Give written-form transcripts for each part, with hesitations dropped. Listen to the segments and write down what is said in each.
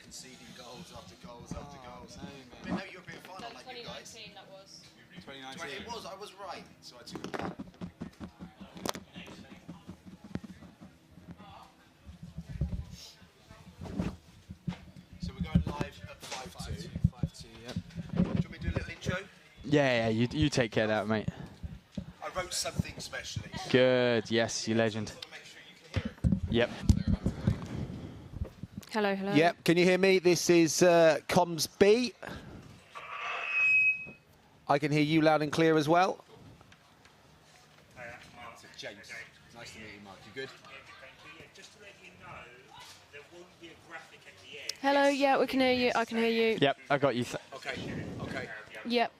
conceding goals after goals after goals. No, I mean, no European final like you guys. 2019 that was. 2019. It was. I was right. So I took it. So we're going live at 5-2. 5-2, yep. Do you want me to do a little intro? Yeah, you take care of that, mate. I wrote something specially. Good, yes, you legend. Make sure you can hear it. Yep. Hello, hello. Yep, can you hear me? This is Comms B. I can hear you loud and clear as well. James, nice to meet you, Mark. You good? Just to let you know, there won't be a graphic at the end. Hello, yeah, we can hear you. I can hear you. Yep, I got you. Okay. Okay. Yep.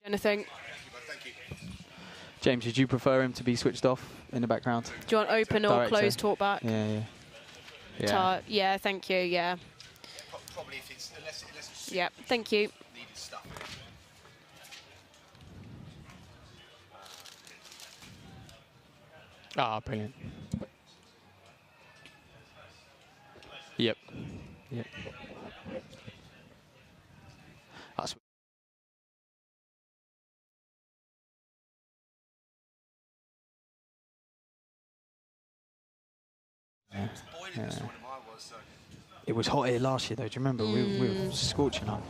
Anything? Thank you. James, did you prefer him to be switched off in the background? Do you want open or Director. closed talk back? Yeah, yeah. Yeah, thank you, yeah. Probably if it's unless it's Yep, thank you. needed stuff. Ah, brilliant. Yep. Yep. That's It was boiling this morning. I was. It was hot here last year, though. Do you remember? We were scorching hot.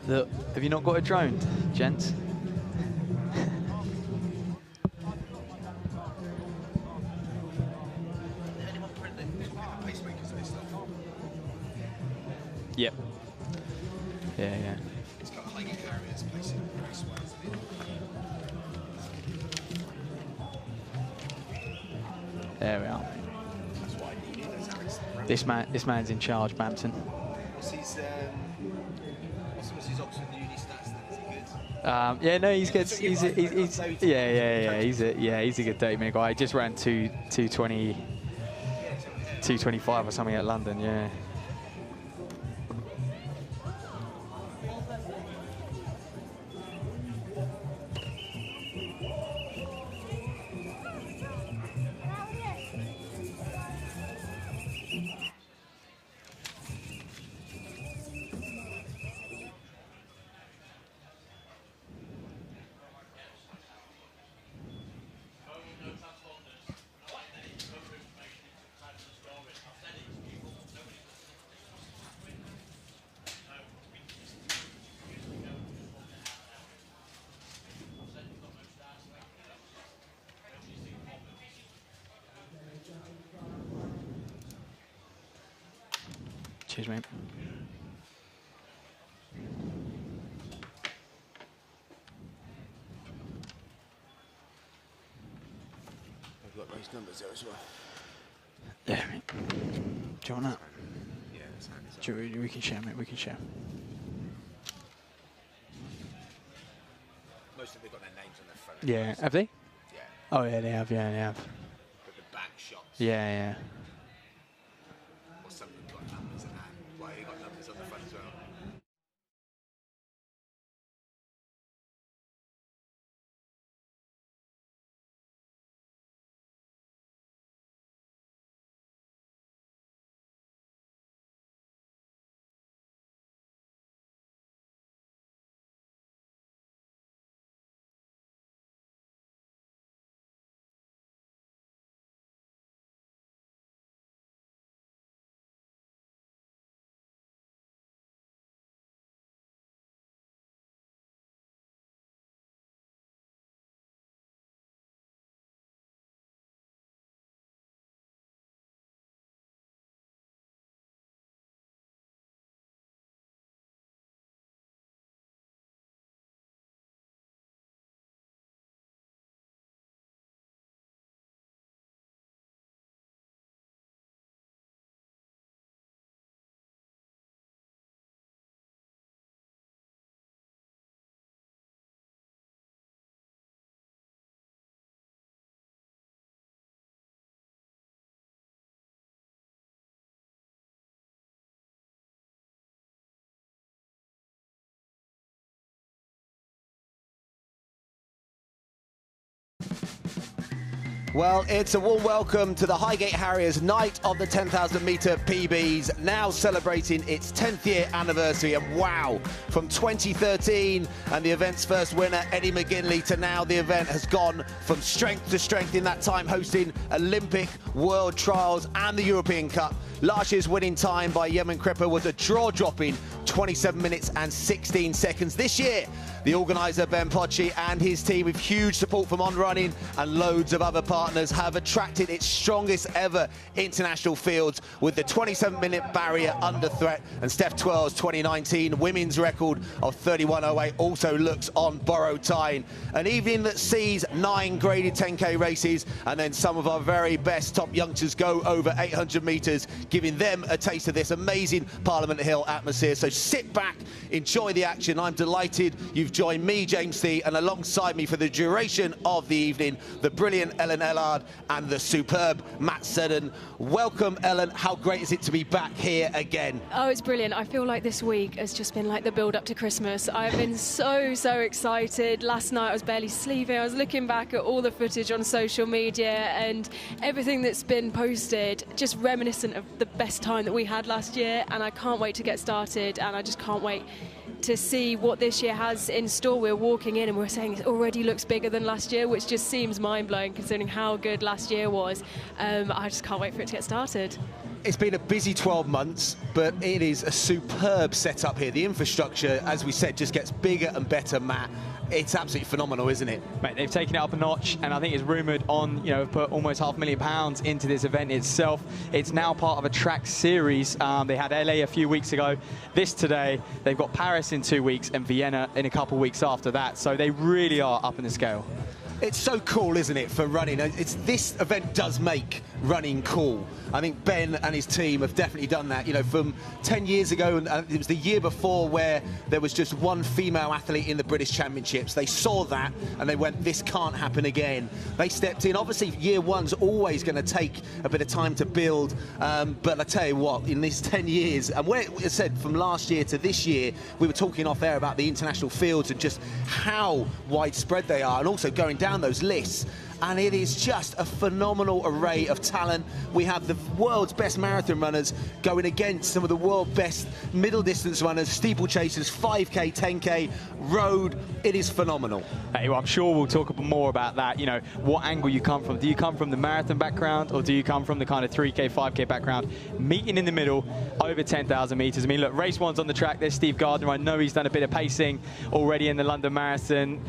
Look, have you not got a drone, gents? Anyone print the pacemakers and stuff? Yep. Yeah. It's got high carriers placing very swell, isn't it? There we are. That's what I needed. That's Alex. This man's in charge, Bampton. What's his Oxford Uni stats then? Is he good? Yeah, no, he's good. He's a good 30-minute guy. He just ran 2:20, 2:25 or something at London. Yeah. Cheers, mate. I've got those numbers there as well. Yeah, mate. Do you want that? Yeah, that's handy. We can share, mate. We can share. Most of them got their names on their phone. Yeah. Have they? Yeah. Oh, yeah, they have. Yeah, they have. But the back shots. Yeah. Or some of them got numbers and that. Well, you got numbers on the front as well. Well, it's a warm welcome to the Highgate Harriers Night of the 10,000 metre PBs, now celebrating its 10th year anniversary. And wow, from 2013 and the event's first winner, Eddie McGinley, to now the event has gone from strength to strength in that time, hosting Olympic, World Trials and the European Cup. Last year's winning time by Yemen Cripper was a jaw-dropping 27 minutes and 16 seconds. This year, the organiser Ben Pocci and his team, with huge support from On Running and loads of other partners, have attracted its strongest ever international fields, with the 27-minute barrier under threat. And Steph Twell's 2019 women's record of 31.08 also looks on borrowed time. An evening that sees 9 graded 10K races, and then some of our very best top youngsters go over 800 metres, giving them a taste of this amazing Parliament Hill atmosphere. So sit back, enjoy the action. I'm delighted you've joined me, James Thee, and alongside me for the duration of the evening, the brilliant Ellen Ellard and the superb Matt Seddon. Welcome, Ellen. How great is it to be back here again? Oh, it's brilliant. I feel like this week has just been like the build up to Christmas. I've been so excited. Last night I was barely sleeping. I was looking back at all the footage on social media and everything that's been posted, just reminiscent of the best time that we had last year, and I can't wait to get started, and I just can't wait to see what this year has in store. We're walking in and we're saying it already looks bigger than last year, which just seems mind-blowing considering how good last year was. I just can't wait for it to get started. It's been a busy 12 months, but it is a superb setup here. The infrastructure, as we said, just gets bigger and better, Matt. It's absolutely phenomenal, isn't it? Mate, they've taken it up a notch, and I think it's rumoured on, put almost £500,000 into this event itself. It's now part of a track series. They had LA a few weeks ago. This today, they've got Paris in 2 weeks and Vienna in a couple of weeks after that. So they really are up in the scale. It's so cool, isn't it, for running? This event does make running cool. I think Ben and his team have definitely done that. From 10 years ago, and it was the year before, where there was just one female athlete in the British Championships. They saw that and they went, this can't happen again. They stepped in. Obviously, year one's always going to take a bit of time to build. But I tell you what, in these 10 years, and where it said from last year to this year, we were talking off air about the international fields and just how widespread they are, and also going down those lists. And it is just a phenomenal array of talent. We have the world's best marathon runners going against some of the world's best middle distance runners, steeplechasers, 5K, 10K, road. It is phenomenal. Hey, well, I'm sure we'll talk more about that. What angle you come from. Do you come from the marathon background, or do you come from the kind of 3K, 5K background? Meeting in the middle, over 10,000 metres. I mean, look, race one's on the track. There's Steve Gardner. I know he's done a bit of pacing already in the London Marathon.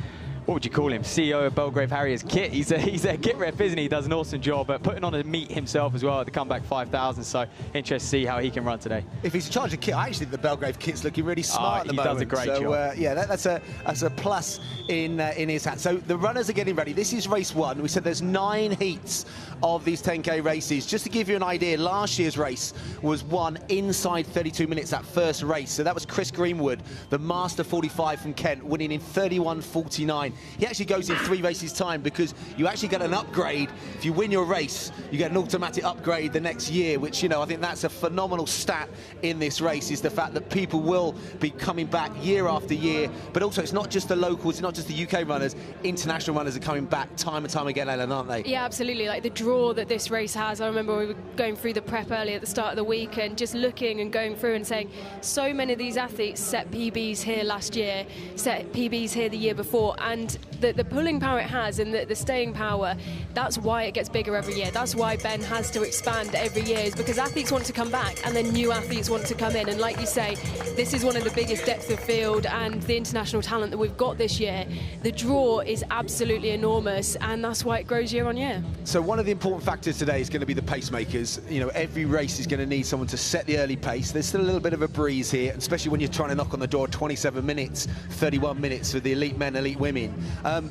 What would you call him? CEO of Belgrave Harriers Kit. He's a kit rep, isn't he? He does an awesome job at putting on a meet himself as well at the Comeback 5,000. So interested to see how he can run today. If he's in charge of kit, I actually think the Belgrave kit's looking really smart at the moment. He does a great job. Yeah, that's a plus in his hat. So the runners are getting ready. This is race one. We said there's 9 heats of these 10K races. Just to give you an idea, last year's race was won inside 32 minutes, that first race. So that was Chris Greenwood, the Master 45 from Kent, winning in 31.49. He actually goes in 3 races time, because you actually get an upgrade. If you win your race, you get an automatic upgrade the next year, which, I think that's a phenomenal stat in this race, is the fact that people will be coming back year after year. But also, it's not just the locals, it's not just the UK runners, international runners are coming back time and time again, Ellen, aren't they? Yeah, absolutely. Like the draw that this race has. I remember we were going through the prep early at the start of the week and just looking and going through and saying, so many of these athletes set PBs here last year, set PBs here the year before, and the pulling power it has and the staying power, that's why it gets bigger every year. That's why Ben has to expand every year, is because athletes want to come back and then new athletes want to come in. And like you say, this is one of the biggest depths of field, and the international talent that we've got this year, the draw is absolutely enormous, and that's why it grows year on year. So one of the important factors today is going to be the pacemakers. Every race is going to need someone to set the early pace. There's still a little bit of a breeze here, especially when you're trying to knock on the door 27 minutes, 31 minutes for the elite men, elite women.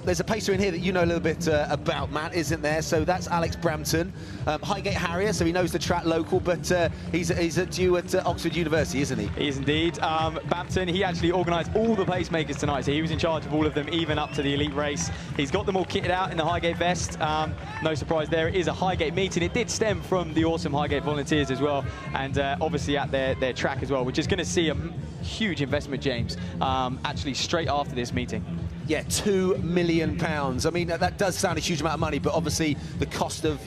There's a pacer in here that you know a little bit about, Matt, isn't there? So that's Alex Brampton, Highgate Harrier, so he knows the track local, but he's at you at Oxford University, isn't he? He is indeed. Brampton, he actually organised all the pacemakers tonight, so he was in charge of all of them, even up to the elite race. He's got them all kitted out in the Highgate vest. No surprise there. It is a Highgate meeting. It did stem from the awesome Highgate volunteers as well, and obviously at their track as well, which is going to see a huge investment, James, actually straight after this meeting. Yeah, £2 million. I mean, that does sound a huge amount of money, but obviously the cost of,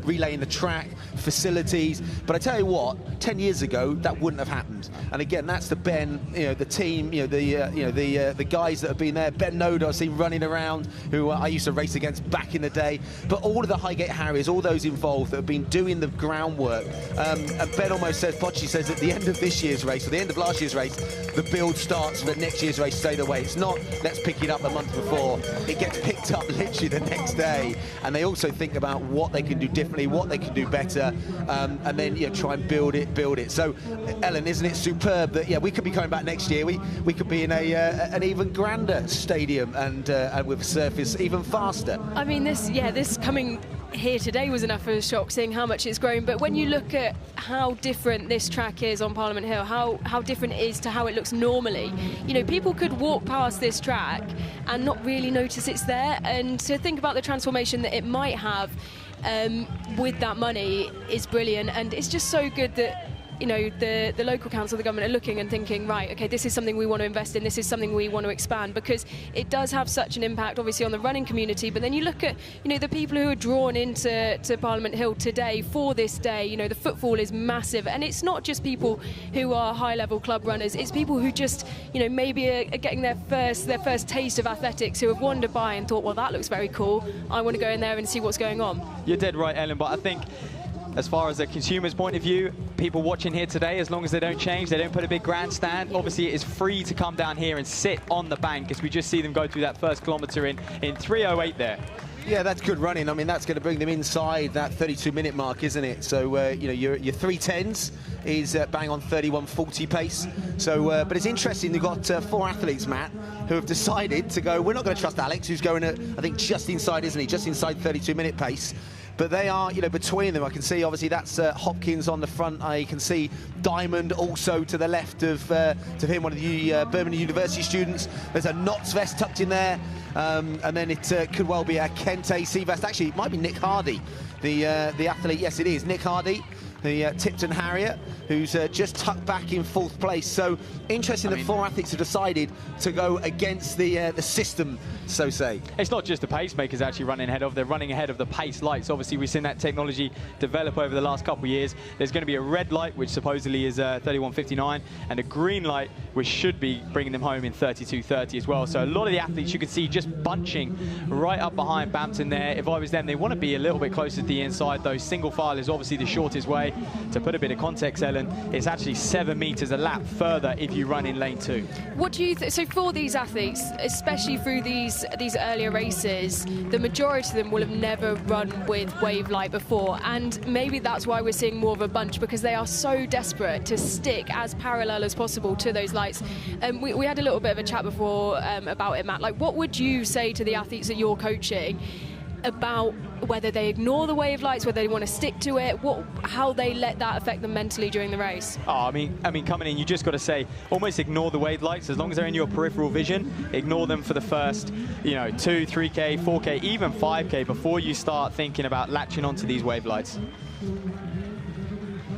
relaying the track, facilities. But I tell you what, 10 years ago, that wouldn't have happened. And again, that's the Ben, the team, the guys that have been there. Ben Noda, I've seen running around, who I used to race against back in the day. But all of the Highgate Harriers, all those involved that have been doing the groundwork. And Ben almost says, Bocci says, at the end of this year's race, or the end of last year's race, the build starts for next year's race straight away. It's not, let's pick it up a month before. It gets picked up literally the next day. And they also think about what they can do differently, what they can do better, and then try and build it. So, Ellen, isn't it superb that we could be coming back next year? We could be in an even grander stadium and with a surface even faster. I mean, this coming here today was enough of a shock, seeing how much it's grown. But when you look at how different this track is on Parliament Hill, how different it is to how it looks normally, people could walk past this track and not really notice it's there. And to think about the transformation that it might have with that money is brilliant. And it's just so good that the local council, the government are looking and thinking, right, okay, this is something we want to invest in, this is something we want to expand, because it does have such an impact, obviously, on the running community. But then you look at, the people who are drawn into Parliament Hill today for this day, the footfall is massive. And it's not just people who are high-level club runners, it's people who just, maybe are getting their first taste of athletics, who have wandered by and thought, well, that looks very cool, I want to go in there and see what's going on. You're dead right, Ellen, but I think as far as a consumer's point of view, people watching here today, as long as they don't change, they don't put a big grandstand, obviously it is free to come down here and sit on the bank, as we just see them go through that first kilometre in 3:08 there. Yeah, that's good running. I mean, that's going to bring them inside that 32-minute mark, isn't it? So, your 3:10s is bang on 31:40 pace. So, but it's interesting, they've got 4 athletes, Matt, who have decided to go, we're not going to trust Alex, who's going at, I think, just inside, isn't he? Just inside 32-minute pace. But they are, between them. I can see, obviously, that's Hopkins on the front. I can see Diamond also to the left of him, one of the Birmingham University students. There's a Knots vest tucked in there. And then it could well be a Kente C vest. Actually, it might be Nick Hardy, the athlete. Yes, it is. Nick Hardy, the Tipton Harrier, who's just tucked back in 4th place. So interesting that 4 athletes have decided to go against the system, so say. It's not just the pacemakers actually running ahead of, they're running ahead of the pace lights. Obviously, we've seen that technology develop over the last couple of years. There's going to be a red light, which supposedly is 31:59, and a green light, which should be bringing them home in 32:30 as well. So a lot of the athletes you can see just bunching right up behind Bampton there. If I was them, they want to be a little bit closer to the inside, though. Single file is obviously the shortest way. To put a bit of context, Ellen, it's actually 7 metres a lap further if you run in lane 2. What do you so for these athletes, especially through these earlier races, the majority of them will have never run with wave light before, and maybe that's why we're seeing more of a bunch, because they are so desperate to stick as parallel as possible to those lights. We had a little bit of a chat before about it, Matt. Like, what would you say to the athletes that you're coaching about whether they ignore the wave lights, whether they want to stick to it, how they let that affect them mentally during the race? Oh, I mean, coming in, you just got to say, almost ignore the wave lights. As long as they're in your peripheral vision, ignore them for the first, 2, 3K, 4K, even 5K before you start thinking about latching onto these wave lights.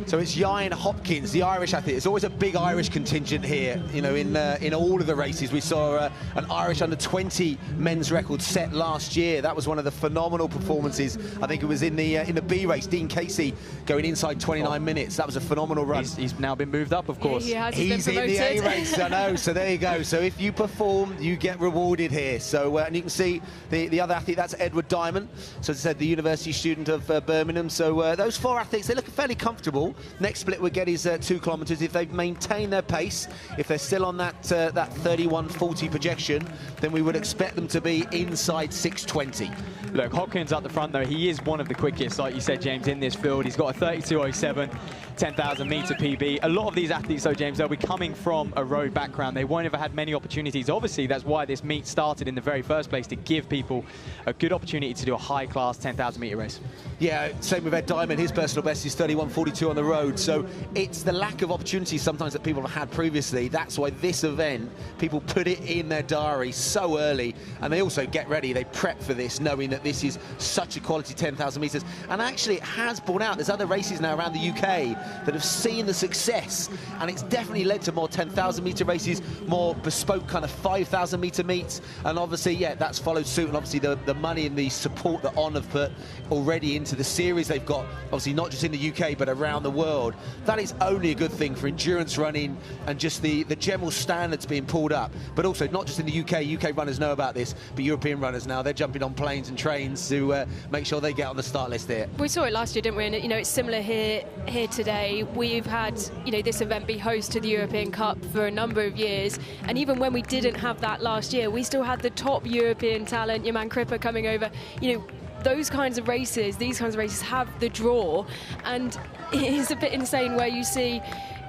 So it's Ian Hopkins, the Irish athlete. There's always a big Irish contingent here, in all of the races. We saw an Irish under-20 men's record set last year. That was one of the phenomenal performances. I think it was in the B race. Dean Casey going inside 29 minutes. That was a phenomenal run. He's now been moved up, of course. Yeah, he's in the A race, I know. So there you go. So if you perform, you get rewarded here. So and you can see the other athlete, that's Edward Diamond. So as I said, the university student of Birmingham. So those 4 athletes, they look fairly comfortable. Next split we get is 2 kilometres. If they maintain their pace, if they're still on that 31:40 projection, then we would expect them to be inside 6:20. Look, Hopkins up the front, though, he is one of the quickest, like you said, James, in this field. He's got a 32:07, 10,000 metre PB. A lot of these athletes, though, James, they'll be coming from a road background. They won't have had many opportunities. Obviously, that's why this meet started in the very first place, to give people a good opportunity to do a high-class 10,000 metre race. Yeah, same with Ed Diamond. His personal best is 31:42 on the road. So it's the lack of opportunity sometimes that people have had previously. That's why this event, people put it in their diary so early, and they also get ready, they prep for this, knowing that this is such a quality 10,000 metres. And actually it has borne out. There's other races now around the UK that have seen the success, and it's definitely led to more 10,000 metre races, more bespoke kind of 5,000 metre meets, and obviously, yeah, that's followed suit. And obviously the money and the support that On have put already into the series they've got, obviously not just in the UK but around the world, that is only a good thing for endurance running and just the general standards being pulled up. But also not just in the UK runners know about this, but European runners now, they're jumping on planes and trains to make sure they get on the start list here. We saw it last year, didn't we? And you know, it's similar here today. We've had, you know, this event be host to the European Cup for a number of years, and even when we didn't have that last year, we still had the top European talent, Yaman Crippa, coming over. You know, those kinds of races, these kinds of races have the draw, and it is a bit insane where you see,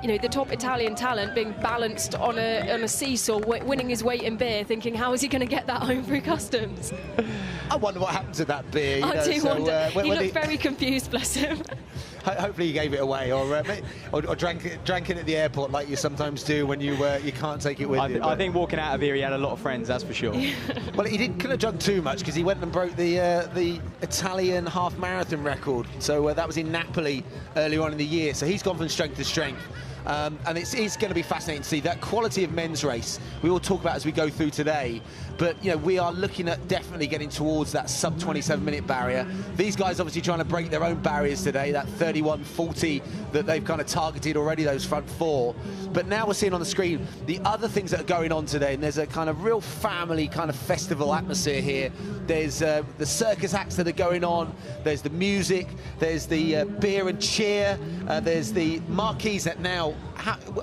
you know, the top Italian talent being balanced on a seesaw, winning his weight in beer, thinking, how is he going to get that home through customs? I wonder what happened to that beer. I do wonder. He looked very confused, bless him. Hopefully you gave it away, or drank it at the airport like you sometimes do when you can't take it with you. I think walking out of here, he had a lot of friends, that's for sure. Well, he couldn't have drunk too much because he went and broke the Italian half marathon record. So that was in Napoli earlier on in the year. So he's gone from strength to strength. And it's going to be fascinating to see that quality of men's race. We will talk about as we go through today, but you know, we are looking at definitely getting towards that sub 27-minute barrier. These guys obviously trying to break their own barriers today, that 31:40 that they've kind of targeted already, those front four. But now we're seeing on the screen the other things that are going on today, and there's a kind of real family kind of festival atmosphere here. There's the circus acts that are going on, there's the music, there's the beer and cheer, there's the marquees that now,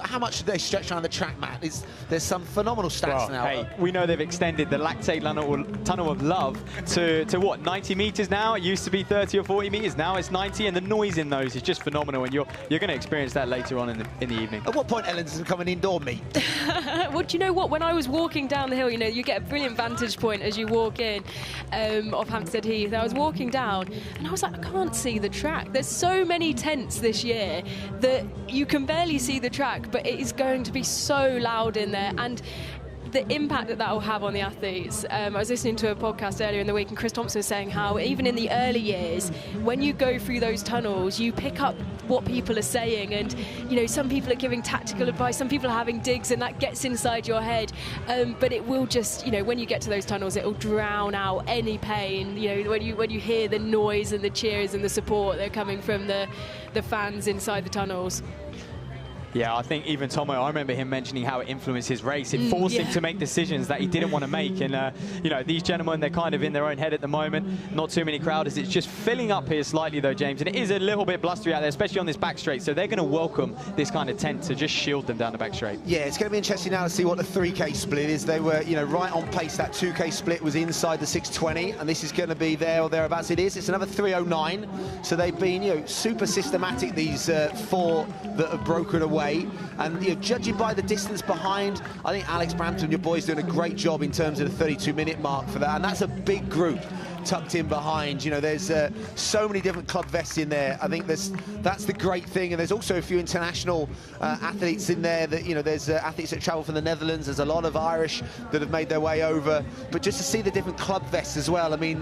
how much do they stretch around the track, Matt? There's some phenomenal stats now. Hey, we know they've extended the Lactate Tunnel of Love to what, 90 metres now? It used to be 30 or 40 metres, now it's 90, and the noise in those is just phenomenal, and you're going to experience that later on in the evening. At what point, Ellen, does it become an indoor meet? Well, do you know what? When I was walking down the hill, you know, you get a brilliant vantage point as you walk in of Hampstead Heath. I was walking down, and I was like, I can't see the track. There's so many tents this year that you can barely see the track, but it is going to be so loud in there, and the impact that will have on the athletes. I was listening to a podcast earlier in the week, and Chris Thompson was saying how even in the early years, when you go through those tunnels, you pick up what people are saying, and you know, some people are giving tactical advice, some people are having digs, and that gets inside your head. But it will just, you know, when you get to those tunnels, it will drown out any pain. You know, when you hear the noise and the cheers and the support that are coming from the fans inside the tunnels. Yeah, I think even Tomo, I remember him mentioning how it influenced his race. It forced him to make decisions that he didn't want to make. And, you know, these gentlemen, they're kind of in their own head at the moment. Not too many crowders. It's just filling up here slightly, though, James. And it is a little bit blustery out there, especially on this back straight. So they're going to welcome this kind of tent to just shield them down the back straight. Yeah, it's going to be interesting now to see what the 3K split is. They were, you know, right on pace. That 2K split was inside the 6:20, and this is going to be there or thereabouts. It is. It's another 3:09. So they've been, you know, super systematic, these four that have broken away. And you know, judging by the distance behind, I think Alex Brampton, your boy's doing a great job in terms of the 32-minute mark for that. And that's a big group tucked in behind. You know, there's so many different club vests in there. I think that's the great thing. And there's also a few international athletes in there that, you know, there's athletes that travel from the Netherlands. There's a lot of Irish that have made their way over. But just to see the different club vests as well. I mean, you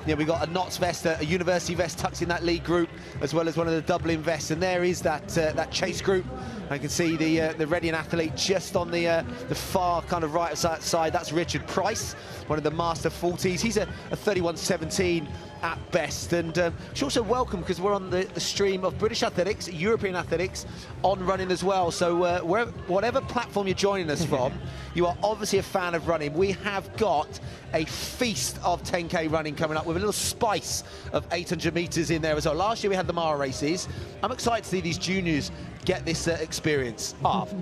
know, we got a Notts vest, a university vest tucked in that league group, as well as one of the Dublin vests. And there is that chase group. I can see the Reading athlete just on the far kind of right side. That's Richard Price, one of the Master 40s. He's a 31:17 at best, and she's also welcome because we're on the stream of British athletics, European athletics on running as well. So whatever platform you're joining us from, you are obviously a fan of running. We have got a feast of 10K running coming up with a little spice of 800 meters in there as well. Last year we had the mile races. I'm excited to see these juniors get this experience.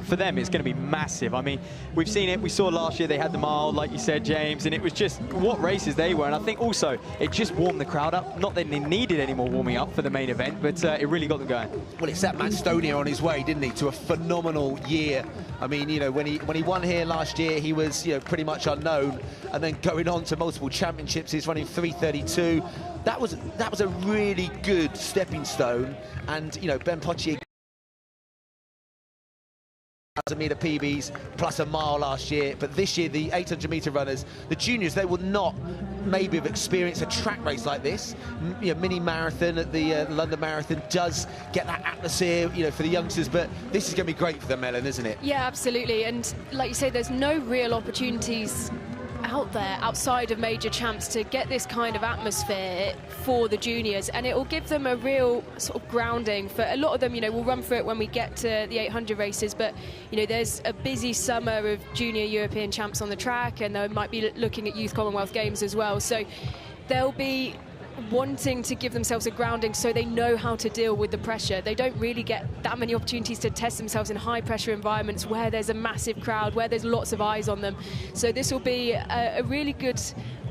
For them, it's going to be massive. I mean, we've seen it. We saw last year they had the mile, like you said, James, and it was just what races they were. And I think also it just warmed the crowd up. Not that they needed any more warming up for the main event, but it really got them going. Well, it set Matt Stonier on his way, didn't he, to a phenomenal year. I mean, you know, when he won here last year, he was, you know, pretty much unknown, and then going on to multiple championships, he's running 3:32. That was a really good stepping stone, and you know, Ben Potier 10,000-metre PBs plus a mile last year, but this year the 800-metre runners, the juniors, they will not maybe have experienced a track race like this. You know, mini marathon at the London Marathon does get that atmosphere, you know, for the youngsters, but this is going to be great for them, Ellen, isn't it? Yeah, absolutely. And like you say, there's no real opportunities out there outside of major champs to get this kind of atmosphere for the juniors, and it will give them a real sort of grounding. For a lot of them, you know, we'll run through it when we get to the 800 races, but you know, there's a busy summer of junior European champs on the track, and they might be looking at Youth Commonwealth Games as well, so they'll be wanting to give themselves a grounding so they know how to deal with the pressure. They don't really get that many opportunities to test themselves in high pressure environments where there's a massive crowd, where there's lots of eyes on them. So this will be a really good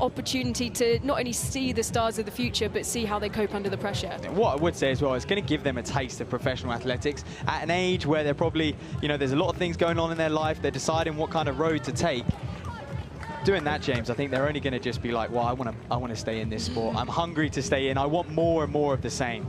opportunity to not only see the stars of the future, but see how they cope under the pressure. What I would say as well, it's going to give them a taste of professional athletics at an age where they're probably, you know, there's a lot of things going on in their life. They're deciding what kind of road to take. Doing that, James, I think they're only going to just be like, well, I want to stay in this sport. I'm hungry to stay in. I want more and more of the same.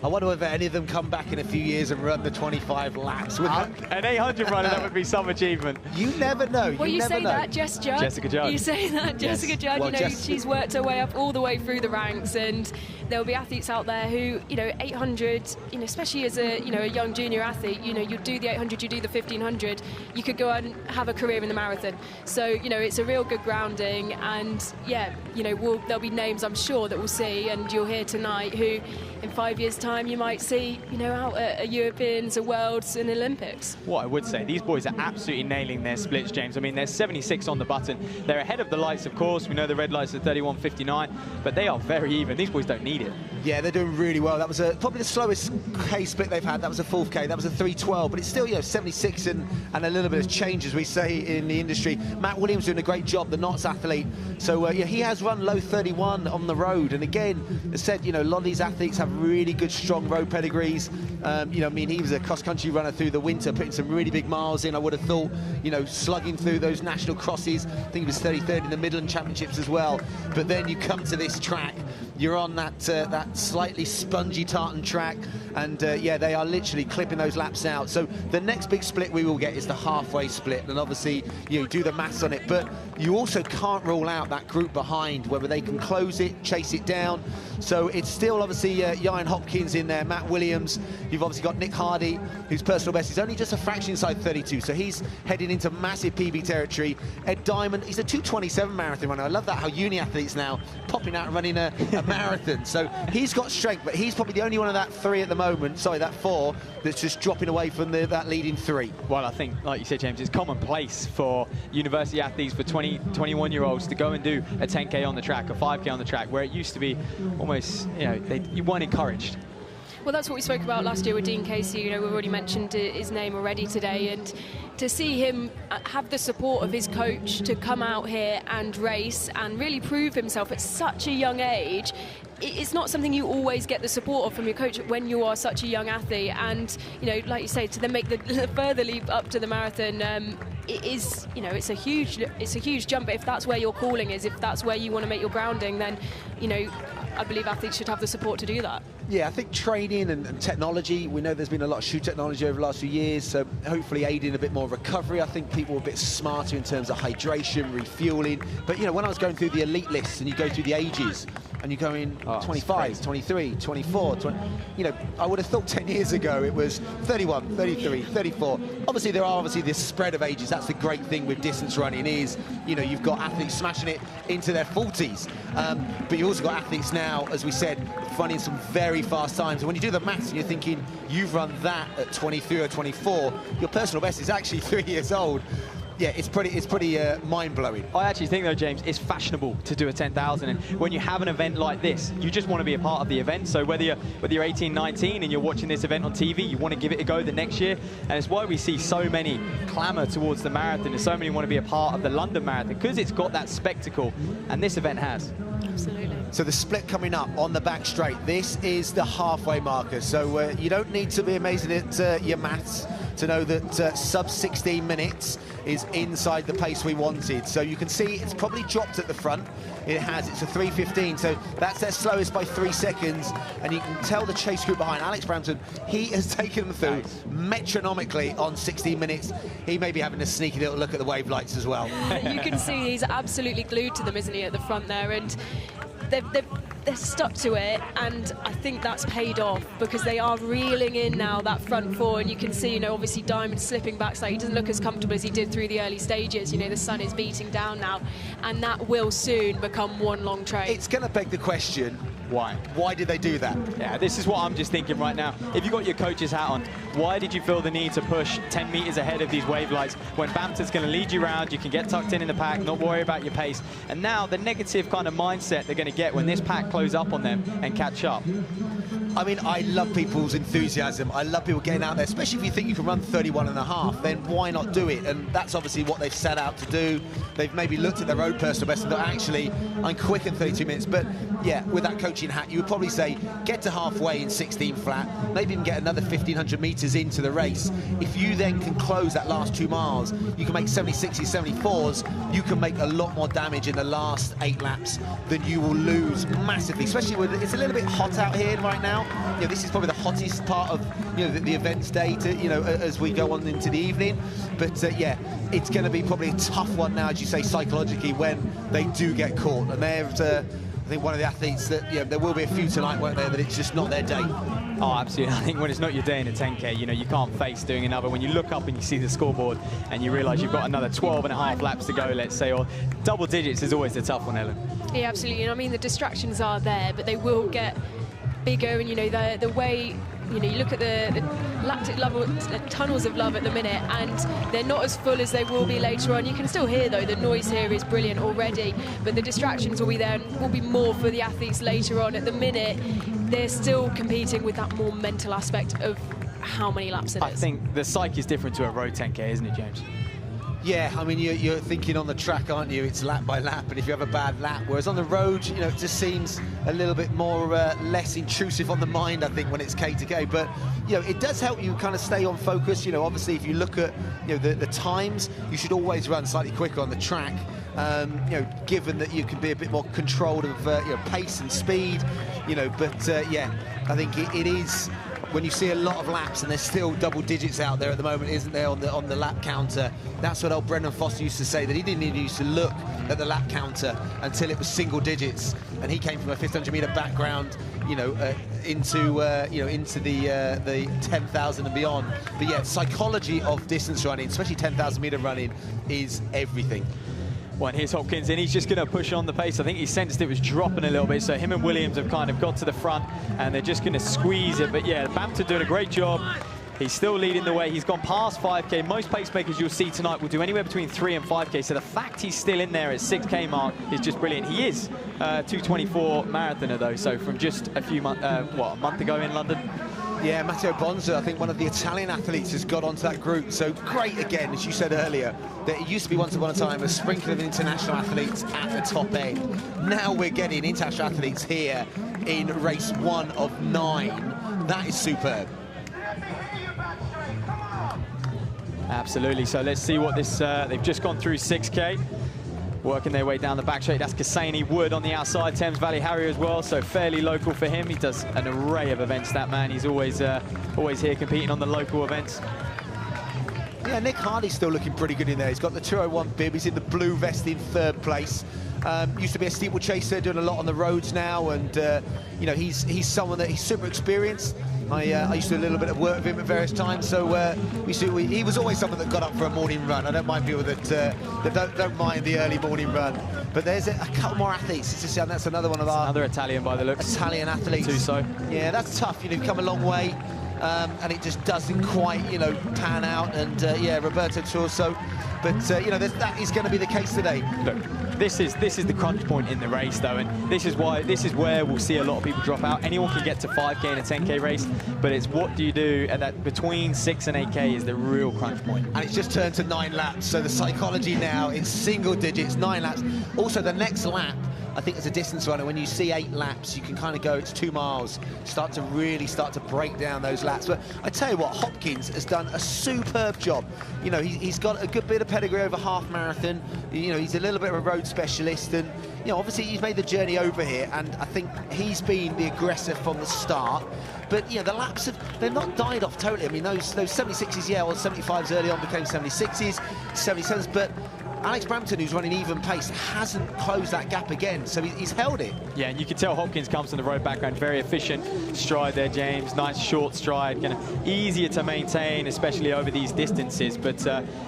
I wonder whether any of them come back in a few years and run the 25 laps. An 800 runner, that would be some achievement. You never know. Well, you say that, Jessica Judd. You say that, Jessica Judd. Well, you know, she's worked her way up all the way through the ranks, and there will be athletes out there who, you know, 800, you know, especially as a, you know, a young junior athlete, you know, you do the 800, you do the 1500, you could go and have a career in the marathon. So, you know, it's a real good grounding, and yeah, you know, there'll be names, I'm sure, that we'll see, and you'll hear tonight who in 5 years' time you might see, you know, out at Europeans, Worlds and Olympics. What I would say, these boys are absolutely nailing their splits, James. I mean, they're 76 on the button. They're ahead of the lights, of course. We know the red lights are 31.59, but they are very even. These boys don't need it. Yeah, they're doing really well. That was probably the slowest K split they've had. That was a 4th K. That was a 3:12, but it's still, you know, 76 and a little bit of change, as we say in the industry. Matt Williams doing a great job, the Knots athlete. So, yeah, he has run low 31 on the road. And again, as said, you know, a lot of these athletes have really good, strong road pedigrees. You know, I mean, he was a cross-country runner through the winter, putting some really big miles in. I would have thought, you know, slugging through those national crosses. I think he was 33rd in the Midland Championships as well. But then you come to this track, you're on that slightly spongy tartan track, and yeah, they are literally clipping those laps out. So the next big split we will get is the halfway split, and obviously you do the maths on it, but you also can't rule out that group behind, whether they can close it, chase it down. So it's still obviously Ian Hopkins in there, Matt Williams. You've obviously got Nick Hardy, whose personal best is only just a fraction inside 32, so he's heading into massive PB territory. Ed Diamond, he's a 2:27 marathon runner. I love that, how uni athletes now popping out and running a marathon. So he's got strength, but he's probably the only one of that 3 at the moment, sorry, that 4, that's just dropping away from that leading 3. Well, I think, like you said, James, it's commonplace for university athletes, for 20, 21-year-olds to go and do a 10K on the track, a 5K on the track, where it used to be almost, you know, you weren't encouraged. Well, that's what we spoke about last year with Dean Casey. You know, we've already mentioned his name already today, and to see him have the support of his coach to come out here and race and really prove himself at such a young age, it's not something you always get the support of from your coach when you are such a young athlete. And, you know, like you say, to then make the further leap up to the marathon, it is, you know, it's a huge jump. But if that's where your calling is, if that's where you want to make your grounding, then, you know, I believe athletes should have the support to do that. Yeah, I think training and technology, we know there's been a lot of shoe technology over the last few years, so hopefully aiding a bit more recovery. I think people are a bit smarter in terms of hydration, refueling. But, you know, when I was going through the elite lists and you go through the ages and you're going 25, 23, 24, 20, you know, I would have thought 10 years ago it was 31, 33, 34. Obviously, there are this spread of ages. That's the great thing with distance running is, you know, you've got athletes smashing it into their 40s. But you also got athletes now, as we said, running some very fast times. And when you do the maths and you're thinking you've run that at 23 or 24, your personal best is actually 3 years old. Yeah, it's pretty mind-blowing. I actually think, though, James, it's fashionable to do a 10,000, and when you have an event like this, you just want to be a part of the event. So whether you're 18, 19 and you're watching this event on TV, you want to give it a go the next year, and it's why we see so many clamour towards the marathon, and so many want to be a part of the London Marathon, because it's got that spectacle, and this event has. Absolutely. So the split coming up on the back straight, this is the halfway marker, so you don't need to be amazing at your maths to know that sub 16 minutes is inside the pace we wanted. So you can see it's probably dropped at the front. It has, it's a 3:15, so that's their slowest by 3 seconds. And you can tell the chase group behind, Alex Brampton, he has taken them through metronomically on 16 minutes. He may be having a sneaky little look at the wave lights as well. You can see he's absolutely glued to them, isn't he, at the front there? And they're stuck to it, and I think that's paid off because they are reeling in now that front four, and you can see, you know, obviously Diamond slipping back, so he doesn't look as comfortable as he did through the early stages. You know, the sun is beating down now, and that will soon become one long train. It's going to beg the question, why? Why did they do that? Yeah, this is what I'm just thinking right now. If you got your coach's hat on, why did you feel the need to push 10 meters ahead of these wave lights when Bampton's going to lead you around, you can get tucked in the pack, not worry about your pace? And now the negative kind of mindset they're going to get when this pack close up on them and catch up. I mean, I love people's enthusiasm. I love people getting out there, especially if you think you can run 31.5, then why not do it? And that's obviously what they've set out to do. They've maybe looked at their own personal best and thought, actually, I'm quick in 32 minutes. But yeah, with that coaching hat, you would probably say, get to halfway in 16 flat, maybe even get another 1,500 meters into the race. If you then can close that last 2 miles, you can make 70-60s, 74s, you can make a lot more damage in the last 8 laps than you will lose massively, especially when it's a little bit hot out here right now. You know, this is probably the hottest part of, you know, the events day, to, you know, as we go on into the evening. But yeah, it's going to be probably a tough one now, as you say, psychologically, when they do get caught. And there's, I think, one of the athletes that, you know, there will be a few tonight, won't there, that it's just not their day. Oh, absolutely. I think when it's not your day in a 10K, you know, you can't face doing another. When you look up and you see the scoreboard and you realise you've got another 12.5 laps to go, let's say, or double digits is always the tough one, Ellen. Yeah, absolutely. And I mean, the distractions are there, but they will get bigger. And, you know, the way, you know, you look at the lactic level, tunnels of love at the minute, and they're not as full as they will be later on. You can still hear, though, the noise here is brilliant already, but the distractions will be there and will be more for the athletes later on. At the minute, they're still competing with that more mental aspect of how many laps it is. I think the psyche is different to a road 10K, isn't it, James? Yeah, I mean, you're thinking on the track, aren't you? It's lap by lap, and if you have a bad lap, whereas on the road, you know, it just seems a little bit more less intrusive on the mind, I think, when it's K to K. But, you know, it does help you kind of stay on focus. You know, obviously, if you look at, you know, the times, you should always run slightly quicker on the track. You know, given that you can be a bit more controlled of you know, pace and speed, you know. But yeah, I think it is. When you see a lot of laps and there's still double digits out there at the moment, isn't there, on the lap counter? That's what old Brendan Foster used to say, that he didn't even used to look at the lap counter until it was single digits, and he came from a 1,500 meter background, you know, into you know, into the 10,000 and beyond. But yeah, psychology of distance running, especially 10,000 meter running, is everything. Well, and here's Hopkins, and he's just going to push on the pace. I think he sensed it was dropping a little bit, so him and Williams have kind of got to the front, and they're just going to squeeze it. But yeah, Bampton doing a great job. He's still leading the way. He's gone past 5K. Most pacemakers you'll see tonight will do anywhere between 3 and 5K, so the fact he's still in there at 6K mark is just brilliant. He is 2:24 marathoner, though, so from just a few months, what, a month ago in London? Yeah, Matteo Bonza, I think one of the Italian athletes, has got onto that group. So great again, as you said earlier, that it used to be once upon a time a sprinkle of international athletes at the top end. Now we're getting international athletes here in race 1 of 9. That is superb. Absolutely. So let's see what this, they've just gone through 6K. Working their way down the back straight. That's Kasani Wood on the outside, Thames Valley Harrier as well, so fairly local for him. He does an array of events, that man. He's always here competing on the local events. Yeah, Nick Hardy's still looking pretty good in there. He's got the 201 bib. He's in the blue vest in 3rd place. Used to be a steeplechaser, doing a lot on the roads now, and you know, he's someone that he's super experienced. I used to do a little bit of work with him at various times, so he was always someone that got up for a morning run. I don't mind people that don't mind the early morning run. But there's a couple more athletes. That's another one of our... Another Italian by the looks. Italian athletes. Tuso. Yeah, that's tough. You know, come a long way, and it just doesn't quite, you know, pan out. And yeah, Roberto Torso. But you know, that is going to be the case today. Look, this is the crunch point in the race, though, and this is where we'll see a lot of people drop out. Anyone can get to 5K in a 10K race, but it's what do you do at that between 6 and 8K is the real crunch point. And it's just turned to 9 laps, so the psychology now, it's single digits, 9 laps. Also, the next lap, I think as a distance runner, when you see 8 laps, you can kind of go, it's 2 miles, start to break down those laps. But I tell you what, Hopkins has done a superb job. You know, he's got a good bit of pedigree over half marathon. You know, he's a little bit of a road specialist, and you know, obviously he's made the journey over here, and I think he's been the aggressor from the start. But you know, the laps they've not died off totally. I mean, those 76s, yeah, well, 75s early on became 76s, 77s, but Alex Brampton, who's running even pace, hasn't closed that gap again, so he's held it. Yeah, and you can tell Hopkins comes from the road background, very efficient stride there, James. Nice short stride, kind of easier to maintain, especially over these distances. But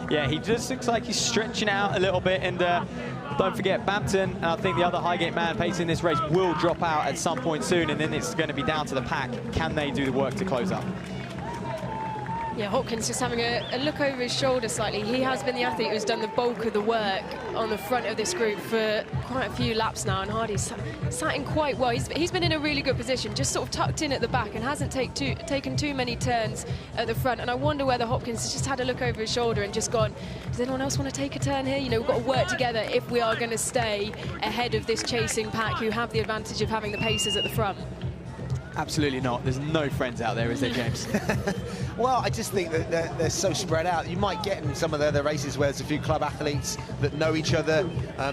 yeah, he just looks like he's stretching out a little bit. And don't forget, Bampton, and I think the other Highgate man pacing this race, will drop out at some point soon, and then it's going to be down to the pack. Can they do the work to close up? Yeah, Hopkins just having a look over his shoulder slightly. He has been the athlete who's done the bulk of the work on the front of this group for quite a few laps now, and Hardy's sat in quite well. He's been in a really good position, just sort of tucked in at the back, and hasn't taken too many turns at the front. And I wonder whether Hopkins has just had a look over his shoulder and just gone, does anyone else want to take a turn here? You know, we've got to work together if we are going to stay ahead of this chasing pack, who have the advantage of having the pacers at the front. Absolutely not. There's no friends out there, is there, James? Well, I just think that they're so spread out. You might get in some of the other races where there's a few club athletes that know each other.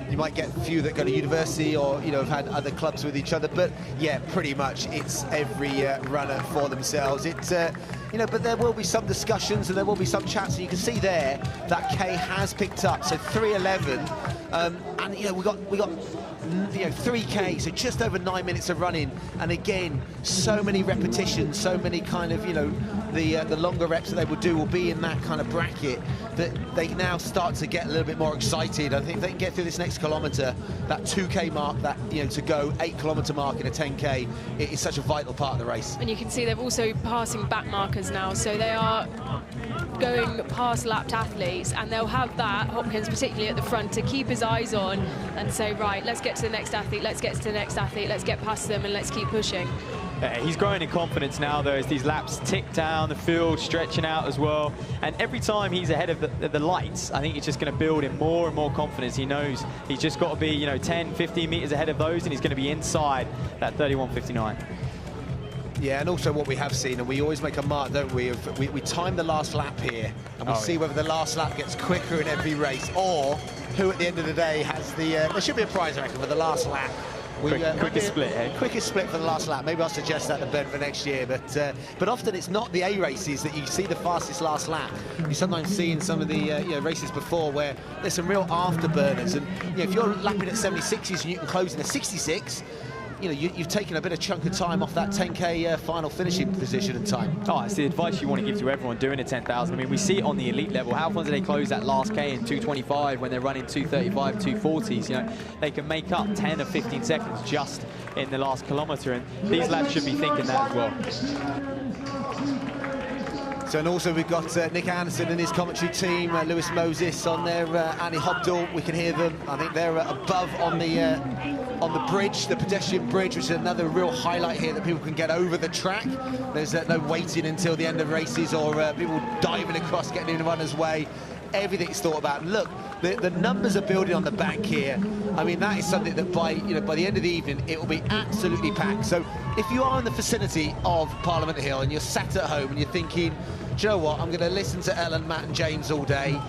You might get a few that go to university or, you know, have had other clubs with each other. But, yeah, pretty much it's every runner for themselves. It's, you know, but there will be some discussions and there will be some chats. And you can see there that Kay has picked up. So 3:11. And, you know, we got you know, 3K, so just over 9 minutes of running, and again, so many repetitions, so many kind of, you know, the longer reps that they will do will be in that kind of bracket, that they now start to get a little bit more excited. I think if they can get through this next kilometre, that 2K mark, that, you know, to go 8-kilometre mark in a 10K, it is such a vital part of the race. And you can see they're also passing back markers now, so they are going past lapped athletes, and they'll have that, Hopkins particularly at the front, to keep his eyes on and say, right, let's get to the next athlete, let's get to the next athlete, let's get past them and let's keep pushing. He's growing in confidence now, though, as these laps tick down the field, stretching out as well. And every time he's ahead of the lights, I think it's just going to build in more and more confidence. He knows he's just got to be, you know, 10, 15 metres ahead of those, and he's going to be inside that 31.59. Yeah, and also what we have seen, and we always make a mark, don't we, of we time the last lap here, and we see whether the last lap gets quicker in every race, or who at the end of the day has the, there should be a prize, I reckon, for the last lap. Quickest split, eh? Quickest split for the last lap. Maybe I'll suggest that to Ben for next year. But often it's not the A races that you see the fastest last lap. You sometimes see in some of the you know, races before where there's some real afterburners. And you know, if you're lapping at 76s and you can close in a 66, you know, you've taken a bit of chunk of time off that 10K final finishing position and time. Oh, it's the advice you want to give to everyone doing a 10,000. I mean, we see it on the elite level. How often do they close that last K in 2:25 when they're running 2:35, 2:40s? You know, they can make up 10 or 15 seconds just in the last kilometre, and these lads should be thinking that as well. So, and also we've got Nick Anderson and his commentary team, Lewis Moses on there, Annie Hobdall, we can hear them. I think they're above on the bridge, the pedestrian bridge, which is another real highlight here, that people can get over the track. There's no waiting until the end of races, or people diving across, getting in the runner's way. Everything's thought about. Look, the numbers are building on the bank here. I mean, that is something that by the end of the evening, it will be absolutely packed. So if you are in the vicinity of Parliament Hill and you're sat at home and you're thinking, do you know what, I'm going to listen to Ellen, Matt and James all day.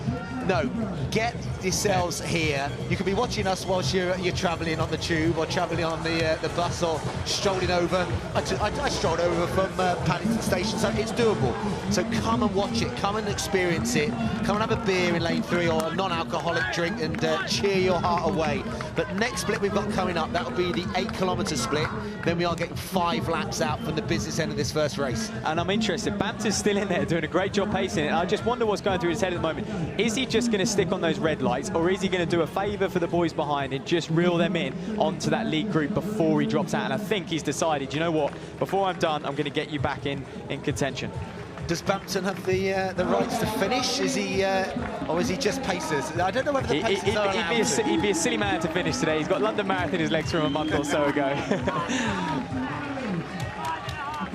No, get yourselves here. You can be watching us whilst you're travelling on the tube or travelling on the bus or strolling over. I strolled over from Paddington Station, so it's doable. So come and watch it, come and experience it. Come and have a beer in lane 3 or a non-alcoholic drink and cheer your heart away. But next split we've got coming up, that'll be the 8-kilometre split. Then we are getting 5 laps out from the business end of this first race. And I'm interested, Bampton's still in there doing a great job pacing it. I just wonder what's going through his head at the moment. Is he just going to stick on those red lights, or is he going to do a favour for the boys behind and just reel them in onto that lead group before he drops out? And I think he's decided, you know what, before I'm done, I'm going to get you back in contention. Does Bampton have the rights to finish? Is he, or is he just pacers? I don't know whether the pacers are allowed to. He'd be a silly man to finish today. He's got London Marathon in his legs from a month or so ago.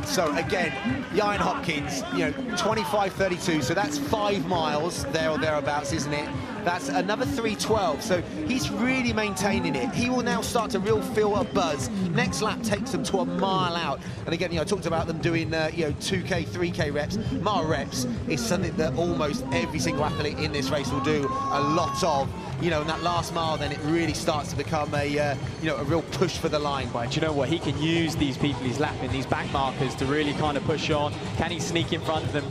So again, Ian Hopkins, you know, 25:32, so that's 5 miles there or thereabouts, isn't it? That's another 3:12, so he's really maintaining it. He will now start to feel a buzz. Next lap takes them to a mile out. And again, I talked about them doing 2K, 3K reps. Mile reps is something that almost every single athlete in this race will do a lot of. In that last mile, then it really starts to become a real push for the line. But do you know what? He can use these people he's lapping, these back markers, to really kind of push on. Can he sneak in front of them?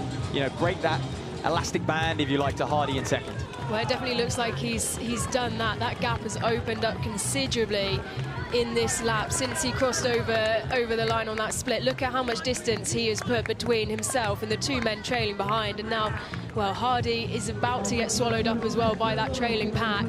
Break that elastic band, if you like, to Hardy in second. Well, it definitely looks like he's done that. That gap has opened up considerably in this lap since he crossed over the line on that split. Look at how much distance he has put between himself and the two men trailing behind. And now, well, Hardy is about to get swallowed up as well by that trailing pack.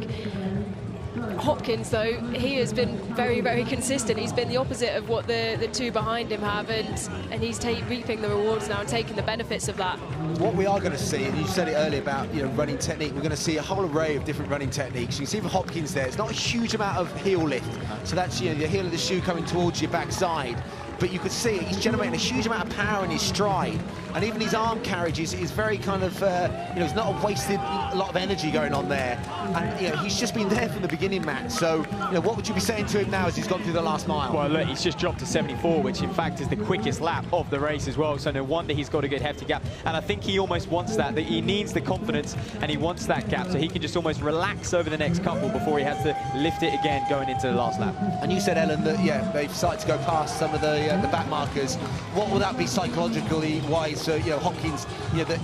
Hopkins, though, he has been very, very consistent. He's been the opposite of what the two behind him have, and he's reaping the rewards now and taking the benefits of that. What we are going to see, and you said it earlier about running technique, we're going to see a whole array of different running techniques. You can see for Hopkins there, it's not a huge amount of heel lift, so that's the heel of the shoe coming towards your backside. But you could see he's generating a huge amount of power in his stride, and even his arm carriage is very kind of, it's not a wasted lot of energy going on there. And he's just been there from the beginning, Matt. So what would you be saying to him now as he's gone through the last mile? Well, look, he's just dropped to 74, which in fact is the quickest lap of the race as well. So no wonder he's got a good hefty gap. And I think he almost wants that he needs the confidence and he wants that gap, so he can just almost relax over the next couple before he has to lift it again going into the last lap. And you said, Ellen, that they've started to go past some of the back markers. What will that be psychologically wise? So Hopkins, that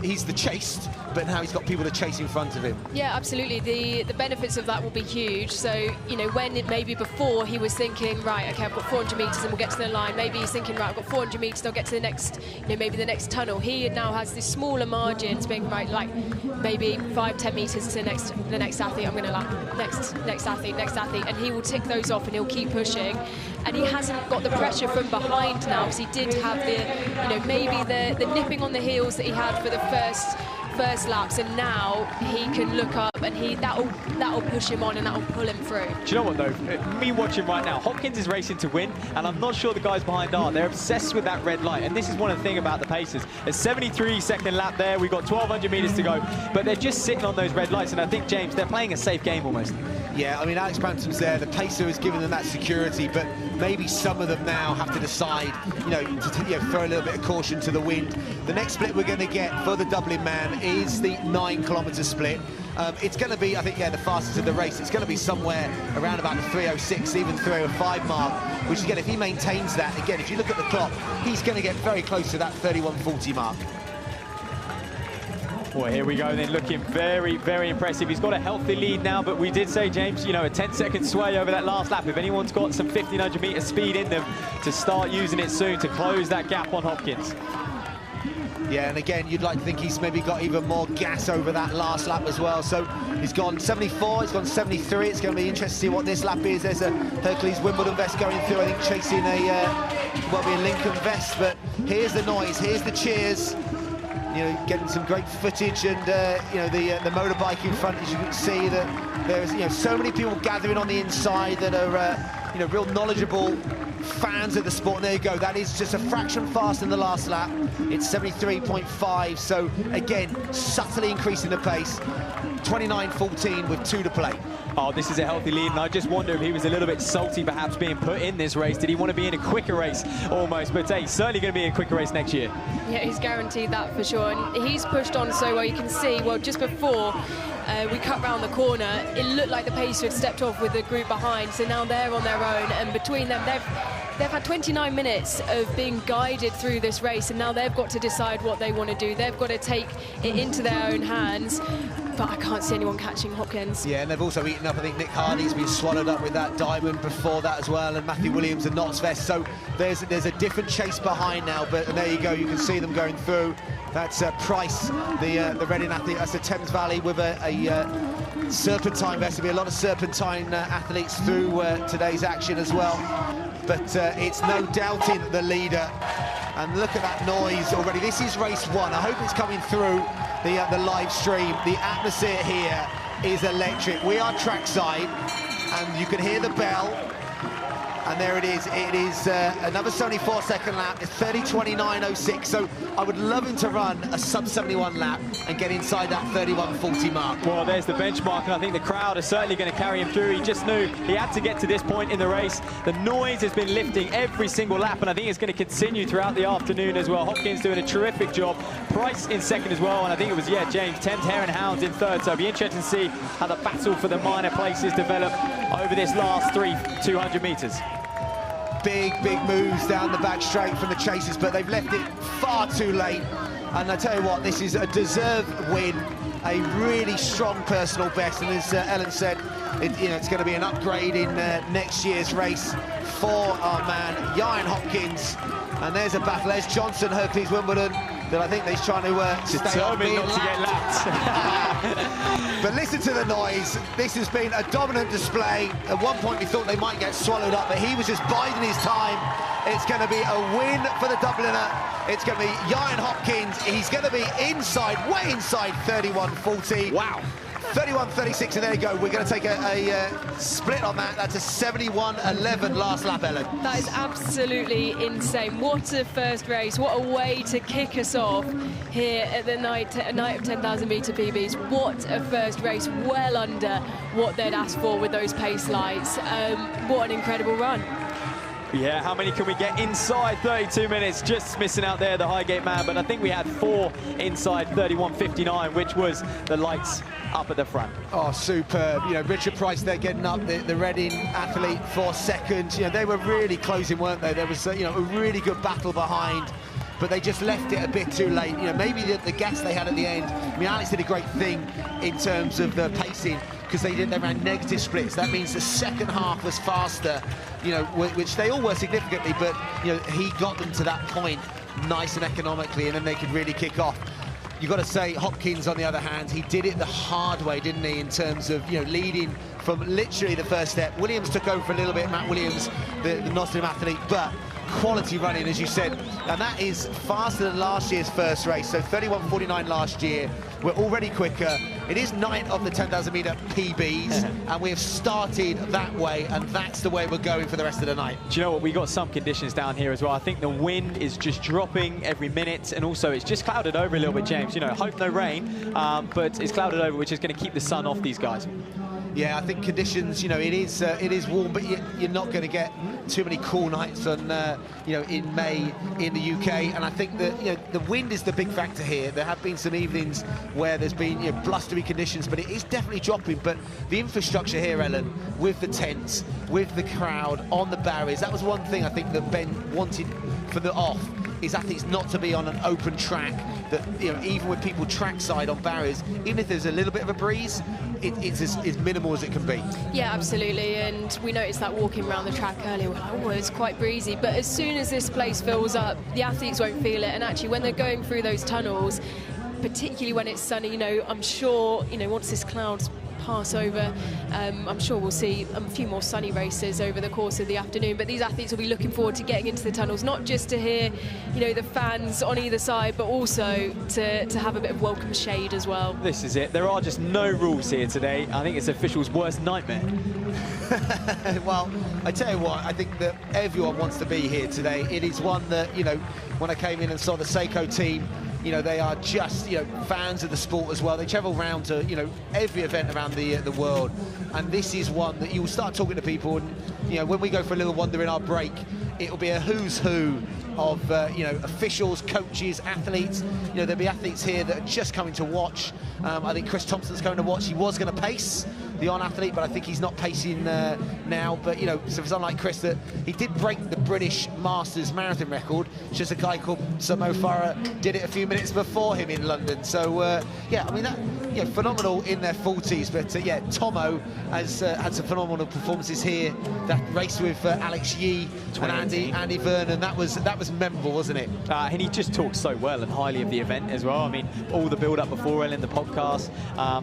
he's the chased, but now he's got people to chase in front of him. Yeah, absolutely. The benefits of that will be huge. So when it maybe before he was thinking, right, okay, I've got 400 meters and we'll get to the line. Maybe he's thinking, right, I've got 400 meters, I'll get to the next, maybe the next tunnel. He now has this smaller margins, being right, like maybe 5-10 meters to the next athlete. I'm going to lap next athlete, and he will tick those off and he'll keep pushing. And he hasn't got the pressure from behind now, because he did have the, maybe the nipping on the heels that he had for the first laps, and now he can look up and that'll push him on and that'll pull him through. Do you know what though? Me watching right now, Hopkins is racing to win, and I'm not sure the guys behind are. They're obsessed with that red light, and this is one of the things about the Pacers. A 73-second lap there, we've got 1,200 meters to go, but they're just sitting on those red lights, and I think, James, they're playing a safe game almost. Yeah, I mean, Alex Bantam's there. The pacer has given them that security, but maybe some of them now have to decide, to throw a little bit of caution to the wind. The next split we're going to get for the Dublin man is the 9-kilometre split. It's going to be, I think, the fastest of the race. It's going to be somewhere around about the 3:06, even 3:05 mark, which, again, if he maintains that, again, if you look at the clock, he's going to get very close to that 31:40 mark. Well, here we go then, looking very, very impressive. He's got a healthy lead now, but we did say, James, a 10-second sway over that last lap. If anyone's got some 1,500-meter speed in them, to start using it soon to close that gap on Hopkins. Yeah, and again, you'd like to think he's maybe got even more gas over that last lap as well. So he's gone 74, he's gone 73. It's going to be interesting to see what this lap is. There's a Hercules Wimbledon vest going through, I think, chasing a Lincoln vest. But here's the noise, here's the cheers. Getting some great footage, and the motorbike in front, as you can see, that there's so many people gathering on the inside that are real knowledgeable fans of the sport. And there you go, that is just a fraction faster than the last lap. It's 73.5, so again, subtly increasing the pace. 29.14 with 2 to play. Oh, this is a healthy lead, and I just wonder if he was a little bit salty perhaps being put in this race. Did he want to be in a quicker race almost? But hey, he's certainly going to be in a quicker race next year. Yeah, he's guaranteed that for sure, and he's pushed on so well. You can see, well, just before we cut round the corner, it looked like the pacer had stepped off with the group behind, so now they're on their own, and between them, they've had 29 minutes of being guided through this race, and now they've got to decide what they want to do. They've got to take it into their own hands, but I can't see anyone catching Hopkins. Yeah, and they've also eaten up, I think Nick Hardy's been swallowed up with that diamond before that as well, and Matthew Williams and Knott's vest, so there's a different chase behind now, but and there you go, you can see them going through. That's Price, the Reading athlete. That's the Thames Valley with a serpentine vest. There'll be a lot of serpentine athletes through today's action as well. But it's no doubting the leader. And look at that noise already. This is race 1. I hope it's coming through the live stream. The atmosphere here is electric. We are trackside, and you can hear the bell. And there it is. It is another 74-second lap. It's 30:29.06. So I would love him to run a sub-71 lap and get inside that 31:40 mark. Well, there's the benchmark, and I think the crowd are certainly going to carry him through. He just knew he had to get to this point in the race. The noise has been lifting every single lap, and I think it's going to continue throughout the afternoon as well. Hopkins doing a terrific job. Price in second as well, and I think it was, yeah, James, Thames Hare and Hounds in third. So it'll be interesting to see how the battle for the minor places develop over this last 200 metres. Big moves down the back straight from the chasers, but they've left it far too late. And I tell you what, this is a deserved win, a really strong personal best. And as Ellen said, it's going to be an upgrade in next year's race for our man, Ian Hopkins. And there's a battle. There's Johnson, Hercules Wimbledon, that I think he's trying to stay on being not to get lapped. But listen to the noise. This has been a dominant display. At one point we thought they might get swallowed up, but he was just biding his time. It's going to be a win for the Dubliner. It's going to be Ian Hopkins. He's going to be inside, way inside 31:40. Wow. 31:36, and there you go. We're going to take a split on that. That's a 71:11 last lap, Ellen. That is absolutely insane. What a first race. What a way to kick us off here at the night of 10,000 metre PBs. What a first race, well under what they'd asked for with those pace lights. What an incredible run. Yeah, how many can we get inside 32 minutes? Just missing out there, the Highgate man, but I think we had 4 inside 31:59, which was the lights up at the front. Oh, superb. You know, Richard Price, they're getting up, the Reading athlete for second. You know, they were really closing, weren't they? There was, you know, a really good battle behind, but they just left it a bit too late. You know, maybe the gas they had at the end. I mean, Alex did a great thing in terms of the pacing, because they ran negative splits. That means the second half was faster, you know, which they all were significantly, but, you know, he got them to that point nice and economically, and then they could really kick off. You've got to say, Hopkins, on the other hand, he did it the hard way, didn't he, in terms of, you know, leading from literally the first step. Williams took over for a little bit, Matt Williams, the Nottingham athlete, but quality running, as you said, and that is faster than last year's first race. So 31:49 last year. We're already quicker. It is night of the 10,000 metre PBs, and we have started that way, and that's the way we're going for the rest of the night. Do you know what? We got some conditions down here as well. I think the wind is just dropping every minute, and also it's just clouded over a little bit, James. You know, hope no rain, but it's clouded over, which is going to keep the sun off these guys. Yeah, I think conditions, you know, it is warm, but you're not going to get too many cool nights on, you know, in May in the UK. And I think that, you know, the wind is the big factor here. There have been some evenings where there's been, you know, blustery conditions, but it is definitely dropping. But the infrastructure here, Ellen, with the tents, with the crowd on the barriers, that was one thing I think that Ben wanted for the off. His athletes not to be on an open track, that, you know, even with people trackside on barriers, even if there's a little bit of a breeze, it's as minimal as it can be. Yeah, absolutely, and we noticed that walking around the track earlier, we're like, oh, it's quite breezy, but as soon as this place fills up, the athletes won't feel it, and actually when they're going through those tunnels, particularly when it's sunny, you know, I'm sure, you know, once this cloud's pass over, I'm sure we'll see a few more sunny races over the course of the afternoon, but these athletes will be looking forward to getting into the tunnels, not just to hear, you know, the fans on either side, but also to have a bit of welcome shade as well. This is it. There are just no rules here today. I think it's officials' worst nightmare. Well, I tell you what, I think that everyone wants to be here today. It is one that, you know, when I came in and saw the Seiko team, you know, they are just, you know, fans of the sport as well. They travel around to, you know, every event around the world, and this is one that you will start talking to people, and, you know, when we go for a little wander in our break, it will be a who's who of, you know, officials, coaches, athletes. You know, there'll be athletes here that are just coming to watch. I think Chris Thompson's coming to watch. He was going to pace, the on-athlete, but I think he's not pacing now. But, you know, so it's unlike Chris, that he did break the British Masters marathon record. It's just a guy called Samo Farah did it a few minutes before him in London. So, yeah, I mean, that, yeah, phenomenal in their 40s. But, yeah, Tomo has had some phenomenal performances here. That race with Alex Yee and Andy Vernon, that was memorable, wasn't it? And he just talked so well and highly of the event as well. I mean, all the build-up before and in the podcast,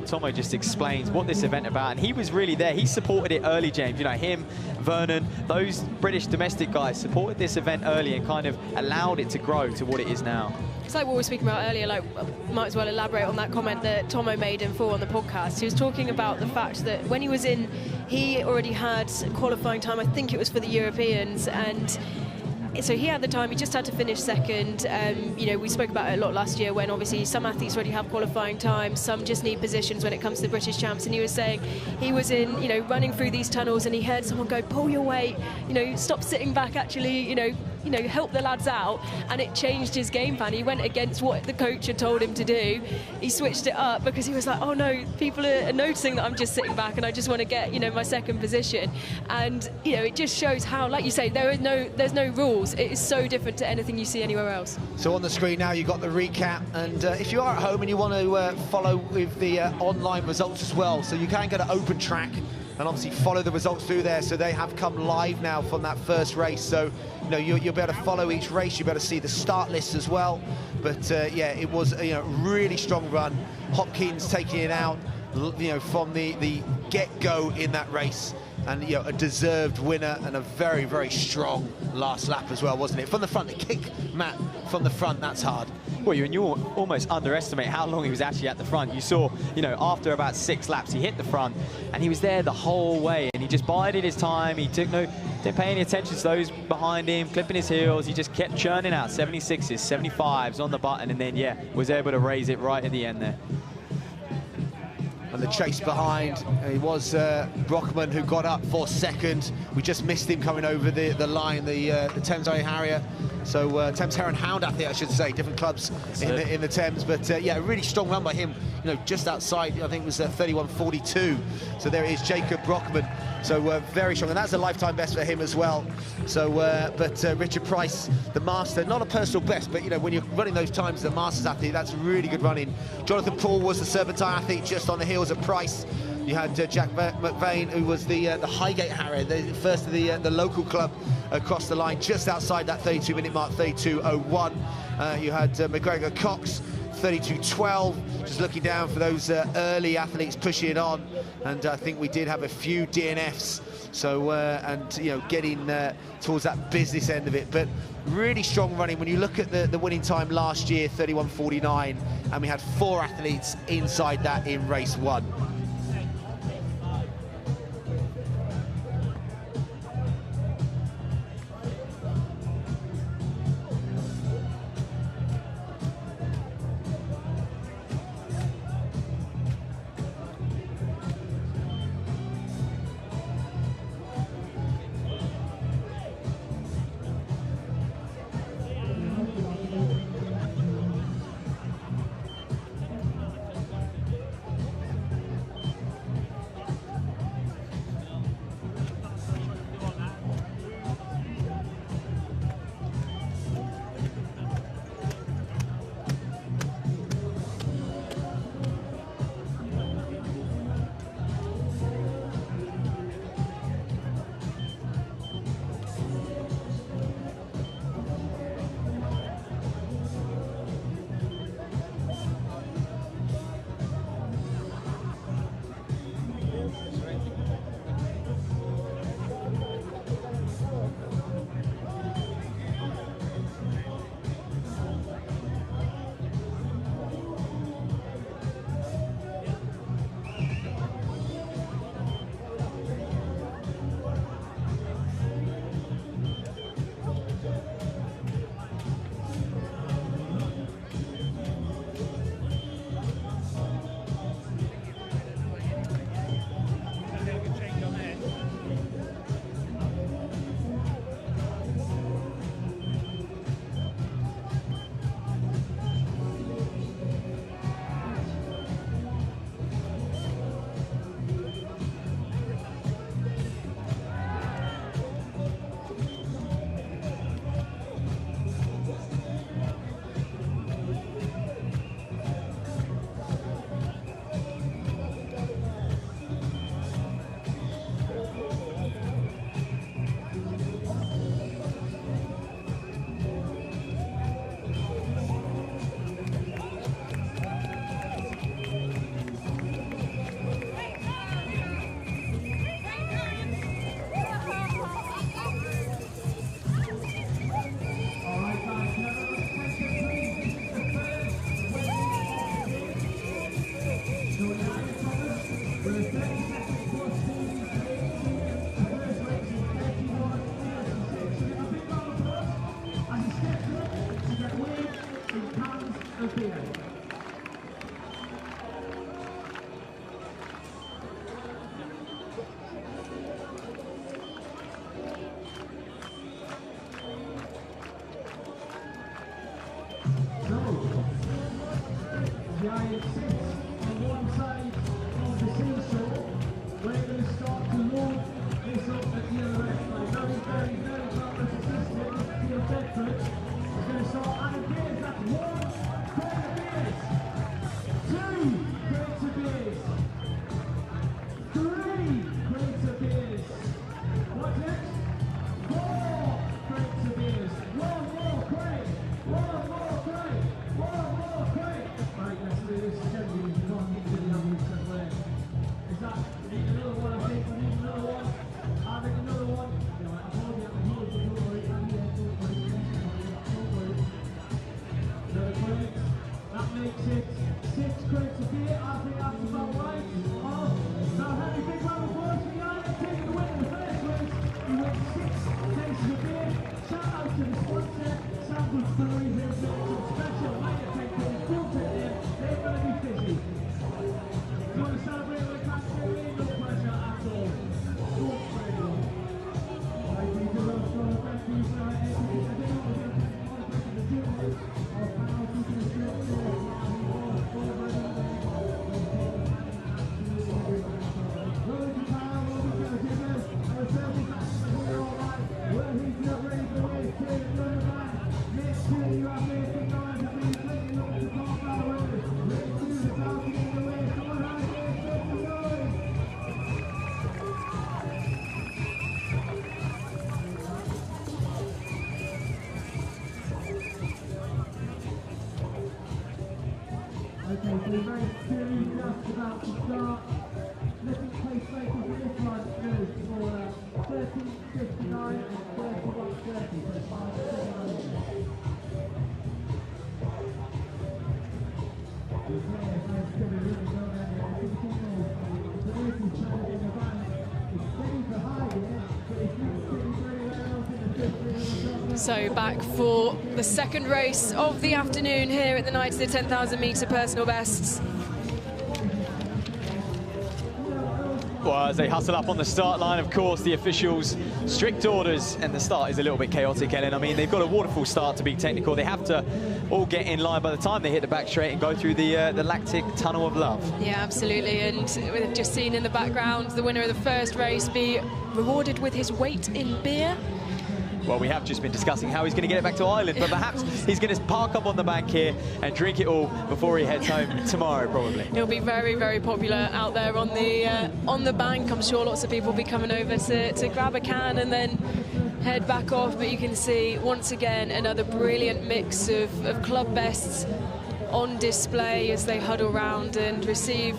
Tomo just explains what this event about, and he was really there. He supported it early, James. You know, him, Vernon, those British domestic guys supported this event early and kind of allowed it to grow to what it is now. It's like what we were speaking about earlier, like, might as well elaborate on that comment that Tomo made made him for on the podcast. He was talking about the fact that when he was in, he already had qualifying time, I think it was for the Europeans, and so he had the time, he just had to finish second. You know, we spoke about it a lot last year when obviously some athletes already have qualifying time, some just need positions when it comes to the British champs, and he was saying he was in, you know, running through these tunnels and he heard someone go, pull your weight, you know, stop sitting back, actually, you know, help the lads out, and it changed his game plan. He went against what the coach had told him to do. He switched it up because he was like, oh no, people are noticing that I'm just sitting back and I just want to get, you know, my second position. And, you know, it just shows how, like you say, there's no rules. It is so different to anything you see anywhere else. So on the screen now, you've got the recap, and if you are at home and you want to follow with the online results as well, so you can go to Open Track and obviously follow the results through there. So they have come live now from that first race, so you know you'll be able to follow each race. You'll be able to see the start lists as well. But yeah, it was a really strong run. Hopkins taking it out, you know, from the get-go in that race, and you know, a deserved winner and a very, very strong last lap as well, wasn't it? From the front, the kick, Matt, from the front, that's hard. Well, you almost underestimate how long he was actually at the front. You saw, you know, after about 6 laps, he hit the front, and he was there the whole way, and he just bided his time. He didn't pay any attention to those behind him, clipping his heels. He just kept churning out 76s, 75s on the button, and then, yeah, was able to raise it right at the end there. And the chase behind, it was Brockman who got up for second. We just missed him coming over the line, the Thames Area Harrier. So Thames Hare and Hound athlete, I should say, different clubs in the Thames. But yeah, a really strong run by him, you know, just outside, I think it was 31.42. So there is Jacob Brockman. So very strong, and that's a lifetime best for him as well. So, but Richard Price, the master, not a personal best, but you know, when you're running those times, the Masters athlete, that's really good running. Jonathan Paul was the Serpentine athlete, just on the heels of Price. You had Jack McVeigh, who was the Highgate Harrier, the first of the local club across the line, just outside that 32-minute mark, 32.01. You had McGregor Cox, 32.12, just looking down for those early athletes pushing it on, and I think we did have a few DNFs, so and you know, getting towards that business end of it, but really strong running. When you look at the winning time last year, 31.49, and we had 4 athletes inside that in race 1. So back for the second race of the afternoon here at the night of the 10,000 metre personal bests. Well, as they hustle up on the start line, of course, the officials' strict orders, and the start is a little bit chaotic, Ellen. I mean, they've got a waterfall start to be technical. They have to all get in line by the time they hit the back straight and go through the lactic tunnel of love. Yeah, absolutely. And we've just seen in the background the winner of the first race be rewarded with his weight in beer. Well, we have just been discussing how he's going to get it back to Ireland, but perhaps he's going to park up on the bank here and drink it all before he heads home tomorrow, probably. He'll be very, very popular out there on the bank. I'm sure lots of people will be coming over to grab a can and then head back off. But you can see, once again, another brilliant mix of club bests on display as they huddle round and receive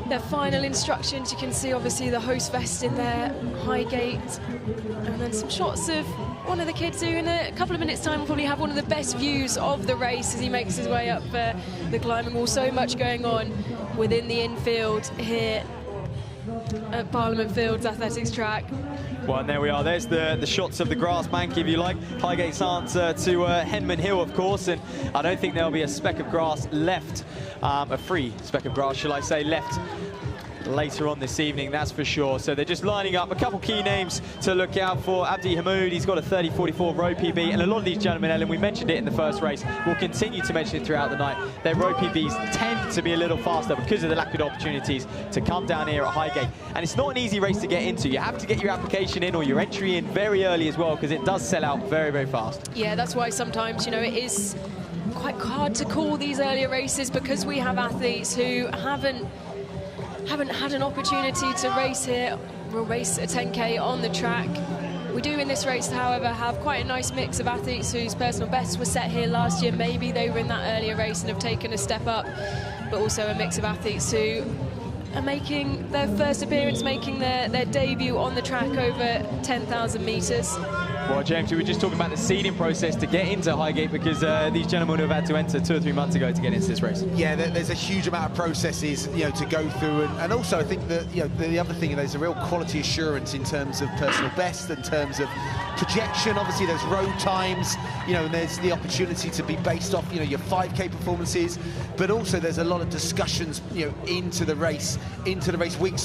their final instructions. You can see, obviously, the host vest in there, Highgate, and then some shots of one of the kids who in a couple of minutes' time will probably have one of the best views of the race as he makes his way up the climbing wall. So much going on within the infield here at Parliament Fields Athletics Track. Well, and there we are. There's the shots of the grass bank, if you like. Highgate's answer to Henman Hill, of course, and I don't think there'll be a speck of grass left, a free speck of grass, shall I say, left later on this evening, that's for sure. So they're just lining up. A couple key names to look out for. Abdi Hamoud, he's got a 30.44 row PB, and a lot of these gentlemen, Ellen, we mentioned it in the first race, we'll continue to mention it throughout the night. Their row PBs tend to be a little faster because of the lack of opportunities to come down here at Highgate. And it's not an easy race to get into. You have to get your application in or your entry in very early as well, because it does sell out very, very fast. Yeah, that's why sometimes, you know, it is quite hard to call these earlier races, because we have athletes who haven't had an opportunity to race here, or race a 10K on the track. We do in this race, however, have quite a nice mix of athletes whose personal bests were set here last year. Maybe they were in that earlier race and have taken a step up, but also a mix of athletes who are making their first appearance, making their debut on the track over 10,000 metres. Well, James, we were just talking about the seeding process to get into Highgate, because these gentlemen have had to enter 2 or 3 months ago to get into this race. Yeah, there's a huge amount of processes, you know, to go through, and also I think that, you know, the other thing, there's a real quality assurance in terms of personal best, in terms of projection. Obviously, there's road times, you know, and there's the opportunity to be based off, you know, your 5K performances, but also there's a lot of discussions, you know, into the race week,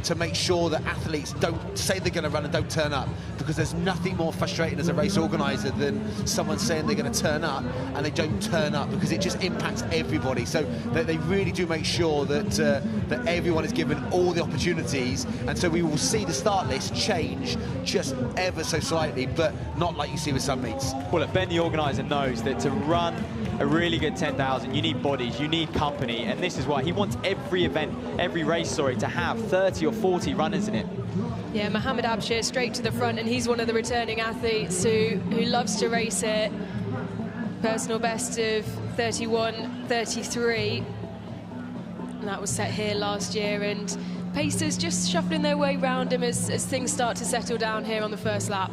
to make sure that athletes don't say they're going to run and don't turn up, because there's nothing more frustrating as a race organizer than someone saying they're going to turn up and they don't turn up, because it just impacts everybody. So they really do make sure that that everyone is given all the opportunities, and so we will see the start list change just ever so slightly, but not like you see with some meets. Well, look, Ben, the organizer, knows that to run a really good 10,000, you need bodies, you need company, and this is why he wants every event, every race, to have 30 or 40 runners in it. Yeah, Mohammed Abshir straight to the front, and he's one of the returning athletes who loves to race it. Personal best of 31.33. And that was set here last year, and pacers just shuffling their way round him as things start to settle down here on the first lap.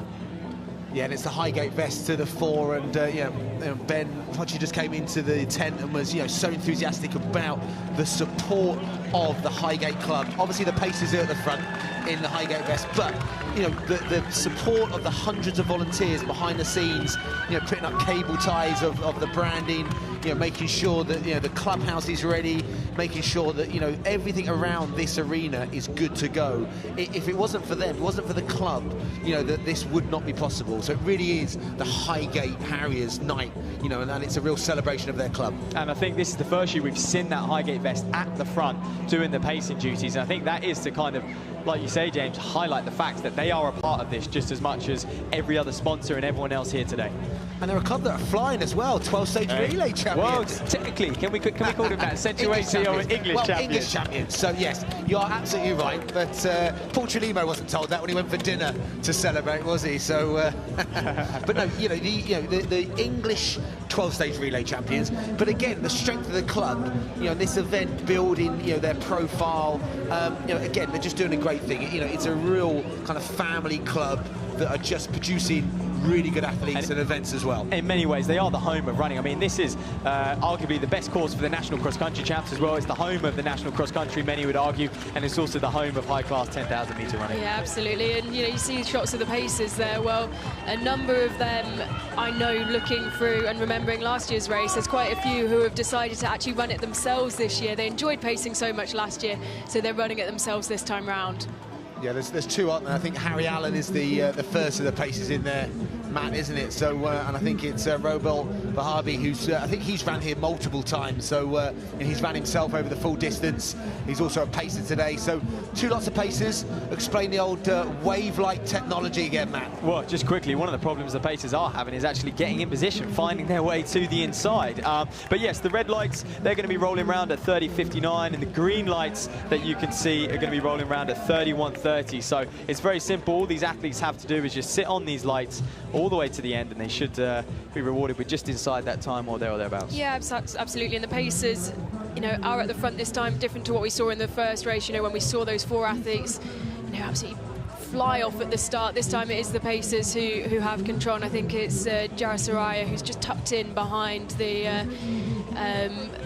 Yeah, and it's the Highgate vest to the fore, and Ben Hodgie just came into the tent and was, you know, so enthusiastic about the support of the Highgate club. Obviously, the pacers are at the front in the Highgate vest, but you know, the support of the hundreds of volunteers behind the scenes, you know, putting up cable ties of the branding, you know, making sure that, you know, the clubhouse is ready, making sure that, you know, everything around this arena is good to go. If it wasn't for them, if it wasn't for the club, you know, that this would not be possible. So it really is the Highgate Harriers night, you know, and it's a real celebration of their club. And I think this is the first year we've seen that Highgate vest at the front doing the pacing duties, and I think that is to kind of, like you say, James, highlight the fact that they are a part of this just as much as every other sponsor and everyone else here today. And they're a club that are flying as well, 12-stage relay champions. Well, technically, can we call them that? Century or English champions? English champions. So yes, you are absolutely right. But Paul Chalimo wasn't told that when he went for dinner to celebrate, was he? So, but no, you know, the English 12-stage relay champions. But again, the strength of the club, you know, this event building, you know, their profile, you know, again, they're just doing a great thing. You know, it's a real kind of family club that are just producing really good athletes and events as well. In many ways, they are the home of running. I mean, this is arguably the best course for the national cross-country champs as well. It's the home of the national cross-country, many would argue, and it's also the home of high-class 10,000 metre running. Yeah, absolutely. And, you know, you see shots of the pacers there. Well, a number of them, I know, looking through and remembering last year's race, there's quite a few who have decided to actually run it themselves this year. They enjoyed pacing so much last year, so they're running it themselves this time round. Yeah, there's two, aren't there? I think Harry Allen is the first of the paces in there, Matt, isn't it? So, and I think it's Robel Bahabi, who's, I think he's ran here multiple times, so and he's ran himself over the full distance. He's also a pacer today. So, two lots of pacers. Explain the old wave-like technology again, Matt. Well, just quickly, one of the problems the pacers are having is actually getting in position, finding their way to the inside. But yes, the red lights, they're going to be rolling around at 30.59, and the green lights that you can see are going to be rolling around at 31.30. So it's very simple. All these athletes have to do is just sit on these lights all the way to the end, and they should be rewarded with just inside that time or there or thereabouts. Yeah, absolutely. And the pacers, you know, are at the front this time, different to what we saw in the first race. You know, when we saw those four athletes, you know, absolutely fly off at the start. This time it is the pacers who have control, and I think it's Jara Soraya who's just tucked in behind the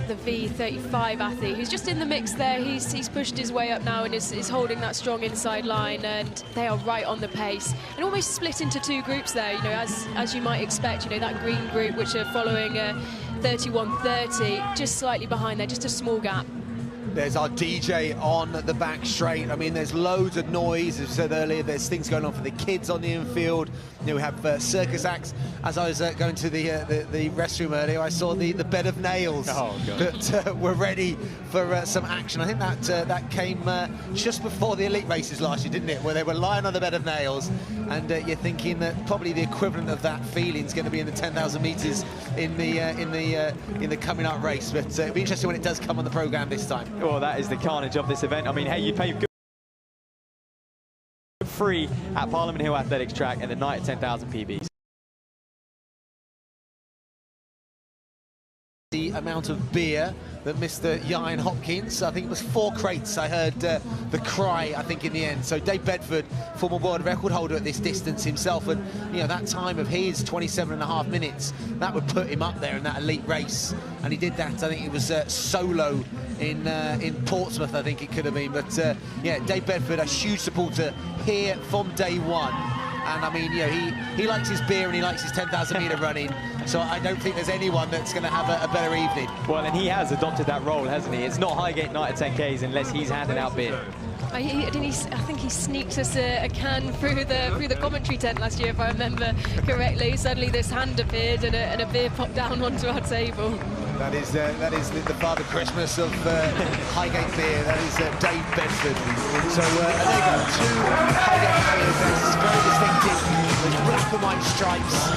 V35 athlete who's just in the mix there. He's pushed his way up now and is holding that strong inside line, and they are right on the pace and almost split into two groups there, you know, as you might expect. You know, that green group which are following 31.30 just slightly behind there, just a small gap. There's our DJ on the back straight. I mean, there's loads of noise. As I said earlier, there's things going on for the kids on the infield. You know, we have circus acts. As I was going to the restroom earlier, I saw the bed of nails that were ready for some action. I think that came just before the elite races last year, didn't it? Where they were lying on the bed of nails, and you're thinking that probably the equivalent of that feeling is going to be in the 10,000 metres in the coming up race. But it'll be interesting when it does come on the programme this time. Well, that is the carnage of this event. I mean, hey, you pay good free at Parliament Hill Athletics Track and the night at 10,000 PBs. The amount of beer that Mr. Ian Hopkins, I think it was 4 crates, I heard the cry, I think, in the end. So Dave Bedford, former world record holder at this distance himself, and, you know, that time of his 27.5 minutes, that would put him up there in that elite race. And he did that, I think it was solo in Portsmouth, I think it could have been. But, yeah, Dave Bedford, a huge supporter here from day one. And I mean, you know, he likes his beer and he likes his 10,000 metre running. So I don't think there's anyone that's going to have a better evening. Well, and he has adopted that role, hasn't he? It's not Highgate night at 10Ks unless he's handing out beer. I think he sneaked us a can through the commentary tent last year, if I remember correctly. Suddenly this hand appeared and a beer popped down onto our table. That is the Father Christmas of Highgate beer. That is Dave Bedford. So there you go, 2 Highgate Harriers. Very distinctive. There's black and white stripes.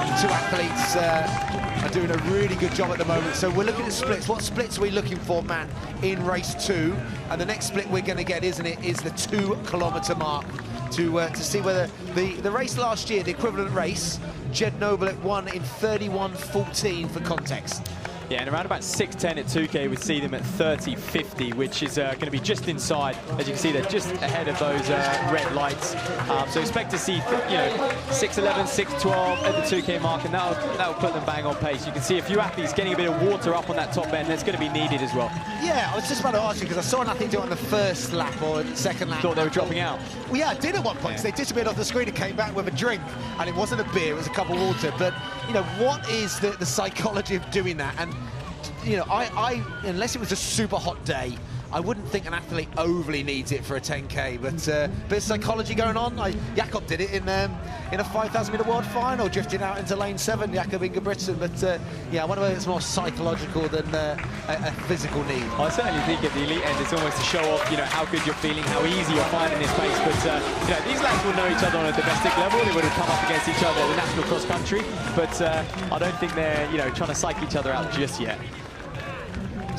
And 2 athletes are doing a really good job at the moment. So we're looking at splits. What splits are we looking for, Matt, in race 2? And the next split we're going to get, isn't it, is the 2-kilometre mark to see whether the race last year, the equivalent race, Jed Noble won in 31.14 for context. Yeah, and around about 6:10 at 2K, we'd see them at 30.50, which is going to be just inside. As you can see, they're just ahead of those red lights. So expect to see, you know, 6:11, 6:12 at the 2K mark, and that'll put them bang on pace. You can see a few athletes getting a bit of water up on that top end. That's going to be needed as well. Yeah, I was just about to ask you, because I saw an athlete do it on the first lap or second lap. Thought they were dropping out. Well, yeah, I did at one point. So they disappeared off the screen and came back with a drink, and it wasn't a beer, it was a cup of water. But, you know, what is the psychology of doing that? And, you know, I unless it was a super hot day, I wouldn't think an athlete overly needs it for a 10K, but bit of psychology going on. Jakob did it in a 5,000 metre world final, drifting out into lane 7, Jakob Ingebrigtsen. But yeah, I wonder whether it's more psychological than a physical need. I certainly think at the elite end, it's almost to show off, you know, how good you're feeling, how easy you're finding this pace. But you know, these lads will know each other on a domestic level. They would have come up against each other at the national cross country, but I don't think they're, you know, trying to psych each other out just yet.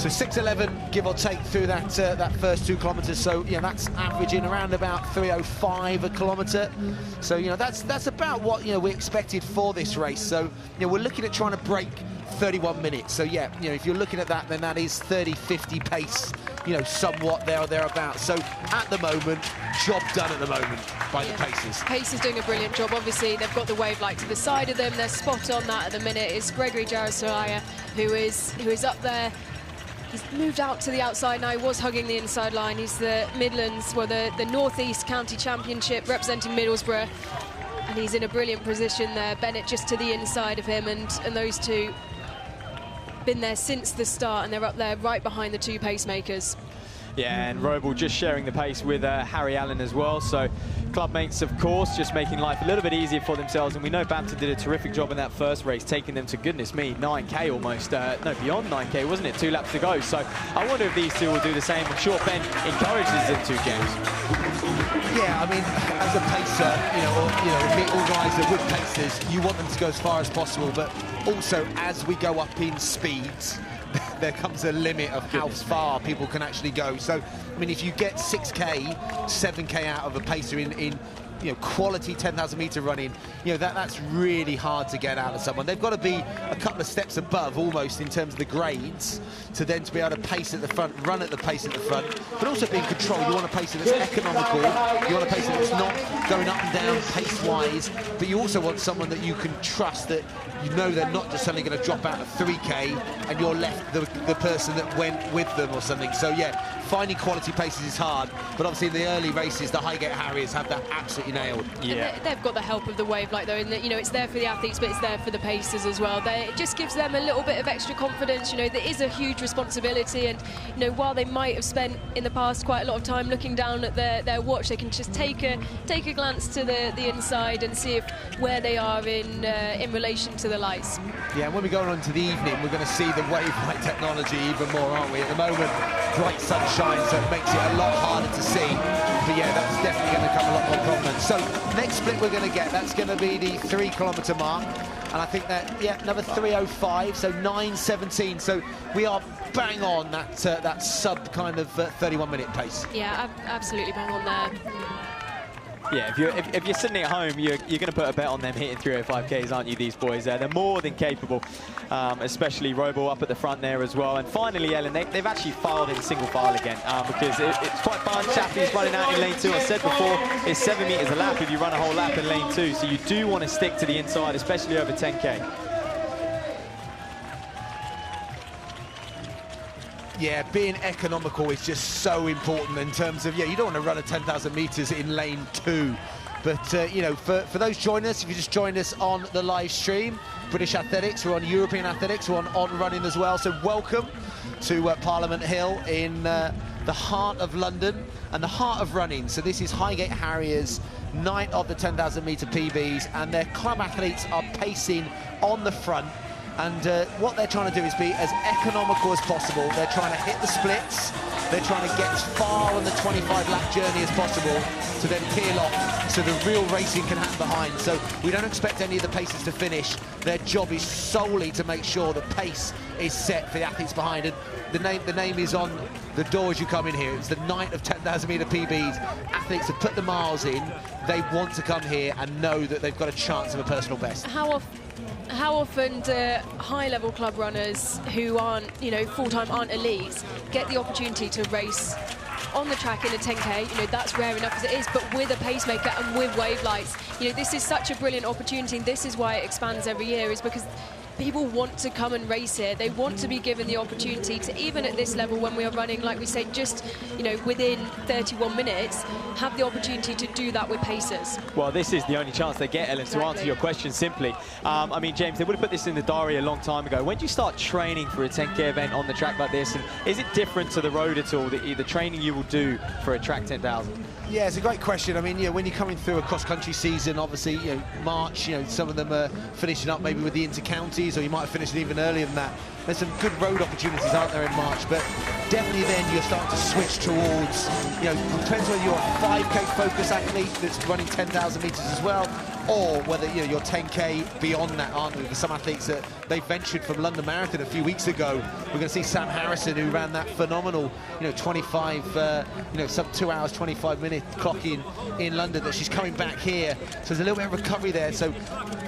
So 6:11, give or take, through that that first 2 kilometres. So that's averaging around about 3:05 a kilometre. So that's about what we expected for this race. So we're looking at trying to break 31 minutes. So if you're looking at that, then that is 30-50 pace. Somewhat there or thereabouts. So at the moment, job done at the moment by the Pacers. Pacers doing a brilliant job. Obviously, they've got the wave light to the side of them. They're spot on that at the minute. It's Gregory Jarosaya who is up there. He's moved out to the outside now. He was hugging the inside line. He's the Midlands, well, the North East County Championship representing Middlesbrough. And he's in a brilliant position there. Bennett just to the inside of him, and those two been there since the start, and they're up there right behind the 2 pacemakers. Yeah, and Roble just sharing the pace with Harry Allen as well. So club mates, of course, just making life a little bit easier for themselves. And we know Bampton did a terrific job in that first race, taking them to, goodness me, 9K almost. No, beyond 9K, wasn't it? 2 laps to go. So I wonder if these 2 will do the same. I'm sure Ben encourages them to, James. Yeah, I mean, as a pacer, or all guys that are good pacers, you want them to go as far as possible. But also, as we go up in speeds, there comes a limit of how far people can actually go. So, I mean, if you get 6K, 7K out of a pacer in quality 10,000 meter running, that's really hard to get out of someone. They've got to be a couple of steps above almost in terms of the grades to then to be able to pace at the front, run at the pace at the front, but also be in control. You want a pacer that's economical, you want a pacer that's not going up and down pace-wise, but you also want someone that you can trust, that they're not just suddenly going to drop out of 3K and you're left the person that went with them or something. So finding quality paces is hard, but obviously in the early races, the Highgate Harriers have that absolutely nailed. Yeah, they've got the help of the wave light though, in that it's there for the athletes, but it's there for the pacers as well. It just gives them a little bit of extra confidence. There is a huge responsibility, and while they might have spent in the past quite a lot of time looking down at their watch, they can just take a glance to the inside and see where they are in relation to the lights. Yeah, when we go on to the evening, we're going to see the wave light technology even more, aren't we? At the moment, bright sunshine, so it makes it a lot harder to see. But that's definitely going to become a lot more prominent. So next split we're going to get, that's going to be the 3 kilometre mark. And I think that, another 3:05, so 9:17. So we are bang on that sub kind of 31-minute pace. Yeah, absolutely bang on there. Yeah, if you're sitting at home, you're going to put a bet on them hitting 305Ks, aren't you, these boys? They're more than capable, especially Roble up at the front there as well. And finally, Ellen, they've actually filed in single file again because it's quite fun. Chaffee's running out in lane 2. I said before, it's 7 metres a lap if you run a whole lap in lane 2. So you do want to stick to the inside, especially over 10K. Yeah, being economical is just so important in terms of, you don't want to run a 10,000 metres in lane 2. But, for those joining us, if you just joined us on the live stream, British Athletics, we're on European Athletics, we're on running as well. So welcome to Parliament Hill in the heart of London and the heart of running. So this is Highgate Harriers, night of the 10,000 metre PBs, and their club athletes are pacing on the front. And what they're trying to do is be as economical as possible. They're trying to hit the splits. They're trying to get as far on the 25-lap journey as possible to then peel off so the real racing can happen behind. So we don't expect any of the pacers to finish. Their job is solely to make sure the pace is set for the athletes behind. And the name is on the door as you come in here. It's the night of 10,000 metre PBs. Athletes have put the miles in. They want to come here and know that they've got a chance of a personal best. How often do high-level club runners who aren't, full-time, aren't elites, get the opportunity to race on the track in a 10K? That's rare enough as it is, but with a pacemaker and with wave lights, this is such a brilliant opportunity, and this is why it expands every year, is because people want to come and race here. They want to be given the opportunity to, even at this level when we are running, like we say, just within 31 minutes, have the opportunity to do that with pacers. Well, this is the only chance they get, Ellen, to answer your question simply. I mean, James, they would have put this in the diary a long time ago. When do you start training for a 10K event on the track like this? And is it different to the road at all, the training you will do for a track 10,000? Yeah, it's a great question. I mean, when you're coming through a cross-country season, obviously, March, some of them are finishing up maybe with the inter-counties, or you might have finished even earlier than that. There's some good road opportunities, aren't there, in March? But definitely then you're starting to switch towards, depends whether you're a 5K focus athlete that's running 10,000 metres as well, or whether your 10K beyond that, aren't we? Because some athletes that they ventured from London Marathon a few weeks ago. We're going to see Sam Harrison, who ran that phenomenal, 25, sub 2 hours 25 minute clock in London. That she's coming back here, so there's a little bit of recovery there. So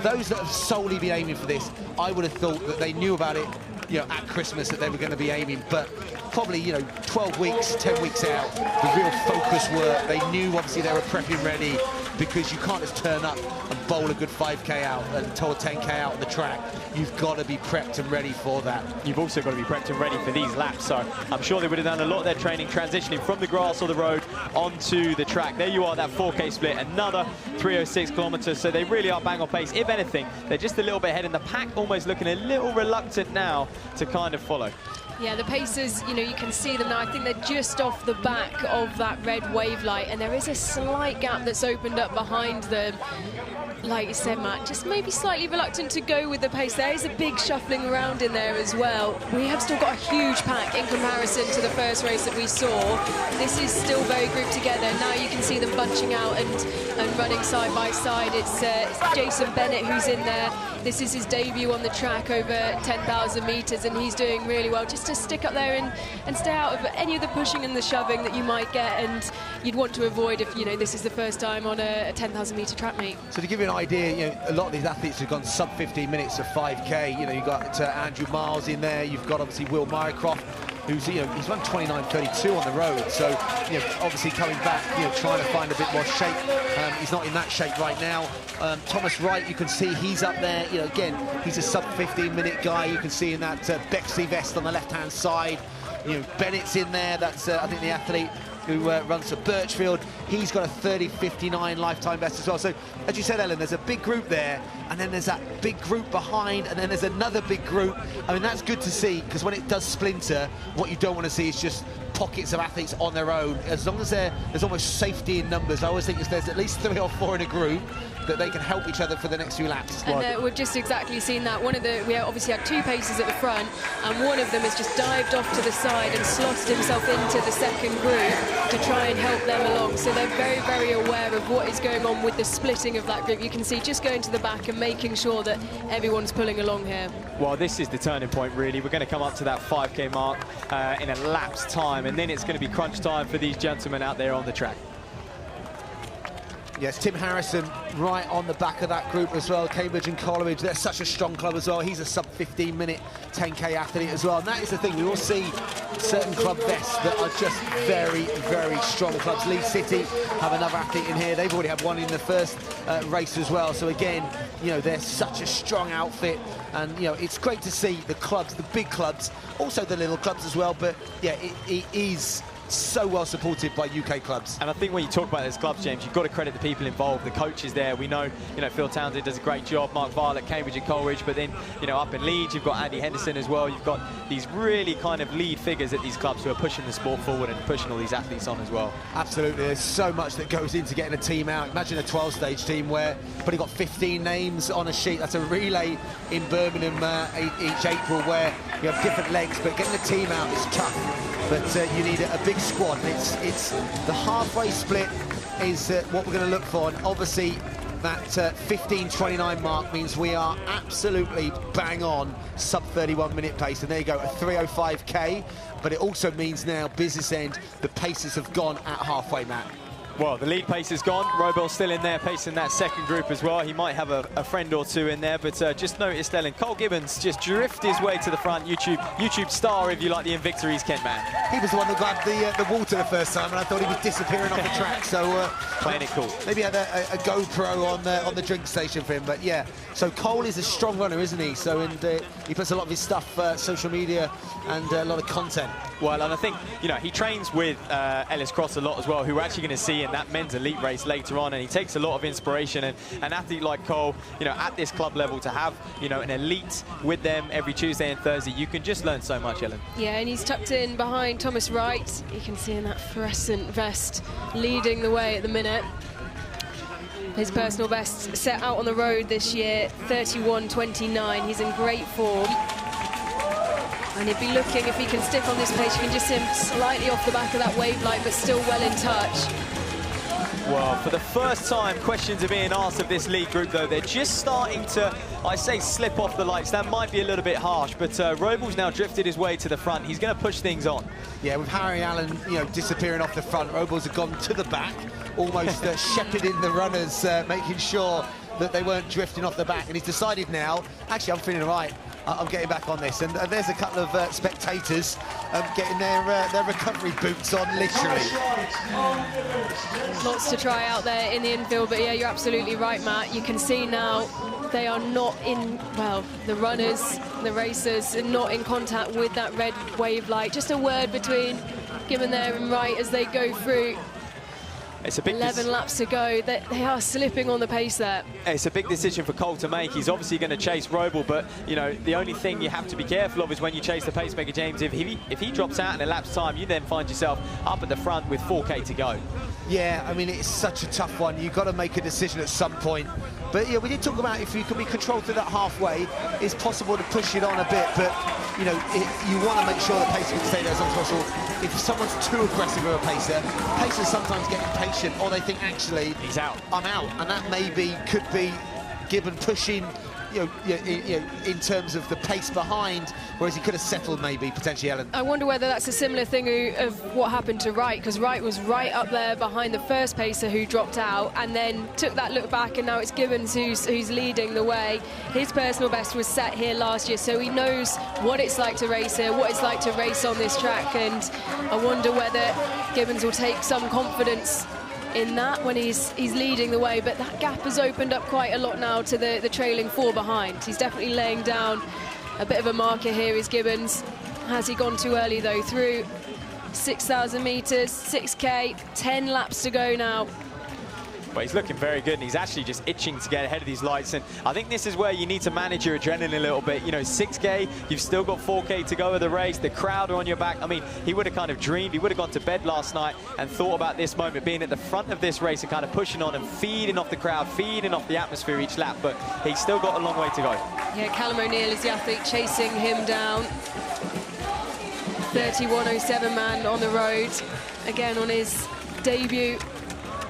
those that have solely been aiming for this, I would have thought that they knew about it, at Christmas, that they were going to be aiming, but probably 12 weeks, 10 weeks out, the real focus work. They knew obviously they were prepping ready, because you can't just turn up and bowl a good 5K out and tow a 10K out on the track. You've got to be prepped and ready for that. You've also got to be prepped and ready for these laps. So I'm sure they would have done a lot of their training transitioning from the grass or the road onto the track. There you are, that 4K split, another 306 kilometers. So they really are bang on pace. If anything, they're just a little bit ahead in the pack, almost looking a little reluctant now to kind of follow. Yeah, the pacers, you can see them now. I think they're just off the back of that red wave light, and there is a slight gap that's opened up behind them. Like you said, Matt, just maybe slightly reluctant to go with the pace. There is a big shuffling around in there as well. We have still got a huge pack in comparison to the first race that we saw. This is still very grouped together. Now you can see them bunching out and running side by side. It's Jason Bennett who's in there. This is his debut on the track over 10,000 meters, and he's doing really well. Just to stick up there and stay out of any of the pushing and the shoving that you might get, and you'd want to avoid if this is the first time on a 10,000 meter track meet. So to give you an idea, a lot of these athletes have gone sub 15 minutes of 5K. You've got Andrew Miles in there. You've got obviously Will Mycroft, who's he's run 29:32 on the road. So obviously coming back, trying to find a bit more shape. He's not in that shape right now. Thomas Wright, you can see he's up there. Again, he's a sub 15 minute guy. You can see in that Bexley vest on the left hand side. Bennett's in there. That's I think the athlete who runs for Birchfield. He's got a 30:59 lifetime best as well. So as you said, Ellen, there's a big group there, and then there's that big group behind, and then there's another big group. I mean, that's good to see, because when it does splinter, what you don't want to see is just pockets of athletes on their own. As long as there's almost safety in numbers, I always think if there's at least 3 or 4 in a group, that they can help each other for the next few laps. And we've just exactly seen that. We obviously had 2 pacers at the front, and one of them has just dived off to the side and slotted himself into the second group to try and help them along. So they're very, very aware of what is going on with the splitting of that group. You can see just going to the back and making sure that everyone's pulling along here. Well, this is the turning point, really. We're going to come up to that 5K mark in a lap's time, and then it's going to be crunch time for these gentlemen out there on the track. Yes, Tim Harrison right on the back of that group as well. Cambridge and Coleridge, they're such a strong club as well. He's a sub 15 minute 10K athlete as well. And that is the thing, we will see certain club vests that are just very, very strong clubs. Leeds City have another athlete in here. They've already had one in the first race as well. So again, they're such a strong outfit. And, it's great to see the clubs, the big clubs, also the little clubs as well. But, yeah, it is so well supported by UK clubs. And I think when you talk about those clubs, James, you've got to credit the people involved, the coaches there. We know, Phil Townsend does a great job, Mark Violet, Cambridge and Coleridge, but then, up in Leeds, you've got Andy Henderson as well. You've got these really kind of lead figures at these clubs who are pushing the sport forward and pushing all these athletes on as well. Absolutely, there's so much that goes into getting a team out. Imagine a 12-stage team where you've probably got 15 names on a sheet. That's a relay in Birmingham each April where you have different legs, but getting a team out is tough. But you need a big squad. It's the halfway split is what we're going to look for, and obviously that 15:29 mark means we are absolutely bang on sub 31 minute pace, and there you go, a 3:05K. But it also means now business end, the paces have gone at halfway, Matt. Well, the lead pace is gone. Robel's still in there, pacing that second group as well. He might have a friend or two in there, but just noticed, Ellen, Cole Gibbons just drift his way to the front. YouTube star, if you like the Invictories, Kent man. He was the one that grabbed the water the first time, and I thought he was disappearing off the track. So playing it cool. Maybe had a GoPro on the drink station for him, but yeah. So Cole is a strong runner, isn't he? So he puts a lot of his stuff, social media, and a lot of content. Well, and I think he trains with Ellis Cross a lot as well, who we're actually going to see in that men's elite race later on, and he takes a lot of inspiration. And an athlete like Cole, at this club level, to have an elite with them every Tuesday and Thursday, you can just learn so much, Ellen. Yeah, and he's tucked in behind Thomas Wright. You can see in that fluorescent vest leading the way at the minute. His personal best set out on the road this year, 31:29. He's in great form. And he'd be looking, if he can stick on this pace, you can just see him slightly off the back of that wave light, but still well in touch. Well, for the first time, questions are being asked of this lead group, though. They're just starting to, I say, slip off the lights. That might be a little bit harsh, but Robles now drifted his way to the front. He's going to push things on. Yeah, with Harry Allen, disappearing off the front, Robles have gone to the back, almost shepherding the runners, making sure that they weren't drifting off the back. And he's decided now, actually, I'm feeling all right. I'm getting back on this, and there's a couple of spectators getting their recovery boots on, literally. Lots to try out there in the infield, but yeah, you're absolutely right, Matt. You can see now they are not in, well, the runners, the racers are not in contact with that red wave light. Just a word between Gibbon there and Wright as they go through. It's a big 11 laps to go. They are slipping on the pace there. It's a big decision for Cole to make. He's obviously going to chase Roble, but the only thing you have to be careful of is when you chase the pacemaker, James. If he drops out in a lap's time, you then find yourself up at the front with 4K to go. Yeah, I mean, it's such a tough one. You've got to make a decision at some point. But yeah, we did talk about if you can be controlled through that halfway, it's possible to push it on a bit. But you want to make sure the pacer can stay there as long as possible. If someone's too aggressive with a pacer, pacers sometimes get impatient, or they think, actually, he's out. I'm out, and that maybe could be Gibbon pushing. In terms of the pace behind, whereas he could have settled maybe, potentially, Ellen. I wonder whether that's a similar thing of what happened to Wright, because Wright was right up there behind the first pacer who dropped out and then took that look back, and now it's Gibbons who's leading the way. His personal best was set here last year, so he knows what it's like to race here, what it's like to race on this track, and I wonder whether Gibbons will take some confidence in that when he's leading the way. But that gap has opened up quite a lot now to the trailing four behind. He's definitely laying down a bit of a marker here, is Gibbons. Has he gone too early though? Through 6,000 meters, 6K, 10 laps to go now. But he's looking very good, and he's actually just itching to get ahead of these lights. And I think this is where you need to manage your adrenaline a little bit. 6K, you've still got 4K to go of the race. The crowd are on your back. I mean, he would have kind of dreamed. He would have gone to bed last night and thought about this moment, being at the front of this race and kind of pushing on and feeding off the crowd, feeding off the atmosphere each lap. But he's still got a long way to go. Yeah, Callum O'Neill is the athlete chasing him down. 31.07 man on the road, again on his debut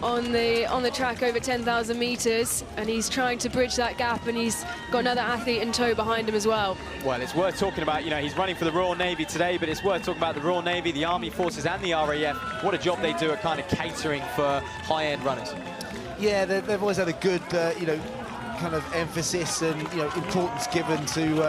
on the track over 10,000 meters, and he's trying to bridge that gap, and he's got another athlete in tow behind him as well. Well, it's worth talking about, he's running for the Royal Navy today, but it's worth talking about the Royal Navy, the Army Forces and the RAF. What a job they do at kind of catering for high-end runners. Yeah, they've always had a good, kind of emphasis and importance given to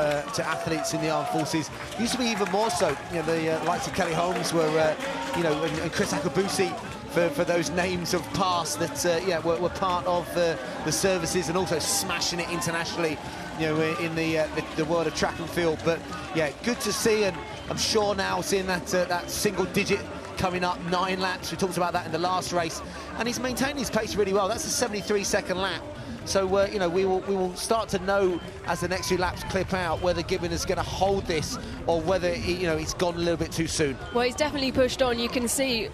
athletes in the armed forces. Used to be even more so. The likes of Kelly Holmes were, and Chris Akabusi, for those names of past that were part of the services, and also smashing it internationally, in the world of track and field. But yeah, good to see, and I'm sure now seeing that single digit coming up, 9 laps. We talked about that in the last race, and he's maintaining his pace really well. That's a 73-second lap. So, we will start to know as the next few laps clip out whether Gibbon is going to hold this or whether, he's gone a little bit too soon. Well, he's definitely pushed on. You can see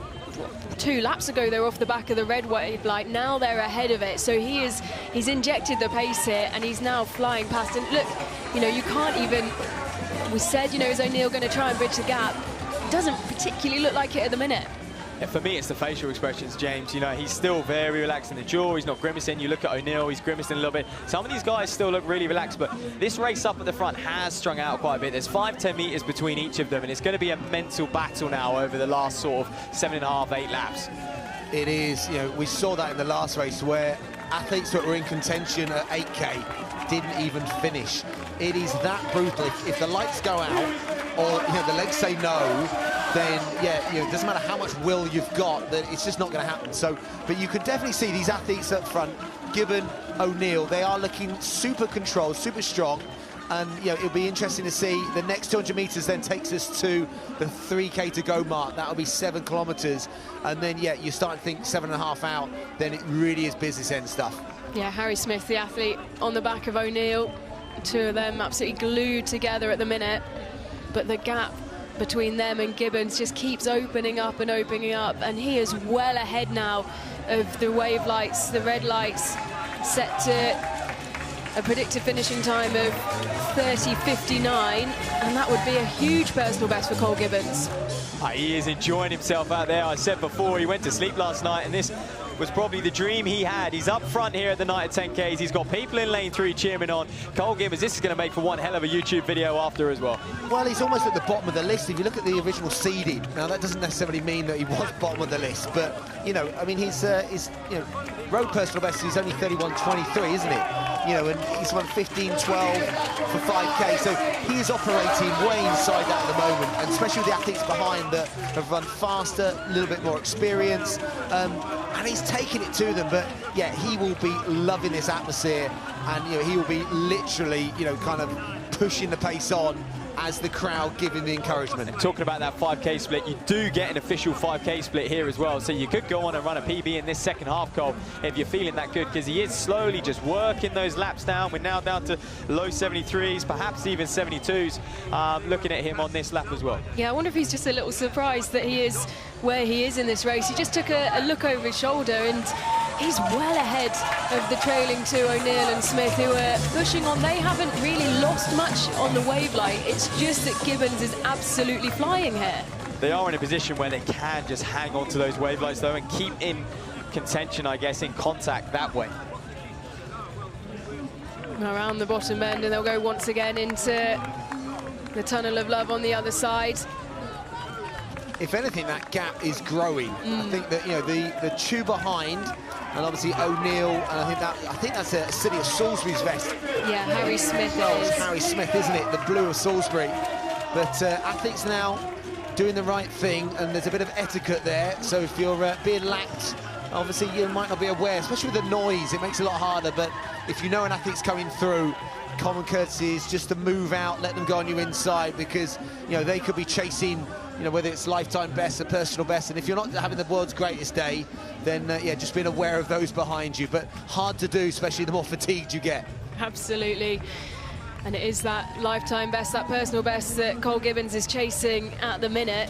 2 laps ago they were off the back of the red wave light. Now they're ahead of it. So he's injected the pace here, and he's now flying past. And look, you can't even... We said, is O'Neill going to try and bridge the gap? It doesn't particularly look like it at the minute. Yeah, for me, it's the facial expressions, James. He's still very relaxed in the jaw. He's not grimacing. You look at O'Neill, he's grimacing a little bit. Some of these guys still look really relaxed, but this race up at the front has strung out quite a bit. There's 5-10 meters between each of them, and it's going to be a mental battle now over the last sort of 7.5, 8 laps. It is. We saw that in the last race where athletes that were in contention at 8K didn't even finish. It is that brutal. If the lights go out, or the legs say no, then it doesn't matter how much will you've got, that it's just not going to happen. So, but you can definitely see these athletes up front, Gibbon, O'Neill, they are looking super controlled, super strong, and it'll be interesting to see. The next 200 meters then takes us to the 3K to go mark. That'll be 7 kilometers, and then you start to think 7.5 out, then it really is business end stuff. Yeah, Harry Smith, the athlete on the back of O'Neill, 2 of them absolutely glued together at the minute, but the gap between them and Gibbons just keeps opening up, and he is well ahead now of the wave lights, the red lights, set to a predicted finishing time of 30.59, and that would be a huge personal best for Cole Gibbons. He is enjoying himself out there. I said before, he went to sleep last night, and this was probably the dream he had. He's up front here at the night at 10Ks. He's got people in lane 3 cheering on. Cole Gibbons, this is going to make for one hell of a YouTube video after as well. Well, he's almost at the bottom of the list. If you look at the original seeding, now that doesn't necessarily mean that he was bottom of the list, but, you know, I mean, his road personal best is only 31.23, isn't it? You know, and he's run 15.12 for 5K, so he is operating way inside that at the moment, and especially with the athletes behind that have run faster, a little bit more experience, and he's taking it to them. But yeah, he will be loving this atmosphere, and you know, he will be literally, you know, kind of pushing the pace on as the crowd give him the encouragement. And talking about that 5K split, you do get an official 5K split here as well, so you could go on and run a PB in this second half, Cole, if you're feeling that good, because he is slowly just working those laps down. We're now down to low 73s, perhaps even 72s, looking at him on this lap as well. Yeah, I wonder if he's just a little surprised that he is where he is in this race. He just took a look over his shoulder, and he's well ahead of the trailing two, O'Neill and Smith, who are pushing on. They haven't really lost much on the wave light. It's just that Gibbons is absolutely flying here. They are in a position where they can just hang on to those wave lights, though, and keep in contention, I guess, in contact that way. Around the bottom bend, and they'll go once again into the tunnel of love on the other side. If anything, that gap is growing. I think that, you know, the two behind, and obviously O'Neill, and I think that's a City of Salisbury's vest. Yeah, Harry Smith Oh, it's is. Harry Smith, isn't it? The blue of Salisbury. But athletes now doing the right thing, and there's a bit of etiquette there. So if you're being lapped, obviously you might not be aware, especially with the noise, it makes it a lot harder. But if you know an athlete's coming through, common courtesy is just to move out, let them go on your inside, because, you know, they could be chasing, you know, whether it's lifetime best or personal best, and if you're not having the world's greatest day, then yeah, just being aware of those behind you. But hard to do, especially the more fatigued you get. Absolutely. And it is that lifetime best, that personal best that Cole Gibbons is chasing at the minute.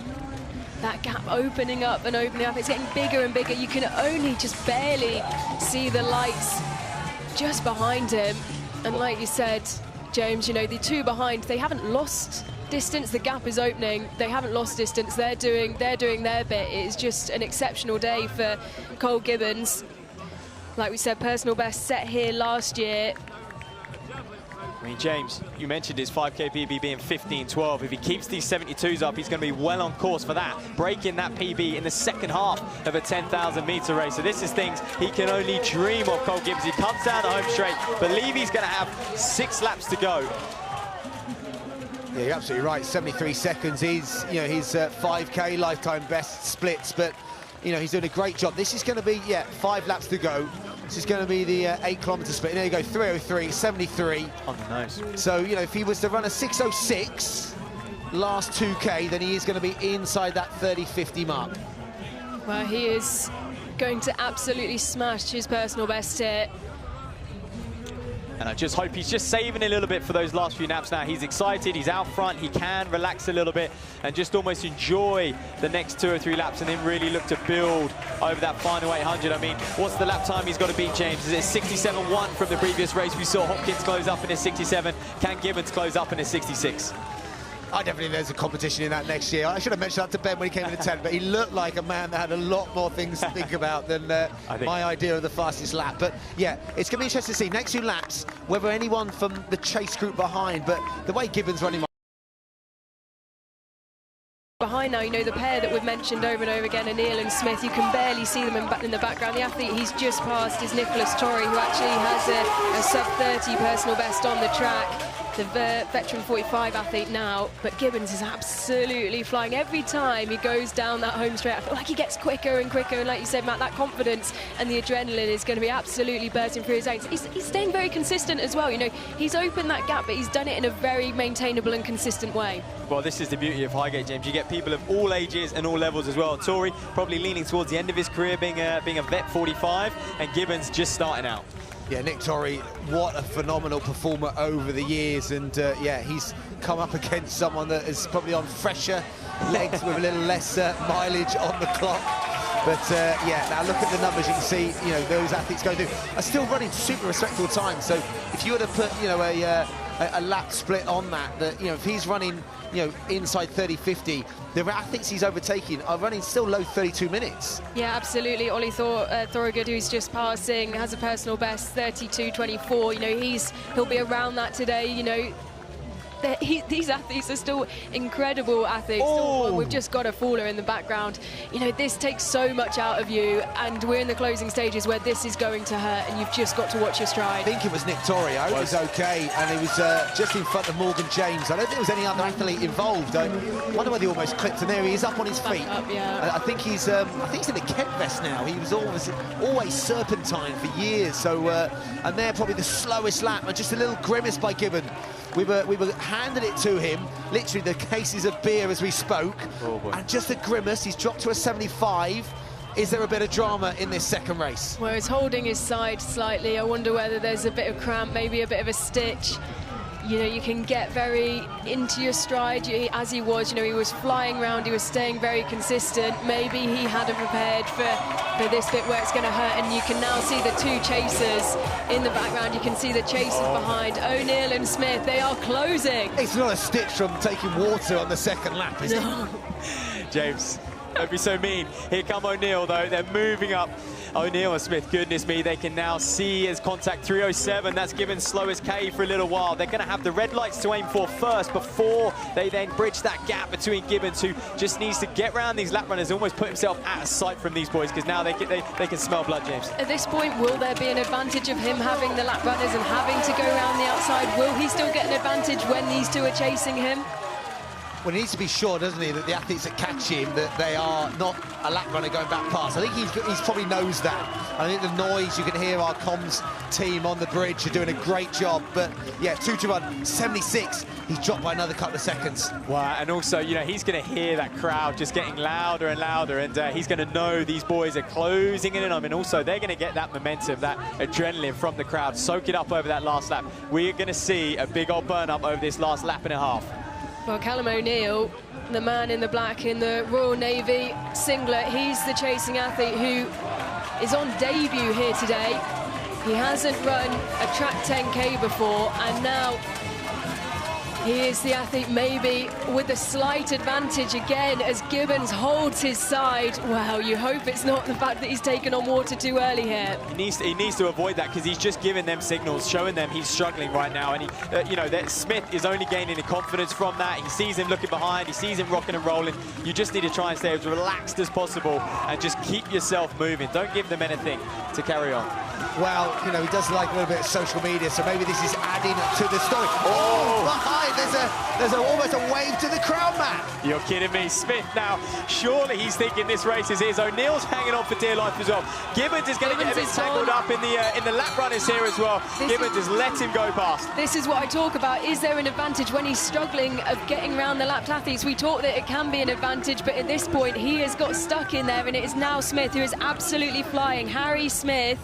That gap opening up and opening up. It's getting bigger and bigger. You can only just barely see the lights just behind him. And like you said, James, you know, the two behind, they haven't lost distance. The gap is opening. They haven't lost distance. They're doing their bit. It is just an exceptional day for Cole Gibbons. Like we said, personal best set here last year. I mean, James, you mentioned his 5K PB being 15.12. If he keeps these 72s up, he's going to be well on course for that, breaking that PB in the second half of a 10,000-meter race. So this is things he can only dream of, Cole Gibbons. He comes down the home straight, believe he's going to have 6 laps to go. Yeah, you're absolutely right. 73 seconds is, you know, his 5K lifetime best splits, but, you know, he's doing a great job. This is going to be, yeah, 5 laps to go. This is going to be the 8-kilometer split. There you go, 3:03, 73. On the nose. So, you know, if he was to run a 6:06 last 2K, then he is going to be inside that 30-50 mark. Well, he is going to absolutely smash his personal best here. And I just hope he's just saving a little bit for those last few naps now. He's excited, he's out front, he can relax a little bit and just almost enjoy the next 2 or 3 laps and then really look to build over that final 800. I mean, what's the lap time he's got to beat, James? Is it 67.1 from the previous race? We saw Hopkins close up in a 67. Can Gibbons close up in a 66? I definitely think there's a competition in that next year. I should have mentioned that to Ben when he came in the tent, but he looked like a man that had a lot more things to think about than my idea of the fastest lap. But yeah, it's going to be interesting to see next 2 laps whether anyone from the chase group behind, but the way Gibbons running Behind now, you know, the pair that we've mentioned over and over again, O'Neill and Smith, you can barely see them in the background. The athlete he's just passed is Nicholas Torrey, who actually has a sub-30 personal best on the track. The veteran 45 athlete now, but Gibbons is absolutely flying. Every time he goes down that home straight, I feel like he gets quicker and quicker, and like you said, Matt, that confidence and the adrenaline is going to be absolutely bursting through his veins. He's staying very consistent as well. You know, he's opened that gap, but he's done it in a very maintainable and consistent way. Well, this is the beauty of Highgate, James. You get people of all ages and all levels as well. Torrey probably leaning towards the end of his career, being a vet 45, and Gibbons just starting out. Yeah, Nick Torrey, what a phenomenal performer over the years, and yeah, he's come up against someone that is probably on fresher legs with a little less mileage on the clock. But yeah, now look at the numbers. You can see, you know, those athletes going through are still running super respectable times. So if you were to put, you know, a lap split on that, you know, if he's running, you know, inside 30-50, the athletes he's overtaking are running still low 32 minutes. Yeah, absolutely. Ollie Thorogood, who's just passing, has a personal best 32.24. You know, he'll be around that today. You know, these athletes are still incredible athletes. Oh. We've just got a faller in the background. You know, this takes so much out of you, and we're in the closing stages where this is going to hurt, and you've just got to watch your stride. I think it was Nick Torrey. I hope it was okay, and he was just in front of Morgan James. I don't think there was any other athlete involved. I wonder whether he almost clipped, and there he is up on his feet. Up, yeah. I think he's in a Kent vest now. He was always serpentine for years. So and they're probably the slowest lap, and just a little grimace by Gibbon. We were handed it to him, literally the cases of beer as we spoke, and just a grimace. He's dropped to a 75. Is there a bit of drama in this second race? Well, he's holding his side slightly. I wonder whether there's a bit of cramp, maybe a bit of a stitch. You know, you can get very into your stride, as he was. You know, he was flying around, he was staying very consistent. Maybe he hadn't prepared for this bit where it's going to hurt, and you can now see the two chasers in the background. You can see the chasers behind. O'Neill and Smith, they are closing. It's not a stitch from taking water on the second lap, is it? James, don't be so mean. Here come O'Neill, though. They're moving up. O'Neill and Smith, goodness me, they can now see as contact 307. That's given slowest K for a little while. They're going to have the red lights to aim for first before they then bridge that gap between Gibbons, who just needs to get around these lap runners, almost put himself out of sight from these boys, because now they can smell blood, James. At this point, will there be an advantage of him having the lap runners and having to go around the outside? Will he still get an advantage when these two are chasing him? Well, he needs to be sure, doesn't he, that the athletes that catch him, that they are not a lap runner going back past. I think he's probably knows that. I think the noise, you can hear our comms team on the bridge are doing a great job. But, yeah, 2-1, 76. He's dropped by another couple of seconds. Wow, and also, you know, he's going to hear that crowd just getting louder and louder, and he's going to know these boys are closing in on him. And also, they're going to get that momentum, that adrenaline from the crowd, soak it up over that last lap. We're going to see a big old burn-up over this last lap and a half. Well, Callum O'Neill, the man in the black in the Royal Navy singlet, he's the chasing athlete who is on debut here today. He hasn't run a track 10K before, and now he is the athlete maybe with a slight advantage again as Gibbons holds his side. Wow, you hope it's not the fact that he's taken on water too early here. He needs to avoid that, because he's just giving them signals, showing them he's struggling right now. And he, you know, that Smith is only gaining the confidence from that. He sees him looking behind, he sees him rocking and rolling. You just need to try and stay as relaxed as possible and just keep yourself moving. Don't give them anything to carry on. Well, you know, he does like a little bit of social media, so maybe this is adding to the story. Oh, behind, there's almost a wave to the crowd, Matt. You're kidding me. Smith now, surely he's thinking this race is his. O'Neill's hanging on for dear life as well. Gibbons is going to get a bit tangled up in the lap runners here as well. Gibbons has let him go past. This is what I talk about. Is there an advantage when he's struggling of getting around the lapped athletes? We talk that it can be an advantage, but at this point, he has got stuck in there, and it is now Smith who is absolutely flying. Harry Smith,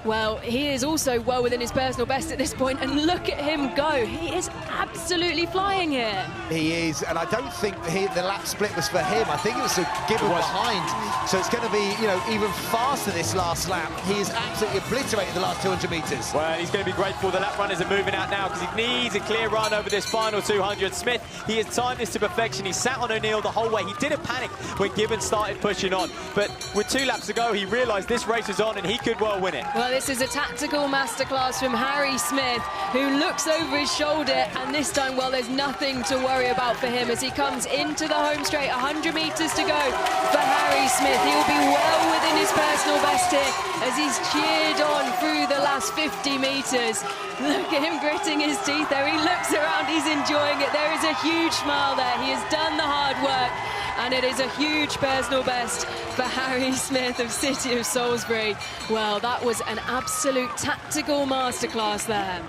well, he is also well within his personal best at this point, and look at him go. He is absolutely flying here. He is, and I don't think the lap split was for him. I think it was Gibbon behind. So it's going to be, you know, even faster this last lap. He has absolutely obliterated the last 200 metres. Well, he's going to be grateful the lap runners are moving out now, because he needs a clear run over this final 200. Smith, he has timed this to perfection. He sat on O'Neill the whole way. He didn't panic when Gibbon started pushing on. But with 2 laps to go, he realised this race is on and he could well win it. Well, this is a tactical masterclass from Harry Smith, who looks over his shoulder, and this time, well, there's nothing to worry about for him as he comes into the home straight. 100 metres to go for Harry Smith. He'll be well within his personal best here as he's cheered on through the last 50 metres. Look at him gritting his teeth there. He looks around, he's enjoying it. There is a huge smile there. He has done the hard work, and it is a huge personal best for Harry Smith of City of Salisbury. Well, that was an absolute tactical masterclass there.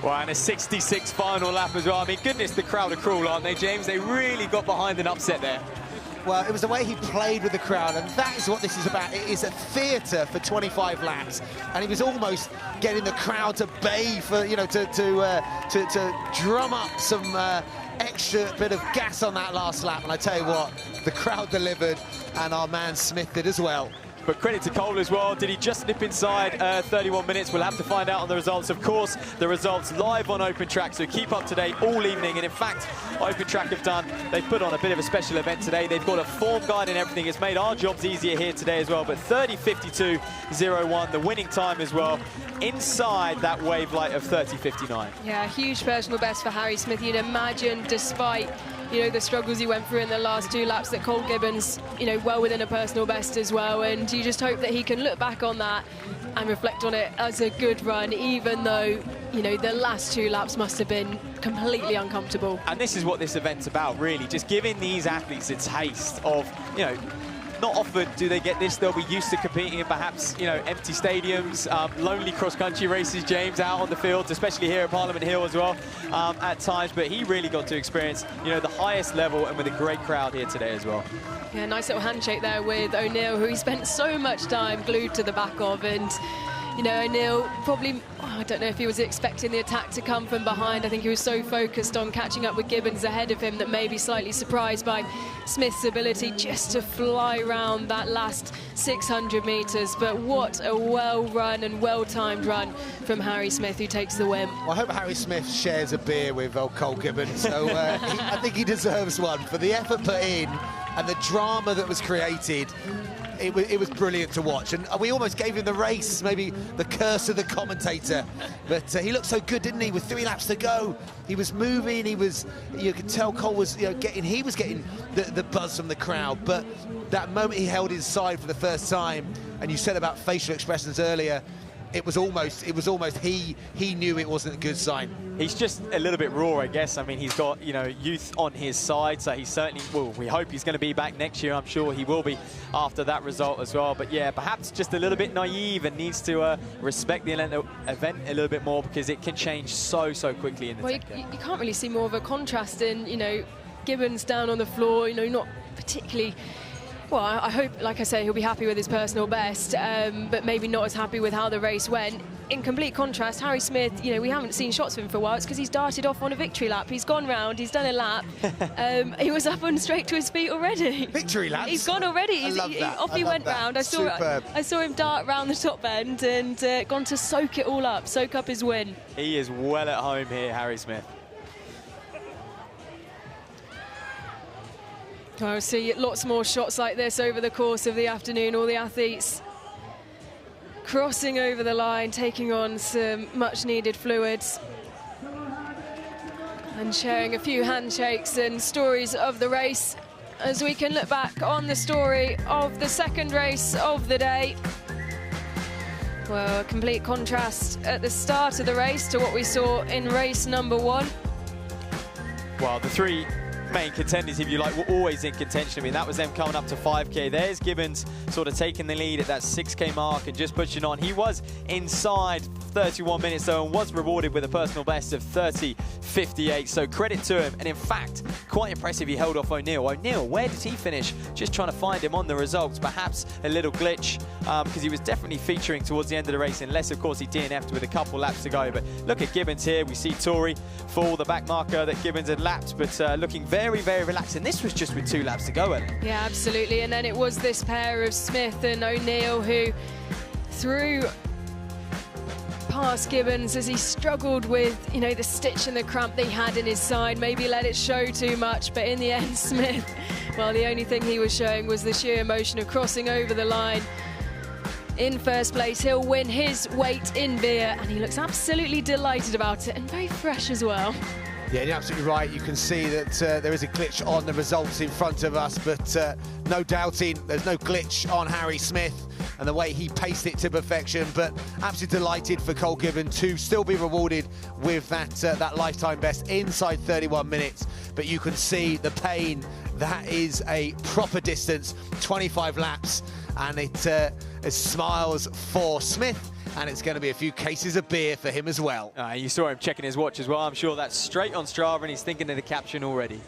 Well, and a 66 final lap as well. I mean, goodness, the crowd are cruel, aren't they, James? They really got behind an upset there. Well, it was the way he played with the crowd, and that is what this is about. It is a theatre for 25 laps, and he was almost getting the crowd to bay for, you know, to drum up some extra bit of gas on that last lap. And I tell you what, the crowd delivered, and our man Smith did as well. But credit to Cole as well. Did he just nip inside 31 minutes? We'll have to find out on the results. Of course, the results live on Open Track, so keep up to date all evening. And in fact, Open Track they've put on a bit of a special event today. They've got a form guide and everything. It's made our jobs easier here today as well. But 30:52.01, the winning time as well, inside that wave light of 30:59. Yeah, huge personal best for Harry Smith. You'd imagine, despite the struggles he went through in the last 2 laps, that Cole Gibbons, well within a personal best as well. And you just hope that he can look back on that and reflect on it as a good run, even though, the last 2 laps must have been completely uncomfortable. And this is what this event's about, really, just giving these athletes a taste of, not often do they get this. They'll be used to competing in perhaps, empty stadiums, lonely cross-country races, James, out on the fields, especially here at Parliament Hill as well, at times. But he really got to experience, the highest level and with a great crowd here today as well. Yeah, nice little handshake there with O'Neill, who he spent so much time glued to the back of. And O'Neill probably, I don't know if he was expecting the attack to come from behind. I think he was so focused on catching up with Gibbons ahead of him that maybe slightly surprised by Smith's ability just to fly around that last 600 metres. But what a well-run and well-timed run from Harry Smith, who takes the win. Well, I hope Harry Smith shares a beer with old Cole Gibbons. So I think he deserves one for the effort put in and the drama that was created. It was brilliant to watch, and we almost gave him the race, maybe the curse of the commentator. But he looked so good, didn't he? With 3 laps to go, he was moving. You could tell Cole was, getting the buzz from the crowd. But that moment he held his side for the first time, and you said about facial expressions earlier, it was almost he knew it wasn't a good sign. He's just a little bit raw, I guess. I mean, he's got, youth on his side, so he certainly will. We hope he's going to be back next year. I'm sure he will be after that result as well. But yeah, perhaps just a little bit naive and needs to respect the event a little bit more, because it can change so quickly in the 10K. You can't really see more of a contrast in, Gibbons down on the floor, not particularly. Well, I hope, like I say, he'll be happy with his personal best, but maybe not as happy with how the race went. In complete contrast, Harry Smith, we haven't seen shots of him for a while. It's because he's darted off on a victory lap. He's gone round, he's done a lap. He was up and straight to his feet already. Victory laps? He's gone already. Off he went round. I saw him dart round the top end and gone to soak it all up, soak up his win. He is well at home here, Harry Smith. I'll see lots more shots like this over the course of the afternoon. All the athletes crossing over the line, taking on some much-needed fluids, and sharing a few handshakes and stories of the race as we can look back on the story of the second race of the day. Well, a complete contrast at the start of the race to what we saw in race number 1. Well, the 3 main contenders, if you like, were always in contention. I mean, that was them coming up to 5K. There's Gibbons sort of taking the lead at that 6K mark and just pushing on. He was inside 31 minutes though, and was rewarded with a personal best of 30:58. So credit to him. And in fact, quite impressive, he held off O'Neill. O'Neill, where did he finish? Just trying to find him on the results. Perhaps a little glitch, because he was definitely featuring towards the end of the race, unless of course he DNF'd with a couple laps to go. But look at Gibbons here. We see Tory fall the back marker that Gibbons had lapped, but looking very relaxed. And this was just with 2 laps to go, Ellen. Yeah, absolutely. And then it was this pair of Smith and O'Neill who threw past Gibbons as he struggled with, the stitch and the cramp that he had in his side. Maybe let it show too much, but in the end, Smith, well, the only thing he was showing was the sheer emotion of crossing over the line in first place. He'll win his weight in beer, and he looks absolutely delighted about it, and very fresh as well. Yeah, you're absolutely right. You can see that there is a glitch on the results in front of us, but no doubting there's no glitch on Harry Smith and the way he paced it to perfection. But absolutely delighted for Cole Gibbons to still be rewarded with that lifetime best inside 31 minutes. But you can see the pain. That is a proper distance, 25 laps, and it smiles for Smith. And it's going to be a few cases of beer for him as well. You saw him checking his watch as well. I'm sure that's straight on Strava, and he's thinking of the caption already.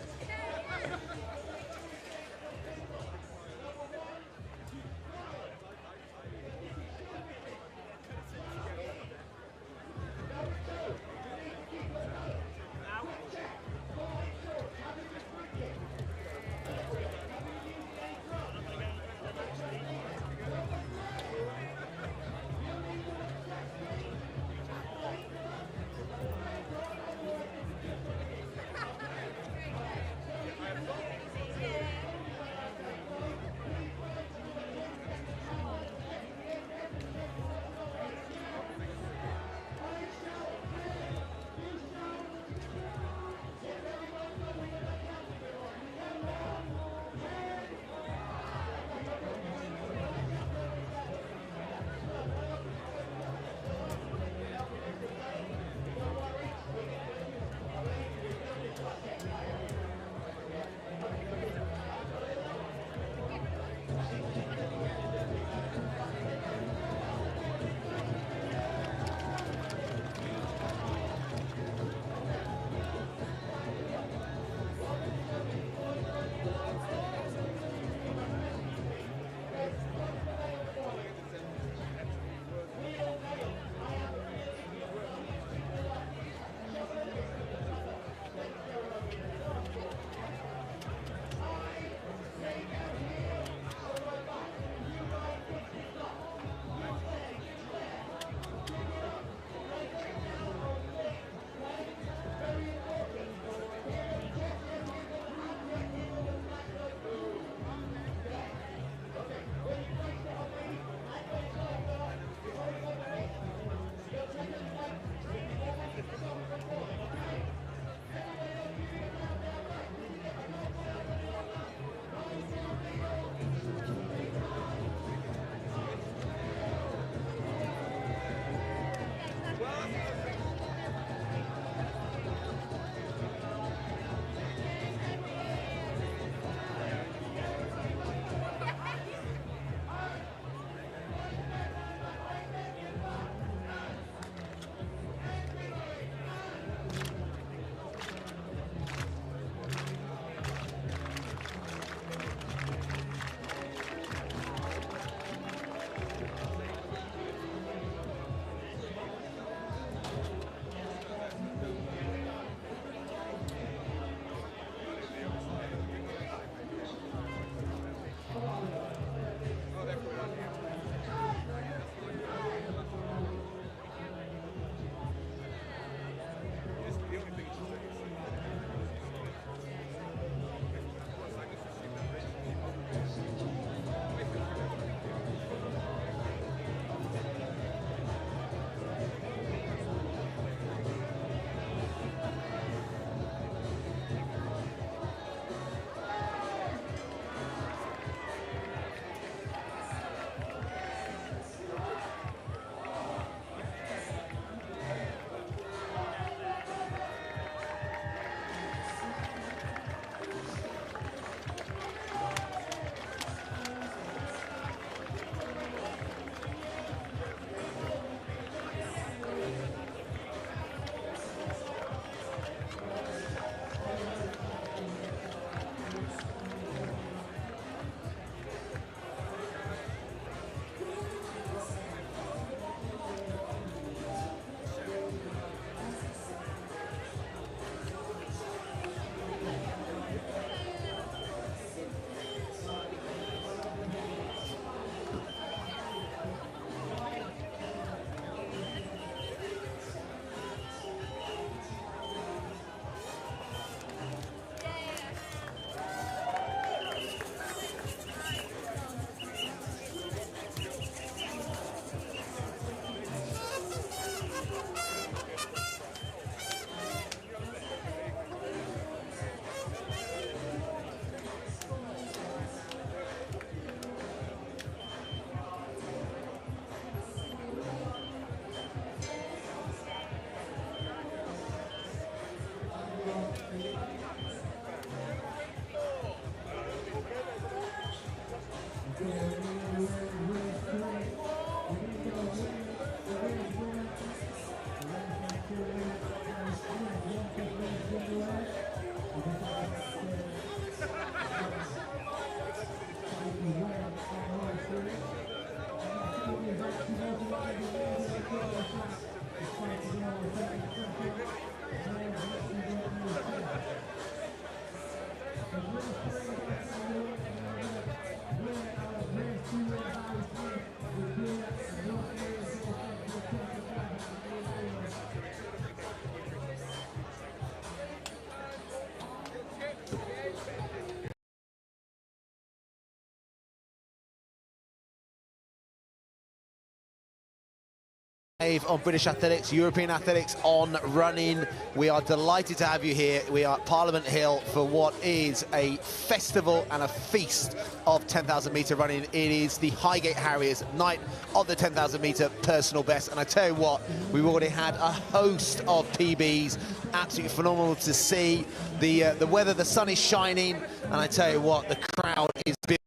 On British athletics, European athletics, on running. We are delighted to have you here. We are at Parliament Hill for what is a festival and a feast of 10,000 metre running. It is the Highgate Harriers night of the 10,000 metre personal best, and I tell you what, we've already had a host of PBs. Absolutely phenomenal to see. The weather, the sun is shining, and I tell you what, the crowd is big.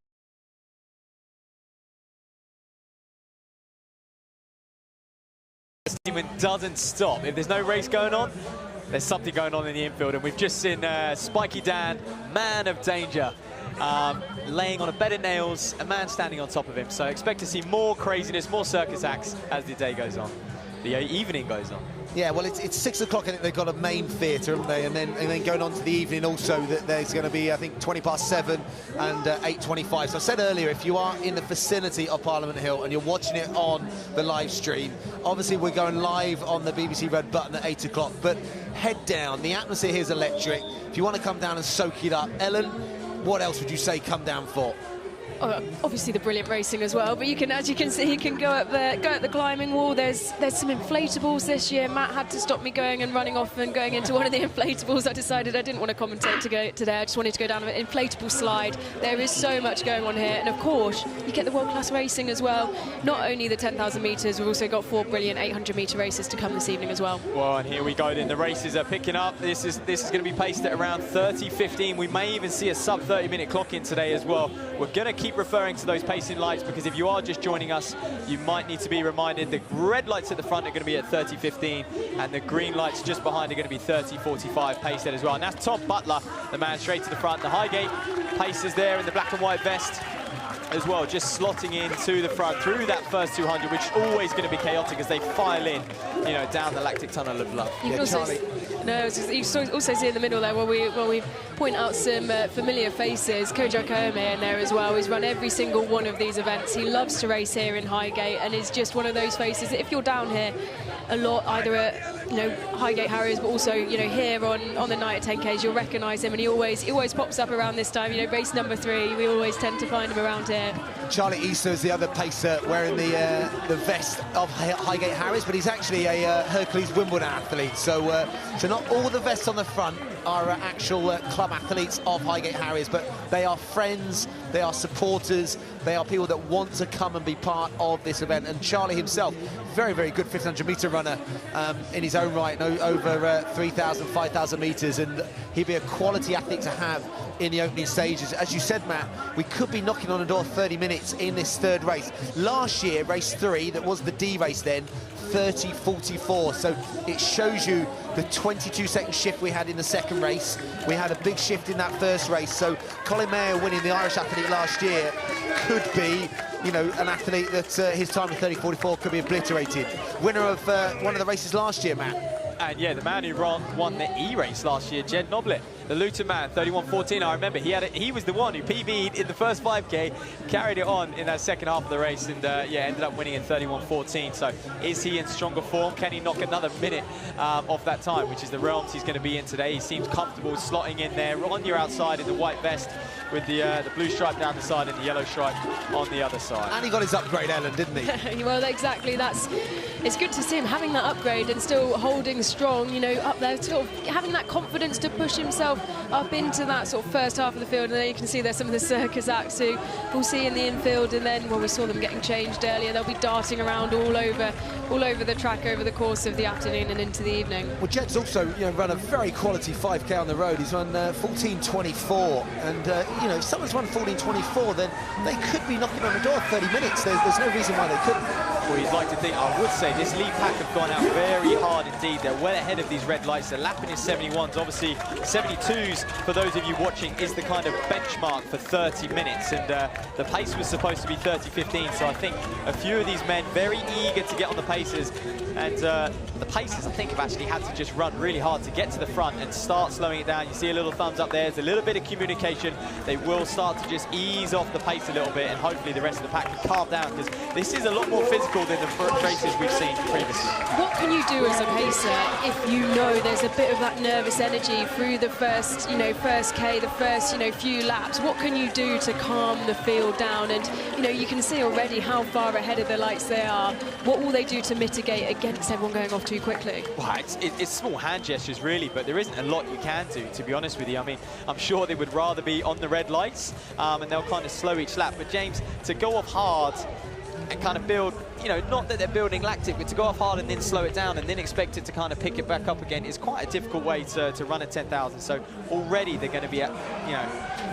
Doesn't stop. If there's no race going on, there's something going on in the infield, and we've just seen Spiky Dan, man of danger, laying on a bed of nails, a man standing on top of him. So expect to see more craziness, more circus acts as the day goes on, the evening goes on. Yeah, well, it's 6 o'clock. I think they've got a main theatre, haven't they? And then going on to the evening also, that there's going to be, I think, 7:20 and 8:25. So I said earlier, if you are in the vicinity of Parliament Hill and you're watching it on the live stream, obviously we're going live on the BBC Red Button at 8 o'clock. But head down. The atmosphere here is electric. If you want to come down and soak it up, Ellen, what else would you say come down for? Obviously the brilliant racing as well, but you can, as you can see, you can go up the climbing wall. There's some inflatables this year. Matt had to stop me going and running off and going into one of the inflatables. I decided I didn't want to commentate today. I just wanted to go down an inflatable slide. There is so much going on here, and of course you get the world-class racing as well. Not only the 10,000 metres, we've also got 4 brilliant 800-metre races to come this evening as well. Well, and here we go. Then the races are picking up. This is going to be paced at around 30:15. We may even see a sub 30-minute clock in today as well. We're going to keep referring to those pacing lights, because if you are just joining us, you might need to be reminded the red lights at the front are going to be at 30:15, and the green lights just behind are going to be 30:45 paced as well. And that's Tom Butler, the man straight to the front. The Highgate paces there in the black and white vest as well, just slotting in to the front through that first 200, which is always going to be chaotic as they file in, you know, down the lactic tunnel of love. You can also see in the middle there where we point out some familiar faces. Kojo Koome in there as well. He's run every single one of these events. He loves to race here in Highgate, and is just one of those faces that if you're down here a lot, either at Highgate Harriers, but also here on the night at 10Ks, you'll recognise him, and he always pops up around this time. Race number 3, we always tend to find him around here. Charlie Easter is the other pacer wearing the vest of Highgate Harriers, but he's actually a Hercules Wimbledon athlete. So not all the vests on the front are actual club athletes of Highgate Harriers, but they are friends, they are supporters, they are people that want to come and be part of this event. And Charlie himself, very, very good 1500-metre runner in his own right, over 3,000, 5,000 metres, and he'd be a quality athlete to have in the opening stages. As you said, Matt, we could be knocking on the door 30 minutes in this third race. Last year, race 3, that was the D race then, 30:44. So it shows you the 22-second shift we had in the second race. We had a big shift in that first race. So Colin Mayer winning the Irish athlete last year could be, an athlete that his time of 30:44 could be obliterated. Winner of one of the races last year, Matt. And yeah, the man who won the E-race last year, Jed Noblet, the Luton man, 31:14. I remember he was the one who PB'd in the first 5K, carried it on in that second half of the race, and ended up winning in 31:14. So is he in stronger form? Can he knock another minute off that time, which is the realms he's going to be in today? He seems comfortable slotting in there on your outside in the white vest, with the blue stripe down the side and the yellow stripe on the other side. And he got his upgrade, Ellen, didn't he? Well, exactly. It's good to see him having that upgrade and still holding strong, up there, sort of having that confidence to push himself up into that sort of first half of the field. And then you can see there's some of the circus acts who we'll see in the infield, and then, we saw them getting changed earlier. They'll be darting around all over the track over the course of the afternoon and into the evening. Well, Jed's also, run a very quality 5K on the road. He's run 14:24, and if someone's run 14:24, then they could be knocking on the door 30 minutes. There's no reason why they couldn't. Well, you'd like to think, I would say, this lead pack have gone out very hard indeed. They're well ahead of these red lights. They're lapping in 71s. Obviously, 72s, for those of you watching, is the kind of benchmark for 30 minutes. And the pace was supposed to be 30:15. So I think a few of these men very eager to get on the paces. And the Pacers, I think, have actually had to just run really hard to get to the front and start slowing it down. You see a little thumbs up there. There's a little bit of communication. They will start to just ease off the pace a little bit, and hopefully the rest of the pack can calm down, because this is a lot more physical than the races we've seen previously. What can you do as a pacer if you know there's a bit of that nervous energy through the first, first K, the first, few laps? What can you do to calm the field down? And, you can see already how far ahead of the lights they are. What will they do to mitigate against everyone going off too quickly? Well, it's small hand gestures, really, but there isn't a lot you can do, to be honest with you. I mean, I'm sure they would rather be on the red lights, and they'll kind of slow each lap. But James, to go off hard and kind of build, not that they're building lactic, but to go off hard and then slow it down and then expect it to kind of pick it back up again is quite a difficult way to run at 10,000. So already they're going to be,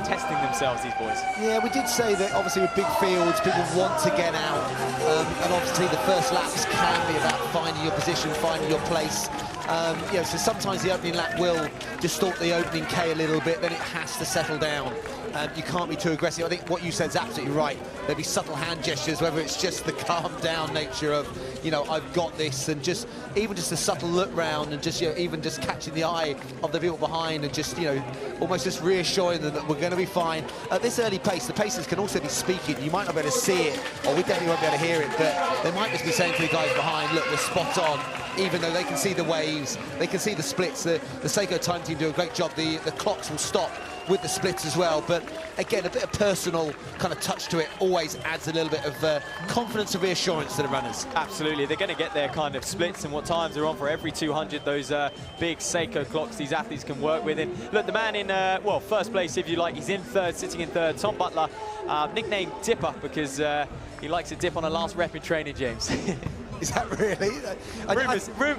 testing themselves, these boys. Yeah, we did say that obviously with big fields, people want to get out, and obviously the first laps can be about finding your position, finding your place. So sometimes the opening lap will distort the opening K a little bit, then it has to settle down. You can't be too aggressive. I think what you said is absolutely right. There'll be subtle hand gestures, whether it's just the calm down nature of, I've got this, and even just a subtle look round, and even just catching the eye of the people behind, and just, almost just reassuring them that we're going to be fine. At this early pace, the Pacers can also be speaking. You might not be able to see it, or we definitely won't be able to hear it, but they might just be saying to the guys behind, look, we're spot on. Even though they can see the waves, they can see the splits. The Seiko time team do a great job. The clocks will stop with the splits as well. But again, a bit of personal kind of touch to it always adds a little bit of confidence and reassurance to the runners. Absolutely. They're going to get their kind of splits and what times they're on for every 200. Those big Seiko clocks these athletes can work with. And look, the man in, first place, if you like, he's in third, sitting in third. Tom Butler, nicknamed Dipper because he likes to dip on a last rep in training, James. Is that really?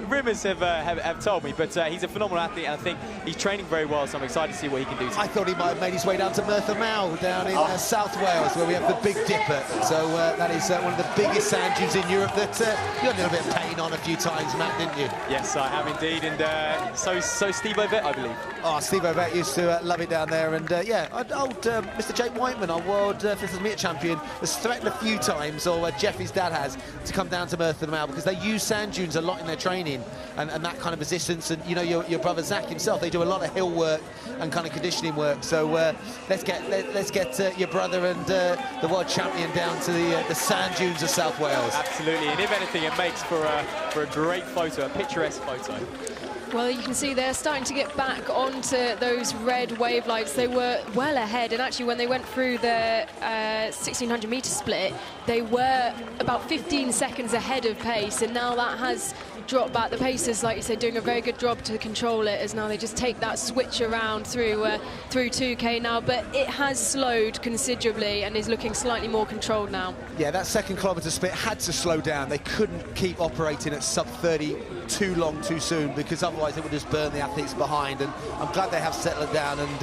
Rumours have told me, but he's a phenomenal athlete, and I think he's training very well, so I'm excited to see what he can do. I thought he might have made his way down to Merthyr Mawr, down in South Wales, where we have the Big Dipper. So that is one of the biggest sand dunes in Europe that you had a little bit of pain on a few times, Matt, didn't you? Yes, I have indeed, and so Steve Ovett, I believe. Oh, Steve Ovett used to love it down there, and old Mr. Jake Whiteman, our world fifth meter champion, has threatened a few times, or Jeffy's dad has, to come down to Merthyr Mawr because they use sand dunes a lot in their training, and that kind of resistance. And your brother Zach himself, they do a lot of hill work and kind of conditioning work. So let's get your brother and the world champion down to the sand dunes of South Wales. Absolutely, and if anything, it makes for a great photo, a picturesque photo. Well, you can see they're starting to get back onto those red wave lights. They were well ahead, and actually when they went through the 1600 meter split, they were about 15 seconds ahead of pace, and now that has dropped back. The Pacers, like you said, doing a very good job to control it, as now they just take that switch around through 2K now, but it has slowed considerably and is looking slightly more controlled now. Yeah, that second kilometre split had to slow down. They couldn't keep operating at sub 30 too long too soon, because otherwise it would just burn the athletes behind. And I'm glad they have settled down, and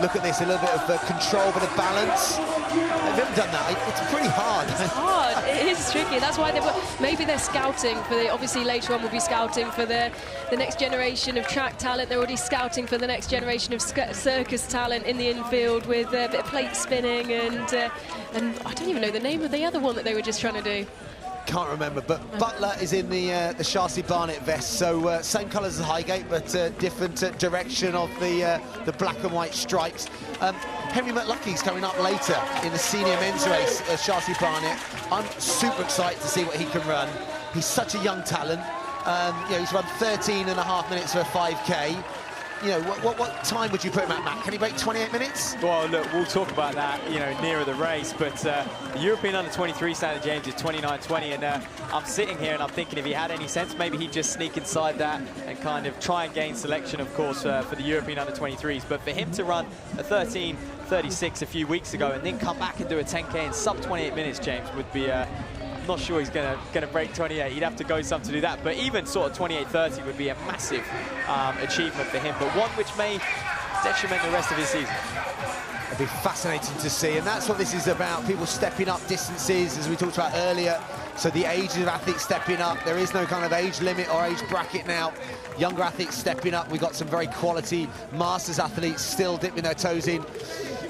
look at this, a little bit of control, bit of balance. They've never done that. It's pretty hard. It's hard. It is tricky. That's why maybe they're scouting for obviously later on we'll be scouting for the next generation of track talent. They're already scouting for the next generation of circus talent in the infield with a bit of plate spinning and I don't even know the name of the other one that they were just trying to do. Can't remember, but Butler is in the Shasi Barnett vest, so same colours as Highgate, but different direction of the black and white stripes. Henry McLucky's coming up later in the senior men's race, Shasi Barnett. I'm super excited to see what he can run. He's such a young talent. He's run 13.5 minutes for a 5K. What time would you put him at, Matt? Can he break 28 minutes? Well, look, we'll talk about that, nearer the race. But the European under-23 standard, James, is 29.20, and I'm sitting here and I'm thinking if he had any sense, maybe he'd just sneak inside that and kind of try and gain selection, of course, for the European under-23s. But for him to run a 13.36 a few weeks ago and then come back and do a 10K in sub 28 minutes, James, would be... not sure he's gonna break 28. He'd have to go some to do that, but even sort of 28.30 would be a massive achievement for him, but one which may detriment the rest of his season. It'll be fascinating to see, and that's what this is about, people stepping up distances, as we talked about earlier. So the age of athletes stepping up, there is no kind of age limit or age bracket now. Younger athletes stepping up. We've got some very quality masters athletes still dipping their toes in.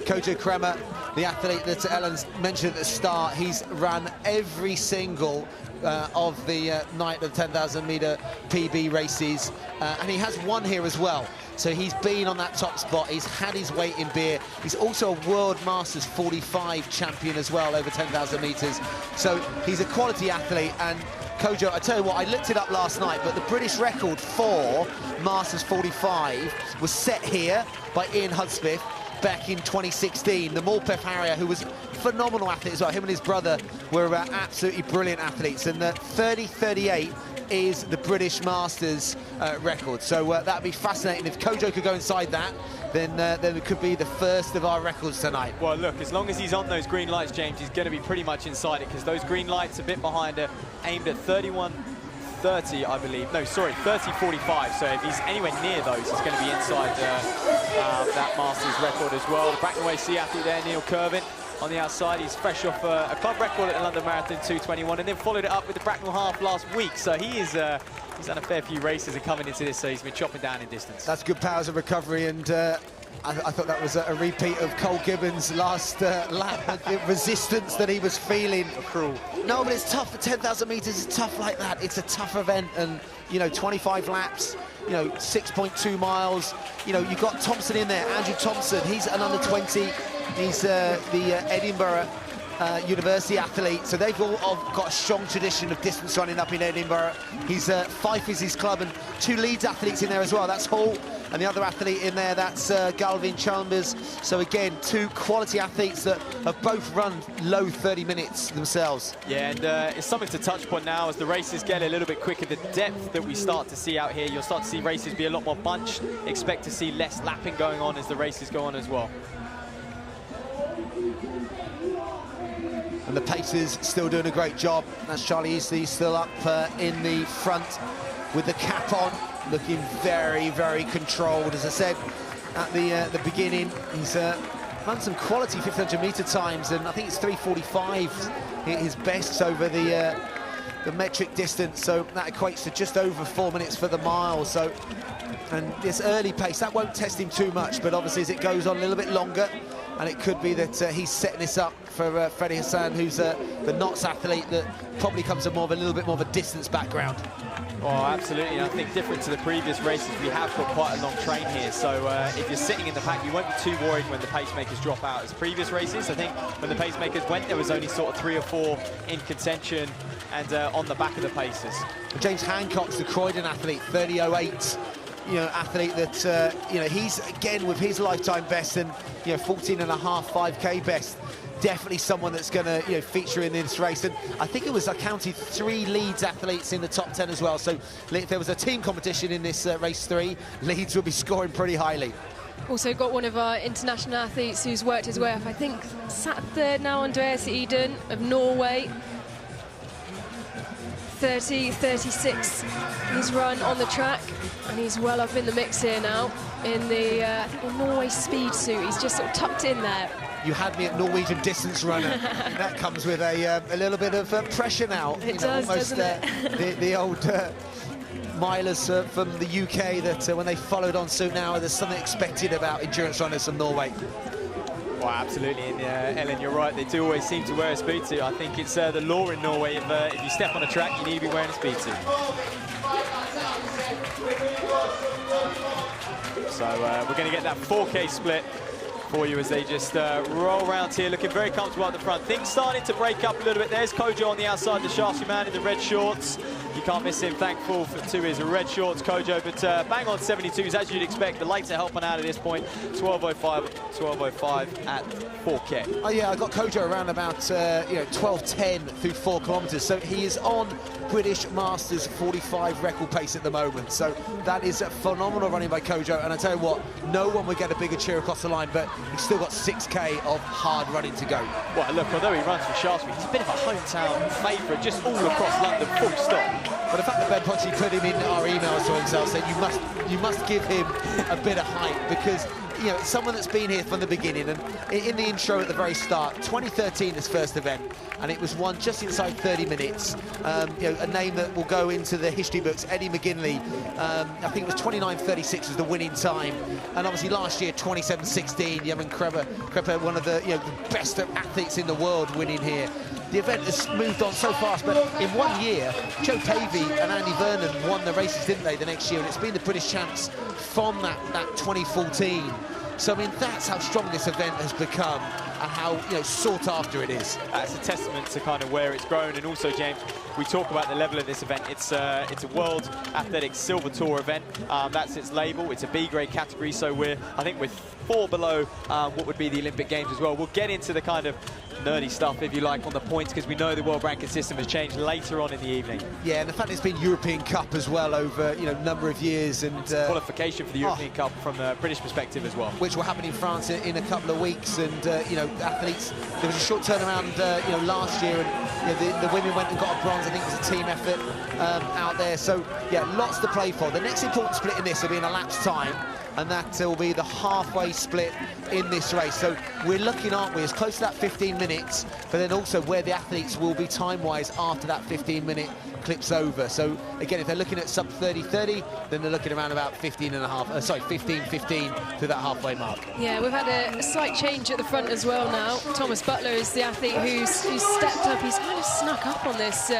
Kojo Kremer, the athlete that Ellen's mentioned at the start. He's run every single of the night of 10,000 metre PB races, and he has won here as well. So he's been on that top spot. He's had his weight in beer. He's also a World Masters 45 champion as well, over 10,000 metres. So he's a quality athlete. And Kojo, I tell you what, I looked it up last night, but the British record for Masters 45 was set here by Ian Hudspeth back in 2016. The Morpeth Harrier, who was a phenomenal athlete as well. Him and his brother were absolutely brilliant athletes. And the 30:38 is the British Masters record. So that'd be fascinating. If Kojo could go inside that, then it could be the first of our records tonight. Well, look, as long as he's on those green lights, James, he's going to be pretty much inside it, because those green lights a bit behind are aimed at 31:30, I believe. No, sorry, 30:45. So if he's anywhere near those, he's going to be inside that Masters record as well. The Bracknell C athlete there, Neil Kirvin, on the outside. He's fresh off a club record at the London Marathon 2:21, and then followed it up with the Bracknell Half last week. So he's done a fair few races and coming into this, so he's been chopping down in distance. That's good powers of recovery, and I thought that was a repeat of Cole Gibbons' last lap. The resistance that he was feeling. Cruel. No, but it's tough. 10,000 metres is tough like that. It's a tough event, and, you know, 25 laps, you know, 6.2 miles. You know, you've got Thompson in there, Andrew Thompson. He's an under 20. He's the Edinburgh University athlete, so they've all got a strong tradition of distance running up in Edinburgh. He's Fife is his club, and two Leeds athletes in there as well. That's Hall, and the other athlete in there, that's Galvin Chambers. So again, two quality athletes that have both run low 30 minutes themselves. Yeah, and it's something to touch upon now as the races get a little bit quicker. The depth that we start to see out here, you'll start to see races be a lot more bunched. Expect to see less lapping going on as the races go on as well. And the Pacers still doing a great job. That's Charlie Eastley still up in the front with the cap on, looking very, very controlled. As I said at the beginning, he's run some quality 1500 metre times, and I think it's 3:45 his best over the metric distance. So that equates to just over 4 minutes for the mile. So, and this early pace, that won't test him too much, but obviously as it goes on a little bit longer, and it could be that he's setting this up for Freddie Hassan, who's the Knots athlete that probably comes from a little bit more of a distance background. Oh, absolutely. And I think different to the previous races, we have got quite a long train here. So if you're sitting in the pack, you won't be too worried when the pacemakers drop out. As previous races, I think when the pacemakers went, there was only sort of 3 or 4 in contention and on the back of the Pacers. James Hancock's the Croydon athlete, 30:08. You know, athlete that, you know, he's, again, with his lifetime best and, you know, 14.5 5K best, definitely someone that's going to, you know, feature in this race. And I think it was, I counted 3 Leeds athletes in the top 10 as well. So if there was a team competition in this race 3, Leeds will be scoring pretty highly. Also got one of our international athletes who's worked his way up, I think, sat third now, Andreas Eden of Norway. 30:36 he's run on the track, and he's well up in the mix here now in the I think the Norway speed suit. He's just sort of tucked in there. You had me at Norwegian distance runner. That comes with a little bit of pressure now. It does, almost, doesn't it? the old milers from the UK that when they followed on suit now, there's something expected about endurance runners from Norway. Well, absolutely, and Ellen, you're right. They do always seem to wear a speed suit. I think it's the law in Norway. If you step on a track, you need to be wearing a speed suit. So we're going to get that 4K split for you as they just roll around here, looking very comfortable at the front. Things starting to break up a little bit. There's Kojo on the outside, the Shaftesbury man in the red shorts. You can't miss him, thankful to his red shorts, Kojo, but bang on 72s, as you'd expect. The lights are helping out at this point. 12:05 at 4K. Oh yeah, I got Kojo around about 12:10 through 4 kilometres. So he is on British Masters 45 record pace at the moment. So that is a phenomenal running by Kojo. And I tell you what, no one would get a bigger cheer across the line, but he's still got 6K of hard running to go. Well, look, although he runs for Shaftesbury, he's a bit of a hometown favourite, just all across London, full stop. But the fact that Ben Potsy put him in our emails to himself, said you must give him a bit of hype, because you know, someone that's been here from the beginning. And in the intro at the very start, 2013, his first event, and it was won just inside 30 minutes. You know, a name that will go into the history books, Eddie McGinley. I think it was 29:36 was the winning time. And obviously last year, 27:16, Yemen Krepe, one of the, you know, the best athletes in the world winning here. The event has moved on so fast, but in 1 year, Joe Pavey and Andy Vernon won the races, didn't they, the next year? And it's been the British champs from that 2014. So, I mean, that's how strong this event has become and how, you know, sought after it is. It's a testament to kind of where it's grown. And also, James, we talk about the level of this event. It's a World Athletics Silver Tour event. That's its label. It's a B-grade category, so I think we're 4 below what would be the Olympic Games as well. We'll get into the kind of nerdy stuff, if you like, on the points, because we know the world ranking system has changed later on in the evening. Yeah, and the fact it's been European Cup as well over, you know, a number of years, and qualification for the European Cup from a British perspective as well, which will happen in France in a couple of weeks. And you know, athletes, there was a short turnaround you know, last year, and you know, the women went and got a bronze. I think it was a team effort out there. So yeah, lots to play for. The next important split in this will be in elapsed time, and that will be the halfway split in this race. So we're looking, aren't we, as close to that 15 minutes, but then also where the athletes will be time-wise after that 15-minute clip's over. So again, if they're looking at sub 30:30, then they're looking around about 15:15 to that halfway mark. Yeah, we've had a slight change at the front as well now. Thomas Butler is the athlete who's stepped up. He's kind of snuck up on this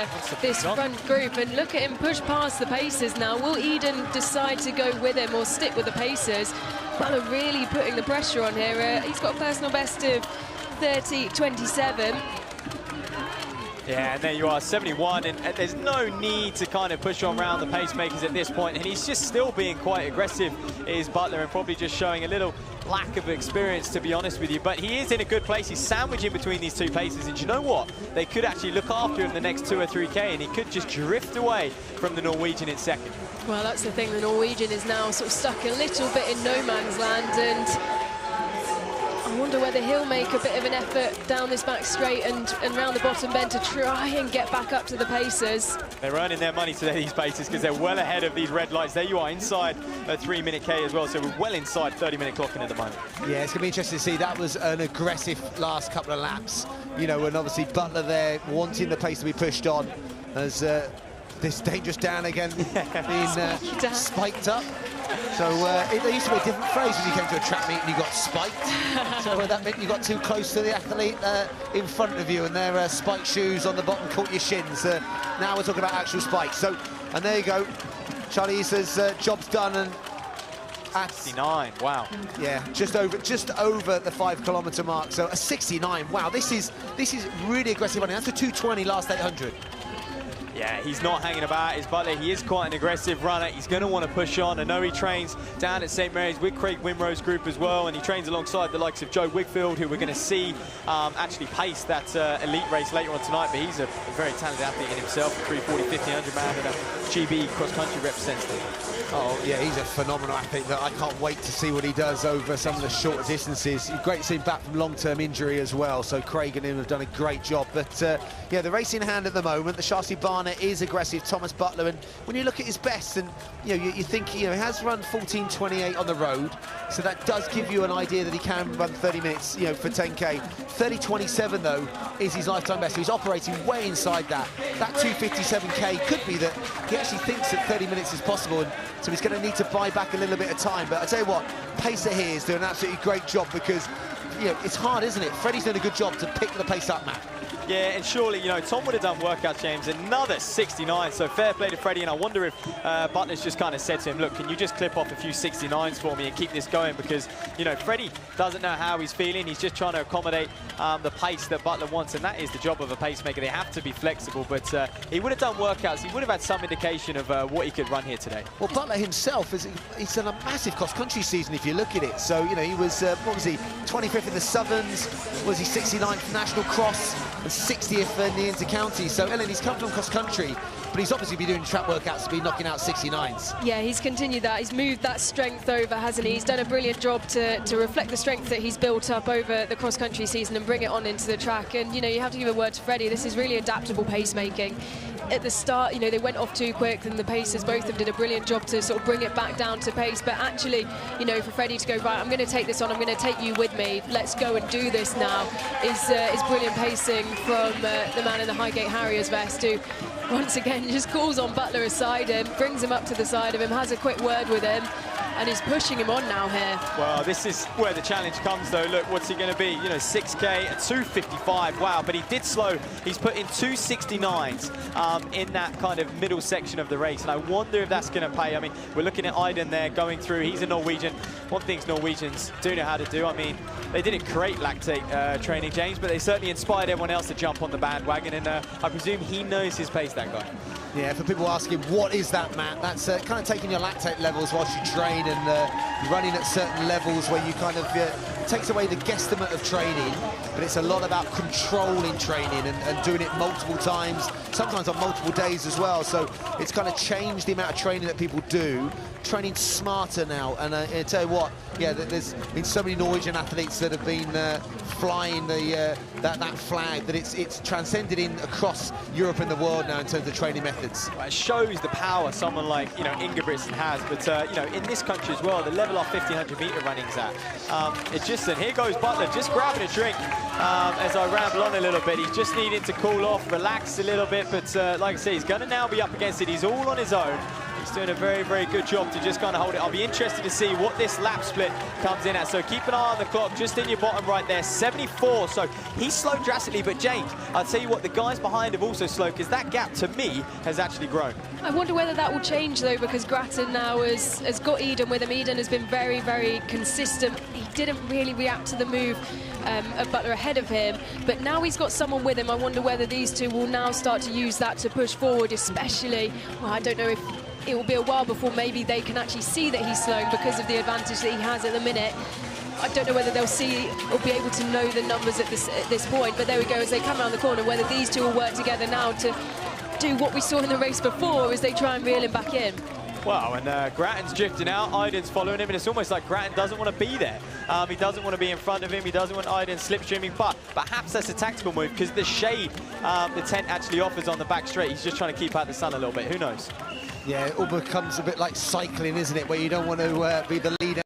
this front group, and look at him push past the pacers now. Will Eden decide to go with him or stick with the pacers? Butler really putting the pressure on here. He's got a personal best of 30:27. Yeah, and there you are, 71, and there's no need to kind of push on around the pacemakers at this point, and he's just still being quite aggressive, is Butler, and probably just showing a little lack of experience, to be honest with you. But he is in a good place. He's sandwiching between these two paces, and you know what? They could actually look after him the next 2 or 3K, and he could just drift away from the Norwegian in second. Well, that's the thing. The Norwegian is now sort of stuck a little bit in no man's land, and I wonder whether he'll make a bit of an effort down this back straight and round the bottom bend to try and get back up to the pacers. They're earning their money today, these pacers, because they're well ahead of these red lights. There you are, inside a 3-minute K as well, so we're well inside 30-minute clocking at the moment. Yeah, it's going to be interesting to see. That was an aggressive last couple of laps, you know, and obviously Butler there wanting the pace to be pushed on as this dangerous down again being spiked up. So there used to be a different phrase when you came to a track meet and you got spiked. So that meant you got too close to the athlete in front of you, and their spiked shoes on the bottom caught your shins. Now we're talking about actual spikes. So, and there you go. Charlie says job's done, and at 69, wow. Yeah, just over the 5 kilometre mark. So a 69. Wow, this is really aggressive running. That's a 2:20 last 800. Yeah, he's not hanging about, is Butler. He is quite an aggressive runner. He's going to want to push on. I know he trains down at St. Mary's with Craig Winrow's group as well, and he trains alongside the likes of Joe Wigfield, who we're going to see actually pace that elite race later on tonight. But he's a very talented athlete in himself, a 340, 1500 man, and a GB cross-country representative. Oh, yeah, he's a phenomenal athlete. I can't wait to see what he does over some of the shorter distances. Great to see him back from long-term injury as well, so Craig and him have done a great job. But, yeah, the race in hand at the moment, the Shasi Barner is aggressive, Thomas Butler, and when you look at his best, and, you know, you think, you know, he has run 14:28 on the road, so that does give you an idea that he can run 30 minutes, you know, for 10K. 30:27, though, is his lifetime best, so he's operating way inside that. That 2:57K could be that he actually thinks that 30 minutes is possible, and so he's going to need to buy back a little bit of time. But I tell you what, Pacer here is doing an absolutely great job, because, you know, it's hard, isn't it? Freddie's doing a good job to pick the pace up, Matt. Yeah, and surely, you know, Tom would have done workout, James. Another 69, so fair play to Freddie, and I wonder if Butler's just kind of said to him, look, can you just clip off a few 69s for me and keep this going? Because, you know, Freddie doesn't know how he's feeling. He's just trying to accommodate the pace that Butler wants, and that is the job of a pacemaker. They have to be flexible, but he would have done workouts. He would have had some indication of what he could run here today. Well, Butler himself, he's done a massive cross-country season, if you look at it. So, you know, he was, what was he, 25th in the Southerns, was he 69th National Cross, and 60th in the Inter-County. So, Ellen, he's come from cross-country, but he's obviously been doing track workouts to be knocking out 69s. Yeah, he's continued that. He's moved that strength over, hasn't he? He's done a brilliant job to reflect the strength that he's built up over the cross-country season and bring it on into the track. And, you know, you have to give a word to Freddie. This is really adaptable pacemaking. at the start, you know, they went off too quick, and the pacers, both of them, did a brilliant job to sort of bring it back down to pace. But actually, you know, for Freddie to go, right, I'm going to take this on, I'm going to take you with me, let's go and do this now, is brilliant pacing from the man in the Highgate Harriers vest, who once again just calls on Butler aside him, brings him up to the side of him, has a quick word with him, and he's pushing him on now here. Well, this is where the challenge comes, though. Look, what's he going to be? You know, 6K at 2:55. Wow, but he did slow. He's put in 2:69s in that kind of middle section of the race, and I wonder if that's going to pay. I mean, we're looking at Iden there going through. He's a Norwegian. One thing Norwegians do know how to do, I mean, they didn't create lactate training, James, but they certainly inspired everyone else to jump on the bandwagon, and I presume he knows his pace, that guy. Yeah, for people asking, what is that, Matt? That's kind of taking your lactate levels whilst you train and running at certain levels where you kind of, takes away the guesstimate of training, but it's a lot about controlling training and doing it multiple times, sometimes on multiple days as well. So it's kind of changed the amount of training that people do, training smarter now. And I tell you what, yeah, there's been so many Norwegian athletes that have been flying that flag, that it's transcended in across Europe and the world now in terms of training methods. Well, it shows the power someone like, you know, Ingebrigtsen has, but you know, in this country as well, the level off 1500 meter running's at. It's just, and here goes Butler, just grabbing a drink as I ramble on a little bit. He's just needing to cool off, relax a little bit, but like I say, he's going to now be up against it. He's all on his own. He's doing a very, very good job to just kind of hold it. I'll be interested to see what this lap split comes in at. So keep an eye on the clock, just in your bottom right there, 74. So he slowed drastically, but James, I'll tell you what, the guys behind have also slowed, because that gap, to me, has actually grown. I wonder whether that will change, though, because Grattan now has got Eden with him. Eden has been very, very consistent. He didn't really react to the move of Butler ahead of him, but now he's got someone with him. I wonder whether these two will now start to use that to push forward, especially, well, I don't know if it will be a while before maybe they can actually see that he's slowing because of the advantage that he has at the minute. I don't know whether they'll see or be able to know the numbers at this point, but there we go, as they come around the corner, whether these two will work together now to do what we saw in the race before as they try and reel him back in. Well, and Grattan's drifting out, Iden's following him, and it's almost like Grattan doesn't want to be there. He doesn't want to be in front of him, he doesn't want Iden slipstreaming, but perhaps that's a tactical move, because the shade the tent actually offers on the back straight, he's just trying to keep out the sun a little bit, who knows? Yeah, it all becomes a bit like cycling, isn't it, where you don't want to be the leader.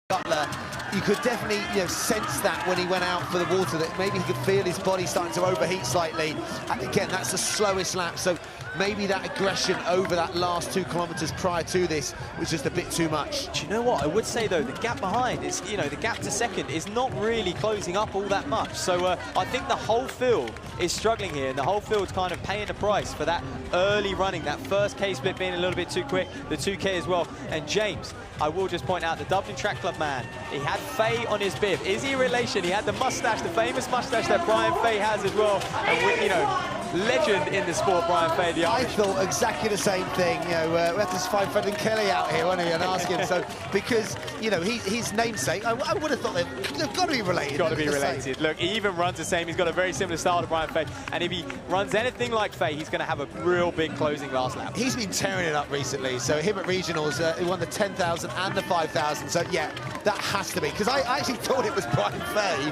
Butler, you could definitely, you know, sense that when he went out for the water, that maybe he could feel his body starting to overheat slightly. And again, that's the slowest lap, so maybe that aggression over that last 2 kilometers prior to this was just a bit too much. Do you know what? I would say, though, the gap behind is, you know, the gap to second is not really closing up all that much. So I think the whole field is struggling here, and the whole field's kind of paying the price for that early running, that first K split being a little bit too quick, the 2K as well. And James, I will just point out, the Dublin Track Club man, he had Faye on his bib. Is he a relation? He had the mustache, the famous mustache that Brian Faye has as well. And, you know, legend in the sport, Brian Faye, the Irish. I thought exactly the same thing. You know, we had to find Brendan Kelly out here, wasn't he, and ask him. So, because, you know, his namesake, I would have thought they've got to be related. Got to be related. Look, he even runs the same. He's got a very similar style to Brian Faye. And if he runs anything like Faye, he's going to have a real big closing last lap. He's been tearing it up recently. So him at regionals, he won the 10,000 and the 5,000. So, yeah, that has to be. Because I actually thought it was Brian Faye,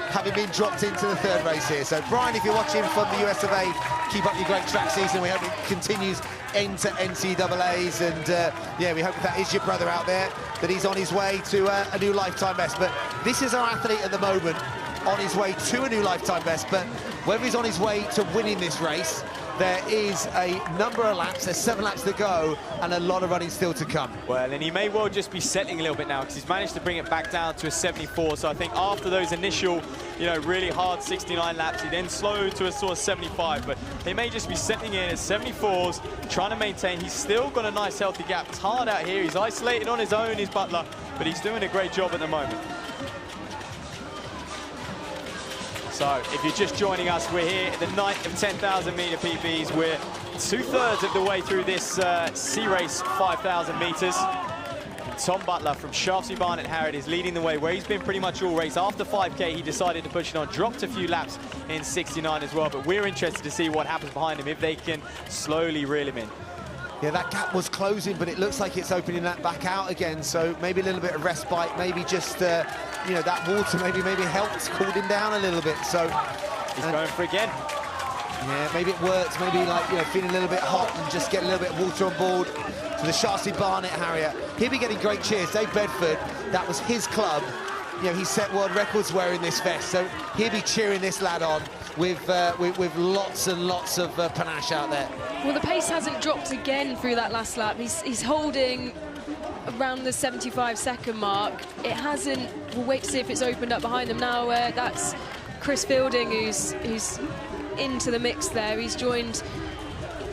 having been dropped into the 3rd race here. So, Brian, if you're watching from the US of A, keep up your great track season. We hope it continues into NCAAs, and yeah, we hope that is your brother out there, that he's on his way to a new lifetime best. But this is our athlete at the moment on his way to a new lifetime best, but whether he's on his way to winning this race, there is a number of laps, there's 7 laps to go, and a lot of running still to come. Well, and he may well just be settling a little bit now, because he's managed to bring it back down to a 74. So I think after those initial, you know, really hard 69 laps, he then slowed to a sort of 75. But he may just be settling in at 74s, trying to maintain. He's still got a nice healthy gap. It's hard out here. He's isolated on his own, his Butler, but he's doing a great job at the moment. So, if you're just joining us, we're here at the night of 10,000 meter PBs. We're 2/3 of the way through this sea race 5,000 meters. Tom Butler from Shaftesbury Barnet Harriet is leading the way, where he's been pretty much all race. After 5K, he decided to push it on, dropped a few laps in 69 as well. But we're interested to see what happens behind him, if they can slowly reel him in. Yeah, that gap was closing, but it looks like it's opening that back out again. So maybe a little bit of respite, maybe just, you know, that water maybe helped cool him down a little bit. So he's going for again. Yeah, maybe it works. Maybe, like, you know, feeling a little bit hot and just get a little bit of water on board. So the Sharsey Barnet Harrier, he'll be getting great cheers. Dave Bedford, that was his club. You know, he set world records wearing this vest, so he'll be cheering this lad on with lots and lots of panache out there. Well, the pace hasn't dropped again through that last lap. He's holding around the 75-second mark. It hasn't. We'll wait to see if it's opened up behind them now. That's Chris Fielding who's into the mix there. He's joined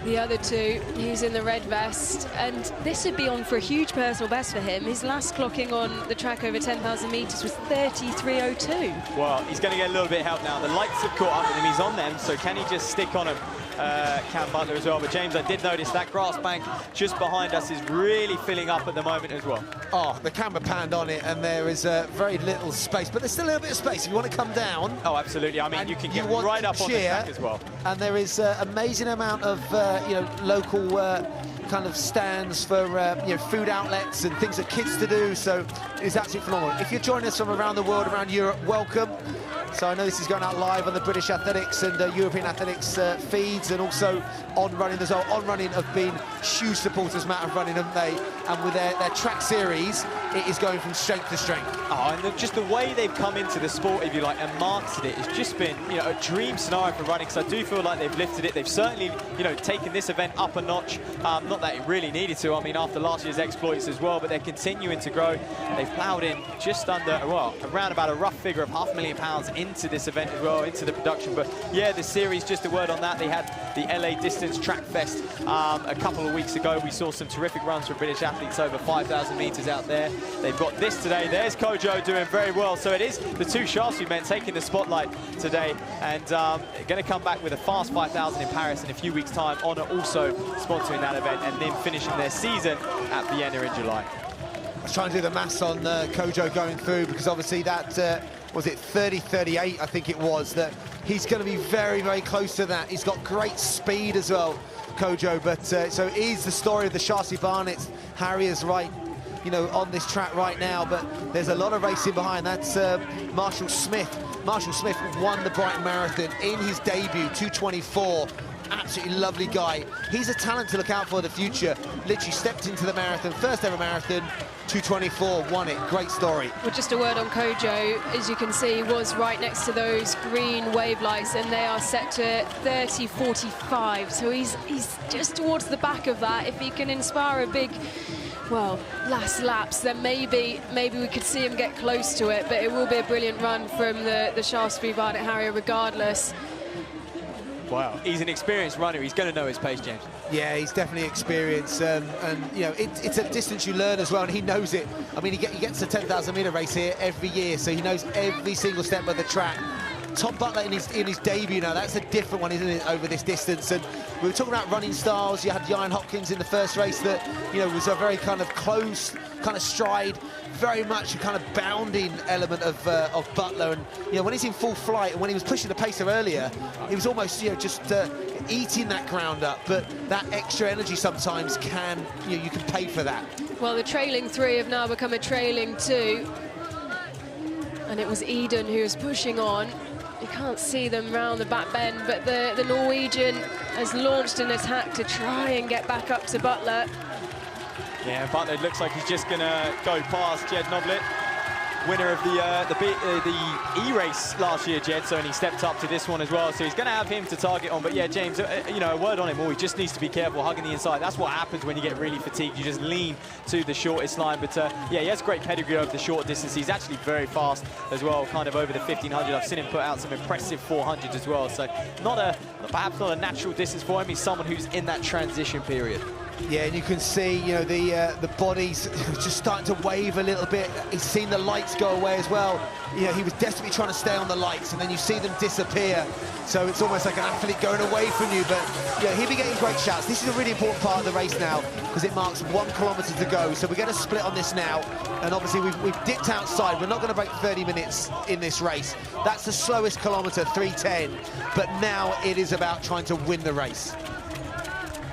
the other two. He's in the red vest, and this would be on for a huge personal best for him. His last clocking on the track over 10,000 metres was 33.02. Well, he's going to get a little bit of help now. The lights have caught up with him. He's on them, so can he just stick on him? Cam Butler as well. But James, I did notice that grass bank just behind us is really filling up at the moment as well. Oh, the camera panned on it, and there is very little space, but there's still a little bit of space if you want to come down. Oh, absolutely. I mean, you can get right up on the track as well. And there is an amazing amount of you know, local kind of stands for you know, food outlets and things for kids to do. So it's absolutely phenomenal. If you're joining us from around the world, around Europe, welcome. So I know this is going out live on the British Athletics and European Athletics feeds, and also On Running as well. On Running have been huge supporters, Matt, of running, haven't they? And with their track series, it is going from strength to strength. Oh, and just the way they've come into the sport, if you like, and marketed it, it's just been, you know, a dream scenario for running. Because I do feel like they've lifted it. They've certainly, you know, taken this event up a notch. Not that it really needed to. I mean, after last year's exploits as well, but they're continuing to grow. They've ploughed in just under, well, around about a rough figure of £500,000 into this event as well, into the production. But yeah, the series, just a word on that, they had the LA Distance Track Fest a couple of weeks ago. We saw some terrific runs from British athletes over 5,000 metres out there. They've got this today. There's Kojo doing very well. So it is the two Sharsey men taking the spotlight today, and going to come back with a fast 5,000 in Paris in a few weeks' time. Honor also sponsoring that event, and then finishing their season at Vienna in July. I was trying to do the maths on Kojo going through, because obviously that was it 30:38, I think it was, that he's going to be very, very close to that. He's got great speed as well, Kojo, but so it is the story of the Sharsey Barnet Harriers right, you know, on this track right now, but there's a lot of racing behind. That's Marshall Smith. Marshall Smith won the Brighton Marathon in his debut, 2:24. Absolutely lovely guy. He's a talent to look out for the future. Literally stepped into the marathon, first ever marathon, 2:24, won it. Great story. Well, just a word on Kojo, as you can see, was right next to those green wave lights, and they are set to 30:45. So he's just towards the back of that. If he can inspire a big, well, last laps, then maybe we could see him get close to it. But it will be a brilliant run from the Shaftesbury Barnet Harrier regardless. Wow, he's an experienced runner. He's going to know his pace, James. Yeah, he's definitely experienced, and you know, it's a distance you learn as well, and he knows it. I mean, he gets a 10,000 metre race here every year, so he knows every single step of the track. Tom Butler in his debut now, that's a different one, isn't it, over this distance? And we were talking about running styles. You had Jan Hopkins in the first race that, you know, was a very kind of close kind of stride, very much a kind of bounding element of Butler. And, you know, when he's in full flight, and when he was pushing the pacer earlier, he was almost, you know, just eating that ground up. But that extra energy sometimes can, you know, you can pay for that. Well, the trailing three have now become a trailing two. And it was Eden who was pushing on. You can't see them round the back bend, but the Norwegian has launched an attack to try and get back up to Butler. Yeah, Butler looks like he's just going to go past Jed Noblet, winner of the E-race last year, Jed, so and he stepped up to this one as well, so he's going to have him to target on. But yeah, James, you know, a word on him, he just needs to be careful hugging the inside. That's what happens when you get really fatigued. You just lean to the shortest line. But yeah, he has great pedigree over the short distance. He's actually very fast as well, kind of over the 1500. I've seen him put out some impressive 400s as well, so perhaps not a natural distance for him. He's someone who's in that transition period. Yeah, and you can see, you know, the body's just starting to wave a little bit. He's seen the lights go away as well. You know, he was desperately trying to stay on the lights, and then you see them disappear. So it's almost like an athlete going away from you. But yeah, he'll be getting great shots. This is a really important part of the race now, because it marks 1 kilometre to go. So we're going to split on this now. And obviously we've dipped outside. We're not going to break 30 minutes in this race. That's the slowest kilometre, 3:10. But now it is about trying to win the race.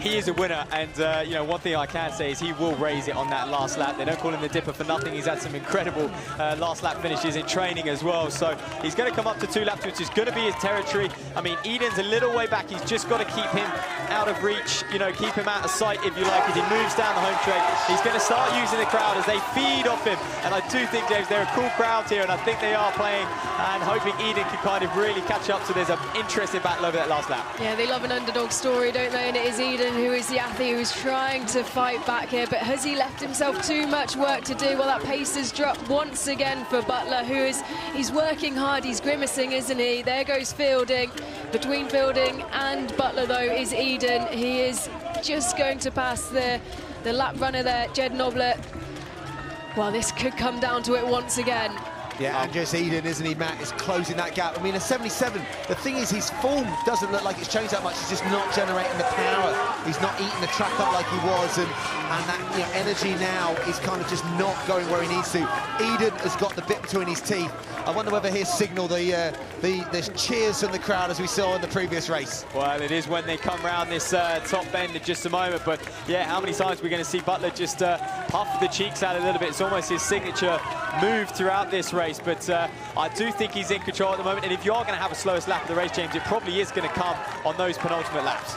he is a winner, and you know, one thing I can say is he will raise it on that last lap. They don't call him the Dipper for nothing. He's had some incredible last lap finishes in training as well, so he's going to come up to 2 laps, which is going to be his territory. I mean, Eden's a little way back. He's just got to keep him out of reach, you know, keep him out of sight, if you like. As he moves down the home straight, he's going to start using the crowd as they feed off him, and I do think, James, they're a cool crowd here, and I think they are playing and hoping Eden can kind of really catch up, so there's an interesting battle over that last lap. Yeah, they love an underdog story, don't they? And it is Eden who is the athlete who's trying to fight back here, but has he left himself too much work to do? Well, that pace has dropped once again for Butler, he's working hard, he's grimacing, isn't he? There goes Fielding. Between Fielding and Butler, though, is Eden. He is just going to pass the lap runner there, Jed Noblet. Well, this could come down to it once again. Yeah, and just Eden, isn't he, Matt, is closing that gap. I mean, a 77, the thing is his form doesn't look like it's changed that much. He's just not generating the power. He's not eating the track up like he was, and that, you know, energy now is kind of just not going where he needs to. Eden has got the bit between his teeth. I wonder whether he'll signal the cheers from the crowd as we saw in the previous race. Well, it is when they come round this top bend in just a moment, but yeah, how many times are we going to see Butler just puff the cheeks out a little bit? It's almost his signature move throughout this race, but I do think he's in control at the moment, and if you are going to have a slowest lap of the race, James, it probably is going to come on those penultimate laps.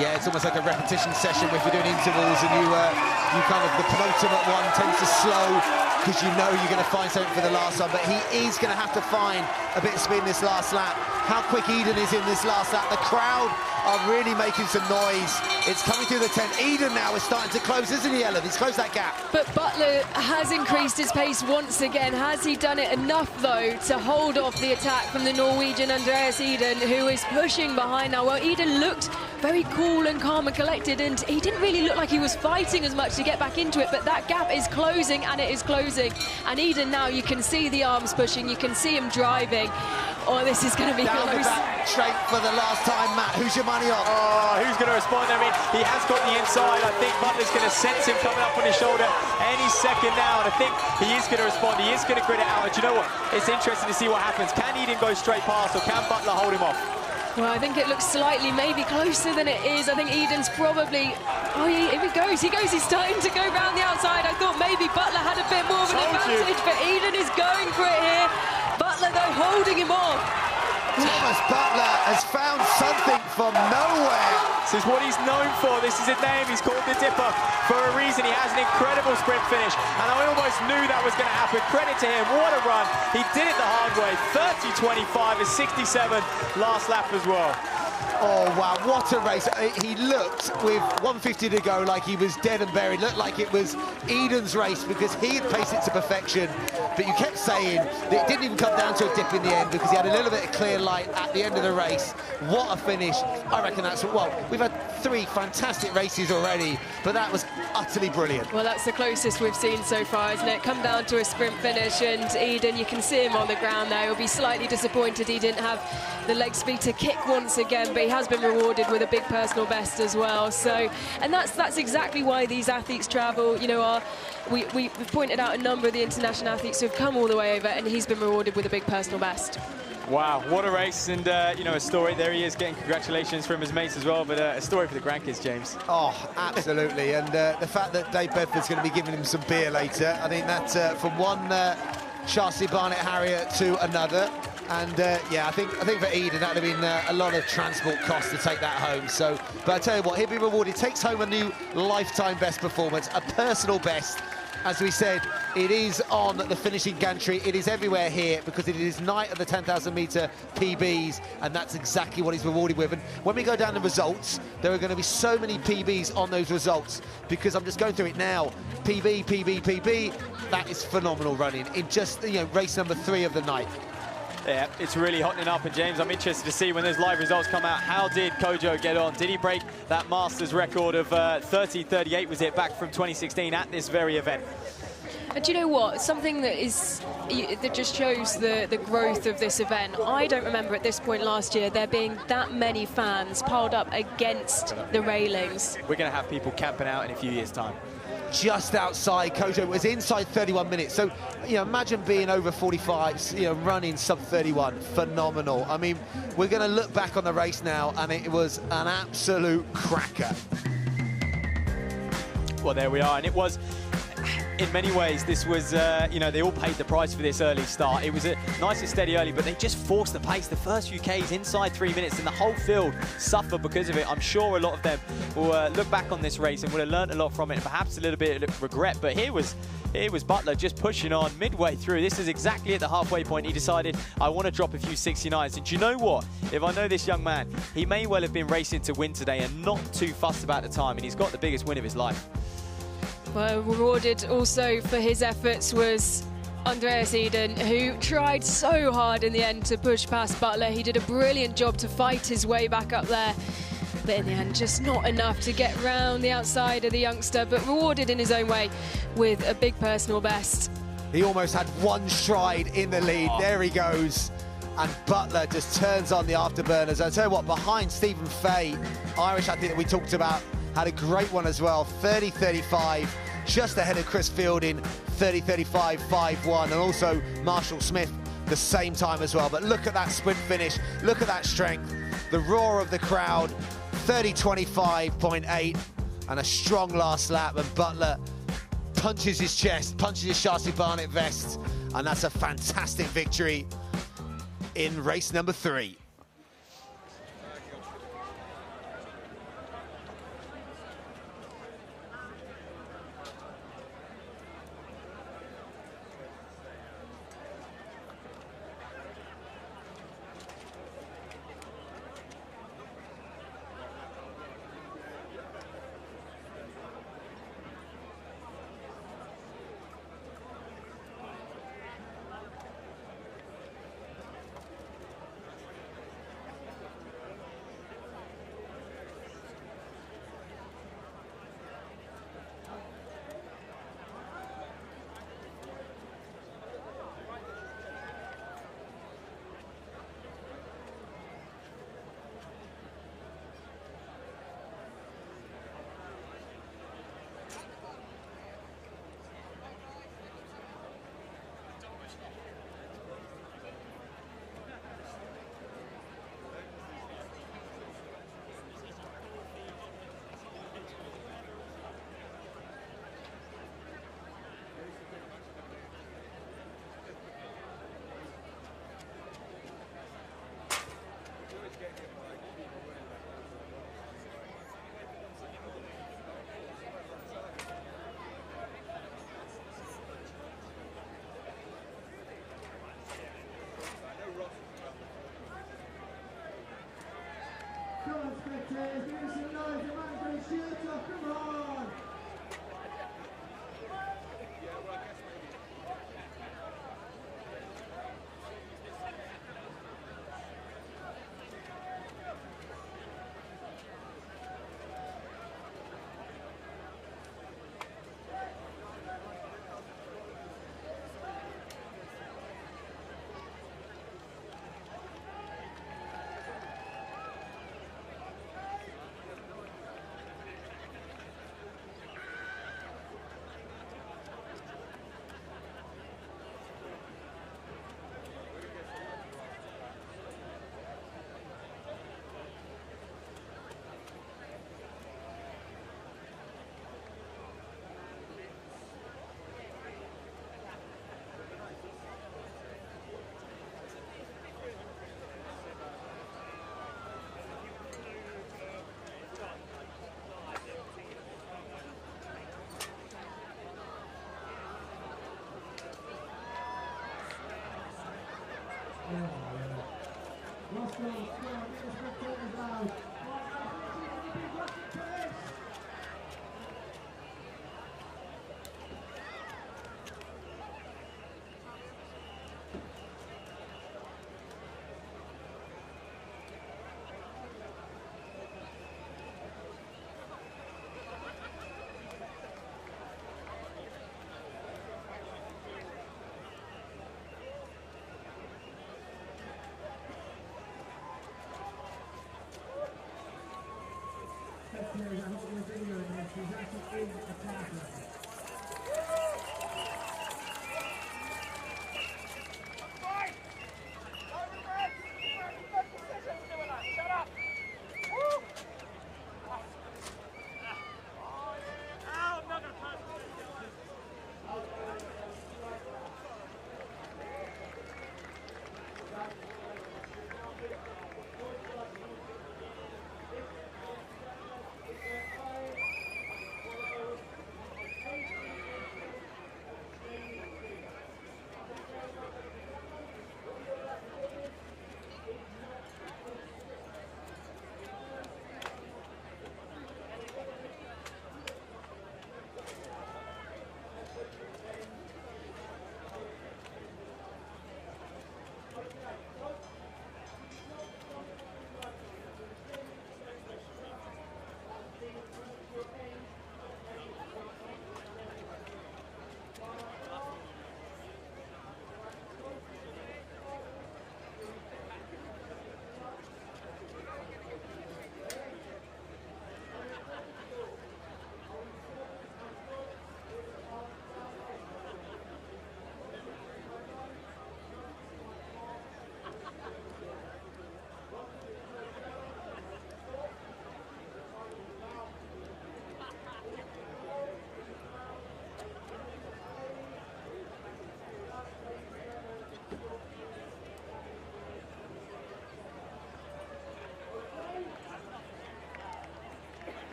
Yeah, it's almost like a repetition session if you're doing intervals, and you kind of, the penultimate one tends to slow because you know you're going to find something for the last one, but he is going to have to find a bit of speed in this last lap. How quick Eden is in this last lap. The crowd are really making some noise. It's coming through the tent. Eden now is starting to close, isn't he, Ellen? He's closed that gap. But Butler has increased his pace once again. Has he done it enough, though, to hold off the attack from the Norwegian Andreas Eden, who is pushing behind now? Well, Eden looked very cool and calm and collected, and he didn't really look like he was fighting as much to get back into it, but that gap is closing, and it is closing. And Eden now, you can see the arms pushing, you can see him driving. Oh, this is going to be down close. The back straight for the last time, Matt. Who's your money on? Oh, who's going to respond? I mean, he has got the inside. I think Butler's going to sense him coming up on his shoulder any second now, and I think he is going to respond. He is going to grit it out. And do you know what? It's interesting to see what happens. Can Eden go straight past, or can Butler hold him off? Well, I think it looks slightly maybe closer than it is. I think Eden's probably... Oh, here he goes. He's starting to go round the outside. I thought maybe Butler had a bit more of an advantage, but Eden is going for it here. Butler, though, holding him off. Thomas Butler has found something from nowhere. This is what he's known for. This is his name. He's called the Dipper for a reason. He has an incredible sprint finish, and I almost knew that was going to happen. Credit to him. What a run. He did it the hard way. 30.25 is 67 last lap as well. Oh, wow, what a race. He looked, with 150 to go, like he was dead and buried. Looked like it was Eden's race because he had paced it to perfection. But you kept saying that it didn't even come down to a dip in the end because he had a little bit of clear light at the end of the race. What a finish. I reckon that's, well, we've had 3 fantastic races already, but that was utterly brilliant. Well, that's the closest we've seen so far, isn't it? Come down to a sprint finish, and Eden, you can see him on the ground there. He'll be slightly disappointed he didn't have the leg speed to kick once again, but he has been rewarded with a big personal best as well. So, and that's exactly why these athletes travel. You know, we've pointed out a number of the international athletes who have come all the way over, and he's been rewarded with a big personal best. Wow, what a race, and you know, a story. There he is, getting congratulations from his mates as well, but a story for the grandkids, James. Oh, absolutely, and the fact that Dave Bedford's going to be giving him some beer later, I think that's from one Charlie Barnett Harrier to another. And yeah, I think for Eden that would have been a lot of transport costs to take that home. So, but I tell you what, he'll be rewarded. Takes home a new lifetime best performance, a personal best. As we said, it is on the finishing gantry. It is everywhere here because it is night of the 10,000 metre PBs, and that's exactly what he's rewarded with. And when we go down the results, there are going to be so many PBs on those results because I'm just going through it now. PB, PB, PB. That is phenomenal running in just, you know, race number 3 of the night. Yeah, it's really hotting up, and James, I'm interested to see when those live results come out. How did Kojo get on? Did he break that Masters record of 30.38, was it, back from 2016 at this very event? And do you know what? Something that just shows the growth of this event. I don't remember at this point last year there being that many fans piled up against the railings. We're going to have people camping out in a few years' time. Just outside, Kojo was inside 31 minutes. So, you know, imagine being over 45, you know, running sub 31. Phenomenal. I mean, we're going to look back on the race now, and it was an absolute cracker. Well, there we are, and it was, in many ways, this was, you know, they all paid the price for this early start. It was a nice and steady early, but they just forced the pace. The first few Ks inside 3 minutes, and the whole field suffered because of it. I'm sure a lot of them will look back on this race and would have learned a lot from it, perhaps a little bit of regret. But here was Butler just pushing on midway through. This is exactly at the halfway point. He decided, I want to drop a few 69s. And do you know what? If I know this young man, he may well have been racing to win today and not too fussed about the time, and he's got the biggest win of his life. Well, rewarded also for his efforts was Andreas Eden, who tried so hard in the end to push past Butler. He did a brilliant job to fight his way back up there. But in the end, just not enough to get round the outside of the youngster, but rewarded in his own way with a big personal best. He almost had one stride in the lead. There he goes. And Butler just turns on the afterburners. I tell you what, behind Stephen Fay, Irish athlete that we talked about, had a great one as well, 30.35, just ahead of Chris Fielding, 30.35, 5.1, and also Marshall Smith, the same time as well. But look at that sprint finish, look at that strength, the roar of the crowd, 30.25.8, and a strong last lap, and Butler punches his chest, punches his Sharcy Barnett vest, and that's a fantastic victory in race number 3. Come on, spectators, give us some noise, the man's got his shirt off, come on!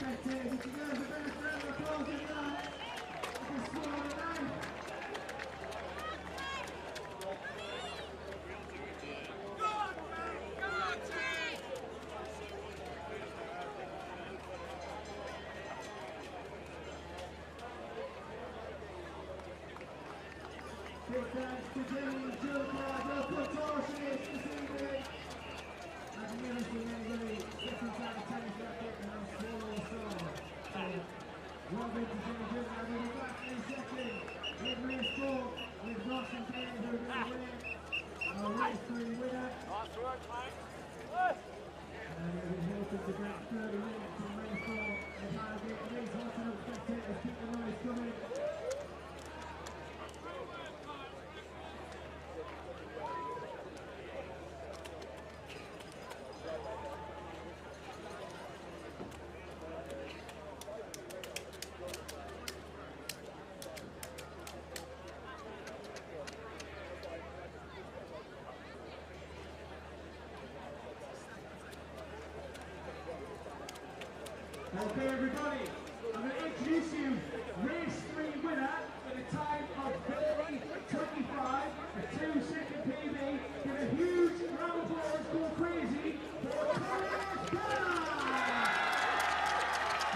spectators, if you guys are better for round of applause in that, it's a score of 9. Big thanks to Jamie, Jill Carter, contortionist this evening. I've never seen anybody getting out a tennis racket and I'm small or strong. So, well done to Jamie Jill. I'll be back in a second with race 4 with Ross and Kane who are going to win it. Our race 3 winner. Nice work, mate. And it is hoping to get 30 minutes from race 4 as Highgate race hot enough spectators keep the noise coming. Okay, everybody, I'm going to introduce you race 3 winner in a time of 30:25, a 2-second PB. Give a huge round of applause, go crazy for Thomas Byrne!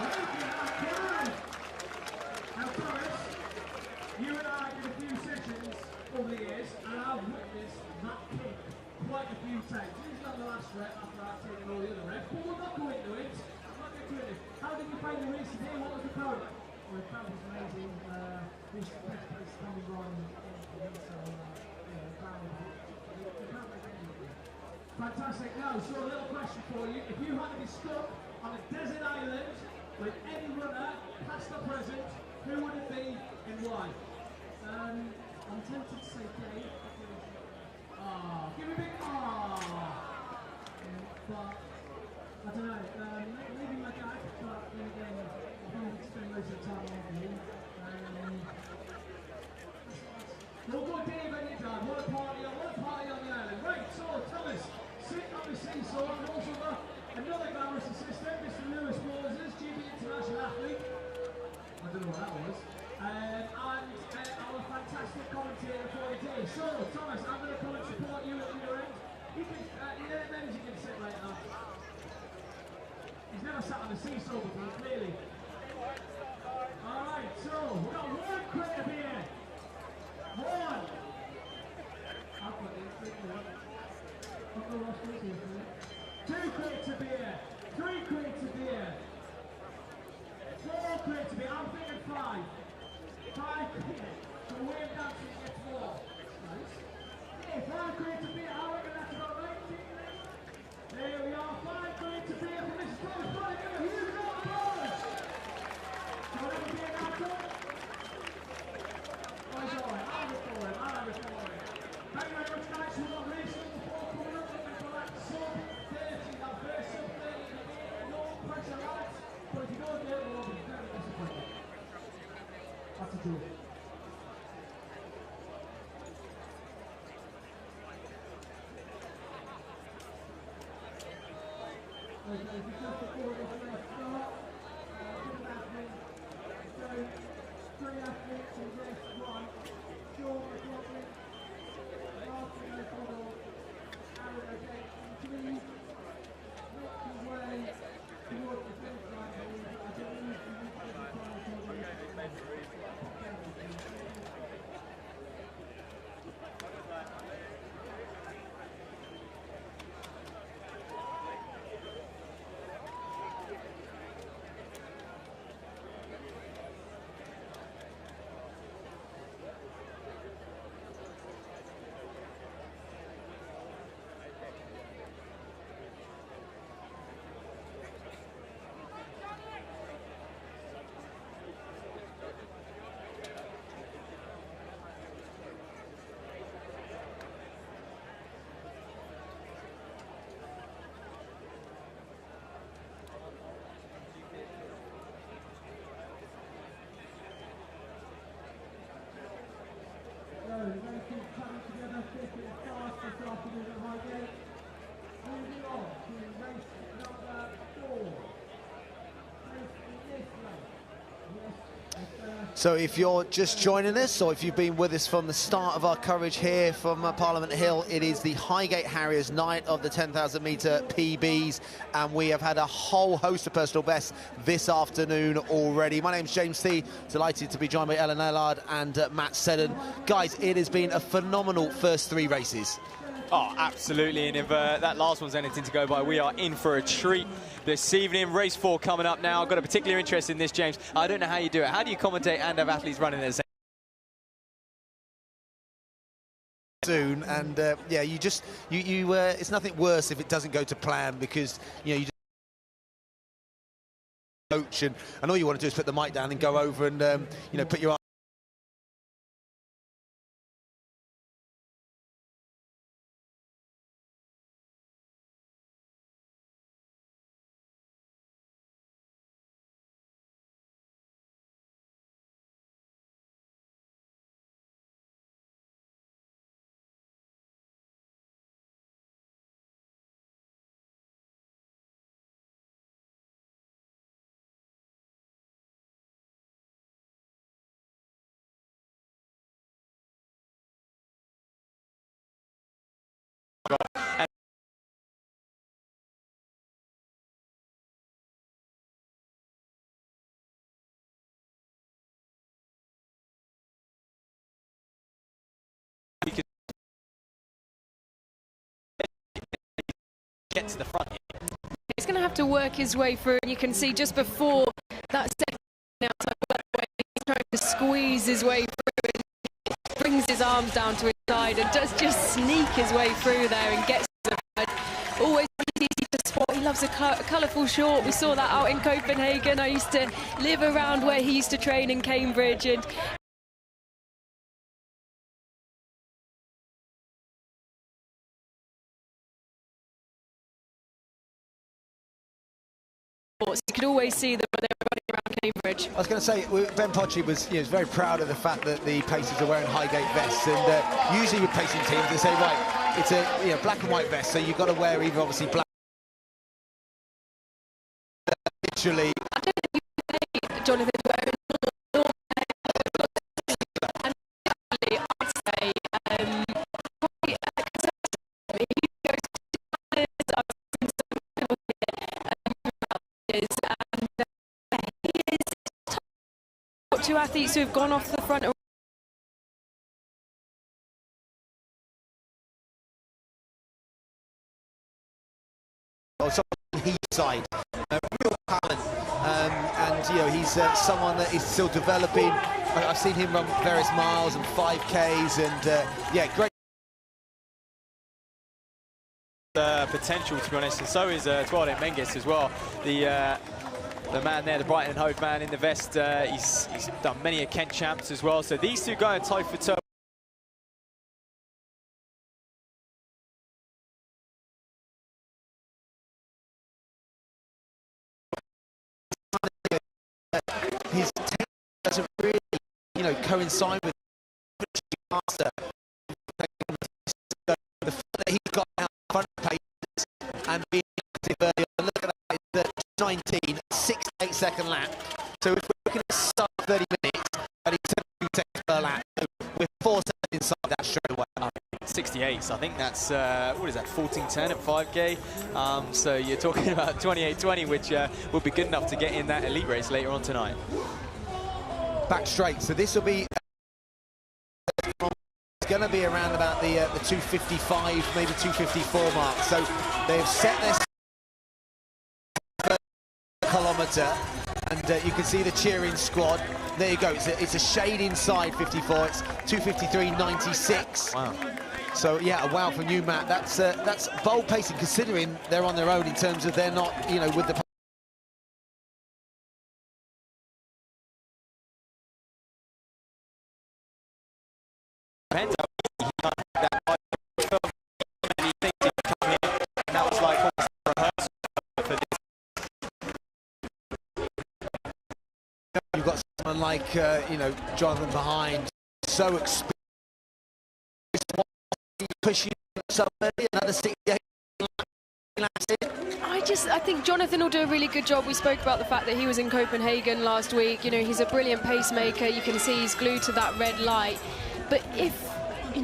Look at that guy! Now, Thomas, you and I did a few sessions over the years, and I've witnessed that kick quite a few times. Usually on the last rep after I've taken all the other reps, but we'll not go into it. How did you find the race today? What was the crowd? Well, the crowd was amazing. This best place coming on so the crowd was fantastic. Now, so a little question for you. If you had to be stuck on a desert island with any runner, past or present, who would it be and why? I'm tempted to say Dave. Give me a big but I don't know, maybe my dad, but then again, I don't spend most of the time on him. We'll go Dave and your dad, what a party on the island. Right, so Thomas, sitting on the seesaw, and also another glamorous assistant, Mr. Lewis Moses, GB international athlete. I don't know what that was. And our fantastic commentator for the day. So, Thomas, I'm going to come and support you at your end. You can, you can sit right now. He's never sat on the seesaw before, clearly. Alright, so we've got one crate of beer. One. I've got it. 2 crates of beer. 3 crates of beer. 4 crates of beer. I'm thinking 5. 5 crates. So we're way down so you get 4. Nice. Yeah, 5 crates of beer. I reckon that's about right. There we are. 5 crates of beer from Mrs. Thomas Byrne. Give a huge round of applause. So whatever beer now, Tom? Oh, he's alright. I'll have it for him. Thank you very much, guys. We've got race number 4 coming up. Looking for that sub 30. That first sub 30. No pressure, lads. But if you don't get it, we'll be very disappointed. That's a joke. If you just afford it for a start, good athlete. So, 3 athletes in race 1. Sean McLaughlin, Martin O'Connell, Aaron O'Day, and 3 make his way towards the finish line. I believe he reached the final. So if you're just joining us, or if you've been with us from the start of our coverage here from Parliament Hill, it is the Highgate Harriers night of the 10,000 metre PBs, and we have had a whole host of personal bests this afternoon already. My name's James T, delighted to be joined by Ellen Ellard and Matt Seddon. Guys, it has been a phenomenal first three races. Oh, absolutely, and if that last one's anything to go by, we are in for a treat this evening. Race 4 coming up now. I've got a particular interest in this, James. I don't know how you do it. How do you commentate and have athletes running at the same soon? And yeah, you just it's nothing worse if it doesn't go to plan, because you just coach and all you want to do is put the mic down and go over and put your get to the front here. He's going to have to work his way through, and you can see just before that second outside, he's trying to squeeze his way through and brings his arms down to his side and does just sneak his way through there and gets to the front. Always easy to spot. He loves a colourful short. We saw that out in Copenhagen. I used to live around where he used to train in Cambridge, and you could always see them when they were running around Cambridge. I was going to say, Ben Potchy was very proud of the fact that the pacers are wearing Highgate vests, and usually with pacing teams they say, right, it's a black and white vest, so you've got to wear either obviously black. Literally, I don't think you can say Jonathan's wearing normal and actually I'd say probably he goes to and he is two athletes who have gone off the front. Heat side, real talent, and he's someone that is still developing. I've seen him run various miles and 5Ks, and yeah, great potential, to be honest, and so is Tuade Menges as well. The man there, the Brighton and Hove man in the vest, he's done many a Kent champs as well. So these two going toe for toe. His technique doesn't really, coincide with master. The fact that he's got out front paces and being active early on. Look at that, 19, 6-8-second lap. So if we're looking at sub 30 minutes, and he's 72 seconds per lap, so we're 4 seconds inside that straight away. 68, so I think that's, what is that, 14:10 at 5K. So you're talking about 28:20, which will be good enough to get in that elite race later on tonight. Back straight, so this will be going to be around about the 255, maybe 254 mark. So they've set their kilometre, and you can see the cheering squad. There you go, it's a shade inside 54, it's 253.96. Wow. So yeah, a wow from you, Matt. That's bold pacing, considering they're on their own in terms of they're not, with the depends how easy he can't that many things he come here, and that was like almost a rehearsal for this. You've got someone like Jonathan behind, so experienced, pushing so early, another 68. I think Jonathan will do a really good job. We spoke about the fact that he was in Copenhagen last week. You know, he's a brilliant pacemaker. You can see he's glued to that red light. But if you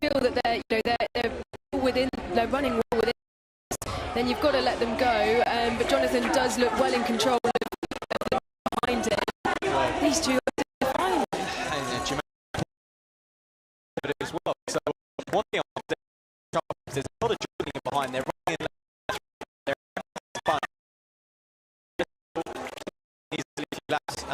feel that they're running well within, then you've got to let them go. But Jonathan does look well in control of behind it. Well, these two are fine. And Jamal as well. So one thing there's a lot of jogging behind. They're running they're fun. Easily laps.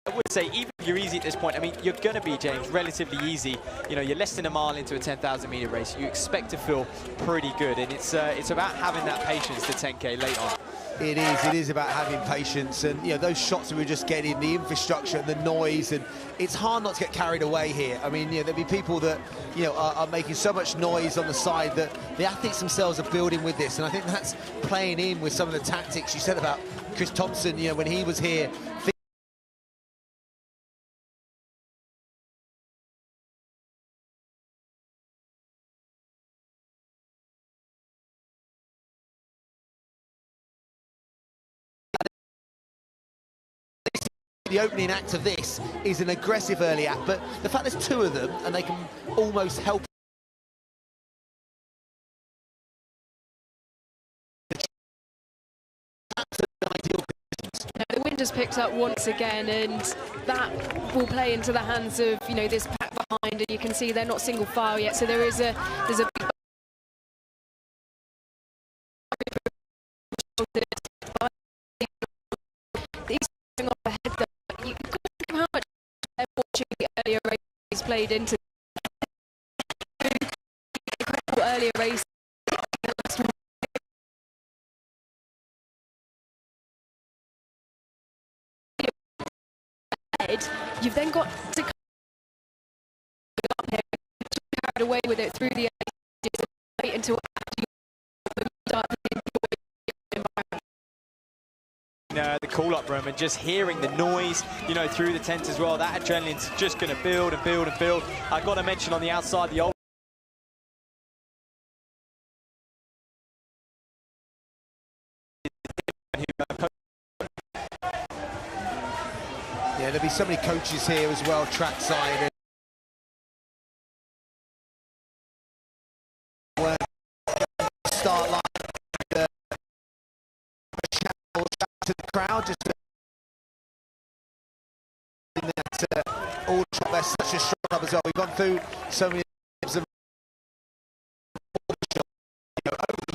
I would say even if you're easy at this point, I mean, you're going to be, James, relatively easy. You know, you're less than a mile into a 10,000 meter race. You expect to feel pretty good, and it's about having that patience to 10K late on. It is about having patience, and you know, those shots that we're just getting, the infrastructure and the noise, and it's hard not to get carried away here. I mean, you know, there'll be people that, you know, are making so much noise on the side that the athletes themselves are building with this, and I think that's playing in with some of the tactics you said about Chris Thompson, you know, when he was here. The opening act of this is an aggressive early act, but the fact there's two of them and they can almost help. The wind has picked up once again, and that will play into the hands of, you know, this pack behind, and you can see they're not single file yet, so there's a big these off ahead. You can think of how much they're watching the earlier races played into the earlier race. You've then got to come up here, carried away with it through the ages, wait until you start to enjoy the environment. The call-up room and just hearing the noise, you know, through the tent as well. That adrenaline's just going to build and build and build. I've got to mention on the outside, the old. Yeah, there'll be so many coaches here as well, trackside. Start line, to the crowd, just in that ultra. They're such a strong club as well. We've gone through so many of over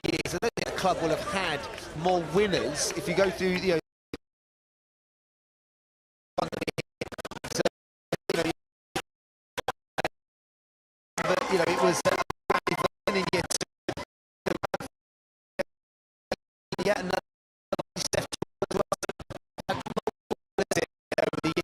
the years. I don't think a club will have had more winners. If you go through, you know, but, you know, it was yet another step over the years.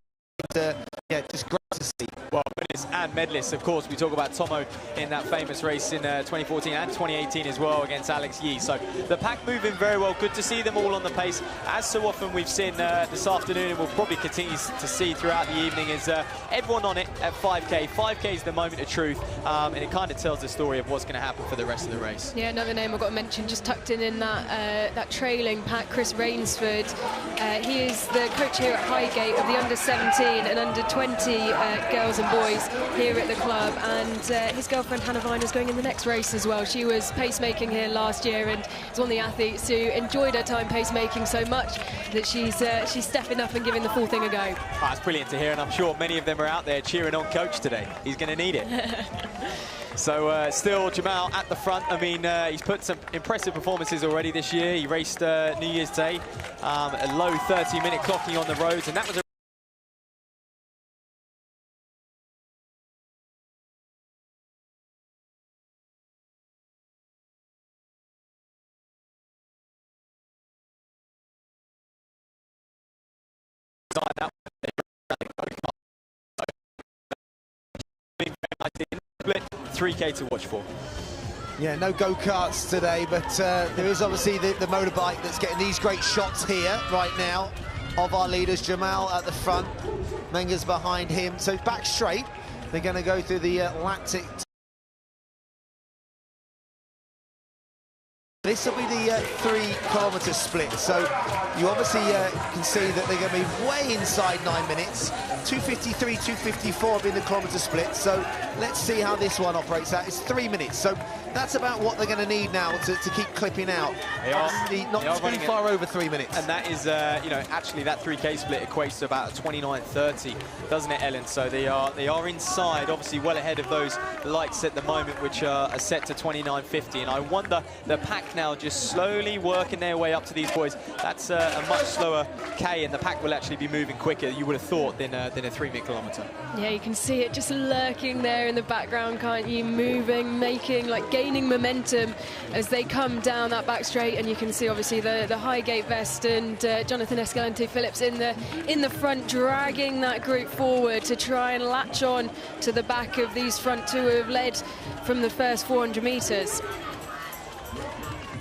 Yeah, just great to see. Well, winners and medalists, of course. We talk about Tomo in that famous race in 2014 and 2018 as well against Alex Yee. So the pack moving very well. Good to see them all on the pace. As so often we've seen this afternoon, and we'll probably continue to see throughout the evening, is everyone on it at 5K. 5K is the moment of truth, and it kind of tells the story of what's going to happen for the rest of the race. Yeah, another name I've got to mention, just tucked in that trailing pack, Chris Rainsford. He is the coach here at Highgate of the under-17 and under-20 girls and boys here at the club, and his girlfriend Hannah Vine is going in the next race as well. She was pacemaking here last year and is one of the athletes who enjoyed her time pacemaking so much that she's stepping up and giving the full thing a go. Oh, that's brilliant to hear, and I'm sure many of them are out there cheering on coach today. He's going to need it. So still Jamal at the front. I mean, he's put some impressive performances already this year. He raced New Year's Day, a low 30-minute clocking on the roads, and that was a that 3K to watch for. Yeah, no go-karts today, but there is obviously the motorbike that's getting these great shots here right now of our leaders. Jamal at the front, Menga's behind him, so back straight. They're going to go through the lactic. This will be the 3-kilometre split, so you obviously can see that they're going to be way inside 9 minutes. 2:53, 2:54 being the kilometre split, so let's see how this one operates out. It's 3 minutes, so that's about what they're going to need now to keep clipping out. They are not too far over 3 minutes. And that is, you know, actually that 3K split equates to about 29:30, doesn't it, Ellen? So they are inside, obviously well ahead of those lights at the moment, which are set to 29:50. And I wonder, the pack now just slowly working their way up to these boys. That's a much slower K, and the pack will actually be moving quicker, you would have thought, than a 3-minute kilometre. Yeah, you can see it just lurking there in the background, can't you? Moving, making, like gaining momentum as they come down that back straight, and you can see obviously the Highgate vest and Jonathan Escalante-Phillips in the front, dragging that group forward to try and latch on to the back of these front two who have led from the first 400 metres.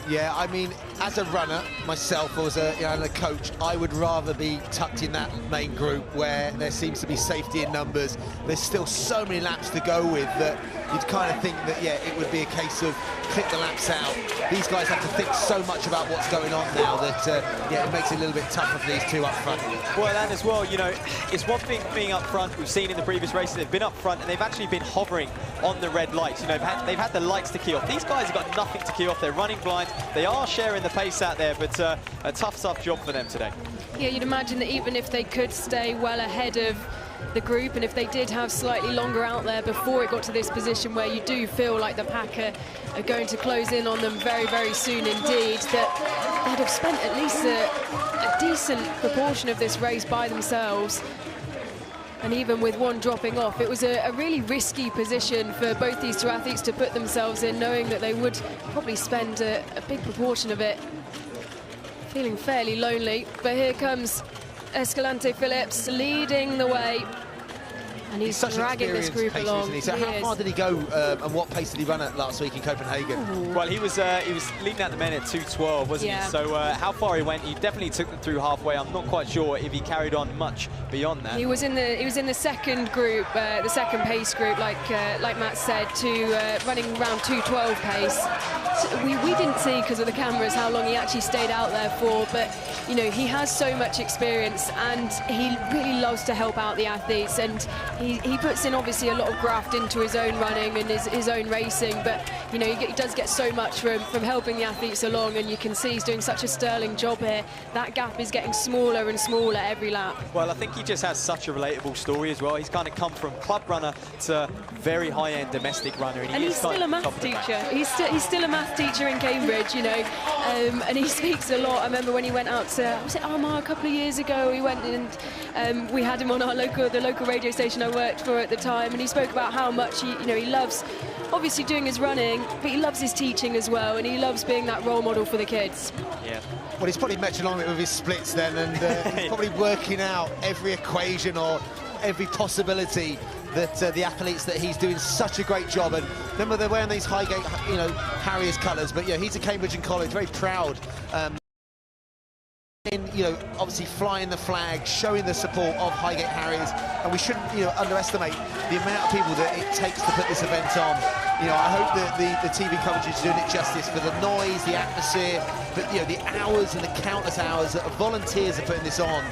Yeah, I mean, as a runner myself, or as a coach, I would rather be tucked in that main group where there seems to be safety in numbers. There's still so many laps to go with that you'd kind of think that, yeah, it would be a case of clip the laps out. These guys have to think so much about what's going on now that, yeah, it makes it a little bit tougher for these two up front. Well, and as well, you know, it's one thing being up front. We've seen in the previous races, they've been up front and they've actually been hovering on the red lights. You know, they've had the lights to key off. These guys have got nothing to key off. They're running blind. They are sharing the pace out there, but a tough job for them today. Yeah, you'd imagine that even if they could stay well ahead of the group, and if they did have slightly longer out there before it got to this position where you do feel like the pack are going to close in on them very, very soon indeed, that they'd have spent at least a decent proportion of this race by themselves. And even with one dropping off, it was a really risky position for both these two athletes to put themselves in, knowing that they would probably spend a big proportion of it feeling fairly lonely. But here comes Escalante-Phillips leading the way, and he's dragging this group along. Isn't he? So how far did he go, and what pace did he run at last week in Copenhagen? Ooh. Well, he was leading out the men at 2:12, wasn't he? So how far he went, he definitely took them through halfway. I'm not quite sure if he carried on much beyond that. He was in the second group, the second pace group, like Matt said, running around 2:12 pace. So we didn't see, because of the cameras, how long he actually stayed out there for, but you know, he has so much experience and he really loves to help out the athletes, and he puts in obviously a lot of graft into his own running and his own racing, but you know, he does get so much from helping the athletes along, and you can see he's doing such a sterling job here. That gap is getting smaller and smaller every lap. Well, I think he just has such a relatable story as well. He's kind of come from club runner to very high-end domestic runner, and he's still a math teacher. He's still a math teacher in Cambridge, you know, and he speaks a lot. I remember when he went out to, was it Armagh a couple of years ago, he went and we had him on the local radio station I worked for at the time, and he spoke about how much he loves obviously doing his running, but he loves his teaching as well, and he loves being that role model for the kids. Yeah. Well, he's probably metronomic with his splits then, and he's probably working out every equation or every possibility that the athletes that he's doing such a great job. And remember, they're wearing these Highgate, you know, Harriers colours, but yeah, he's a Cambridge and College, very proud. You know, obviously flying the flag, showing the support of Highgate Harriers, and we shouldn't, you know, underestimate the amount of people that it takes to put this event on. You know, I hope that the TV coverage is doing it justice for the noise, the atmosphere, but you know, the hours and the countless hours that volunteers are putting this on.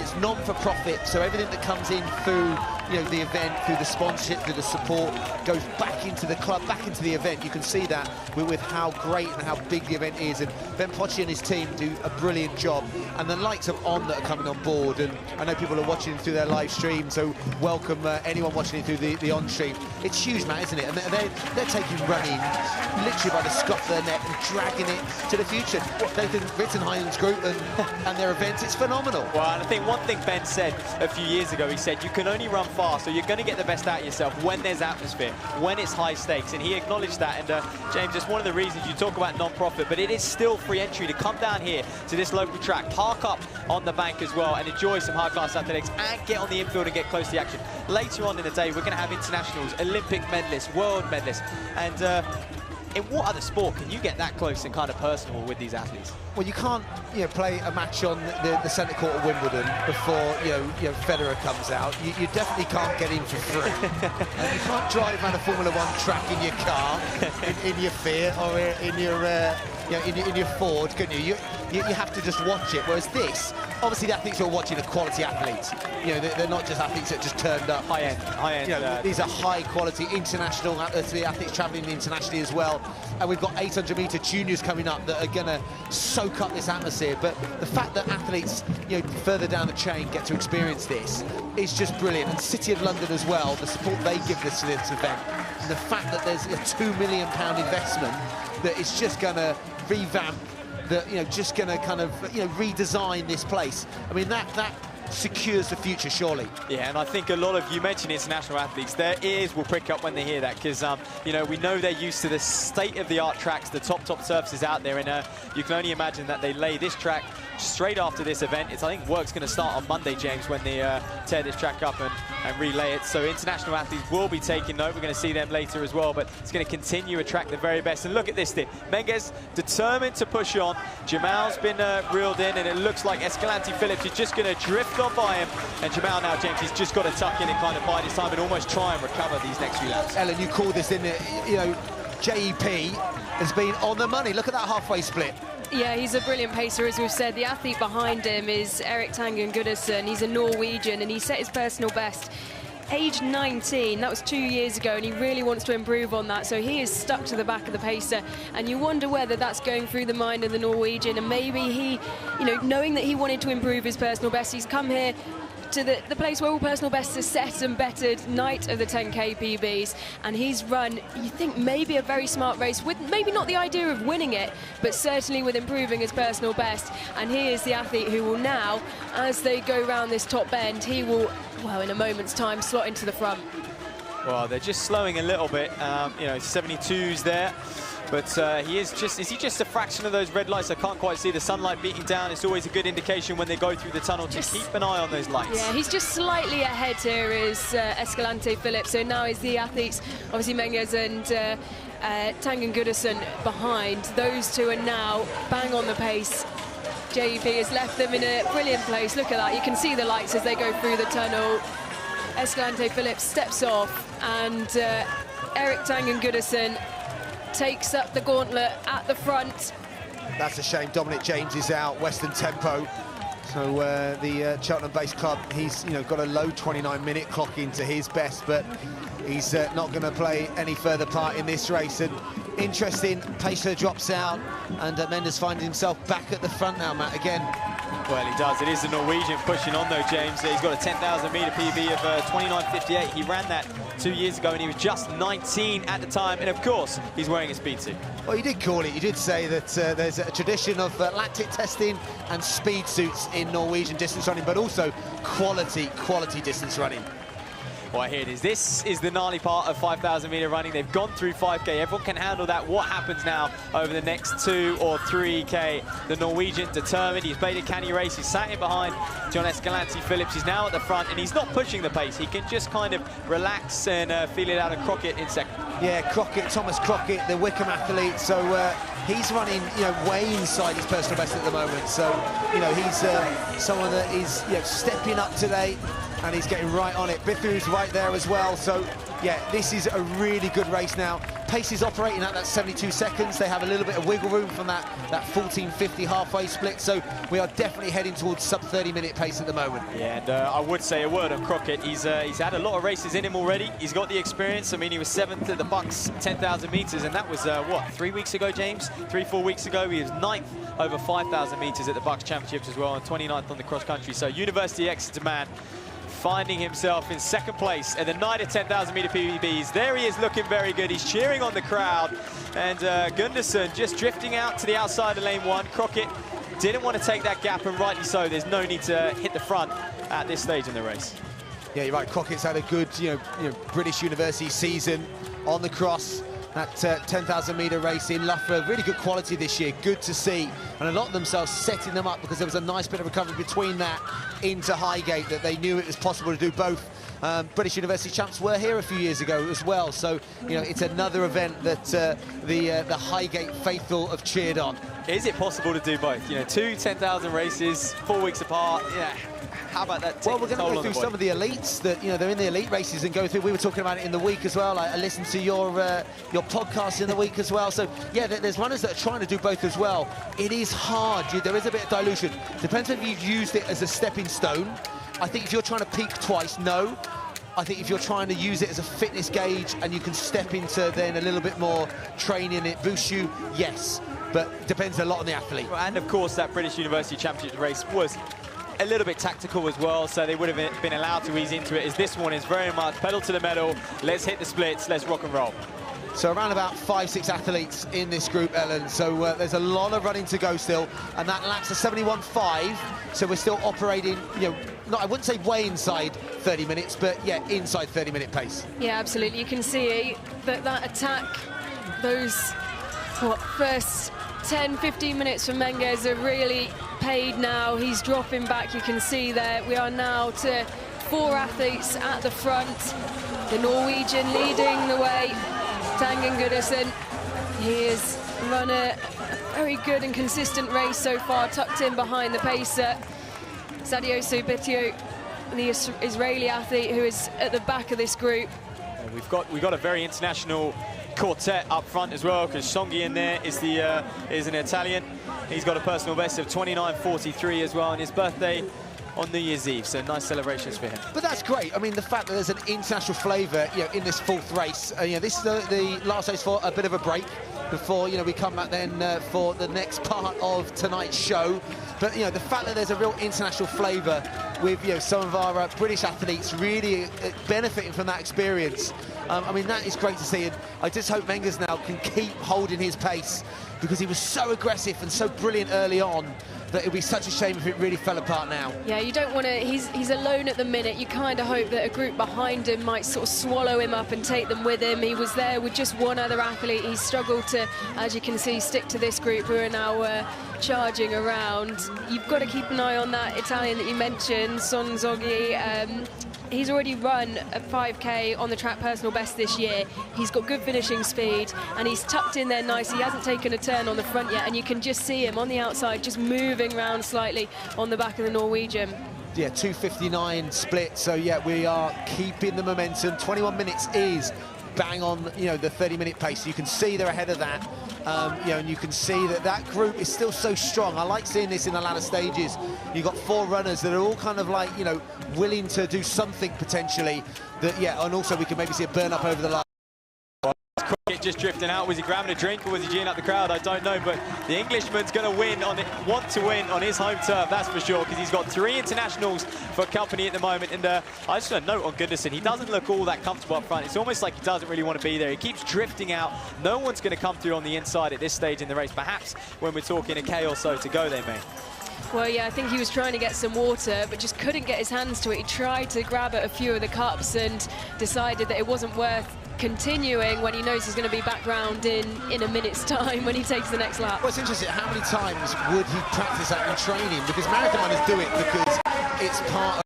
It's non-for-profit, so everything that comes in through, you know, the event, through the sponsorship, through the support, goes back into the club, back into the event. You can see that with how great and how big the event is, and Ben Pocci and his team do a brilliant job. And the likes of On that are coming on board, and I know people are watching through their live stream, so welcome anyone watching it through the On stream. It's huge, Matt, isn't it? And they're taking running literally by the scruff of their neck and dragging it to the future. Nathan Rittenheimer's group and their events, it's phenomenal. Well, and I think one thing Ben said a few years ago, he said, you can only run fast, so you're going to get the best out of yourself when there's atmosphere, when it's high stakes, and he acknowledged that. And James, it's one of the reasons you talk about non-profit, but it is still free entry to come down here to this local track, park up on the bank as well, and enjoy some high-class athletics and get on the infield and get close to the action. Later on in the day, we're going to have internationals, Olympic medalists, world medalists, and in what other sport can you get that close and kind of personal with these athletes? Well, you can't, play a match on the centre court of Wimbledon before, Federer comes out. You definitely can't get in for free. And you can't drive around a Formula One track in your car, in your Fiat, or in your Ford, can you? You have to just watch it. Whereas this, obviously, the athletes who are watching are quality athletes. They're not just athletes that just turned up. High end. These are high-quality international athletes travelling internationally as well. And we've got 800-metre juniors coming up that are going to soak up this atmosphere. But the fact that athletes, further down the chain get to experience this is just brilliant. And City of London as well, the support they give this event, and the fact that there's a £2 million investment that is just going to revamp, just going to kind of, redesign this place. I mean, that secures the future, surely. Yeah, and I think a lot of, you mentioned international athletes, their ears will prick up when they hear that, because, we know they're used to the state-of-the-art tracks, the top surfaces out there, and you can only imagine that they lay this track straight after this event. I think work's going to start on Monday, James, when they tear this track up and relay it. So international athletes will be taking note. We're going to see them later as well, but it's going to continue to attract the very best. And look at this thing. Menges determined to push on. Jamal's been reeled in, and it looks like Escalante Phillips is just going to drift on by him. And Jamal now, James, he's just got to tuck in and kind of bide his time and almost try and recover these next few laps. Ellen, you call this in, JEP has been on the money. Look at that halfway split. Yeah, he's a brilliant pacer, as we've said. The athlete behind him is Erik Tangen Guddersen. He's a Norwegian, and he set his personal best age 19. That was 2 years ago, and he really wants to improve on that. So he is stuck to the back of the pacer, and you wonder whether that's going through the mind of the Norwegian. And maybe he, knowing that he wanted to improve his personal best, he's come here to the place where all personal bests are set and bettered, night of the 10K PBs, and he's run, you think, maybe a very smart race with maybe not the idea of winning it, but certainly with improving his personal best. And he is the athlete who will now, as they go round this top bend, he will, well, in a moment's time, slot into the front. Well, they're just slowing a little bit, 72's there. But is he just a fraction of those red lights? I can't quite see the sunlight beating down. It's always a good indication when they go through the tunnel to keep an eye on those lights. Yeah, he's just slightly ahead here is Escalante Phillips. So now is the athletes, obviously Menges and Tangen Guddersen behind. Those two are now bang on the pace. JEP has left them in a brilliant place. Look at that. You can see the lights as they go through the tunnel. Escalante Phillips steps off, and Erik Tangen Guddersen takes up the gauntlet at the front. That's a shame. Dominic James is out, Western Tempo. So the Cheltenham-based club, he's got a low 29-minute clock into his best, but he's not going to play any further part in this race. And interesting, Pacer drops out, and Mendes finds himself back at the front now, Matt, again. Well, he does. It is the Norwegian pushing on, though, James. He's got a 10,000-metre PB of 29.58. He ran that 2 years ago, and he was just 19 at the time. And, of course, he's wearing a speed suit. Well, you did call it. You did say that there's a tradition of lactic testing and speed suits in Norwegian distance running, but also quality distance running. Well, here it is. This is the gnarly part of 5,000-metre running. They've gone through 5K. Everyone can handle that. What happens now over the next 2 or 3K? The Norwegian determined. He's played a canny race. He's sat in behind John Escalante Phillips. He's now at the front, and he's not pushing the pace. He can just kind of relax and feel it out of Crockett in second. Yeah, Thomas Crockett, the Wickham athlete. So he's running, way inside his personal best at the moment. So, he's someone that is, stepping up today, and he's getting right on it. Bithu's right there as well. So, yeah, this is a really good race now. Pace is operating at that 72 seconds. They have a little bit of wiggle room from that 14.50 halfway split. So we are definitely heading towards sub 30-minute pace at the moment. Yeah, and I would say a word on Crockett. He's had a lot of races in him already. He's got the experience. I mean, he was 7th at the Bucks 10,000 metres, and that was, 3 weeks ago, James? 3-4 weeks ago. He was 9th over 5,000 metres at the Bucks Championships as well, and 29th on the cross country. So University Exeter man, finding himself in second place at the night of 10,000-metre PBs. There he is, looking very good. He's cheering on the crowd. And Gunderson just drifting out to the outside of lane 1. Crockett didn't want to take that gap, and rightly so. There's no need to hit the front at this stage in the race. Yeah, you're right. Crockett's had a good, British University season on the cross. that 10,000 metre race in Loughborough. Really good quality this year, good to see. And a lot of themselves setting them up because there was a nice bit of recovery between that into Highgate, that they knew it was possible to do both. British University champs were here a few years ago as well, so you know it's another event that the Highgate faithful have cheered on. Is it possible to do both? You know, two 10,000 races, 4 weeks apart. Yeah. How about that? Well, we're going to go through some of the elites that, you know, they're in the elite races and go through. We were talking about it in the week as well. I listened to your podcast in the week as well. So, yeah, there's runners that are trying to do both as well. It is hard. There is a bit of dilution. Depends if you've used it as a stepping stone. I think if you're trying to peak twice, no. I think if you're trying to use it as a fitness gauge and you can step into then a little bit more training, it boosts you, yes. But depends a lot on the athlete. And, of course, that British University Championship race was a little bit tactical as well, so they would have been allowed to ease into it, as this one is very much pedal to the metal, let's hit the splits, let's rock and roll. So around about 5-6 athletes in this group, Ellen, so there's a lot of running to go still, and that lap's a 71.5, so we're still operating, you know, I wouldn't say way inside 30 minutes, but yeah, inside 30-minute pace. Yeah, absolutely. You can see that attack, those first 10-15 minutes from Menges are really paid now. He's dropping back, you can see there. We are now to 4 athletes at the front. The Norwegian leading the way, Tangen Goodison. He has run a very good and consistent race so far, tucked in behind the pacer. Sadio Subitio, the Israeli athlete who is at the back of this group. We've got a very international quartet up front as well, because Songhi in there is an Italian. He's got a personal best of 29.43 as well, and his birthday on New Year's Eve, so nice celebrations for him. But that's great. I mean, the fact that there's an international flavour, you know, in this 4th race. You know, this is the last race for a bit of a break before, you know, we come back then for the next part of tonight's show. But, you know, the fact that there's a real international flavour with, you know, some of our British athletes really benefiting from that experience. I mean, that is great to see, and I just hope Menges now can keep holding his pace, because he was so aggressive and so brilliant early on that it would be such a shame if it really fell apart now. Yeah, you don't want to, he's alone at the minute. You kind of hope that a group behind him might sort of swallow him up and take them with him. He was there with just one other athlete. He struggled to, as you can see, stick to this group who are now charging around. You've got to keep an eye on that Italian that you mentioned, Son Zoghi. He's already run a 5K on the track personal best this year. He's got good finishing speed, and he's tucked in there nicely. He hasn't taken a turn on the front yet, and you can just see him on the outside, just moving around slightly on the back of the Norwegian. Yeah, 2:59 split, so yeah, we are keeping the momentum. 21 minutes is bang on, you know, the 30-minute pace. You can see they're ahead of that. You know, and you can see that that group is still so strong. I like seeing this in the latter stages. You've got 4 runners that are all kind of like, you know, willing to do something potentially. That, yeah, and also we can maybe see a burn up over the line. Crockett just drifting out. Was he grabbing a drink or was he geeing up the crowd? I don't know, but the Englishman's going to win want to win on his home turf, that's for sure, because he's got 3 internationals for company at the moment. And I just want to note on Goodison, he doesn't look all that comfortable up front. It's almost like he doesn't really want to be there. He keeps drifting out. No one's going to come through on the inside at this stage in the race. Perhaps when we're talking a K or so to go, they may. Well, yeah, I think he was trying to get some water, but just couldn't get his hands to it. He tried to grab at a few of the cups and decided that it wasn't worth continuing when he knows he's going to be back round in a minute's time when he takes the next lap. Well, it's interesting, how many times would he practice that in training? Because marathon runners do it because it's part of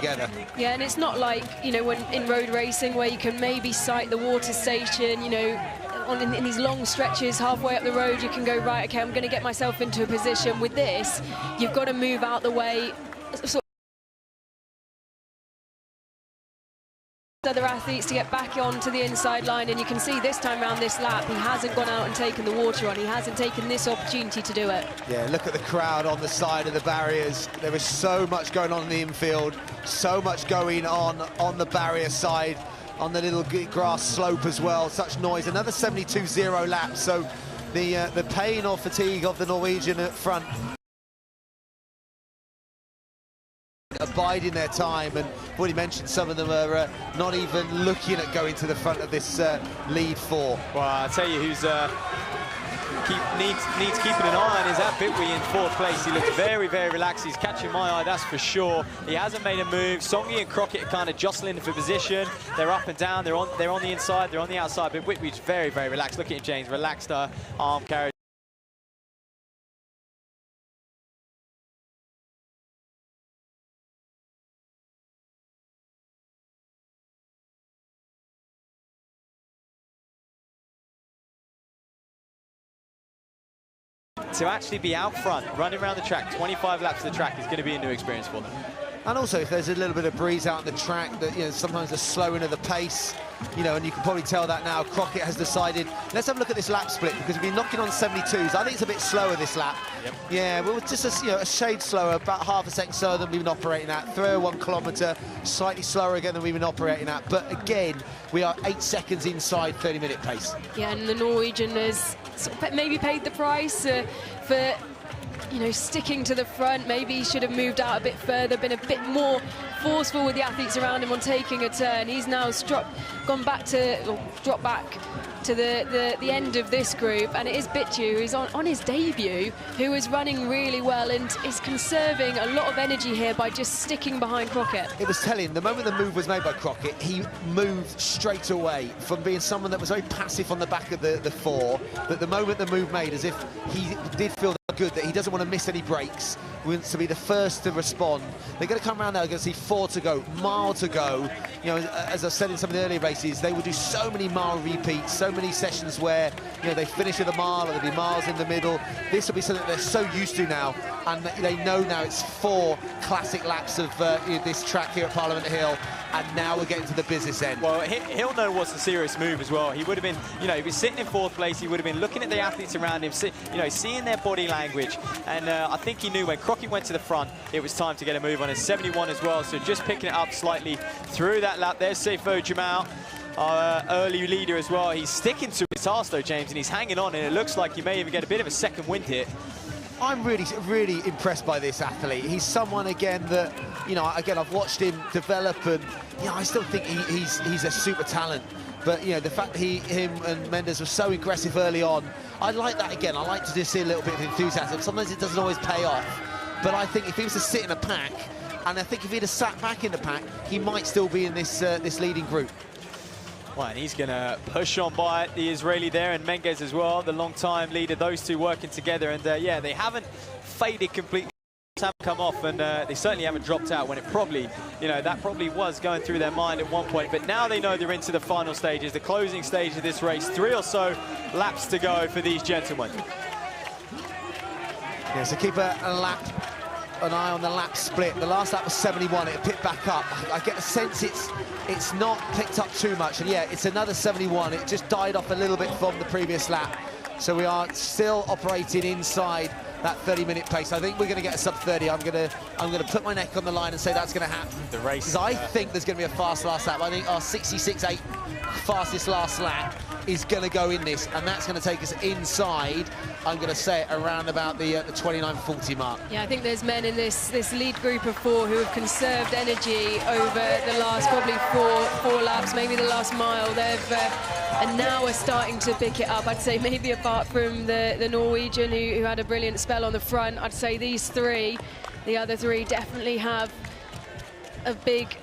together. Yeah, and it's not like, you know, when in road racing where you can maybe sight the water station, you know, in these long stretches halfway up the road, you can go, right, okay, I'm going to get myself into a position. With this, you've got to move out the way, sort of other athletes to get back onto the inside line, and you can see this time around this lap, he hasn't gone out and taken the water on. He hasn't taken this opportunity to do it. Yeah, look at the crowd on the side of the barriers. There is so much going on in the infield, so much going on the barrier side, on the little grass slope as well. Such noise. Another 72.0 laps. So the pain or fatigue of the Norwegian at front abiding their time, and I've already mentioned some of them are not even looking at going to the front of this lead four. Well, I'll tell you who's needs keeping an eye on is that Bitwy in 4th place. He looks very, very relaxed. He's catching my eye, that's for sure. He hasn't made a move. Songy and Crockett are kind of jostling for position. They're up and down. They're on the inside. They're on the outside. But Bitwy's very, very relaxed. Look at James, relaxed arm carry. To actually be out front, running around the track, 25 laps of the track is going to be a new experience for them. And also, if there's a little bit of breeze out on the track, that, you know, sometimes the slowing of the pace, you know, and you can probably tell that now. Crockett has decided, let's have a look at this lap split, because we've been knocking on 72s. I think it's a bit slower this lap. Yep. Yeah, well, just a shade slower, about half a second slower than we've been operating at. 1 kilometre, slightly slower again than we've been operating at. But again, we are 8 seconds inside 30-minute pace. Yeah, and the Norwegian has sort of maybe paid the price for, you know, sticking to the front. Maybe he should have moved out a bit further, been a bit more forceful with the athletes around him on taking a turn. He's now dropped back to the end of this group, and it is Bitwy who's on his debut, who is running really well and is conserving a lot of energy here by just sticking behind Crockett. It was telling, the moment the move was made by Crockett, he moved straight away from being someone that was very passive on the back of the four, that the moment the move made, as if he did feel good, that he doesn't want to miss any breaks, he wants to be the first to respond. They're going to come around now, they're going to see 4 to go, mile to go. You know, as I said in some of the earlier races, they will do so many mile repeats, so many sessions where, you know, they finish at a mile or there'll be miles in the middle. This will be something they're so used to now, and they know now it's 4 classic laps of this track here at Parliament Hill, and now we're getting to the business end. Well, he'll know what's a serious move as well. He would have been, you know, he was sitting in 4th place, he would have been looking at the athletes around him, you know, seeing their body language, and I think he knew when Crockett went to the front, it was time to get a move on. It's 71 as well, so just picking it up slightly through that lap. There's Seifo Jamal, our early leader as well. He's sticking to his task though, James, and he's hanging on, and it looks like he may even get a bit of a second wind here. I'm really, really impressed by this athlete. He's someone, again, that, you know, again, I've watched him develop, and, you know, I still think he's a super talent. But, you know, the fact that him and Mendes were so aggressive early on, I like that again. I like to just see a little bit of enthusiasm. Sometimes it doesn't always pay off. But I think if he was to sit in a pack, and I think if he'd have sat back in the pack, he might still be in this this leading group. Well, and he's going to push on by the Israeli there, and Menges as well, the long-time leader, those two working together. And, yeah, they haven't faded completely. Haven't come off, and they certainly haven't dropped out when it probably, you know, that probably was going through their mind at one point. But now they know they're into the final stages, the closing stage of this race. 3 or so laps to go for these gentlemen. Yeah, so keep an eye on the lap split. The last lap was 71, it picked back up. I get the sense it's not picked up too much, and yeah, it's another 71. It just died off a little bit from the previous lap. So we are still operating inside that 30-minute pace. I think we're going to get a sub-30. I'm going to put my neck on the line and say that's going to happen. The race. Because I think there's going to be a fast last lap. I think our 66.8 fastest last lap is going to go in this, and that's going to take us inside, I'm going to say, around about the 29:40 mark. Yeah, I think there's men in this lead group of 4 who have conserved energy over the last probably four laps, maybe the last mile. They've and now we're starting to pick it up. I'd say maybe apart from the Norwegian who had a brilliant spell on the front, I'd say these 3, the other 3 definitely have a big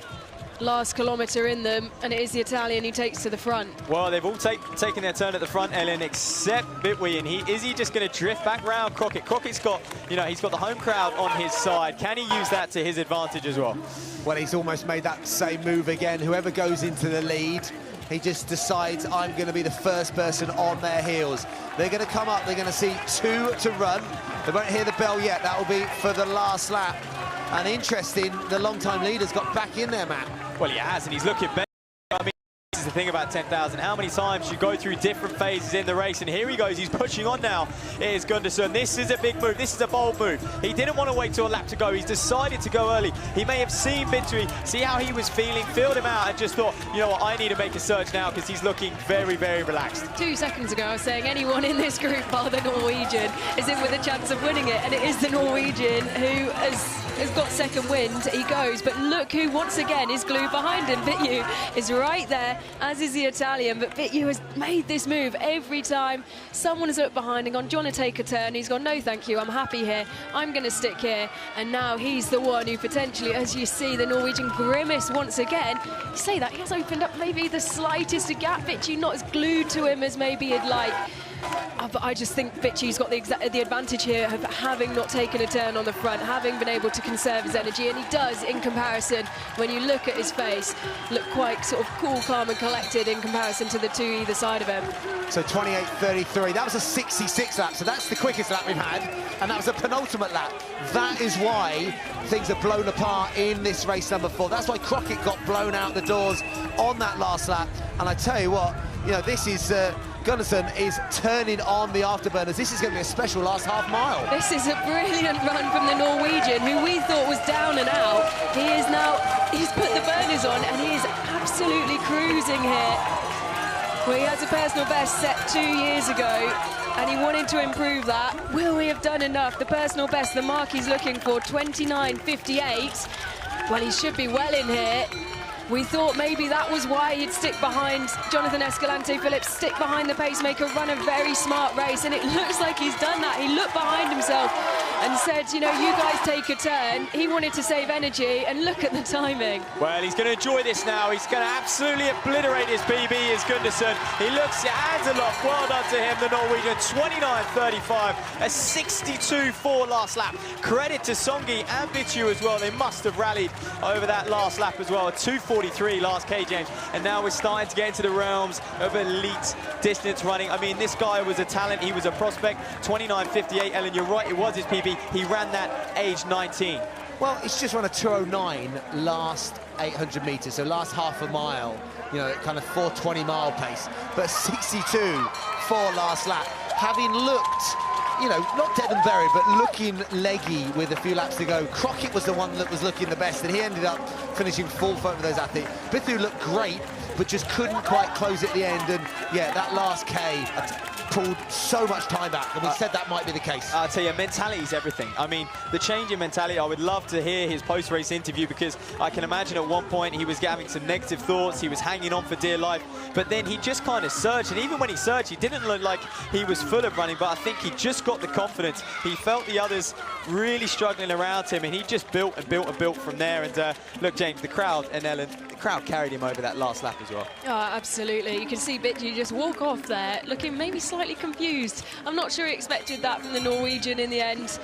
last kilometre in them, and it is the Italian who takes to the front. Well, they've all taken their turn at the front, Ellen, except Bitwy, and is he just going to drift back round Crockett? Crockett's got, you know, he's got the home crowd on his side. Can he use that to his advantage as well? Well, he's almost made that same move again. Whoever goes into the lead, he just decides, I'm going to be the first person on their heels. They're going to come up, they're going to see 2 to run. They won't hear the bell yet, that will be for the last lap. And interesting, the long-time leader's got back in there, Matt. Well, he has, and he's looking better. I mean, this is the thing about 10,000. How many times you go through different phases in the race, and here he goes. He's pushing on now. It is Gunderson. This is a big move. This is a bold move. He didn't want to wait till a lap to go. He's decided to go early. He may have seen Bitwy, see how he was feeling, filled him out, and just thought, you know what, I need to make a surge now because he's looking very, very relaxed. 2 seconds ago, I was saying anyone in this group bar the Norwegian is in with a chance of winning it, and it is the Norwegian who has has got second wind, he goes. But look who once again is glued behind him. Vittu is right there, as is the Italian. But Vittu has made this move every time someone has looked behind and gone, do you want to take a turn? He's gone, no thank you, I'm happy here, I'm going to stick here. And now he's the one who potentially, as you see, the Norwegian grimace once again. You say that, he has opened up maybe the slightest gap. Vittu not as glued to him as maybe he'd like. But I just think Vittu's got the advantage here of having not taken a turn on the front, having been able to conserve his energy, and he does, in comparison, when you look at his face, look quite sort of cool, calm and collected in comparison to the two either side of him. So 28.33, that was a 66 lap, so that's the quickest lap we've had, and that was a penultimate lap. That is why things are blown apart in this race number 4. That's why Crockett got blown out the doors on that last lap, and I tell you what, you know, this is... Gunnarsson is turning on the afterburners. This is going to be a special last half mile. This is a brilliant run from the Norwegian, who we thought was down and out. He is now, he's put the burners on and he is absolutely cruising here. Well, he has a personal best set 2 years ago and he wanted to improve that. Will he have done enough? The personal best, the mark he's looking for, 29.58. Well, he should be well in here. We thought maybe that was why he'd stick behind Jonathan Escalante Phillips, stick behind the pacemaker, run a very smart race, and it looks like he's done that. He looked behind himself and said, you know, you guys take a turn. He wanted to save energy, and look at the timing. Well, he's going to enjoy this now. He's going to absolutely obliterate his PB, is Gunnarsson. He looks your hands aloft. Well done to him, the Norwegian. 29.35, a 62.4 last lap. Credit to Songi and Vittu as well. They must have rallied over that last lap as well. A 2.43 last K, James. And now we're starting to get into the realms of elite distance running. I mean, this guy was a talent. He was a prospect. 29.58, Ellen, you're right, it was his PB. He ran that age 19. Well, it's just run a 2:09 last 800 metres, so last half a mile, you know, kind of 4:20 mile pace, but 62.4 last lap. Having looked, you know, not dead and buried, but looking leggy with a few laps to go. Crockett was the one that was looking the best, and he ended up finishing 4th over those athletes. Vittu looked great, but just couldn't quite close at the end, and yeah, that last K pulled so much time back, and we said that might be the case. I'll tell you, mentality is everything. I mean, the change in mentality, I would love to hear his post-race interview, because I can imagine at one point he was having some negative thoughts, he was hanging on for dear life, but then he just kind of surged, and even when he surged, he didn't look like he was full of running, but I think he just got the confidence. He felt the others really struggling around him, and he just built and built and built from there. And look, James, the crowd, and Ellen, the crowd carried him over that last lap as well. Oh, absolutely. You can see Vittu just walk off there, looking maybe slightly confused. I'm not sure he expected that from the Norwegian in the end.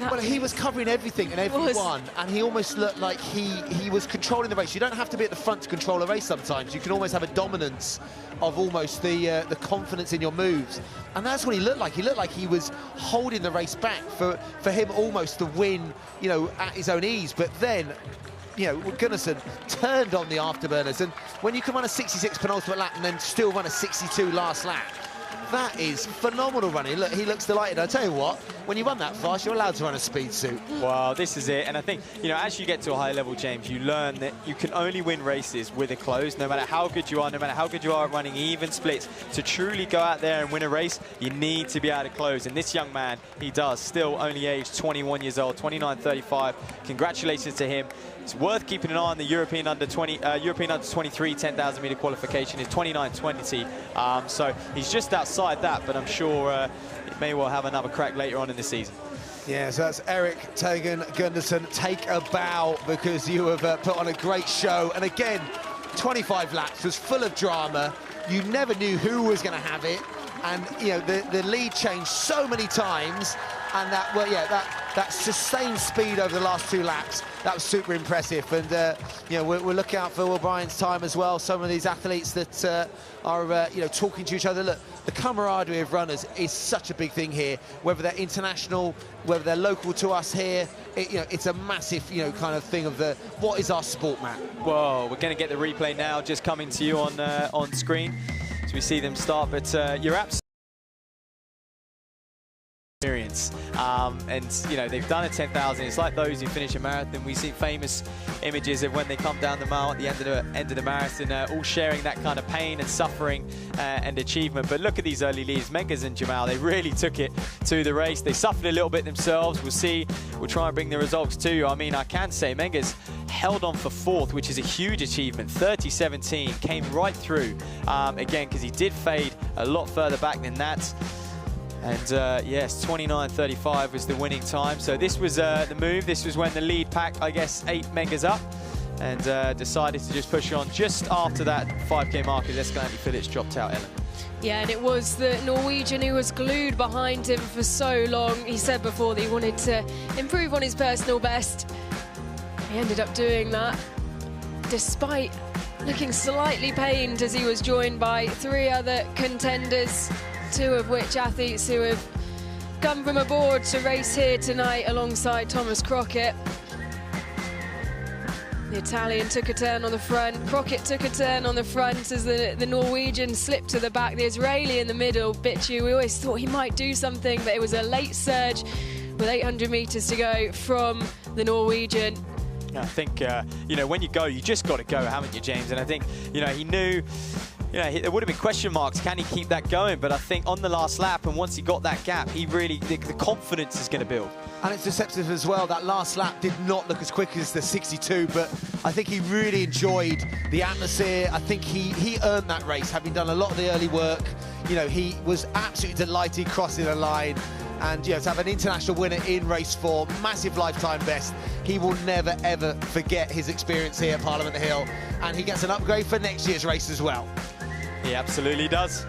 Well, he was covering everything and everyone, and he almost looked like he was controlling the race. You don't have to be at the front to control a race sometimes. You can almost have a dominance of almost the confidence in your moves. And that's what he looked like. He looked like he was holding the race back for him almost to win, you know, at his own ease. But then, you know, Gunnarsson turned on the afterburners, and when you can run a 66 penultimate lap and then still run a 62 last lap, that is phenomenal running. Look, he looks delighted. I tell you what, when you run that fast, you're allowed to run a speed suit. Well, this is it. And I think, you know, as you get to a high level, James, you learn that you can only win races with a close, no matter how good you are, no matter how good you are at running even splits. To truly go out there and win a race, you need to be able to close. And this young man, he does, still only aged 21 years old, 29.35. Congratulations to him. It's worth keeping an eye on the European under 23 10,000 meter qualification. Is 29.20. So he's just outside that, but I'm sure he may well have another crack later on in the season. Yeah, so that's Erik Tegan Gunnarsson. Take a bow, because you have put on a great show. And again, 25 laps was full of drama. You never knew who was going to have it. And, you know, the lead changed so many times. And that, well, yeah, that sustained speed over the last 2 laps, that was super impressive. And, you know, we're looking out for Will Bryan's time as well. Some of these athletes that are, you know, talking to each other. Look, the camaraderie of runners is such a big thing here, whether they're international, whether they're local to us here. You know, it's a massive, you know, kind of thing of what is our sport, Matt? Well, we're going to get the replay now, just coming to you on screen as we see them start. But you're absolutely experience. And you know, they've done a 10,000. It's like those who finish a marathon. We see famous images of when they come down the mile at the end of the marathon, all sharing that kind of pain and suffering and achievement. But look at these early leads, Menges and Jamal. They really took it to the race. They suffered a little bit themselves. We'll see. We'll try and bring the results to you. I mean, I can say Menges held on for 4th, which is a huge achievement. 30:17, came right through again, because he did fade a lot further back than that. And yes, 29:35 was the winning time. So this was the move. This was when the lead pack, I guess, ate Menges up and decided to just push on just after that 5K mark as Escalante Phillips dropped out, Ellen. Yeah, and it was the Norwegian who was glued behind him for so long. He said before that he wanted to improve on his personal best. He ended up doing that, despite looking slightly pained as he was joined by 3 other contenders, 2 of which athletes who have come from aboard to race here tonight alongside Thomas Crockett. The Italian took a turn on the front, Crockett took a turn on the front as the Norwegian slipped to the back. The Israeli in the middle, Bichu, we always thought he might do something, but it was a late surge with 800 meters to go from the Norwegian. I think, you know, when you go, you just got to go, haven't you, James? And I think, you know, he knew, you know, there would have been question marks. Can he keep that going? But I think on the last lap, and once he got that gap, he really, the confidence is going to build. And it's deceptive as well. That last lap did not look as quick as the 62, but I think he really enjoyed the atmosphere. I think he earned that race, having done a lot of the early work. You know, he was absolutely delighted crossing the line. And, you know, to have an international winner in race 4, massive lifetime best. He will never, ever forget his experience here at Parliament Hill. And he gets an upgrade for next year's race as well. He absolutely does.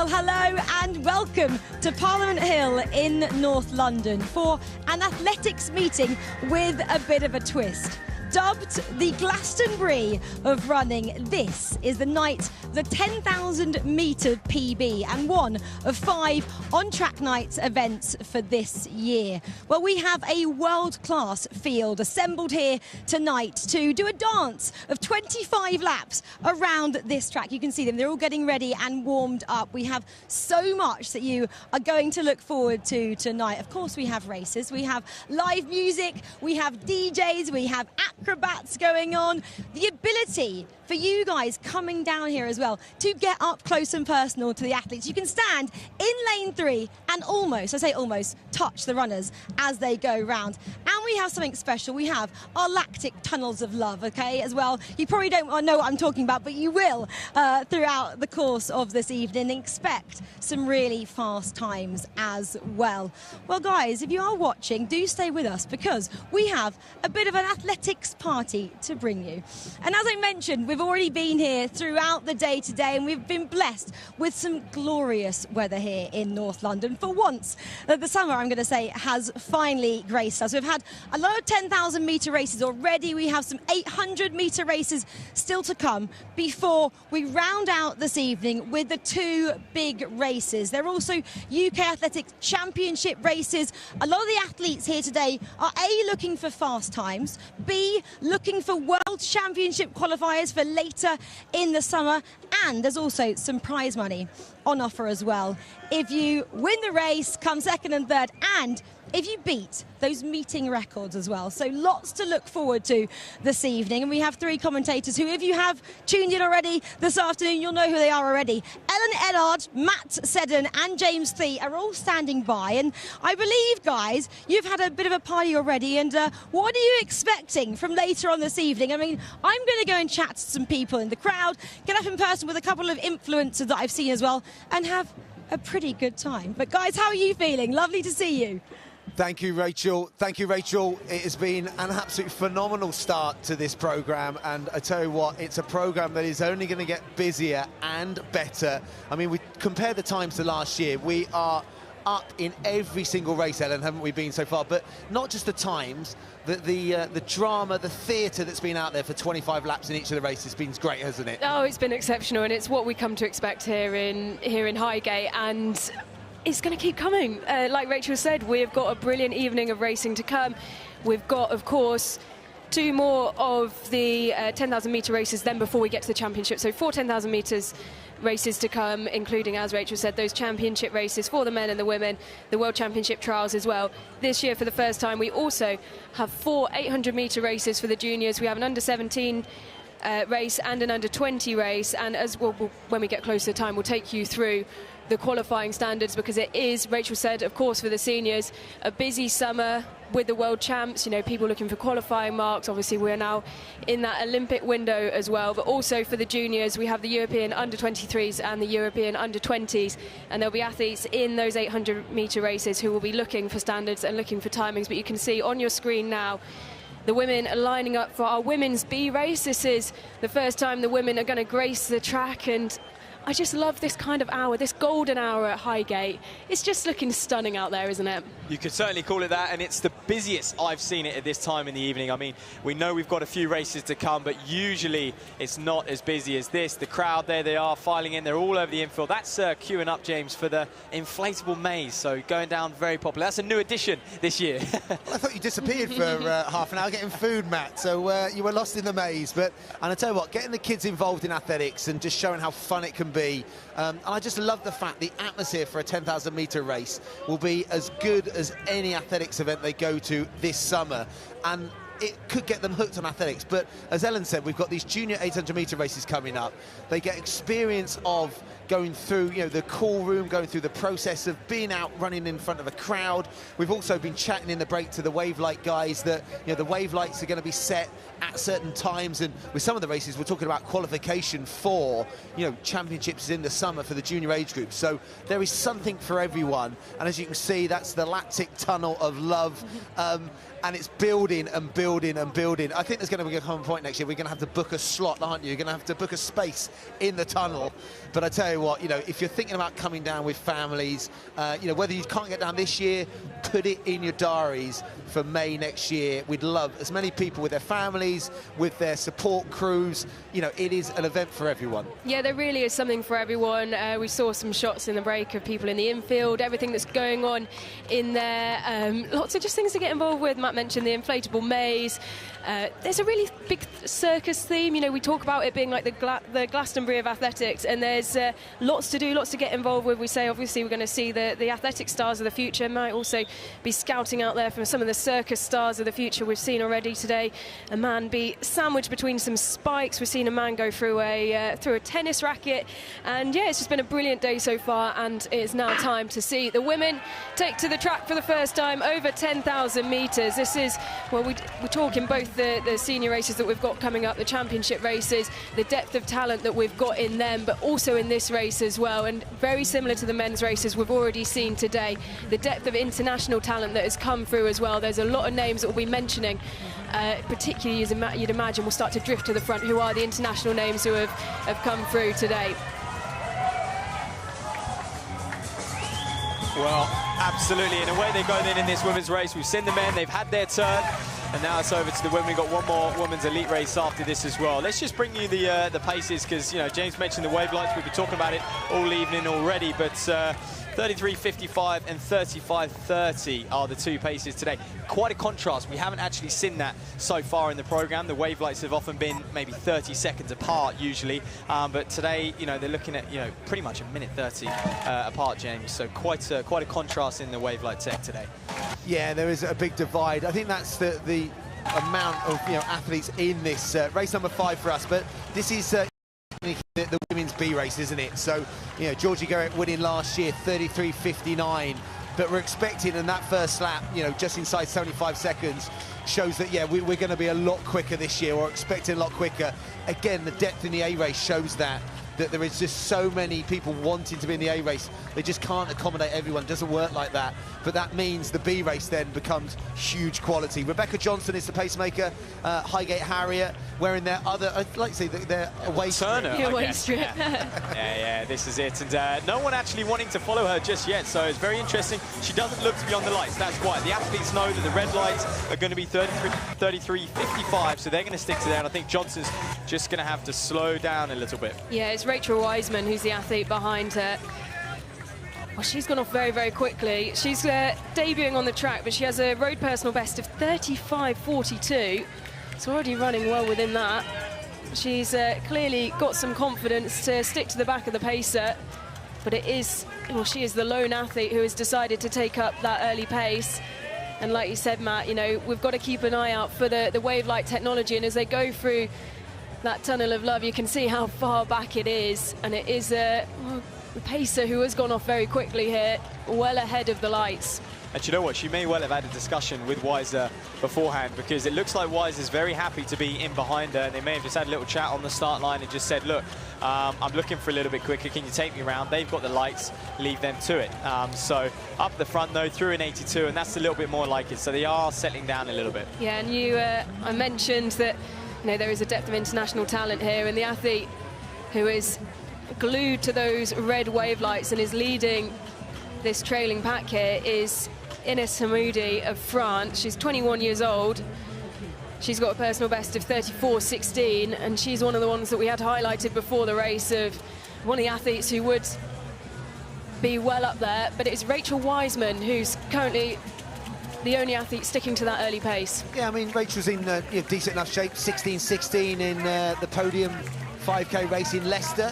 Well, hello and welcome to Parliament Hill in North London for an athletics meeting with a bit of a twist. Dubbed the Glastonbury of running, this is the night, the 10,000 metre PB and one of 5 on-track nights events for this year. Well, we have a world-class field assembled here tonight to do a dance of 25 laps around this track. You can see them, they're all getting ready and warmed up. We have so much that you are going to look forward to tonight. Of course, we have races, we have live music, we have DJs, we have acrobats going on. The ability for you guys coming down here as well to get up close and personal to the athletes. You can stand in lane 3 and almost, I say almost, touch the runners as they go round. And we have something special. We have our lactic tunnels of love, okay, as well. You probably don't know what I'm talking about, but you will throughout the course of this evening. Expect some really fast times as well. Well, guys, if you are watching, do stay with us because we have a bit of an athletics party to bring you. And as I mentioned, we've already been here throughout the day today and we've been blessed with some glorious weather here in North London. For once, the summer, I'm going to say, has finally graced us. We've had a lot of 10,000 metre races already. We have some 800 metre races still to come before we round out this evening with the 2 big races. There are also UK Athletics Championship races. A lot of the athletes here today are A, looking for fast times, B, looking for World Championship qualifiers for later in the summer, and there's also some prize money on offer as well if you win the race, come second and third, and if you beat those meeting records as well. So lots to look forward to this evening. And we have 3 commentators who, if you have tuned in already this afternoon, you'll know who they are already. Ellen Ellard, Matt Seddon and James Thee are all standing by. And I believe, guys, you've had a bit of a party already. And what are you expecting from later on this evening? I mean, I'm going to go and chat to some people in the crowd, get up in person with a couple of influencers that I've seen as well, and have a pretty good time. But guys, how are you feeling? Lovely to see you. Thank you, Rachel. Thank you, Rachel. It has been an absolute phenomenal start to this programme, and I tell you what, it's a programme that is only going to get busier and better. I mean, we compare the times to last year. We are up in every single race, Ellen, haven't we been so far? But not just the times, the drama, the theatre that's been out there for 25 laps in each of the races has been great, hasn't it? Oh, it's been exceptional, and it's what we come to expect here in Highgate, and it's going to keep coming. Like Rachel said, we've got a brilliant evening of racing to come. We've got, of course, 2 more of the 10,000 metre races then before we get to the championship. So 4 10,000 metres races to come, including, as Rachel said, those championship races for the men and the women, the World Championship trials as well. This year, for the first time, we also have 4 800 metre races for the juniors. We have an under-17 race and an under-20 race, and as well, when we get closer to time, we'll take you through the qualifying standards, because it is, Rachel said, of course, for the seniors, a busy summer with the world champs, you know, people looking for qualifying marks. Obviously, we're now in that Olympic window as well, but also for the juniors, we have the European under-23s and the European under-20s, and there'll be athletes in those 800 metre races who will be looking for standards and looking for timings. But you can see on your screen now, the women are lining up for our women's B race. This is the first time the women are going to grace the track, and I just love this kind of hour, this golden hour at Highgate. It's just looking stunning out there, isn't it? You could certainly call it that, and it's the busiest I've seen it at this time in the evening. I mean, we know we've got a few races to come, but usually it's not as busy as this. The crowd, there they are, filing in. They're all over the infield. That's queuing up, James, for the inflatable maze, so going down very popular. That's a new addition this year. Well, I thought you disappeared for half an hour getting food, Matt, so you were lost in the maze. But, and I tell you what, getting the kids involved in athletics and just showing how fun it can be. And I just love the fact the atmosphere for a 10,000 metre race will be as good as any athletics event they go to this summer. And it could get them hooked on athletics. But as Ellen said, we've got these junior 800 metre races coming up. They get experience of going through, you know, the call room, going through the process of being out running in front of a crowd. We've also been chatting in the break to the wave light guys that, you know, the wave lights are going to be set at certain times, and with some of the races we're talking about qualification for, you know, championships in the summer for the junior age group. So there is something for everyone, and as you can see, that's the lactic tunnel of love. and it's building and building and building. I think there's going to be a common point next year. We're going to have to book a slot, aren't you? You're going to have to book a space in the tunnel. But I tell you what, you know, if you're thinking about coming down with families, you know, whether you can't get down this year, put it in your diaries for May next year. We'd love as many people with their families, with their support crews. You know, it is an event for everyone. Yeah, there really is something for everyone. We saw some shots in the break of people in the infield, everything that's going on in there. Lots of just things to get involved with. Matt mentioned the inflatable maze. There's a really big circus theme. You know, we talk about it being like the Glastonbury of athletics, and there's lots to do, lots to get involved with. We say, obviously, we're going to see the athletic stars of the future. Might also be scouting out there from some of the circus stars of the future we've seen already today. A man be sandwiched between some spikes. We've seen a man go through a tennis racket. And, yeah, it's just been a brilliant day so far, and it's now time to see the women take to the track for the first time over 10,000 metres. This is, well, we're talking both the senior races that we've got coming up, the championship races, the depth of talent that we've got in them, but also in this race as well. And very similar to the men's races we've already seen today, the depth of international talent that has come through as well. There's a lot of names that we'll be mentioning, particularly as you'd imagine, we'll start to drift to the front. Who are the international names who have come through today? Well, absolutely. And away they go then in this women's race. We've seen the men, they've had their turn. And now it's over to the women. We've got one more women's elite race after this as well. Let's just bring you the paces, because, you know, James mentioned the wave lights. We've been talking about it all evening already, but 33.55 and 35.30 are the two paces today. Quite a contrast. We haven't actually seen that so far in the program. The wave lights have often been maybe 30 seconds apart usually, but today, you know, they're looking at, you know, pretty much a minute 30 apart, James. So quite a contrast in the wave light tech today. Yeah, there is a big divide. I think that's the amount of, you know, athletes in this race number 5 for us. But this is the women's B race, isn't it? So, you know, Georgie Garrett winning last year, 33.59. But we're expecting in that first lap, you know, just inside 75 seconds, shows that, yeah, we're going to be a lot quicker this year, or expecting a lot quicker. Again, the depth in the A race shows that there is just so many people wanting to be in the A race. They just can't accommodate everyone. It doesn't work like that. But that means the B race then becomes huge quality. Rebecca Johnson is the pacemaker. Highgate Harrier wearing their other, I'd like to say, their away strip. Away strip. Yeah, this is it. And no one actually wanting to follow her just yet. So it's very interesting. She doesn't look to be on the lights. That's why. The athletes know that the red lights are going to be 33.55. So they're going to stick to that. And I think Johnson's just going to have to slow down a little bit. Yeah, it's Rachel Wiseman who's the athlete behind her. Well, she's gone off very, very quickly. She's debuting on the track, but she has a road personal best of 35.42. It's already running well within that. She's clearly got some confidence to stick to the back of the pacer, but it is, well, she is the lone athlete who has decided to take up that early pace. And like you said, Matt, you know, we've got to keep an eye out for the wave light technology, and as they go through that tunnel of love, you can see how far back it is, and it is a pacer who has gone off very quickly here, well ahead of the lights. And you know what, she may well have had a discussion with Weiser beforehand, because it looks like Weiser's very happy to be in behind her, and they may have just had a little chat on the start line and just said, look, I'm looking for a little bit quicker, can you take me around? They've got the lights, leave them to it. So up the front though, through an 82, and that's a little bit more like it, so they are settling down a little bit. Yeah, and you, I mentioned that, you know, there is a depth of international talent here, and the athlete who is glued to those red wave lights and is leading this trailing pack here is Ines Hamoudi of France. She's 21 years old. She's got a personal best of 34.16, and she's one of the ones that we had highlighted before the race of one of the athletes who would be well up there. But it's Rachel Wiseman who's currently the only athlete sticking to that early pace. Yeah, I mean, Rachel's in decent enough shape, 16.16 in the podium 5K race in Leicester.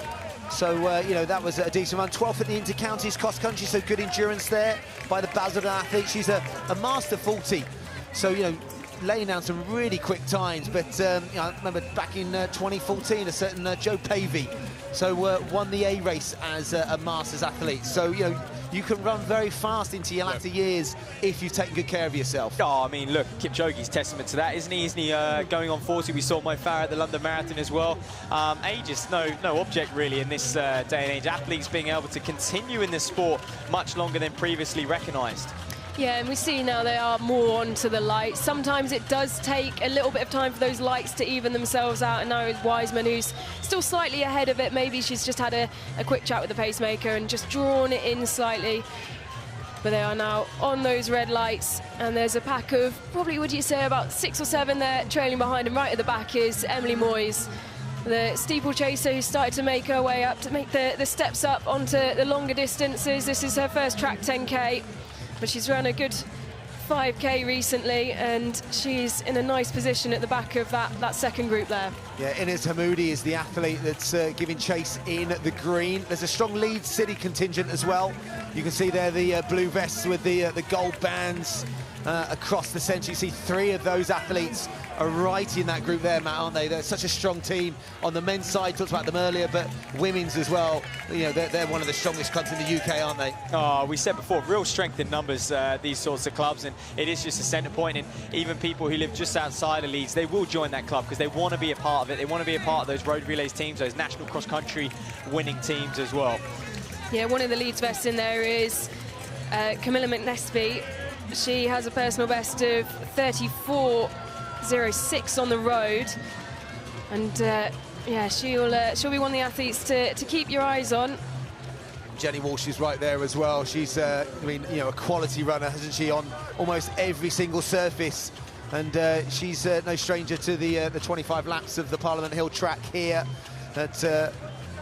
So, you know, that was a decent run. 12th at the Inter-Counties cross-country, so good endurance there by the Basildon athlete. She's a master 40, so, you know, laying down some really quick times. But, you know, I remember back in 2014, a certain Joe Pavey, so won the A race as a Masters athlete. So, you know, you can run very fast into your latter years if you've taken good care of yourself. Oh, I mean, look, Kipchoge's testament to that, isn't he? Isn't he going on 40? We saw Mo Farah at the London Marathon as well. Age is no object, really, in this day and age. Athletes being able to continue in this sport much longer than previously recognised. Yeah, and we see now they are more onto the lights. Sometimes it does take a little bit of time for those lights to even themselves out, and now it's Wiseman who's still slightly ahead of it. Maybe she's just had a quick chat with the pacemaker and just drawn it in slightly. But they are now on those red lights, and there's a pack of probably, would you say, about 6 or 7 there trailing behind, and right at the back is Emily Moyes, the steeplechaser who started to make her way up, to make the steps up onto the longer distances. This is her first track 10K, but she's run a good 5K recently, and she's in a nice position at the back of that second group there. Yeah, Inez Hamoudi is the athlete that's giving chase in the green. There's a strong Leeds City contingent as well. You can see there the blue vests with the gold bands across the centre. You see 3 of those athletes are right in that group there, Matt, aren't they? They're such a strong team on the men's side. Talked about them earlier, but women's as well. You know, they're one of the strongest clubs in the UK, aren't they? Oh, we said before, real strength in numbers, these sorts of clubs, and it is just a centre point, and even people who live just outside of Leeds, they will join that club because they want to be a part of it. They want to be a part of those road relays teams, those national cross-country winning teams as well. Yeah, one of the Leeds vests in there is Camilla McNesby. She has a personal best of 34.06 on the road, and yeah, she'll be one of the athletes to keep your eyes on. Jenny Walsh is right there as well. She's, I mean, you know, a quality runner, hasn't she, on almost every single surface. And she's no stranger to the 25 laps of the Parliament Hill track here at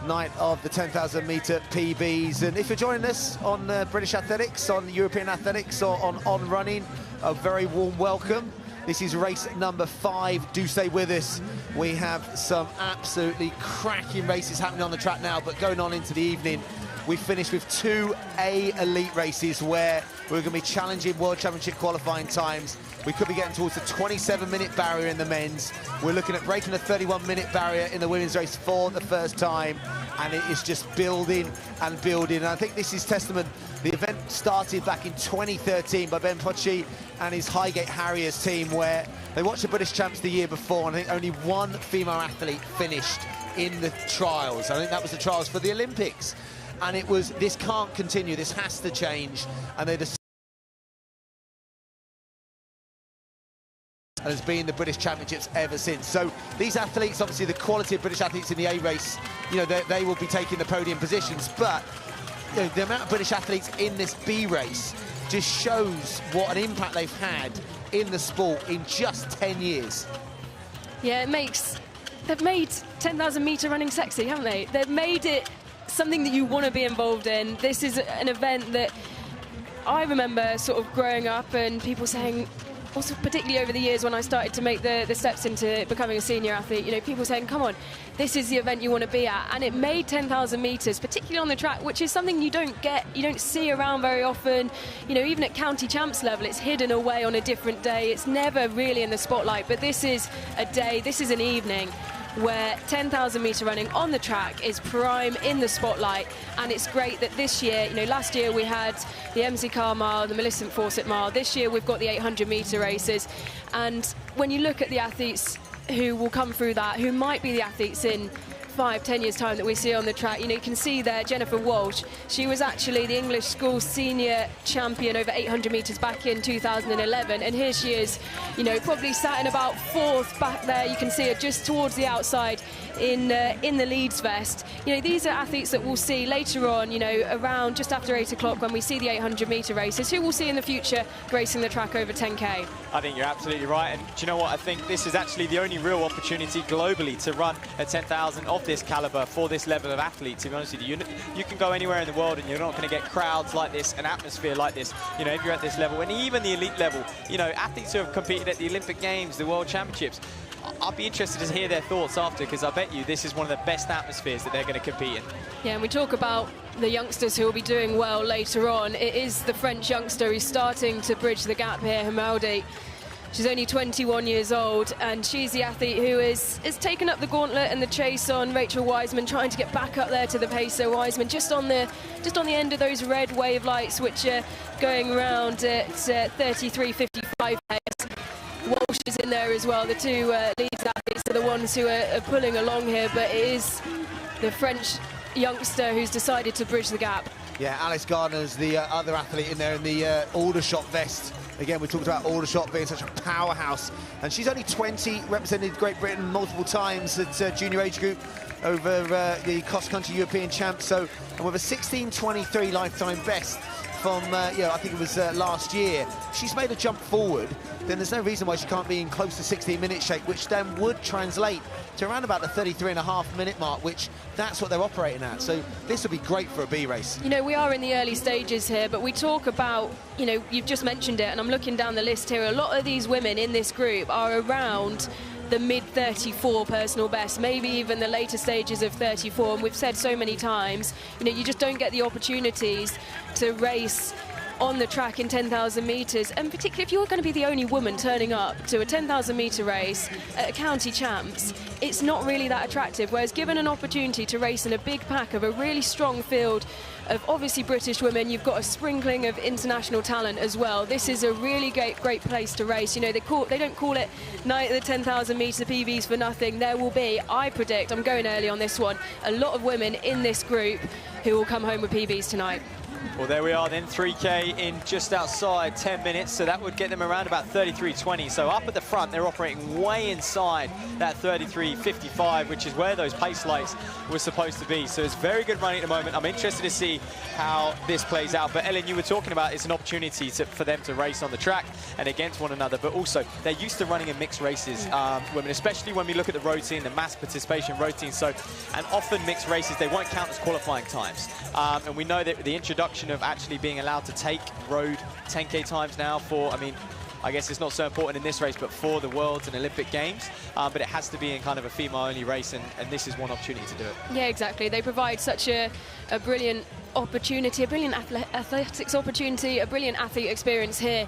night of the 10,000 metre PBs. And if you're joining us on British Athletics, on European Athletics, or on running, a very warm welcome. This is race number 5. Do stay with us. We have some absolutely cracking races happening on the track now, but going on into the evening, we finished with 2 A elite races where we're going to be challenging World Championship qualifying times. We could be getting towards the 27-minute barrier in the men's. We're looking at breaking the 31-minute barrier in the women's race for the first time, and it is just building and building. And I think this is testament. The event started back in 2013 by Ben Pucci and his Highgate Harriers team, where they watched the British champs the year before, and I think only 1 female athlete finished in the trials. I think that was the trials for the Olympics. And it was, this can't continue, this has to change. And they decided, and has been the British Championships ever since. So these athletes, obviously the quality of British athletes in the A race, you know, they will be taking the podium positions, but you know, the amount of British athletes in this B race just shows what an impact they've had in the sport in just 10 years. Yeah, they've made 10,000 metre running sexy, haven't they? They've made it something that you want to be involved in. This is an event that I remember sort of growing up and people saying, also particularly over the years when I started to make the steps into becoming a senior athlete, you know, people saying, come on, this is the event you want to be at. And it made 10,000 metres, particularly on the track, which is something you don't see around very often. You know, even at county champs level, it's hidden away on a different day. It's never really in the spotlight, but this is a day, this is an evening where 10,000 metre running on the track is prime in the spotlight. And it's great that this year, you know, last year we had the MC Carr Mile, the Millicent Fawcett Mile. This year we've got the 800 metre races. And when you look at the athletes who will come through that, who might be the athletes in 5-10 years time that we see on the track, you know, you can see there Jennifer Walsh. She was actually the English school senior champion over 800 metres back in 2011, and here she is, you know, probably sat in about 4th back there. You can see her just towards the outside in the Leeds vest. You know, these are athletes that we'll see later on, you know, around just after 8 o'clock when we see the 800 metre races, who we'll see in the future racing the track over 10K. I think you're absolutely right, and do you know what? I think this is actually the only real opportunity globally to run a 10,000 of this caliber for this level of athlete. To be honest with you, you can go anywhere in the world and you're not going to get crowds like this, an atmosphere like this, you know, if you're at this level, and even the elite level. You know, athletes who have competed at the Olympic Games, the World Championships, I'll be interested to hear their thoughts after, because I bet you this is one of the best atmospheres that they're going to compete in. Yeah, and we talk about the youngsters who will be doing well later on. It is the French youngster who's starting to bridge the gap here, Hamoudi. She's only 21 years old, and she's the athlete who has taken up the gauntlet and the chase on Rachel Wiseman, trying to get back up there to the pace. So Wiseman just on the end of those red wave lights, which are going around at 33.55 pace. Walsh is in there as well. The 2 Leeds athletes are the ones who are pulling along here, but it is the French youngster who's decided to bridge the gap. Yeah, Alice Gardner's the other athlete in there in the Aldershot vest. Again, we talked about Aldershot being such a powerhouse, and she's only 20, represented Great Britain multiple times at junior age group over the cross-country European champs. So, and with a 16:23 lifetime best from, I think it was last year, she's made a jump forward. Then there's no reason why she can't be in close to 16-minute shape, which then would translate to around about the 33.5-minute mark, which that's what they're operating at. So this would be great for a B race. You know, we are in the early stages here, but we talk about, you know, you've just mentioned it, and I'm looking down the list here. A lot of these women in this group are around the mid-34 personal best, maybe even the later stages of 34. And we've said so many times, you know, you just don't get the opportunities to race on the track in 10,000 metres, and particularly if you're going to be the only woman turning up to a 10,000 metre race at a county champs, it's not really that attractive. Whereas given an opportunity to race in a big pack of a really strong field of obviously British women, you've got a sprinkling of international talent as well. This is a really great place to race. You know, they don't call it Night of the 10,000 metre PBs for nothing. There will be, I predict, I'm going early on this one, a lot of women in this group who will come home with PBs tonight. Well, there we are then, 3K in just outside 10 minutes, so that would get them around about 33.20. So up at the front, they're operating way inside that 33.55, which is where those pace lights were supposed to be. So it's very good running at the moment. I'm interested to see how this plays out. But Ellen, you were talking about it's an opportunity for them to race on the track and against one another, but also they're used to running in mixed races, women, especially when we look at the road team, the mass participation road team. So, and often mixed races, they won't count as qualifying times. And we know that the introduction of actually being allowed to take road 10K times now for, I mean, I guess it's not so important in this race, but for the Worlds and Olympic Games, but it has to be in kind of a female-only race, and this is one opportunity to do it. Yeah, exactly. They provide such a brilliant opportunity, a brilliant athletics opportunity, a brilliant athlete experience here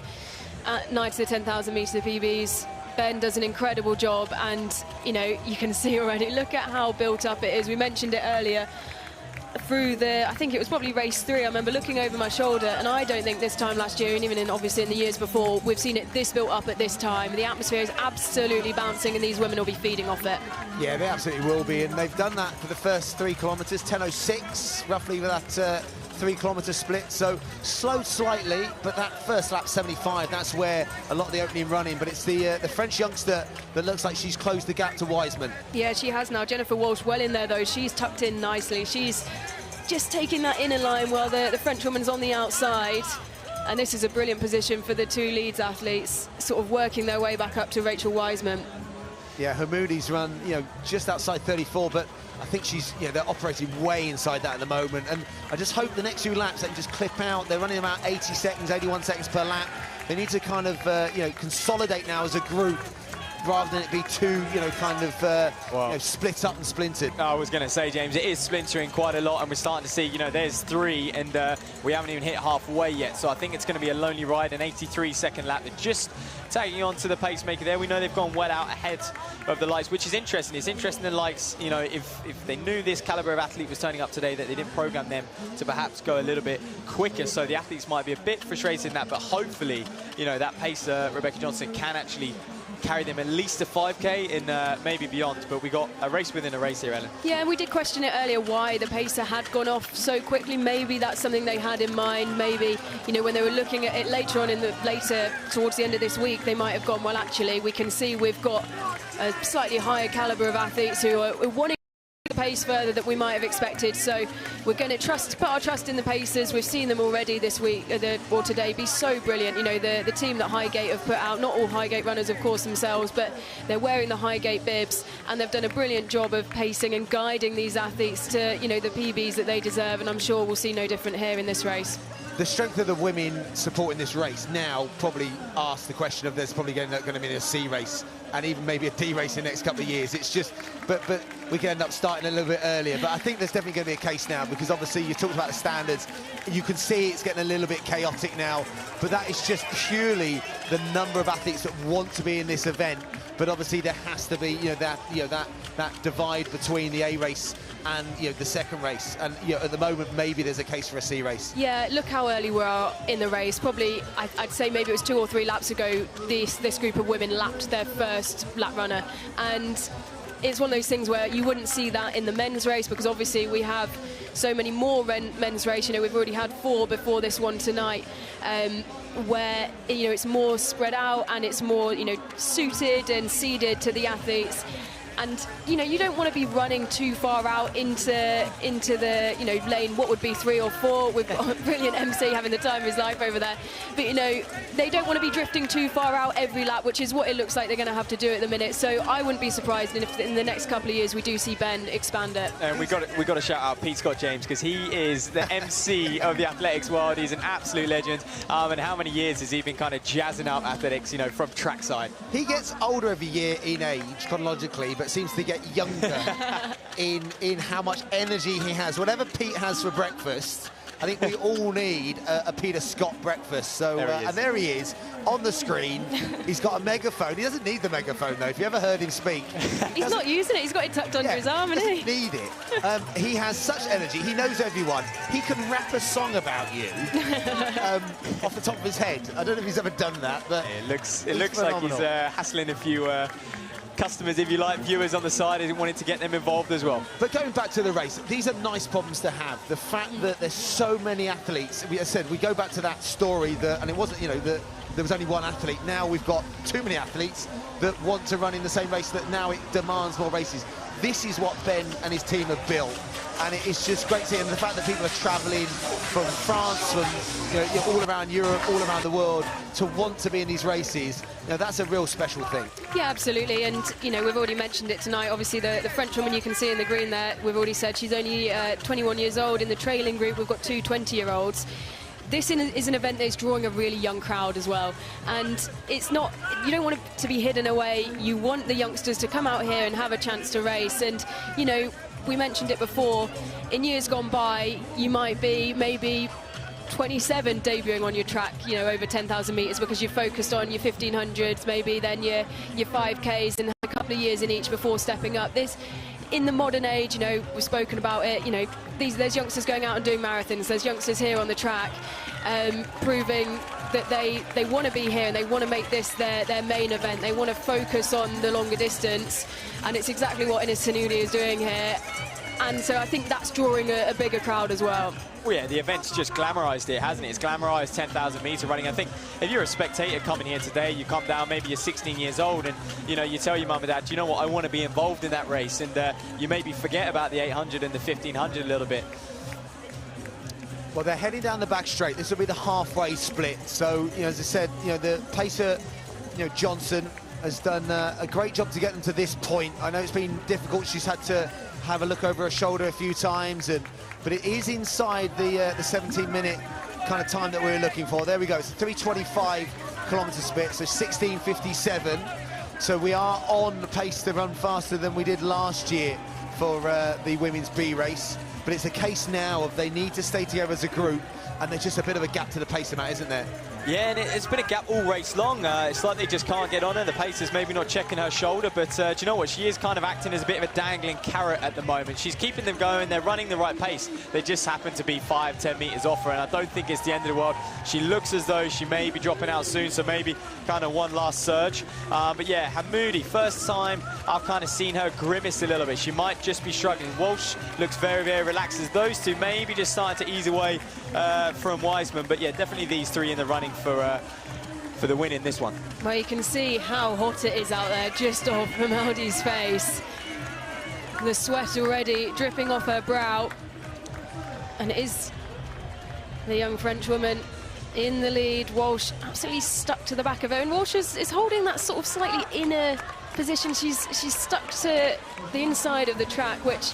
at Night of the 10,000 metre PBs. Ben does an incredible job, and, you know, you can see already, look at how built up it is. We mentioned it earlier. Through I think it was probably race 3, I remember looking over my shoulder, and I don't think this time last year, and even obviously in the years before, we've seen it this built up at this time. The atmosphere is absolutely bouncing, and these women will be feeding off it. Yeah, they absolutely will be, and they've done that for the first 3 kilometres, 10:06 roughly with that 3-kilometre split. So slowed slightly, but that first lap 75, that's where a lot of the opening running. But it's the French youngster that looks like she's closed the gap to Wiseman. Yeah, she has now. Jennifer Walsh well in there though. She's tucked in nicely. She's just taking that inner line while the French woman's on the outside. And this is a brilliant position for the 2 Leeds athletes, sort of working their way back up to Rachel Wiseman. Yeah, Hamoudi's run, you know, just outside 34, but I think she's, you know, they're operating way inside that at the moment. And I just hope the next few laps they can just clip out. They're running about 80 seconds, 81 seconds per lap. They need to kind of, you know, consolidate now as a group, rather than it be too, you know, kind of you know, split up and splintered. I was going to say, James, it is splintering quite a lot, and we're starting to see, you know, there's 3, and we haven't even hit halfway yet. So I think it's going to be a lonely ride, an 83-second lap. They're just tagging on to the pacemaker there. We know they've gone well out ahead of the lights, which is interesting. It's interesting the lights, you know, if they knew this caliber of athlete was turning up today, that they didn't program them to perhaps go a little bit quicker. So the athletes might be a bit frustrated in that, but hopefully, you know, that pacer, Rebecca Johnson, can actually carry them at least to 5K and maybe beyond. But we got a race within a race here, Ellen. Yeah, and we did question it earlier why the pacer had gone off so quickly. Maybe that's something they had in mind. Maybe, you know, when they were looking at it later on towards the end of this week, they might have gone, well, actually, we can see we've got a slightly higher caliber of athletes who are wanting the pace further than we might have expected. So we're going to put our trust in the pacers. We've seen them already this week or today be so brilliant. You know, the team that Highgate have put out, not all Highgate runners of course themselves, but they're wearing the Highgate bibs, and they've done a brilliant job of pacing and guiding these athletes to, you know, the PBs that they deserve, and I'm sure we'll see no different here in this race. The strength of the women supporting this race now probably asks the question of there's probably going to be a C race and even maybe a D race in the next couple of years. It's just, but we can end up starting a little bit earlier. But I think there's definitely going to be a case now, because obviously you talked about the standards. You can see it's getting a little bit chaotic now, but that is just purely the number of athletes that want to be in this event. But obviously there has to be, that divide between the A race and, you know, the second race. And, you know, at the moment maybe there's a case for a C race. Yeah, look how early we are in the race. Probably I'd say maybe it was 2 or 3 laps ago this group of women lapped their first lap runner, and it's one of those things where you wouldn't see that in the men's race, because obviously we have so many more men's race. You know, we've already had 4 before this one tonight, where, you know, it's more spread out and it's more, you know, suited and seeded to the athletes. And, you know, you don't want to be running too far out into the, you know, lane, what would be 3 or 4. We've got a brilliant MC having the time of his life over there. But, you know, they don't want to be drifting too far out every lap, which is what it looks like they're going to have to do at the minute. So I wouldn't be surprised if in the next couple of years we do see Ben expand it. And we got to shout out Pete Scott James, because he is the MC of the athletics world. He's an absolute legend. And how many years has he been kind of jazzing up athletics, you know, from trackside? He gets older every year in age, chronologically, but seems to get younger in how much energy he has. Whatever Pete has for breakfast, I think we all need a Peter Scott breakfast. So, and there he is on the screen. He's got a megaphone. He doesn't need the megaphone, though. If you ever heard him speak, he's not using it. He's got it tucked under his arm, hasn't he? Doesn't need it. He has such energy. He knows everyone. He can rap a song about you off the top of his head. I don't know if he's ever done that, but it looks like he's hassling a few customers, if you like, viewers on the side. He wanted to get them involved as well. But going back to the race, these are nice problems to have. The fact that there's so many athletes. As I said, we go back to that story that, and it wasn't, you know, that there was only one athlete. Now we've got too many athletes that want to run in the same race, that now it demands more races. This is what Ben and his team have built, and it's just great to see. And the fact that people are travelling from France, from, you know, all around Europe, all around the world, to want to be in these races, you know, that's a real special thing. Yeah, absolutely. And, you know, we've already mentioned it tonight. Obviously, the French woman you can see in the green there, we've already said she's only 21 years old. In the trailing group, we've got 2 20-year-olds. This is an event that is drawing a really young crowd as well, and it's not, you don't want it to be hidden away. You want the youngsters to come out here and have a chance to race. And, you know, we mentioned it before, in years gone by, you might be maybe 27 debuting on your track, you know, over 10,000 metres, because you're focused on your 1500s, maybe then your 5Ks, and a couple of years in each before stepping up. This, in the modern age, you know, we've spoken about it, you know, there's youngsters going out and doing marathons, there's youngsters here on the track, proving that they want to be here and they want to make this their main event. They want to focus on the longer distance, and it's exactly what Ines Sanuni is doing here. And so I think that's drawing a bigger crowd as well. Well, yeah, the event's just glamorised it, hasn't it? It's glamorised 10,000 metre running. I think if you're a spectator coming here today, you come down, maybe you're 16 years old, and, you know, you tell your mum and dad, you know what, I want to be involved in that race, and you maybe forget about the 800 and the 1500 a little bit. Well, they're heading down the back straight. This will be the halfway split. So, you know, as I said, you know, the pacer, you know, Johnson has done a great job to get them to this point. I know it's been difficult. She's had to have a look over her shoulder a few times, but it is inside the 17-minute kind of time that we were looking for. There we go. It's a 3:25 kilometre split, so 16:57. So we are on the pace to run faster than we did last year for the women's B race. But it's a case now of they need to stay together as a group, and there's just a bit of a gap to the pacer, Matt, isn't there? Yeah, and it's been a gap all race long. It's like they just can't get on her. The pacer's maybe not checking her shoulder, but do you know what? She is kind of acting as a bit of a dangling carrot at the moment. She's keeping them going. They're running the right pace. They just happen to be 5-10 metres off her, and I don't think it's the end of the world. She looks as though she may be dropping out soon, so maybe kind of one last surge. But yeah, Hamoudi, first time I've kind of seen her grimace a little bit. She might just be struggling. Walsh looks very, very relaxed, as those two maybe just starting to ease away from Wiseman. But yeah, definitely these three in the running for the win in this one. Well, you can see how hot it is out there just off Hamoudi's face. The sweat already dripping off her brow. And it is the young French woman in the lead. Walsh absolutely stuck to the back of her. And Walsh is holding that sort of slightly inner position. She's stuck to the inside of the track, which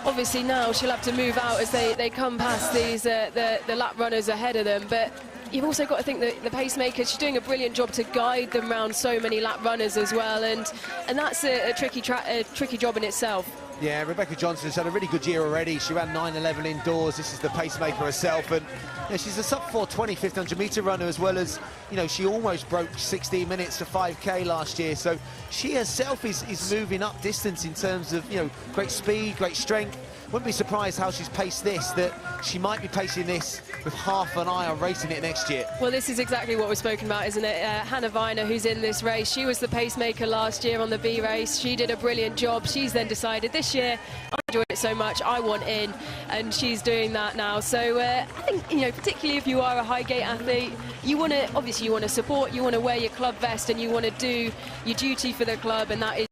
obviously now she'll have to move out as they come past these the lap runners ahead of them. But you've also got to think that the pacemaker, she's doing a brilliant job to guide them around so many lap runners as well, and that's a tricky job in itself. Yeah, Rebecca Johnson has had a really good year already. She ran 9:11 indoors. This is the pacemaker herself, and you know, she's a sub-4:20 1500 metre runner, as well as, you know, she almost broke 16 minutes to 5K last year. So she herself is moving up distance in terms of, you know, great speed, great strength. wouldn't be surprised how she's paced this, that she might be pacing this with half an eye on racing it next year. Well, this is exactly what we've spoken about, isn't it? Hannah Viner, who's in this race, she was the pacemaker last year on the B race. She did a brilliant job. She's then decided this year, I enjoyed it so much, I want in, and she's doing that now. So I think, you know, particularly if you are a Highgate athlete, you want to, obviously you want to support, you want to wear your club vest, and you want to do your duty for the club, and that is.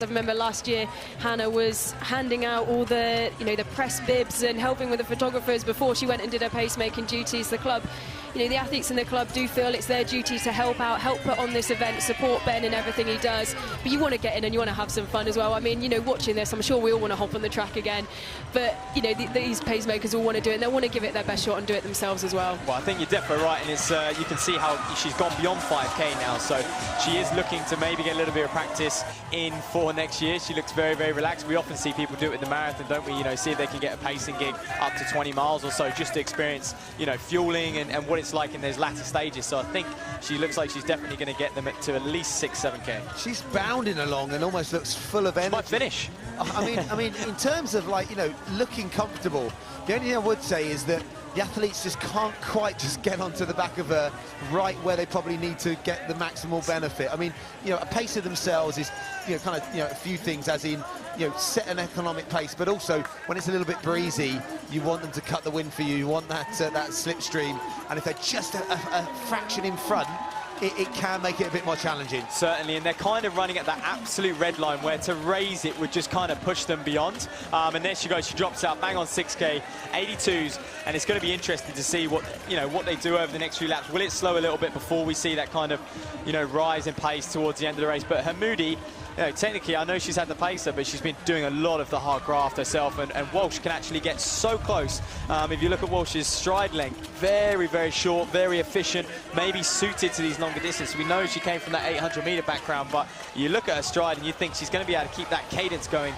I remember last year Hannah was handing out all the, you know, the press bibs and helping with the photographers before she went and did her pacemaking duties. The club, you know, the athletes in the club do feel it's their duty to help out, help put on this event, support Ben in everything he does. But you want to get in and you want to have some fun as well. I mean, you know, watching this, I'm sure we all want to hop on the track again. But, you know, these pacemakers all want to do it, and they want to give it their best shot and do it themselves as well. Well, I think you're definitely right, and it's you can see how she's gone beyond 5K now, so she is looking to maybe get a little bit of practice in for next year. She looks very, very relaxed. We often see people do it in the marathon, don't we? You know, see if they can get a pacing gig up to 20 miles or so, just to experience, you know, fueling and what it's like in those latter stages. So I think she looks like she's definitely going to get them to at least 6-7K. She's bounding along and almost looks full of energy. She might finish. I mean, in terms of, like, you know, looking comfortable, the only thing I would say is that the athletes just can't quite just get onto the back of her right where they probably need to get the maximal benefit. I mean, you know, a pace of themselves is, you know, kind of, you know, a few things, as in, you know, set an economic pace, but also when it's a little bit breezy, you want them to cut the wind for you. You want that that slipstream, and if they're just a fraction in front, it can make it a bit more challenging. Certainly, and they're kind of running at that absolute red line where to raise it would just kind of push them beyond. And there she goes, she drops out bang on 6K, 82s, and it's going to be interesting to see what, you know, what they do over the next few laps. Will it slow a little bit before we see that kind of, you know, rise in pace towards the end of the race? But Hamoudi, you know, technically, I know she's had the pacer, but she's been doing a lot of the hard graft herself, and Walsh can actually get so close. If you look at Walsh's stride length, very, very short, very efficient, maybe suited to these longer distances. We know she came from that 800-meter background, but you look at her stride and you think she's going to be able to keep that cadence going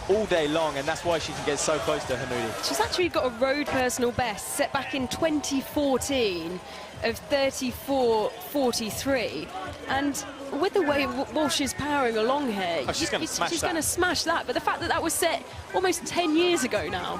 all day long, and that's why she can get so close to Hamoudi. She's actually got a road personal best set back in 2014 of 34.43, and with the way Walsh is powering along here, she's going to smash that. She's going to smash that, but the fact that that was set almost 10 years ago now.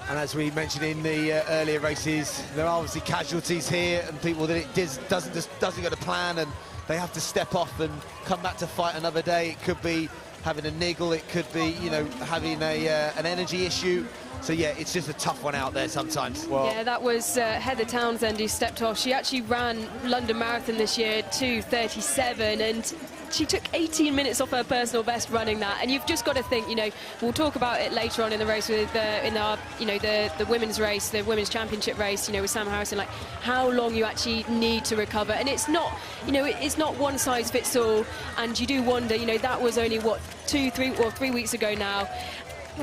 And as we mentioned in the earlier races, there are obviously casualties here and people that it doesn't go to plan, and they have to step off and come back to fight another day. It could be having a niggle, it could be, you know, having an energy issue. So yeah, it's just a tough one out there sometimes. Well, yeah, that was Heather Townsend who stepped off. She actually ran London Marathon this year, 2:37, and she took 18 minutes off her personal best running that. And you've just got to think, you know, we'll talk about it later on in the race with in our, you know, the women's race, the women's championship race, you know, with Sam Harrison, like how long you actually need to recover. And it's not, you know, it's not one size fits all. And you do wonder, you know, that was only what 3 weeks ago now.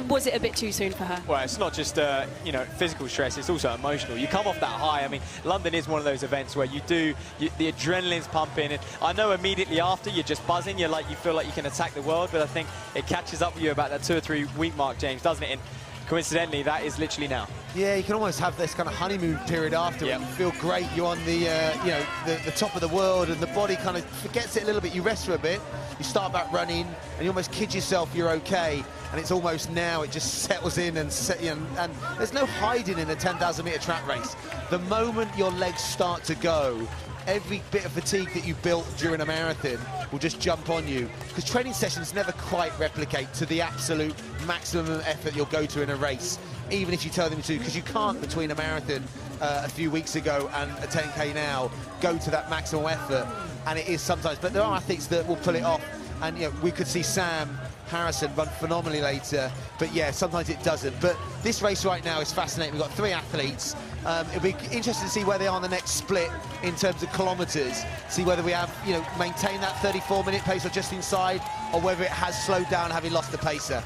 Was it a bit too soon for her? Well, it's not just, you know, physical stress, it's also emotional. You come off that high. I mean, London is one of those events where the adrenaline's pumping. And I know immediately after, you're just buzzing. You feel like you can attack the world, but I think it catches up with you about that 2 or 3 week mark, James, doesn't it? And coincidentally, that is literally now. Yeah, you can almost have this kind of honeymoon period after. Yep. You feel great, you're on the, you know, the top of the world, and the body kind of forgets it a little bit. You rest for a bit, you start back running, and you almost kid yourself you're okay, and it's almost now, it just settles in, and there's no hiding in a 10,000 meter track race. The moment your legs start to go, every bit of fatigue that you built during a marathon will just jump on you, because training sessions never quite replicate to the absolute maximum effort you'll go to in a race, even if you tell them to, because you can't, between a marathon a few weeks ago and a 10K now, go to that maximal effort. And it is sometimes, but there are athletes that will pull it off, and you know, we could see Sam Harrison run phenomenally later, but yeah, sometimes it doesn't. But this race right now is fascinating. We've got 3 athletes. It'll be interesting to see where they are on the next split in terms of kilometres, see whether we have, you know, maintained that 34-minute pace or just inside, or whether it has slowed down having lost the pacer.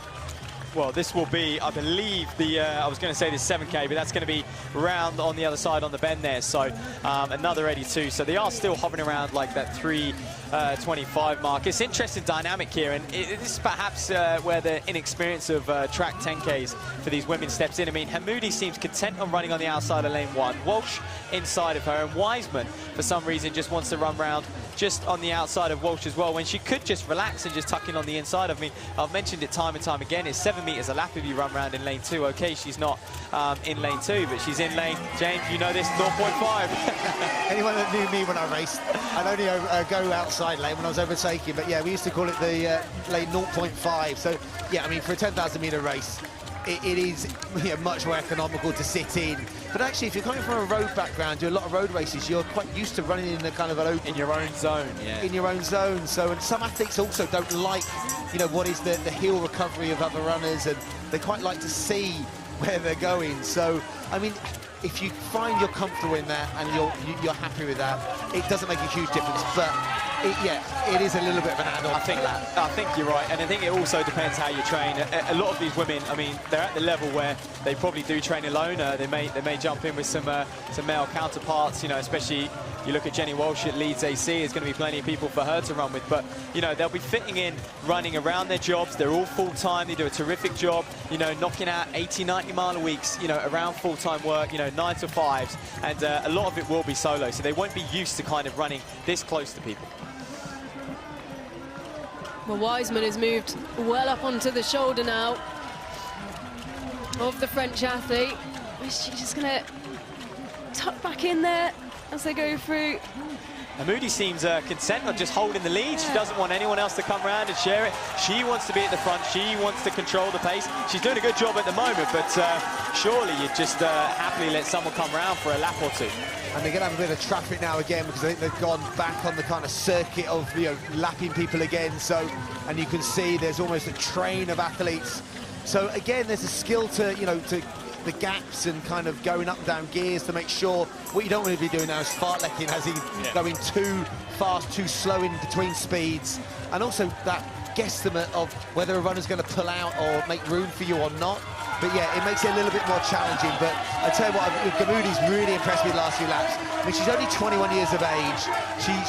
Well, this will be, I believe, the, I was going to say the 7K, but that's going to be round on the other side on the bend there. So another 82. So they are still hovering around like that 3:25 mark. It's interesting dynamic here, and this is perhaps where the inexperience of track 10Ks for these women steps in. I mean, Hamoudi seems content on running on the outside of lane 1. Walsh inside of her, and Wiseman, for some reason, just wants to run round just on the outside of Walsh as well, when she could just relax and just tuck in on the inside of me. I've mentioned it time and time again, it's 7 meters a lap if you run around in lane 2. Okay, she's not in lane 2, but she's in lane, James, you know this, 0.5. Anyone that knew me when I raced, I'd only go outside lane when I was overtaking, but yeah, we used to call it the lane 0.5. So yeah, I mean, for a 10,000 meter race, it is much more economical to sit in. But actually, if you're coming from a road background, do a lot of road races, you're quite used to running in a kind of an open... In your own zone, yeah. In your own zone. So, and some athletes also don't like, what is the hill recovery of other runners, and they quite like to see where they're going. So, I mean, if you find you're comfortable in that and you're happy with that, it doesn't make a huge difference. But it is a little bit of an add-on. I think you're right, and I think it also depends how you train. A lot of these women, I mean, they're at the level where they probably do train alone. They may jump in with some male counterparts. Especially you look at Jenny Walsh at Leeds AC. There's going to be plenty of people for her to run with, but they'll be fitting in, running around their jobs. They're all full-time. They do a terrific job. Knocking out 80-90 mile a weeks. Around full-time work. 9 to 5s, and a lot of it will be solo, so they won't be used to kind of running this close to people. Well, Wiseman has moved well up onto the shoulder now of the French athlete. Is she just going to tuck back in there as they go through? And Moody seems content of just holding the lead. She doesn't want anyone else to come around and share it. She wants to be at the front. She wants to control the pace. She's doing a good job at the moment, but surely you'd just happily let someone come around for a lap or two. And they're going to have a bit of traffic now again, because I think they've gone back on the kind of circuit of lapping people again. So, and you can see there's almost a train of athletes. So again, there's a skill to to the gaps and kind of going up and down gears to make sure. What you don't want to be doing now is fartlecking, as in going too fast, too slow in between speeds, and also that guesstimate of whether a runner's going to pull out or make room for you or not. But yeah, it makes it a little bit more challenging. But I tell you what, Gamoudi's really impressed me the last few laps. I mean, she's only 21 years of age.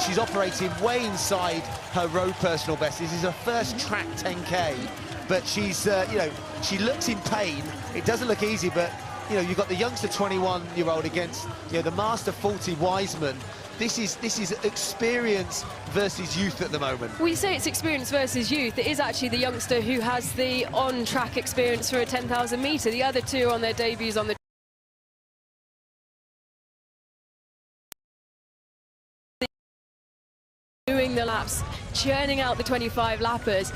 She's operating way inside her road personal best. This is her first track 10K. But she's, she looks in pain. It doesn't look easy, but, you've got the youngster 21-year-old against, the master 40 Wiseman. This is experience versus youth at the moment. We say it's experience versus youth. It is actually the youngster who has the on-track experience for a 10,000 metre. The other two on their debuts on the doing the laps, churning out the 25 lappers.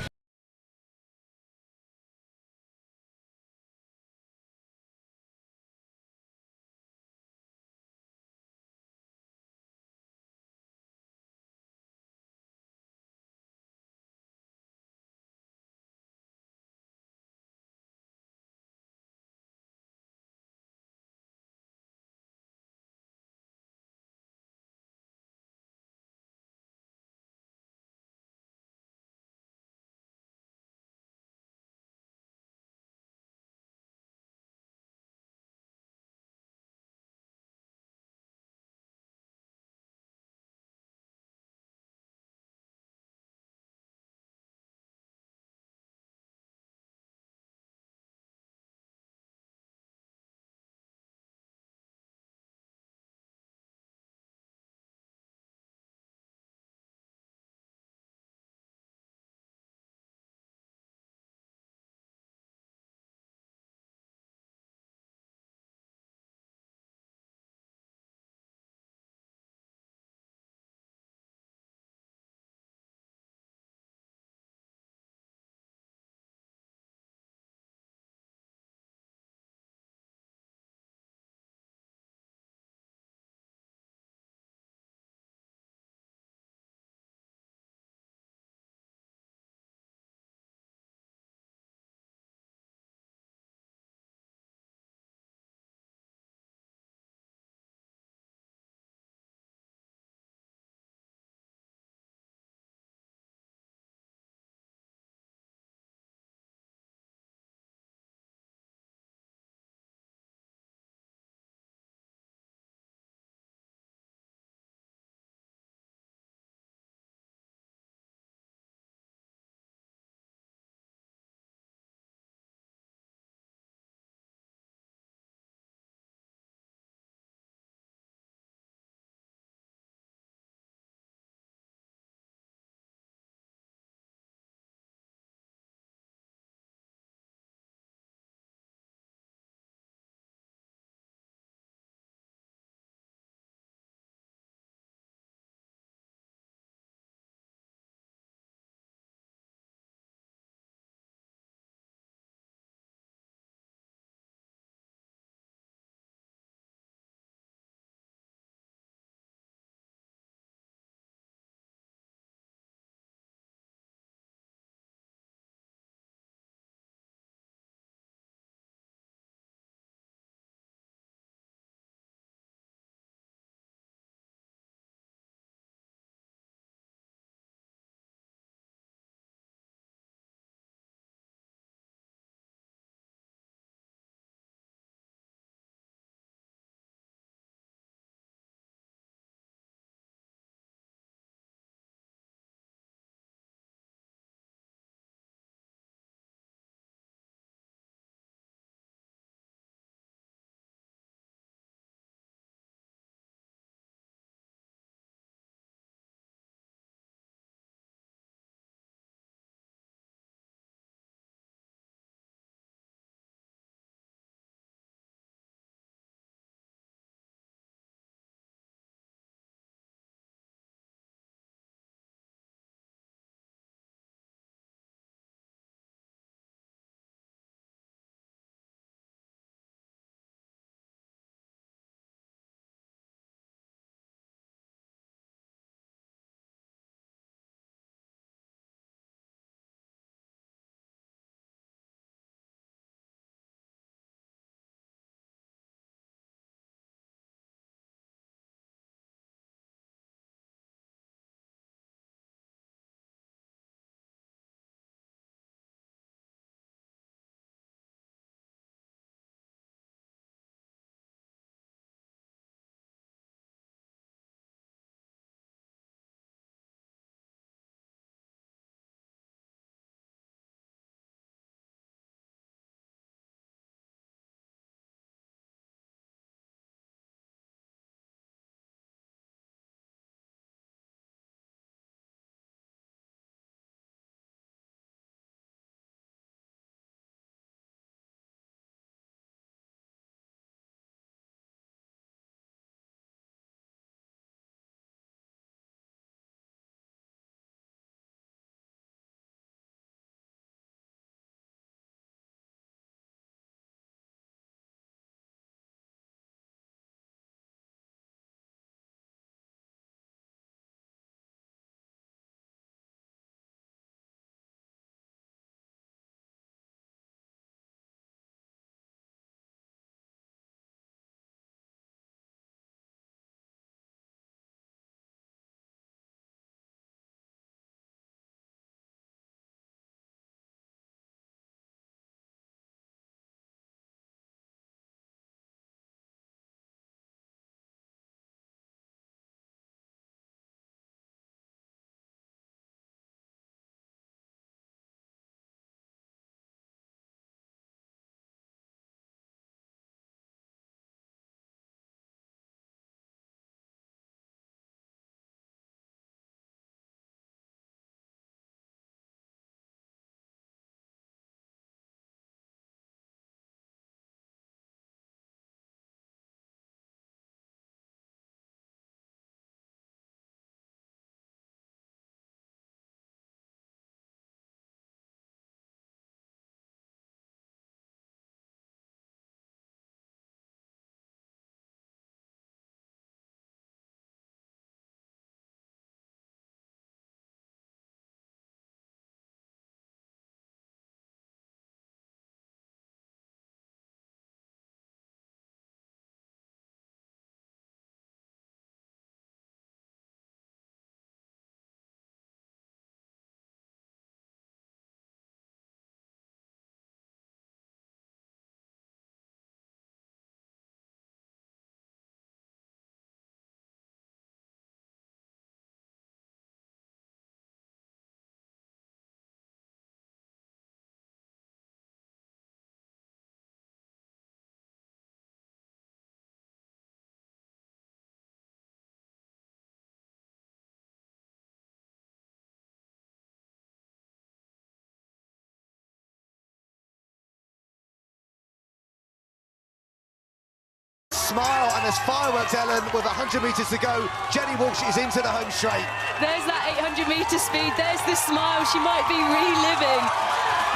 smile, and there's fireworks, Ellen, with 100 metres to go. Jenny Walsh is into the home straight. There's that 800-metre speed. There's the smile. She might be reliving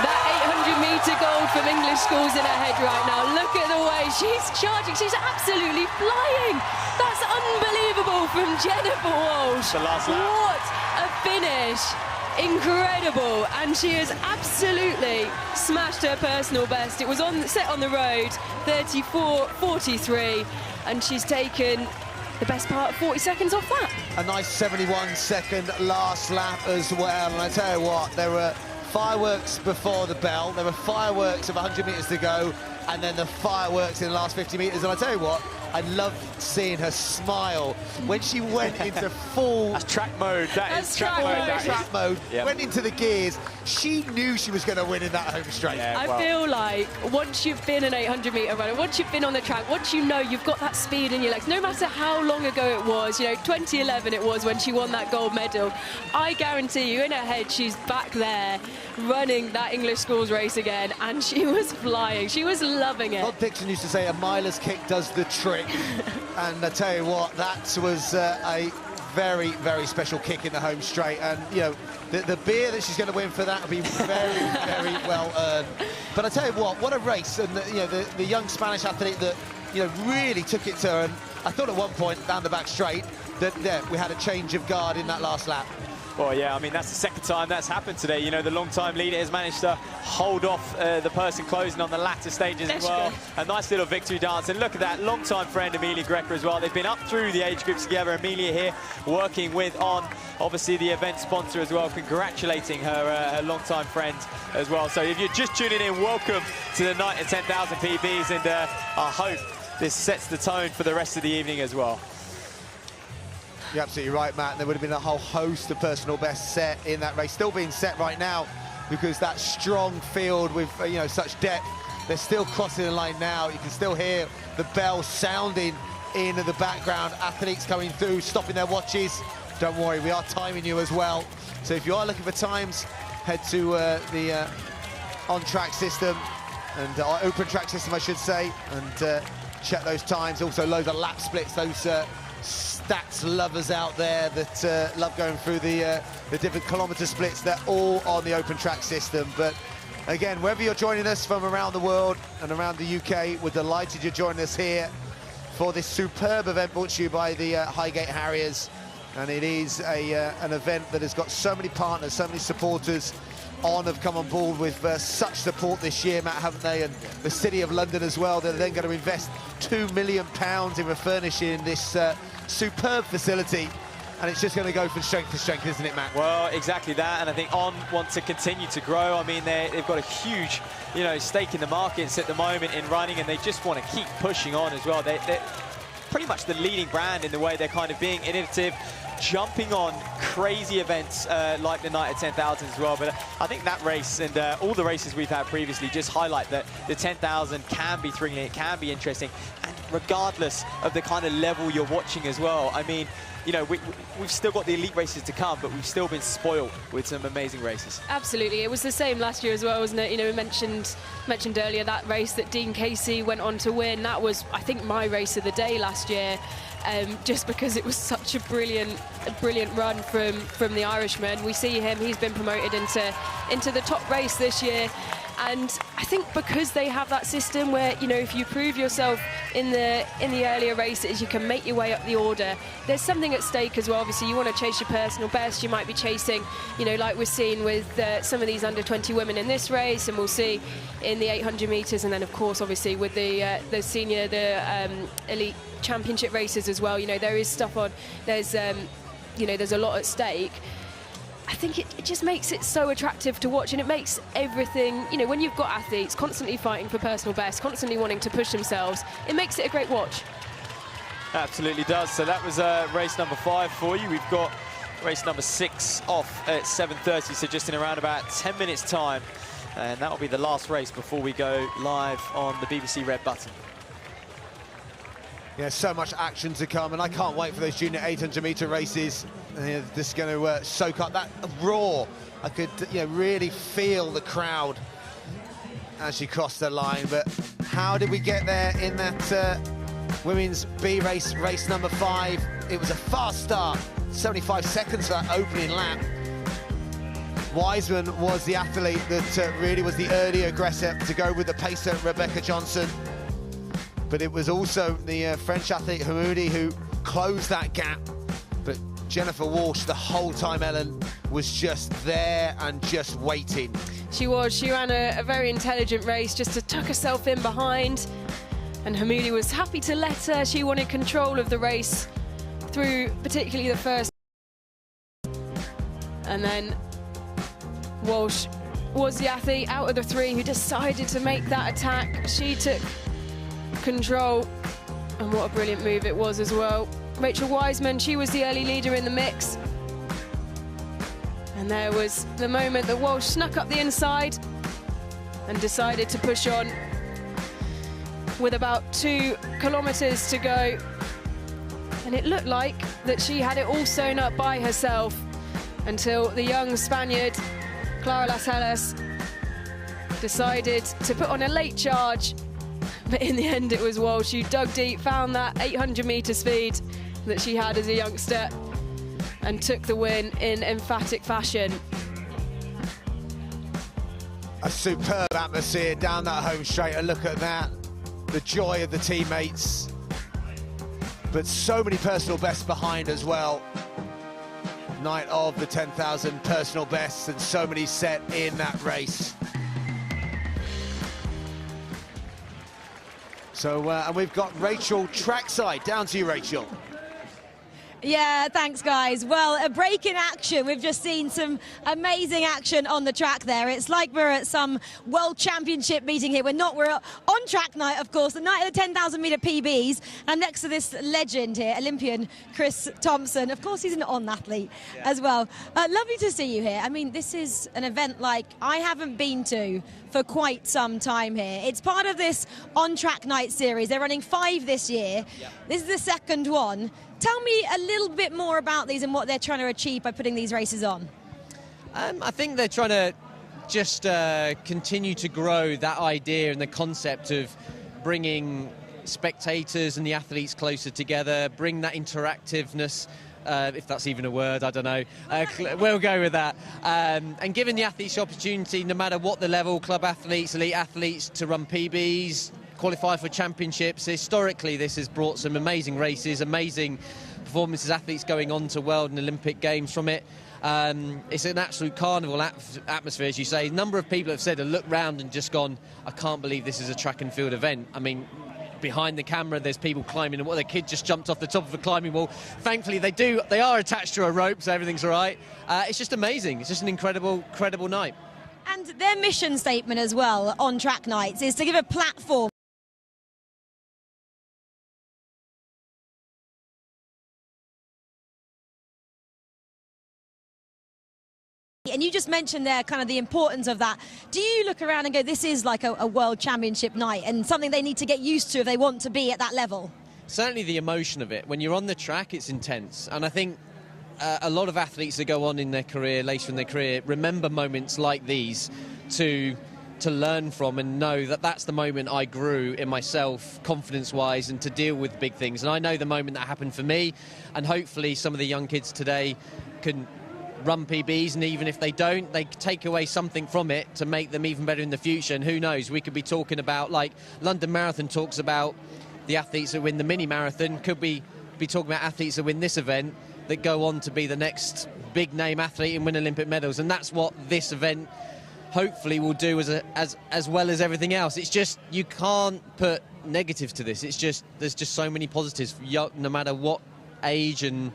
that 800-metre gold from English schools in her head right now. Look at the way she's charging. She's absolutely flying. That's unbelievable from Jennifer Walsh. The last lap. What a finish. Incredible. And she has absolutely smashed her personal best. It was set on the road, 34.43, and she's taken the best part of 40 seconds off that. A nice 71-second last lap as well. And I tell you what, there were fireworks before the bell, there were fireworks of 100 metres to go, and then the fireworks in the last 50 metres. And I tell you what, I loved seeing her smile when she went into full... That's track mode. That's track mode. Track mode. Yep. Went into the gears. She knew she was going to win in that home straight. Yeah, I feel like once you've been an 800-metre runner, once you've been on the track, once you know you've got that speed in your legs, no matter how long ago it was, 2011 it was when she won that gold medal, I guarantee you in her head she's back there running that English schools race again, and she was flying. She was loving it. Todd Dixon used to say a miler's kick does the trick. And I tell you what, that was a very, very special kick in the home straight. And, the beer that she's going to win for that will be very, very well earned. But I tell you what a race. And, the young Spanish athlete that, really took it to her. And I thought at one point down the back straight that, we had a change of guard in that last lap. Well, yeah, I mean, that's the second time that's happened today. The long-time leader has managed to hold off the person closing on the latter stages as well. A nice little victory dance. And look at that, long-time friend Amelia Greco as well. They've been up through the age groups together. Amelia here working with obviously the event sponsor as well, congratulating her long-time friend as well. So if you're just tuning in, welcome to the night at 10,000 PBs, and I hope this sets the tone for the rest of the evening as well. You're absolutely right, Matt. There would have been a whole host of personal bests set in that race, still being set right now, because that strong field with such depth, they're still crossing the line now. You can still hear the bell sounding in the background. Athletes coming through, stopping their watches. Don't worry, we are timing you as well. So if you are looking for times, head to the on-track system, and our open track system, I should say, and check those times. Also loads of lap splits, those stats lovers out there that love going through the different kilometre splits. They're all on the open track system. But again, wherever you're joining us from around the world and around the UK, we're delighted you're joining us here for this superb event brought to you by the Highgate Harriers. And it is an event that has got so many partners, so many supporters have come on board with such support this year, Matt, haven't they? And the City of London as well. They're then going to invest £2 million in refurnishing this superb facility, and it's just going to go from strength to strength, isn't it, Matt? Well, exactly that, and I think On want to continue to grow. I mean, they've got a huge, stake in the markets at the moment in running, and they just want to keep pushing on as well. They're pretty much the leading brand in the way they're kind of being innovative, jumping on crazy events like the night at 10,000 as well. But I think that race and all the races we've had previously just highlight that the 10,000 can be thrilling, it can be interesting, and regardless of the kind of level you're watching as well. I mean, we've still got the elite races to come, but we've still been spoiled with some amazing races. Absolutely, it was the same last year as well, wasn't it? We mentioned earlier that race that Dean Casey went on to win. That was, I think, my race of the day last year. Just because it was such a brilliant run from the Irishman. We see him, he's been promoted into the top race this year. And I think because they have that system where, if you prove yourself in the earlier races, you can make your way up the order. There's something at stake as well. Obviously, you want to chase your personal best. You might be chasing, like we're seeing with some of these under-20 women in this race, and we'll see in the 800 metres, and then, of course, obviously, with the senior, elite championship races as well. There is stuff on. There's a lot at stake. I think it just makes it so attractive to watch, and it makes everything, when you've got athletes constantly fighting for personal best, constantly wanting to push themselves, it makes it a great watch. Absolutely does. So that was race number 5 for you. We've got race number 6 off at 7:30, so just in around about 10 minutes time, and that will be the last race before we go live on the BBC Red Button. Yeah, so much action to come, and I can't wait for those junior 800-metre races. This is going to soak up that roar. I could, really feel the crowd as she crossed the line. But how did we get there in that Women's B race, race number 5. It was a fast start, 75 seconds for that opening lap. Wiseman was the athlete that really was the early aggressor to go with the pacer, Rebecca Johnson. But it was also the French athlete Hamoudi who closed that gap. But Jennifer Walsh, the whole time, Ellen, was just there and just waiting. She was. She ran a very intelligent race just to tuck herself in behind. And Hamoudi was happy to let her. She wanted control of the race through particularly the first. And then Walsh was the athlete out of the 3 who decided to make that attack. She took control, and what a brilliant move it was as well. Rachel Wiseman, she was the early leader in the mix. And there was the moment that Walsh snuck up the inside and decided to push on with about 2 kilometres to go. And it looked like that she had it all sewn up by herself until the young Spaniard, Clara Las Helas, decided to put on a late charge. But in the end, it was Walsh who dug deep, found that 800-metre speed that she had as a youngster, and took the win in emphatic fashion. A superb atmosphere down that home straight, and look at that. The joy of the teammates. But so many personal bests behind as well. Night of the 10,000 personal bests, and so many set in that race. So, and we've got Rachel trackside. Down to you, Rachel. Yeah, thanks, guys. Well, a break in action. We've just seen some amazing action on the track there. It's like we're at some World Championship meeting here. We're not. We're on track night, of course, the night of the 10,000-metre PBs. And next to this legend here, Olympian Chris Thompson. Of course, he's an on athlete as well. Lovely to see you here. I mean, this is an event like I haven't been to for quite some time here. It's part of this on-track night series. They're running 5 this year. Yep. This is the second one. Tell me a little bit more about these and what they're trying to achieve by putting these races on. I think they're trying to just continue to grow that idea and the concept of bringing spectators and the athletes closer together, bring that interactiveness, if that's even a word, I don't know. We'll go with that. And giving the athletes the opportunity, no matter what the level, club athletes, elite athletes, to run PBs, qualify for championships. Historically, this has brought some amazing races, amazing performances, athletes going on to World and Olympic Games from it. It's an absolute carnival atmosphere, as you say. A number of people have said, have looked round and just gone, I can't believe this is a track and field event. I mean, behind the camera, there's people climbing, and what, the kid just jumped off the top of a climbing wall. Thankfully, they are attached to a rope, so everything's all right. It's just amazing. It's just an incredible night. And their mission statement as well on track nights is to give a platform and you just mentioned there kind of the importance of that. Do you look around and go, this is like a world championship night and something they need to get used to if they want to be at that level? Certainly the emotion of it. When you're on the track, it's intense. And I think a lot of athletes that go on in their career, later in their career, remember moments like these to learn from and know that that's the moment I grew in myself, confidence-wise, and to deal with big things. And I know the moment that happened for me, and hopefully some of the young kids today can run PBs, and even if they don't, they take away something from it to make them even better in the future. And who knows, we could be talking about, like London Marathon talks about the athletes that win the mini marathon, could be talking about athletes that win this event that go on to be the next big name athlete and win Olympic medals. And that's what this event hopefully will do as well as everything else. It's just, you can't put negatives to this. It's just, there's just so many positives, no matter what age and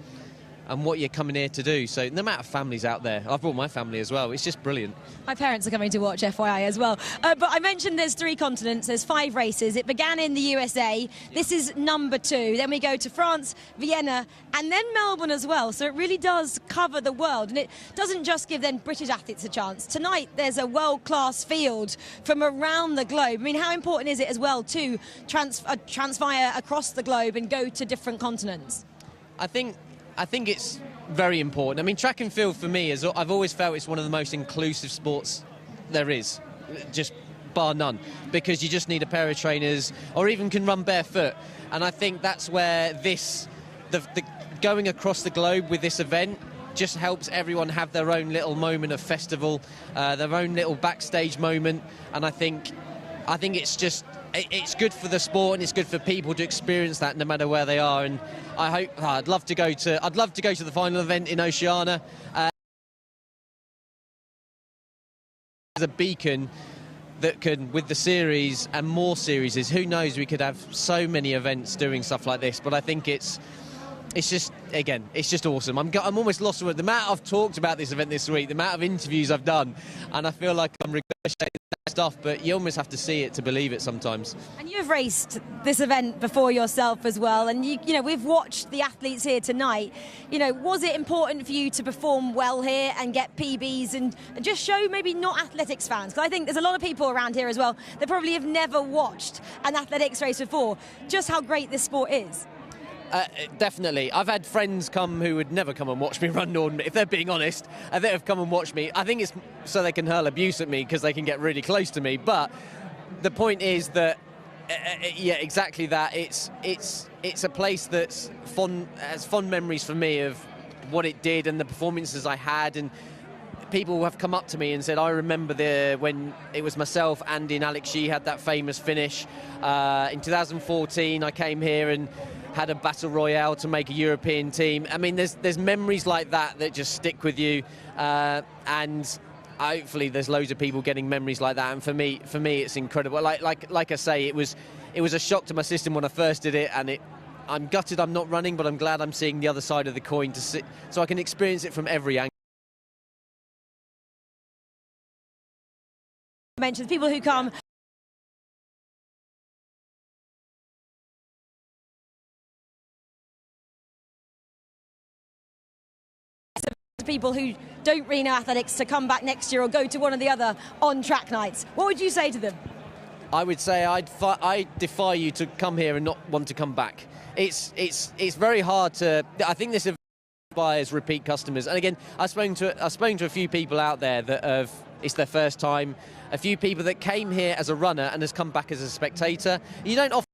what you're coming here to do. So no matter families out there, I've brought my family as well. It's just brilliant. My parents are coming to watch, FYI, as well. But I mentioned there's 3 continents, there's 5 races. It began in the USA. This is number 2. Then we go to France, Vienna, and then Melbourne as well. So it really does cover the world. And it doesn't just give then British athletes a chance. Tonight, there's a world-class field from around the globe. I mean, how important is it as well to transfire across the globe and go to different continents? I think it's very important. I mean, track and field for me, I've always felt it's one of the most inclusive sports there is. Just bar none, because you just need a pair of trainers, or even can run barefoot. And I think that's where this, the going across the globe with this event just helps everyone have their own little moment of festival, their own little backstage moment. And I think it's just, it's good for the sport, and it's good for people to experience that no matter where they are. And I hope, I'd love to go to the final event in Oceania. As a beacon that could, with the series and more series, who knows, we could have so many events doing stuff like this. But I think it's just, again, it's just awesome. I'm almost lost for it. The amount I've talked about this event this week, the amount of interviews I've done, and I feel like I'm regurgitating that stuff, but you almost have to see it to believe it sometimes. And you've raced this event before yourself as well, and you know, we've watched the athletes here tonight. You know, was it important for you to perform well here and get PBs and just show maybe not athletics fans? Because I think there's a lot of people around here as well that probably have never watched an athletics race before, just how great this sport is. Definitely. I've had friends come who would never come and watch me run normally, if they're being honest, and they have come and watched me. I think it's so they can hurl abuse at me because they can get really close to me. But the point is that, yeah, exactly that. It's a place that's has fond memories for me of what it did and the performances I had. And people have come up to me and said, I remember when it was myself, Andy and Alex G had that famous finish. In 2014, I came here and had a battle royale to make a European team. I mean, there's memories like that just stick with you, and hopefully there's loads of people getting memories like that. And for me, it's incredible. Like I say, it was a shock to my system when I first did it, and I'm gutted I'm not running, but I'm glad I'm seeing the other side of the coin so I can experience it from every angle. Mentions people who come. People who don't really know athletics to come back next year or go to one of the other on-track nights. What would you say to them? I would say I defy you to come here and not want to come back. It's very hard to. I think this inspires repeat customers. And again, I've spoken to a few people out there that it's their first time. A few people that came here as a runner and has come back as a spectator. You don't often.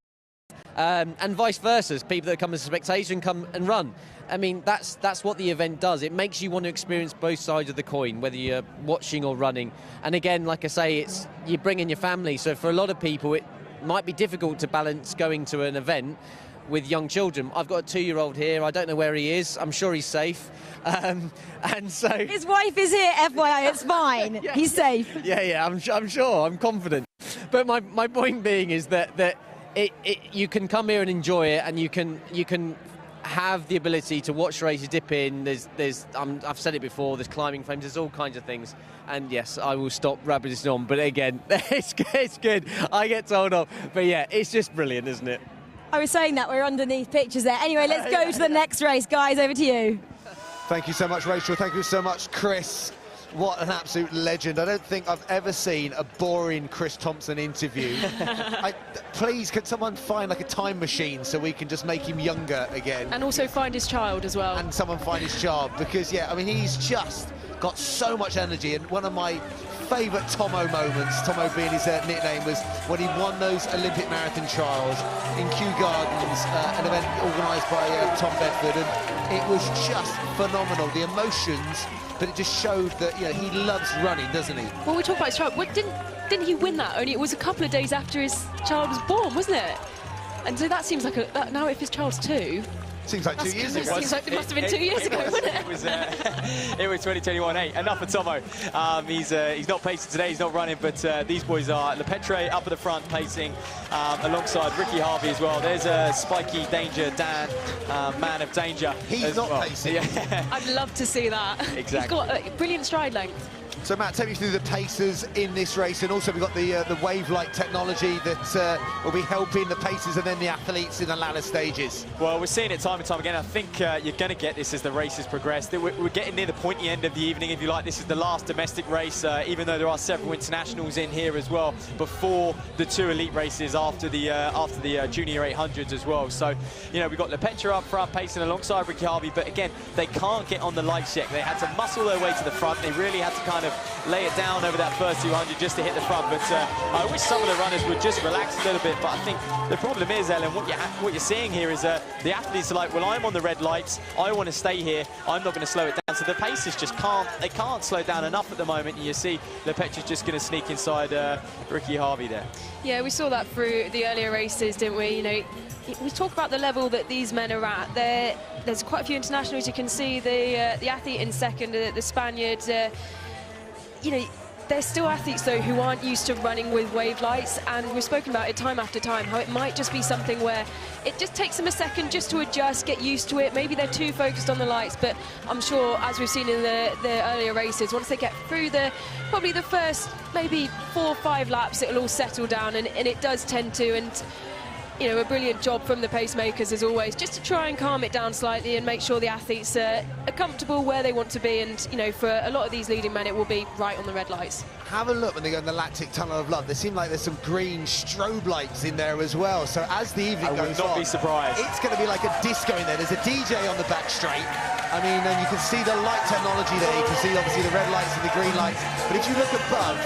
And vice versa, people that come as a spectator and come and run. I mean, that's what the event does. It makes you want to experience both sides of the coin, whether you're watching or running. And again, like I say, you bring in your family. So for a lot of people, it might be difficult to balance going to an event with young children. I've got a 2-year-old here. I don't know where he is. I'm sure he's safe. And so his wife is here. FYI, it's fine. Yeah. He's safe. Yeah. I'm sure. I'm confident. But my point being is that you can come here and enjoy it, and you can have the ability to watch races, dip in. I've said it before, there's climbing frames, there's all kinds of things. And yes, I will stop rabbiting on, but again, it's good. I get told off. But yeah, it's just brilliant, isn't it? I was saying that we're underneath pictures there. Anyway, let's go to the next race. Guys, over to you. Thank you so much, Rachel. Thank you so much, Chris. What an absolute legend. I don't think I've ever seen a boring Chris Thompson interview. Please, could someone find like a time machine so we can just make him younger again? And also find his child as well. And someone find his child, because, yeah, I mean, he's just got so much energy. And one of my favourite Tomo moments, Tomo being his nickname, was when he won those Olympic marathon trials in Kew Gardens, an event organised by Tom Bedford, and it was just phenomenal. The emotions, but it just showed that, you know, he loves running, doesn't he? Well, we talk about his child. Well, didn't he win that? Only it was a couple of days after his child was born, wasn't it? And so that seems like now if his child's 2. Seems like 2 years ago. Seems like it must have been 2 years ago, wasn't it? It was 2021. Hey, enough of Tomo. He's not pacing today, he's not running, but these boys are. Lepetre up at the front pacing alongside Ricky Harvey as well. There's Spiky Danger, Dan, man of danger. He's not pacing. Yeah. I'd love to see that. Exactly. He's got a brilliant stride length. So, Matt, take me through the pacers in this race, and also we've got the wave-like technology that will be helping the pacers and then the athletes in the latter stages. Well, we're seeing it time and time again. I think you're going to get this as the races progress. We're getting near the pointy end of the evening, if you like. This is the last domestic race, even though there are several internationals in here as well, before the 2 elite races after the junior 800s as well. So, you know, we've got Lepetre up front pacing alongside Ricky Harvey, but again, they can't get on the lights yet. They had to muscle their way to the front. They really had to kind of lay it down over that first 200 just to hit the front. But I wish some of the runners would just relax a little bit. But I think the problem is, Ellen, what you're seeing here is the athletes are like, well, I'm on the red lights. I want to stay here. I'm not going to slow it down. So the paces just can't slow down enough at the moment. And you see Lepetru's just going to sneak inside Ricky Harvey there. Yeah, we saw that through the earlier races, didn't we? You know, we talk about the level that these men are at. There's quite a few internationals. You can see the athlete in second, the Spaniard. You know, there's still athletes, though, who aren't used to running with wave lights, and we've spoken about it time after time, how it might just be something where it just takes them a second just to adjust, get used to it. Maybe they're too focused on the lights, but I'm sure, as we've seen in the earlier races, once they get through probably the first maybe 4 or 5 laps, it'll all settle down, and it does tend to. And you know, a brilliant job from the pacemakers as always, just to try and calm it down slightly and make sure the athletes are comfortable where they want to be. And you know, for a lot of these leading men, it will be right on the red lights. Have a look when they go in the lactic tunnel of love. There seem like there's some green strobe lights in there as well. So as the evening goes on, I would not be surprised. It's going to be like a disco in there. There's a DJ on the back straight. I mean, and you can see the light technology there. You can see obviously the red lights and the green lights. But if you look above,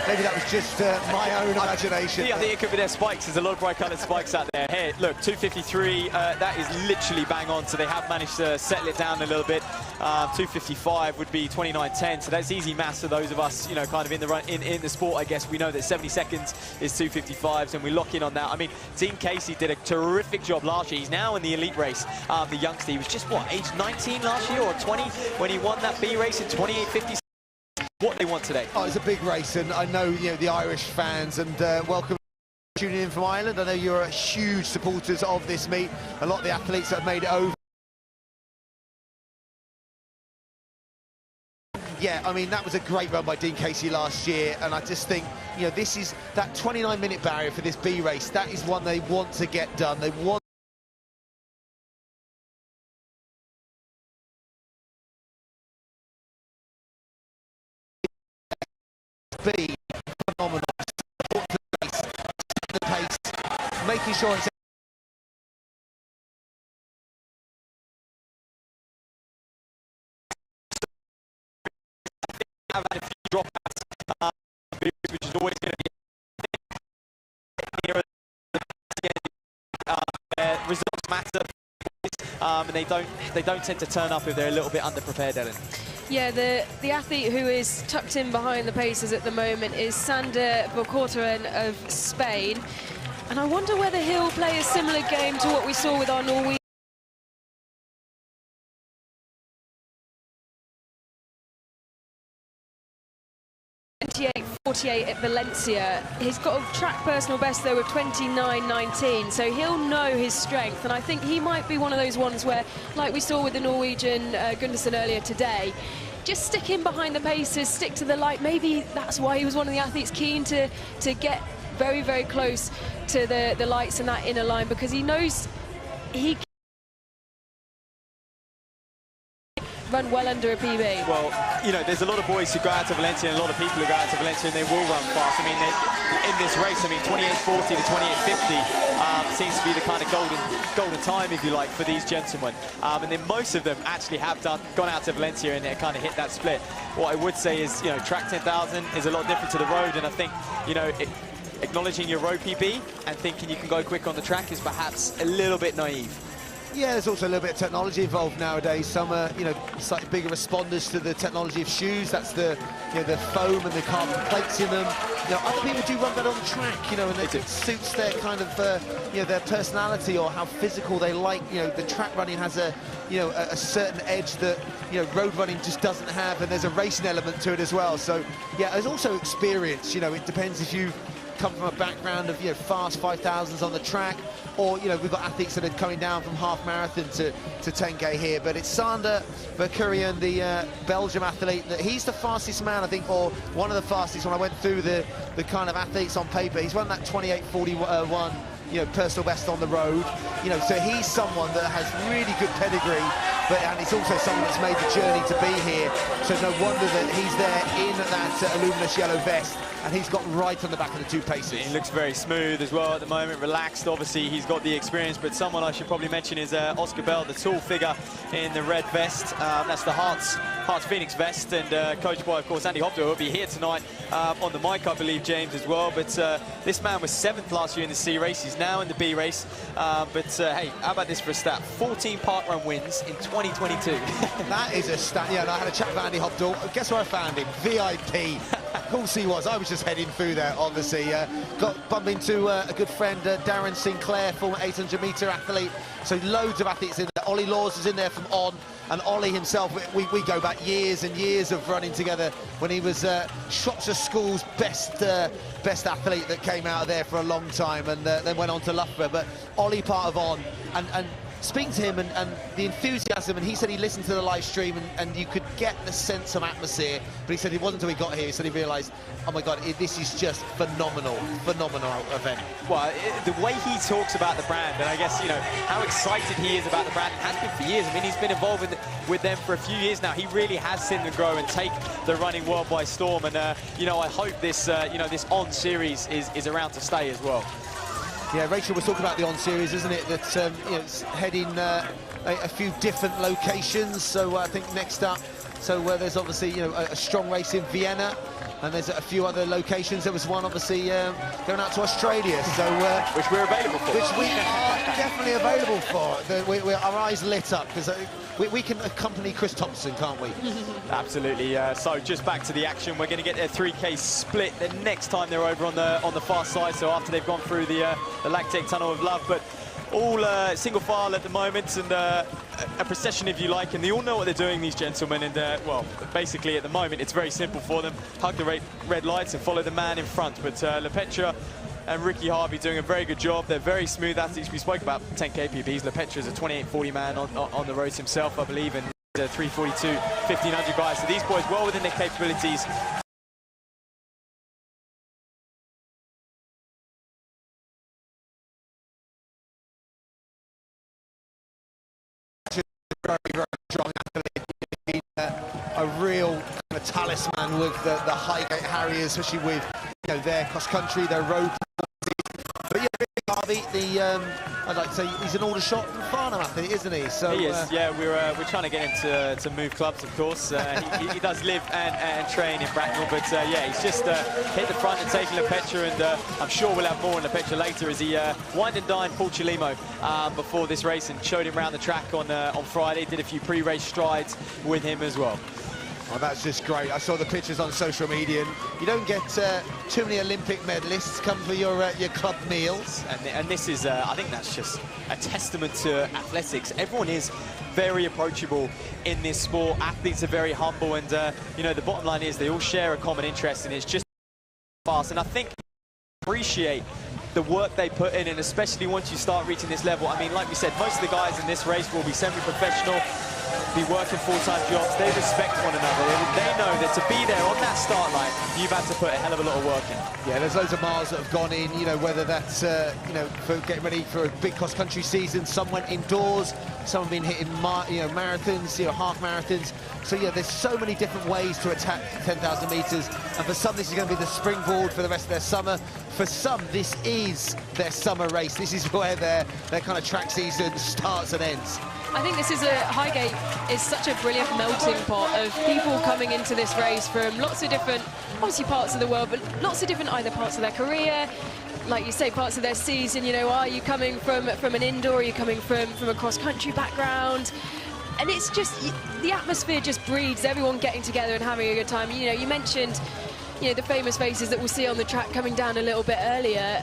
maybe that was just my own imagination. I think it could be their spikes. There's a lot of bright coloured spikes out there. Here, look, 253. That is literally bang on. So they have managed to settle it down a little bit. 255 would be 29.10. So that's easy maths for those of us, you know, kind of in the run, in the sport. I guess we know that 70 seconds is 255s, and we lock in on that. I mean, Dean Casey did a terrific job last year. He's now in the elite race. The youngster, he was just what, age 19 last year or 20 when he won that B race in 28.50. What they want today? Oh, it's a big race, and I know, you know, the Irish fans, and welcome tuning in from Ireland. I know you're huge supporters of this meet. A lot of the athletes that have made it over. Yeah, I mean, that was a great run by Dean Casey last year, and I just think, you know, this is that 29-minute barrier for this B race. That is one they want to get done. They want be phenomenal. Support the pace, making sure it's have had a few dropouts, which is always going to be results matter, and they don't tend to turn up if they're a little bit underprepared, Ellen. Yeah, the athlete who is tucked in behind the paces at the moment is Sander Bokorteren of Spain, and I wonder whether he'll play a similar game to what we saw with our Norwegian. 28.48 at Valencia. He's got a track personal best though of 29.19, so he'll know his strength, and I think he might be one of those ones where, like we saw with the Norwegian Gundersen earlier today, just stick in behind the paces, stick to the light. Maybe that's why he was one of the athletes keen to get very, very close to the lights and that inner line, because he knows he can run well under a PB. Well, you know, there's a lot of boys who go out to Valencia and a lot of people who go out to Valencia and they will run fast. I mean, in this race, I mean, 28.40 to 28.50 seems to be the kind of golden time, if you like, for these gentlemen. And then most of them actually have gone out to Valencia and they kind of hit that split. What I would say is, you know, track 10,000 is a lot different to the road, and I think, you know, acknowledging your road PB and thinking you can go quick on the track is perhaps a little bit naive. Yeah, there's also a little bit of technology involved nowadays. Some are, you know, slightly bigger responders to the technology of shoes. That's the, you know, the foam and the carbon plates in them. You know, other people do run better on the track, you know, and it suits their kind of, you know, their personality or how physical they like. You know, the track running has a, you know, a certain edge that, you know, road running just doesn't have, and there's a racing element to it as well. So, yeah, there's also experience. You know, it depends if you come from a background of, you know, fast 5,000s on the track, or, you know, we've got athletes that are coming down from half marathon to 10K here. But it's Sander Bokorteren, the Belgium athlete, that he's the fastest man, I think, or one of the fastest. When I went through the kind of athletes on paper, he's run that 28.41, you know, personal best on the road. You know, so he's someone that has really good pedigree, and it's also someone that's made the journey to be here. So no wonder that he's there in that luminous yellow vest, and he's got right on the back of the two paces. He looks very smooth as well at the moment, relaxed. Obviously, he's got the experience, but someone I should probably mention is Oscar Bell, the tall figure in the red vest. That's the Hearts Hearts Phoenix vest, and coached by, of course, Andy Hopdale. Will be here tonight on the mic, I believe, James, as well. But this man was 7th last year in the C race. He's now in the B race. Hey, how about this for a stat? 14 parkrun wins in 2022. That is a stat. Yeah, and I had a chat with Andy Hopdale. Guess where I found him? VIP. Of course he was. I was just heading through there, obviously. Got bumped into a good friend, Darren Sinclair, former 800-metre athlete. So loads of athletes in there. Ollie Laws is in there from On. And Ollie himself, we go back years and years of running together when he was Shropshire School's best athlete that came out of there for a long time, and then went on to Loughborough. But Ollie part of On, and speaking to him and the enthusiasm, and he said he listened to the live stream and you could get the sense of atmosphere, but he said it wasn't until he got here, he said he realised, oh my God, this is just phenomenal event. Well, the way he talks about the brand, and I guess, you know, how excited he is about the brand, has been for years. I mean, he's been involved with them for a few years now. He really has seen them grow and take the running world by storm, and, you know, I hope this, you know, this On series is around to stay as well. Yeah, Rachel was talking about the On series, isn't it? That you know, it's heading a few different locations. So I think next up, there's obviously, you know, a strong race in Vienna, and there's a few other locations. There was one obviously going out to Australia, so which we're available for. Which we are definitely available for. Our eyes lit up because we can accompany Chris Thompson, can't we? Absolutely. So just back to the action. We're going to get their 3K split the next time they're over on the far side. So after they've gone through the lactate tunnel of love, but all single file at the moment, and a procession, if you like, and they all know what they're doing, these gentlemen. And well, basically at the moment it's very simple for them: hug the red lights and follow the man in front. But Lepetra and Ricky Harvey doing a very good job. They're very smooth athletes. We spoke about 10K PBs. Lepetra is a 28-40 man on the roads himself, I believe, and 342, 1500 guys. So these boys well within their capabilities. Very, very strong athlete. A real kind of talisman with the Highgate Harriers, especially with, you know, their cross country, their road. But yeah, Harvey, I'd like to say he's an Aldershot and Farnham athlete, isn't he? So he is. Yeah, we're trying to get him to move clubs, of course. He does live and train in Bracknell, but yeah, he's just hit the front and taken Lepetra, and I'm sure we'll have more on Lepetra later as he wined and dined Paul Chilimo before this race and showed him around the track on Friday. Did a few pre-race strides with him as well. Oh, that's just great. I saw the pictures on social media, and you don't get too many Olympic medalists come for your club meals. And this is, I think that's just a testament to athletics. Everyone is very approachable in this sport. Athletes are very humble, and you know, the bottom line is they all share a common interest, and it's just fast. And I think appreciate the work they put in, and especially once you start reaching this level. I mean, like we said, most of the guys in this race will be semi-professional, be working full-time jobs. They respect one another. They know that to be there on that start line, you've had to put a hell of a lot of work in. Yeah, there's loads of miles that have gone in, you know, whether that's, you know, for getting ready for a big cross-country season. Some went indoors, some have been hitting, you know, marathons, you know, half marathons. So, yeah, there's so many different ways to attack 10,000 metres. And for some, this is going to be the springboard for the rest of their summer. For some, this is their summer race. This is where their kind of track season starts and ends. I think this is Highgate is such a brilliant melting pot of people coming into this race from lots of different, obviously, parts of the world, but lots of different either parts of their career, like you say, parts of their season. You know, are you coming from an indoor? Are you coming from a cross-country background? And it's just, the atmosphere just breeds everyone getting together and having a good time. You know, you mentioned, you know, the famous faces that we'll see on the track coming down a little bit earlier,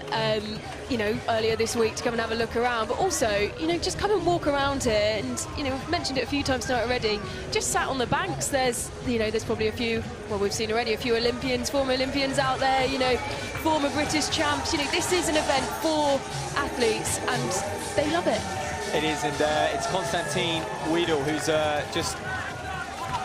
you know, earlier this week to come and have a look around. But also, you know, just come and walk around here. And, you know, we've mentioned it a few times tonight already. Just sat on the banks, there's, you know, there's probably a few, well, we've seen already, a few Olympians, former Olympians out there, you know, former British champs. You know, this is an event for athletes and they love it. It is, and it's Konstantin Wiedel who's just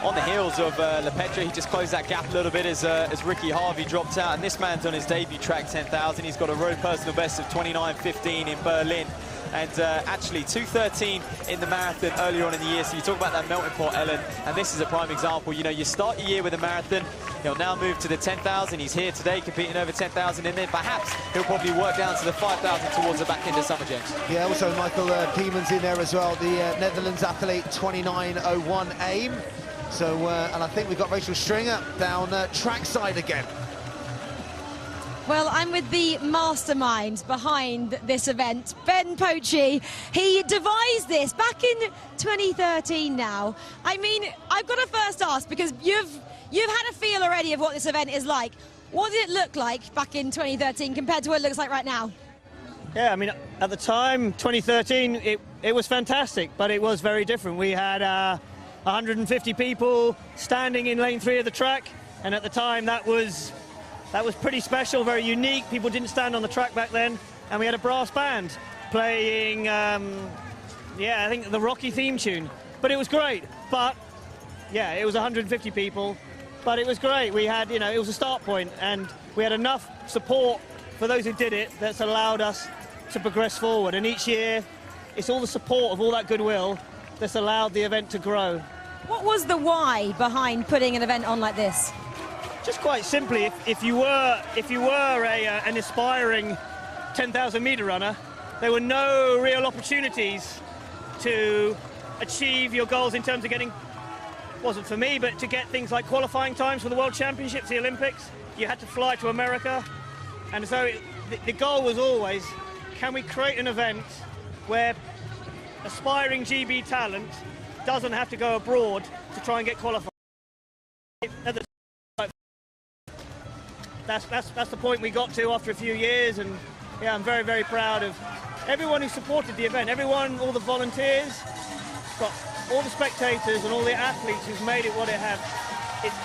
on the heels of Lepetra. He just closed that gap a little bit as Ricky Harvey dropped out, and this man's on his debut track 10,000. He's got a road personal best of 29:15 in Berlin, and actually 2:13 in the marathon earlier on in the year. So you talk about that melting pot, Ellen, and this is a prime example. You know, you start your year with a marathon, he'll now move to the 10,000. He's here today competing over 10,000, and then perhaps he'll probably work down to the 5,000 towards the back end of summer, James. Yeah, also Michael Piemans in there as well, the Netherlands athlete, 29:01 aim. So, and I think we've got Rachel Stringer down trackside again. Well, I'm with the mastermind behind this event, Ben Pochi. He devised this back in 2013 now. I mean, I've got to first ask, because you've had a feel already of what this event is like. What did it look like back in 2013 compared to what it looks like right now? Yeah, I mean, at the time, 2013, it was fantastic, but it was very different. We had 150 people standing in lane 3 of the track, and at the time that was pretty special, very unique. People didn't stand on the track back then, and we had a brass band playing, yeah, I think the Rocky theme tune. But it was great. But yeah, it was 150 people, but it was great. We had, you know, it was a start point, and we had enough support for those who did it that's allowed us to progress forward. And each year, it's all the support of all that goodwill that's allowed the event to grow. What was the why behind putting an event on like this? Just quite simply, if you were an aspiring 10,000 meter runner, there were no real opportunities to achieve your goals in terms of getting, wasn't for me, but to get things like qualifying times for the World Championships, the Olympics. You had to fly to America, and so the goal was always, can we create an event where aspiring GB talent doesn't have to go abroad to try and get qualified? That's the point we got to after a few years, and yeah, I'm very, very proud of everyone who supported the event, everyone, all the volunteers, got all the spectators and all the athletes who've made it what it has.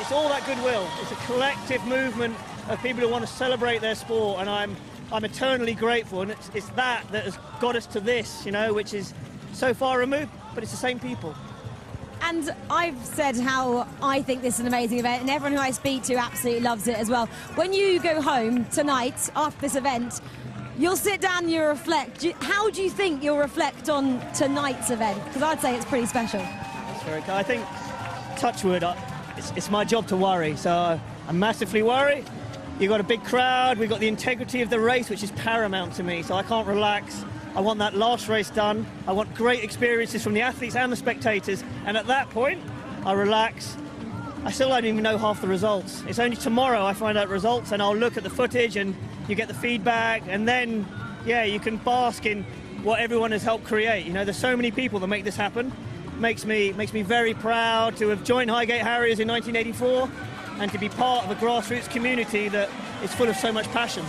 It's all that goodwill. It's a collective movement of people who want to celebrate their sport, and I'm eternally grateful, and it's that has got us to this, you know, which is so far removed, but it's the same people. And I've said how I think this is an amazing event, and everyone who I speak to absolutely loves it as well. When you go home tonight after this event, you'll sit down and you'll reflect. How do you think you'll reflect on tonight's event? Because I'd say it's pretty special. That's very kind. I think, touch wood, it's my job to worry, so I massively worry. You've got a big crowd, we've got the integrity of the race, which is paramount to me, so I can't relax. I want that last race done. I want great experiences from the athletes and the spectators. And at that point, I relax. I still don't even know half the results. It's only tomorrow I find out results, and I'll look at the footage and you get the feedback, and then, yeah, you can bask in what everyone has helped create. You know, there's so many people that make this happen. Makes me very proud to have joined Highgate Harriers in 1984 and to be part of a grassroots community that is full of so much passion.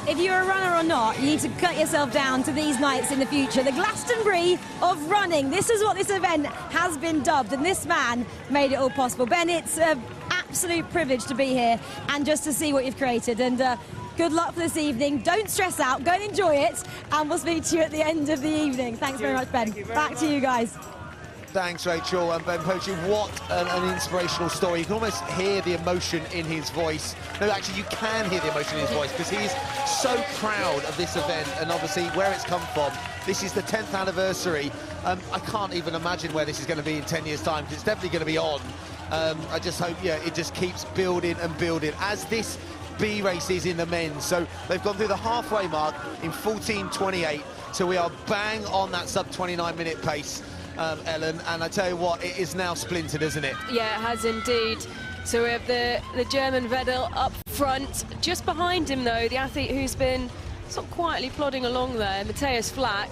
If you're a runner or not, you need to cut yourself down to these nights in the future. The Glastonbury of running. This is what this event has been dubbed, and this man made it all possible. Ben, it's an absolute privilege to be here and just to see what you've created. And good luck for this evening. Don't stress out. Go and enjoy it, and we'll speak to you at the end of the evening. Thanks very much, Ben. Back to you guys. Thanks, Rachel. And Ben Pochi, what an inspirational story. You can almost hear the emotion in his voice. No, actually, you can hear the emotion in his voice, because he's so proud of this event and obviously where it's come from. This is the 10th anniversary. I can't even imagine where this is going to be in 10 years' time, because it's definitely going to be on. I just hope, yeah, it just keeps building and building, as this B race is in the men's. So they've gone through the halfway mark in 14:28, so we are bang on that sub-29-minute pace. Ellen, and I tell you what, it is now splintered, isn't it? Yeah, it has indeed. So we have the German Vettel up front. Just behind him, though, the athlete who's been sort of quietly plodding along there, Matthias Flack.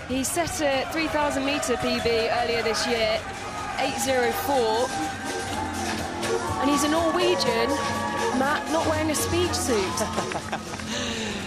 He set a 3,000 metre PB earlier this year, 8:04. And he's a Norwegian, Matt, not wearing a speed suit.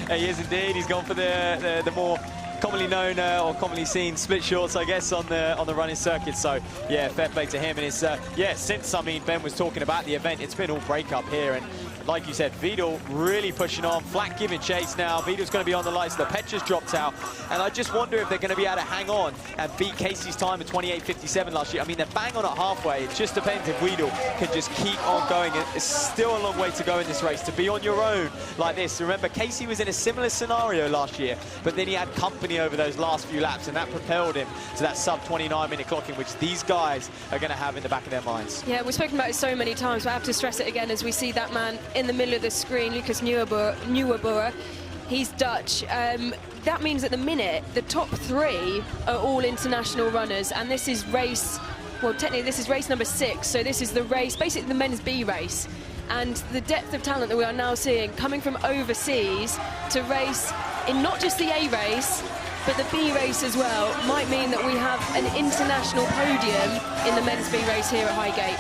He is indeed. He's gone for the more commonly known or commonly seen split shorts, I guess, on the running circuit. So yeah, fair play to him. And it's yeah, since, I mean, Ben was talking about the event, it's been all break up here, and like you said, Vedal really pushing on, Flack giving chase now. Vedal's going to be on the lights. The Petra's dropped out, and I just wonder if they're going to be able to hang on and beat Casey's time of 28:57 last year. I mean, they're bang on at halfway. It just depends if Vedal can just keep on going. It's still a long way to go in this race to be on your own like this. Remember, Casey was in a similar scenario last year, but then he had company over those last few laps, and that propelled him to that sub-29-minute clocking, which these guys are going to have in the back of their minds. Yeah, we've spoken about it so many times, but I have to stress it again as we see that man in the middle of the screen, Lucas Nieuwenburger. He's Dutch. That means at the minute, the top three are all international runners, and this is race well, technically this is race number 6, so this is the race, basically the men's B race. And the depth of talent that we are now seeing coming from overseas to race in not just the A race, but the B race as well, might mean that we have an international podium in the men's B race here at Highgate.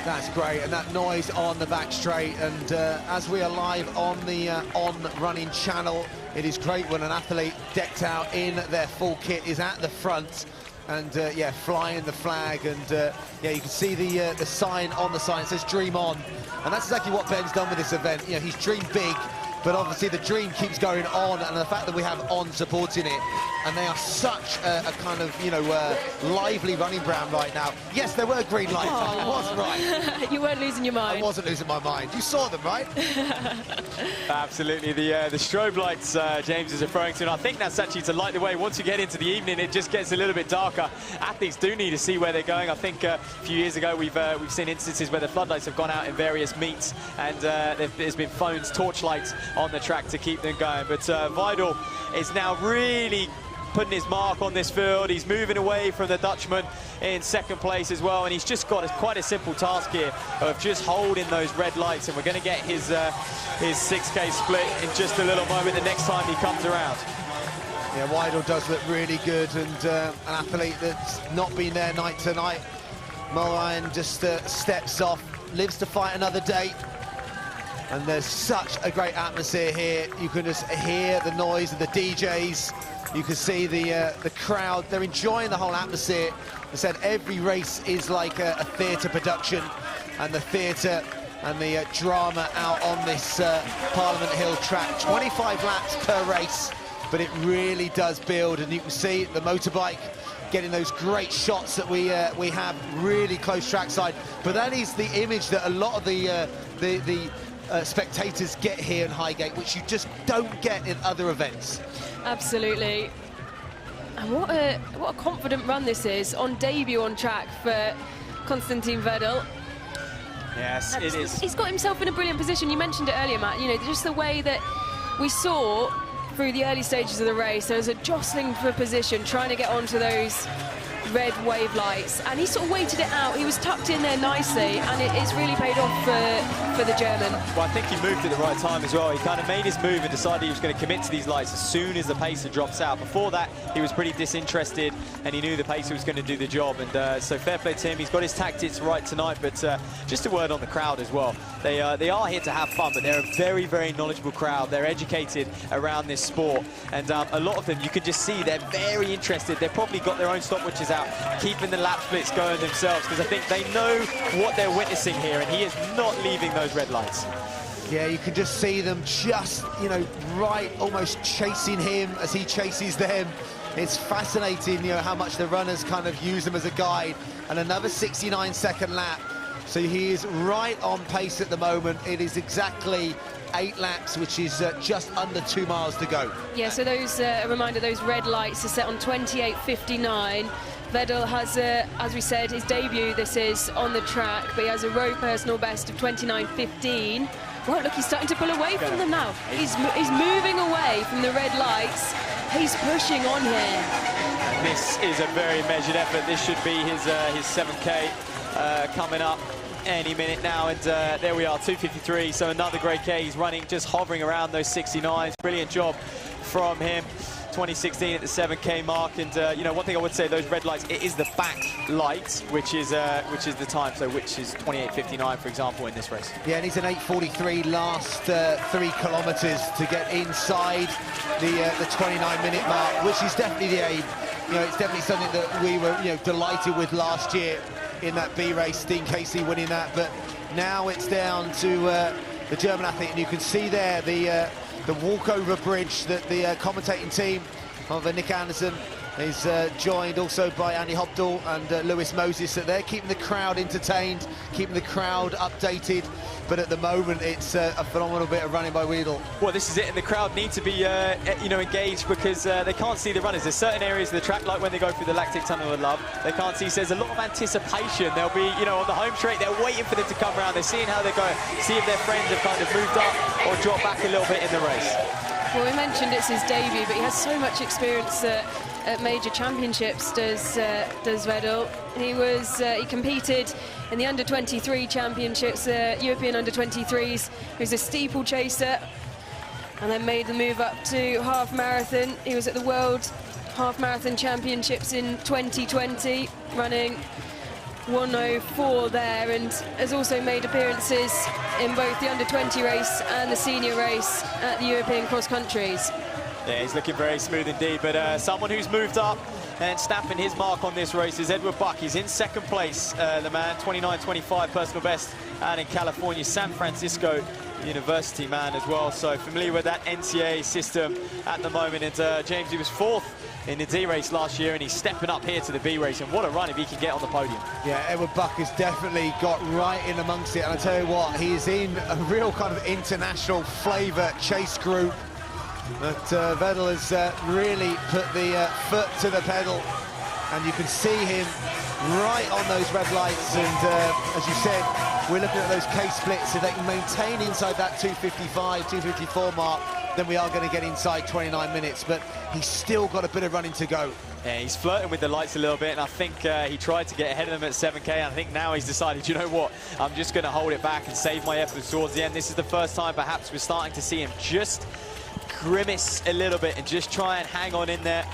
That's great, and that noise on the back straight, and as we are live on the On Running channel, it is great when an athlete decked out in their full kit is at the front and yeah, flying the flag, and yeah, you can see the sign on the sign. It says "Dream On," and that's exactly what Ben's done with this event. You know, he's dreamed big, but obviously the dream keeps going on, and the fact that we have On supporting it, and they are such a kind of, you know, lively running brand right now. Yes, there were green lights. I was right. You weren't losing your mind. I wasn't losing my mind. You saw them, right? Absolutely. The strobe lights James is referring to, and I think that's actually to light the way. Once you get into the evening, it just gets a little bit darker. Athletes do need to see where they're going. I think a few years ago we've seen instances where the floodlights have gone out in various meets, and there's been phones, torchlights on the track to keep them going. But Vidal is now really putting his mark on this field. He's moving away from the Dutchman in second place as well, and he's just got quite a simple task here of just holding those red lights, and we're going to get his 6K split in just a little moment the next time he comes around. Yeah, Vidal does look really good, and an athlete that's not been there night to night. Mulryan just steps off, lives to fight another day. And there's such a great atmosphere here. You can just hear the noise of the DJs. You can see the crowd. They're enjoying the whole atmosphere. I said every race is like a theatre production, and the theatre and the drama out on this Parliament Hill track. 25 laps per race, but it really does build, and you can see the motorbike getting those great shots that we have really close trackside. But that is the image that a lot of the spectators get here in Highgate, which you just don't get in other events. Absolutely. And what a confident run this is on debut on track for Konstantin Vedel. Yes, it is. He's got himself in a brilliant position. You mentioned it earlier, Matt. You know, just the way that we saw through the early stages of the race, there was a jostling for position, trying to get onto those red wave lights, and he sort of waited it out. He was tucked in there nicely, and it's really paid off for the German. Well, I think he moved at the right time as well. He kind of made his move and decided he was going to commit to these lights as soon as the pacer drops out. Before that, he was pretty disinterested, and he knew the pacer was going to do the job. And so fair play to him. He's got his tactics right tonight. But just a word on the crowd as well. They are here to have fun, but they're a very, very knowledgeable crowd. They're educated around this sport, and a lot of them, you can just see they're very interested. They've probably got their own stopwatches out, keeping the lap splits going themselves, because I think they know what they're witnessing here, and he is not leaving those red lights. Yeah, you can just see them just, you know, right, almost chasing him as he chases them. It's fascinating, you know, how much the runners kind of use them as a guide. And another 69-second lap. So he is right on pace at the moment. It is exactly 8 laps, which is just under 2 miles to go. Yeah, so those, a reminder, those red lights are set on 28.59. Vedel has, as we said, his debut, this is on the track, but he has a road personal best of 29.15. Well, look, he's starting to pull away from them now. He's moving away from the red lights. He's pushing on here. And this is a very measured effort. This should be his 7K coming up any minute now, and there we are, 2:53. So another great K. He's running, just hovering around those 69s. Brilliant job from him. 2016 at the 7K mark, and you know, one thing I would say, those red lights, it is the back light which is the time, so which is 28.59, for example, in this race. Yeah, and he's an 8:43 last 3 kilometres to get inside the 29-minute mark, which is definitely the aim. You know, it's definitely something that we were, you know, delighted with last year in that B race, Dean Casey winning that, but now it's down to the German athlete, and you can see there the walkover bridge that the commentating team of Nick Anderson is joined also by Andy Hobdall and Lewis Moses, that they're keeping the crowd entertained, keeping the crowd updated. But at the moment, it's a phenomenal bit of running by Wedel. Well, this is it, and the crowd need to be, you know, engaged, because they can't see the runners. There's certain areas of the track, like when they go through the lactic tunnel of love, they can't see. So there's a lot of anticipation. They'll be, you know, on the home straight, they're waiting for them to come around. They're seeing how they're going, see if their friends have kind of moved up or dropped back a little bit in the race. Well, we mentioned it's his debut, but he has so much experience at major championships, does Vedel. He competed in the under-23 championships, European under-23s. He was a steeple chaser and then made the move up to half marathon. He was at the World Half Marathon Championships in 2020, running 1:04 there, and has also made appearances in both the under-20 race and the senior race at the European cross countries. Yeah, he's looking very smooth indeed, but someone who's moved up and stamping his mark on this race is Edward Buck. He's in second place, the man, 29.25 personal best, and in California, San Francisco University man as well, so familiar with that NCAA system at the moment. And James, he was fourth in the D race last year, and he's stepping up here to the B race, and what a run if he can get on the podium. Yeah, Edward Buck has definitely got right in amongst it, and I tell you what, he's in a real kind of international flavour chase group. But Vedel has really put the foot to the pedal, and you can see him right on those red lights. And as you said, we're looking at those case splits. If they can maintain inside that 2:55, 2:54 mark, then we are going to get inside 29 minutes. But he's still got a bit of running to go. Yeah, he's flirting with the lights a little bit, and I think he tried to get ahead of them at 7K, and I think now he's decided, you know what, I'm just going to hold it back and save my efforts towards the end. This is the first time perhaps we're starting to see him just grimace a little bit and just try and hang on in there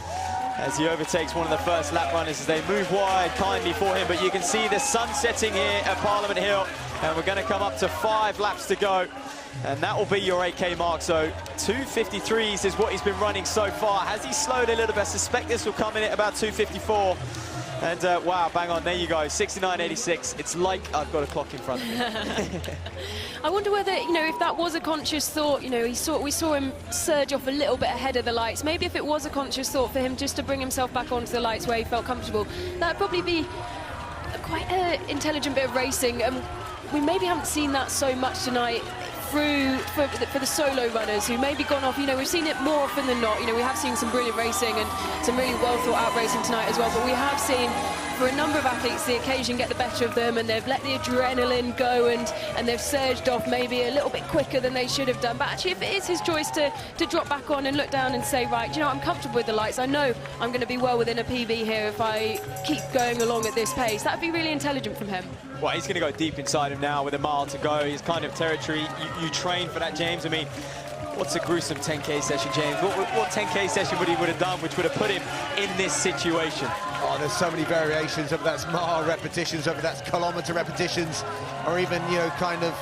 as he overtakes one of the first lap runners as they move wide kindly for him. But you can see the sun setting here at Parliament Hill, and we're going to come up to 5 laps to go, and that will be your 8K mark. So 2:53s is what he's been running so far. Has he slowed a little bit? I suspect this will come in at about 2:54. And wow, bang on, there you go, 69.86. It's like I've got a clock in front of me. I wonder whether, you know, if that was a conscious thought, you know, we saw him surge off a little bit ahead of the lights. Maybe if it was a conscious thought for him just to bring himself back onto the lights where he felt comfortable, that'd probably be quite an intelligent bit of racing. We maybe haven't seen that so much tonight for the solo runners who maybe gone off. You know, we've seen it more often than not. You know, we have seen some brilliant racing and some really well thought out racing tonight as well, but we have seen for a number of athletes the occasion get the better of them, and they've let the adrenaline go and they've surged off maybe a little bit quicker than they should have done. But actually, if it is his choice to drop back on and look down and say, right, you know, I'm comfortable with the lights, I know I'm going to be well within a PB here if I keep going along at this pace, that'd be really intelligent from him. Well, he's going to go deep inside him now with a mile to go. He's kind of territory. You train for that, James. I mean, what's a gruesome 10K session, James? What 10K session would he have done which would have put him in this situation? Oh, there's so many variations, whether that's mile repetitions, whether that's kilometre repetitions, or even, you know, kind of,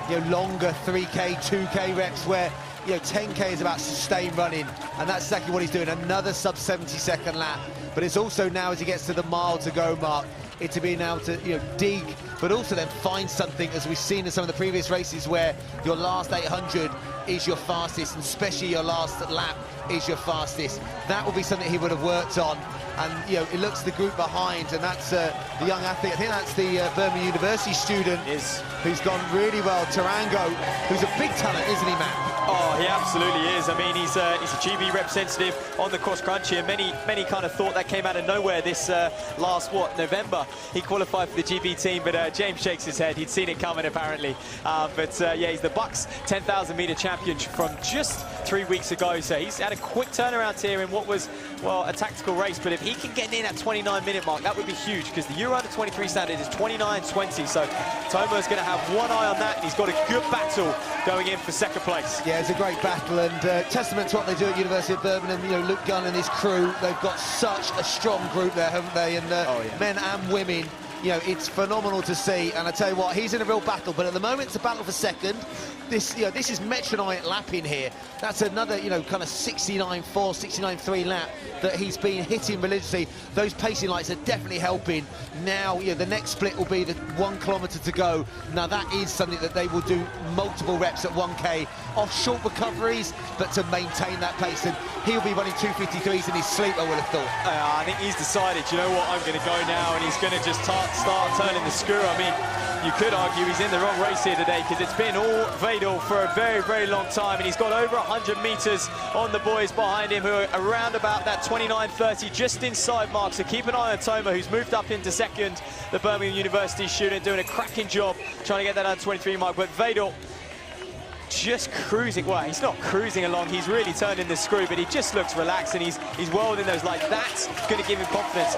you know, longer 3K, 2K reps where, you know, 10K is about sustained running, and that's exactly what he's doing. Another sub 70-second lap, but it's also now as he gets to the mile to go mark, it's being able to, you know, dig, but also then find something, as we've seen in some of the previous races where your last 800 is your fastest, and especially your last lap is your fastest. That will be something he would have worked on. And, you know, it looks the group behind, and that's the young athlete. I think that's the Birmingham University student who's gone really well, Tarango, who's a big talent, isn't he, Matt? Oh, he absolutely is. I mean, he's a GB representative on the cross country, and many kind of thought that came out of nowhere this last, November. He qualified for the GB team, but James shakes his head. He'd seen it coming, apparently. Yeah, he's the Bucks 10,000 metre champion from just 3 weeks ago, so he's had a quick turnaround here in what was, well, a tactical race. But if he can get in at 29-minute mark, that would be huge, because the Euro Under-23 standard is 29.20, so Toma's going to have one eye on that, and he's got a good battle going in for second place. Yeah, it's a great battle, and testament to what they do at University of Birmingham. You know, Luke Gunn and his crew, they've got such a strong group there, haven't they? And men and women, you know, it's phenomenal to see. And I tell you what, he's in a real battle, but at the moment it's a battle for second. This, you know, this is metronomic lapping here. That's another, you know, kind of 69.4, 69.3 lap that he's been hitting religiously. Those pacing lights are definitely helping. Now, you know, the next split will be the 1 kilometre to go. Now, that is something that they will do multiple reps at 1K off short recoveries, but to maintain that pace. And he'll be running 2:53s in his sleep, I would have thought. I think he's decided, you know what, I'm going to go now, and he's going to just start turning the screw. I mean, you could argue he's in the wrong race here today, because it's been all Vedel for a very, very long time, and he's got over 100 metres on the boys behind him who are around about that 29.30, just inside mark. So keep an eye on Toma, who's moved up into second, the Birmingham University student, doing a cracking job trying to get that under 23 mark. But Vedel just cruising. Well, he's not cruising along, he's really turning the screw, but he just looks relaxed and he's welding those lights. That's going to give him confidence.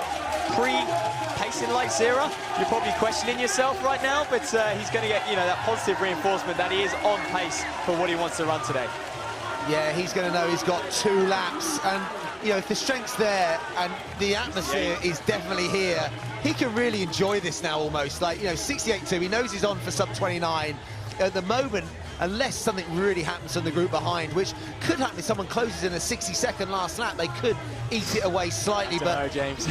Pre-pacing lights era, you're probably questioning yourself right now, but he's going to get, you know, that positive reinforcement that he is on pace for what he wants to run today. Yeah, he's going to know he's got 2 laps, and you know, if the strength's there and the atmosphere is definitely here, he can really enjoy this now almost. Like, you know, 68.2, he knows he's on for sub 29 at the moment, unless something really happens on the group behind, which could happen if someone closes in a 60-second last lap. They could eat it away slightly, but know, James.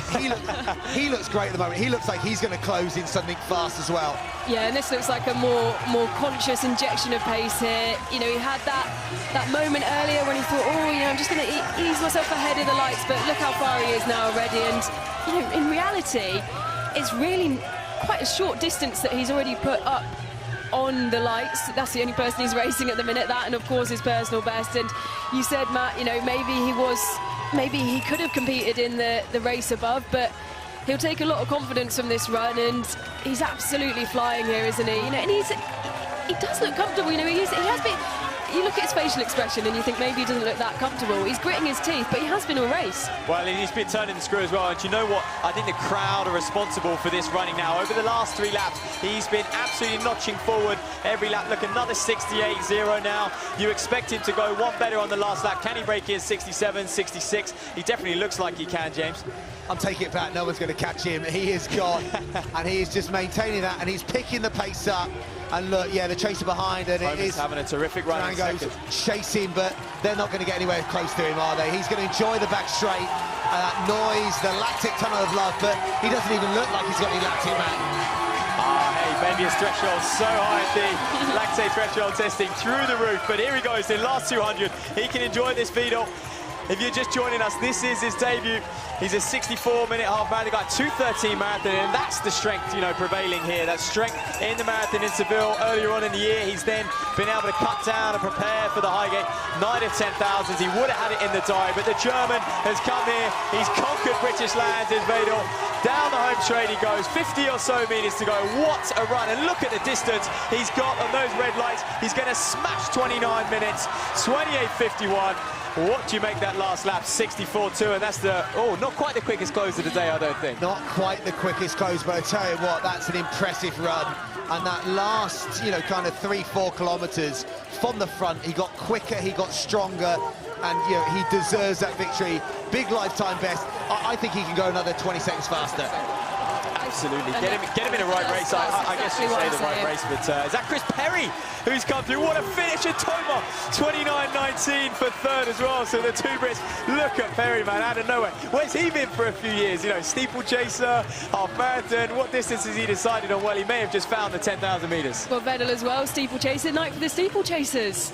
he looks great at the moment. He looks like he's going to close in something fast as well. Yeah, and this looks like a more conscious injection of pace here. You know, he had that moment earlier when he thought, oh, you know, I'm just going to ease myself ahead of the lights, but look how far he is now already. And, you know, in reality, it's really quite a short distance that he's already put up on the lights. That's the only person he's racing at the minute, that, and of course his personal best. And you said, Matt, you know, maybe he could have competed in the race above, but he'll take a lot of confidence from this run, and he's absolutely flying here, isn't he? You know, and he does look comfortable. You know, he has been. You look at his facial expression and you think maybe he doesn't look that comfortable. He's gritting his teeth, but he has been a race. Well, he's been turning the screw as well. And you know what? I think the crowd are responsible for this running now. Over the last 3 laps, he's been absolutely notching forward every lap. Look, another 68.0 now. You expect him to go one better on the last lap. Can he break his 67, 66? He definitely looks like he can, James. I'm taking it back. No one's going to catch him. He is gone. And he is just maintaining that, and he's picking the pace up. And look, yeah, the chaser behind, and it is having a terrific run. Durango's chasing, but they're not going to get anywhere close to him, are they? He's going to enjoy the back straight, that noise, the lactic tunnel of love, but he doesn't even look like he's got any lactic, man. Hey, Bendia's threshold so high at the lactate threshold testing through the roof, but here he goes in last 200. He can enjoy this Vidal. If you're just joining us, this is his debut. He's a 64-minute half marathon, got 2:13 marathon, and that's the strength, you know, prevailing here. That strength in the marathon in Seville earlier on in the year. He's then been able to cut down and prepare for the Highgate Night of 10,000s. He would have had it in the diary, but the German has come here. He's conquered British lands in Vedal. Down the home straight he goes, 50 or so meters to go. What a run, and look at the distance he's got on those red lights. He's going to smash 29 minutes, 28.51. What do you make that last lap? 64.2, and that's the, not quite the quickest close of the day, I don't think. Not quite the quickest close, but I tell you what, that's an impressive run. And that last, you know, kind of 3-4 kilometers from the front, he got quicker, he got stronger, and, you know, he deserves that victory. Big lifetime best. I think he can go another 20 seconds faster. Absolutely. Get him in a right race. I guess you say the right race, but is that Chris Perry who's come through? What a finish at Toma. 29.19 for third as well. So the 2 Brits, look at Perry, man, out of nowhere. Where's he been for a few years? You know, steeplechaser, half marathon. What distance has he decided on? Well, he may have just found the 10,000 meters. Well, Vedal as well, steeplechaser, night for the steeplechasers.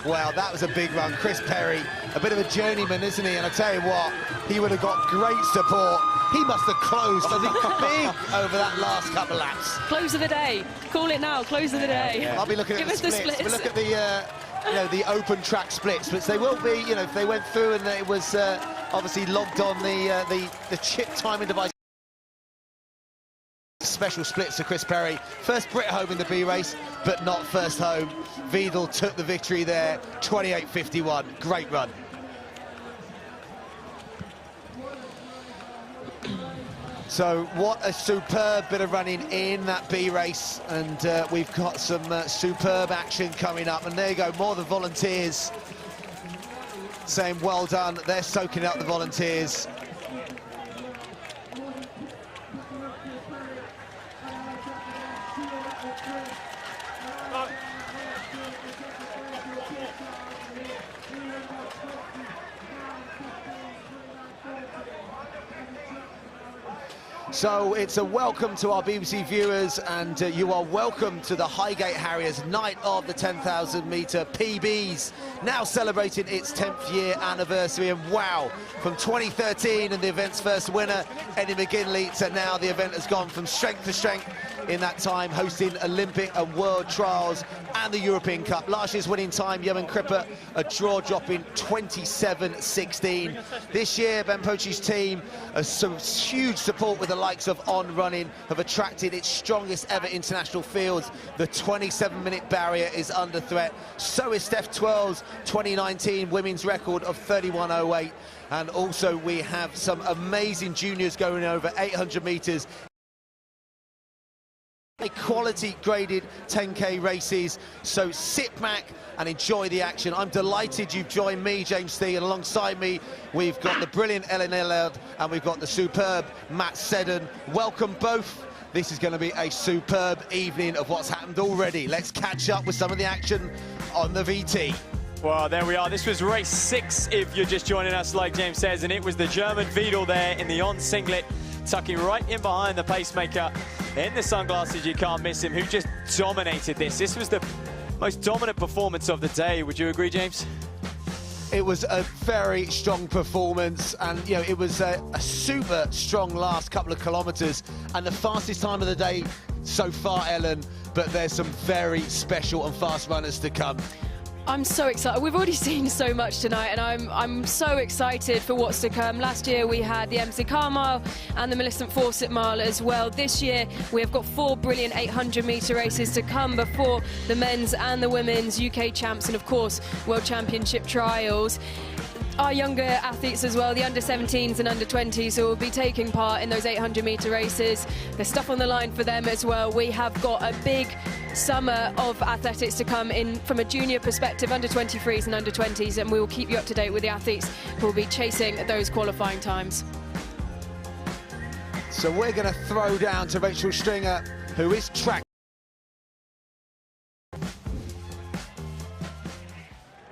Well, that was a big run. Chris Perry, a bit of a journeyman, isn't he? And I tell you what, he would have got great support. He must have closed, I think, big over that last couple of laps. Close of the day. Call it now, close of the day. Yeah. I'll be looking at the splits. We'll look at the, you know, the open track splits. But they will be, you know, if they went through and it was obviously logged on the chip timing device. Special splits to Chris Perry. First Brit home in the B race, but not first home. Vidal took the victory there, 28.51. Great run. So what a superb bit of running in that B race, and we've got some superb action coming up. And there you go, more of the volunteers saying well done. They're soaking up the volunteers. So it's a welcome to our BBC viewers, and you are welcome to the Highgate Harriers Night of the 10,000 metre PBs, now celebrating its 10th year anniversary. And wow, from 2013 and the event's first winner, Eddie McGinley, to now the event has gone from strength to strength in that time, hosting Olympic and World Trials and the European Cup. Last year's winning time, Yemen Cripper, a draw-dropping 27.16. This year, Ben Pochi's team, some huge support with the likes of On Running have attracted its strongest ever international fields. The 27-minute barrier is under threat. So is Steph Twirl's 2019 women's record of 31.08. And also we have some amazing juniors going over 800 metres. Quality graded 10k races, so sit back and enjoy the action. I'm delighted you've joined me, James Thee, and alongside me we've got the brilliant Ellen Ellard and we've got the superb Matt Seddon. Welcome both. This is going to be a superb evening of what's happened already. Let's catch up with some of the action on the VT. Well, there we are. This was race 6, if you're just joining us, like James says, and it was the German Wiedel there in the on singlet, tucking right in behind the pacemaker in the sunglasses. You can't miss him, who just dominated this. This was the most dominant performance of the day. Would you agree, James? It was a very strong performance, and you know, it was a super strong last couple of kilometres and the fastest time of the day so far, Ellen, but there's some very special and fast runners to come. I'm so excited. We've already seen so much tonight, and I'm so excited for what's to come. Last year we had the MC Car Mile and the Millicent Fawcett Mile as well. This year we have got 4 brilliant 800-metre races to come before the men's and the women's UK champs and, of course, World Championship trials. Our younger athletes as well, the under-17s and under-20s, who will be taking part in those 800-metre races. There's stuff on the line for them as well. We have got a big summer of athletics to come in from a junior perspective, under-23s and under-20s, and we will keep you up to date with the athletes who will be chasing those qualifying times. So we're going to throw down to Rachel Stringer, who is track.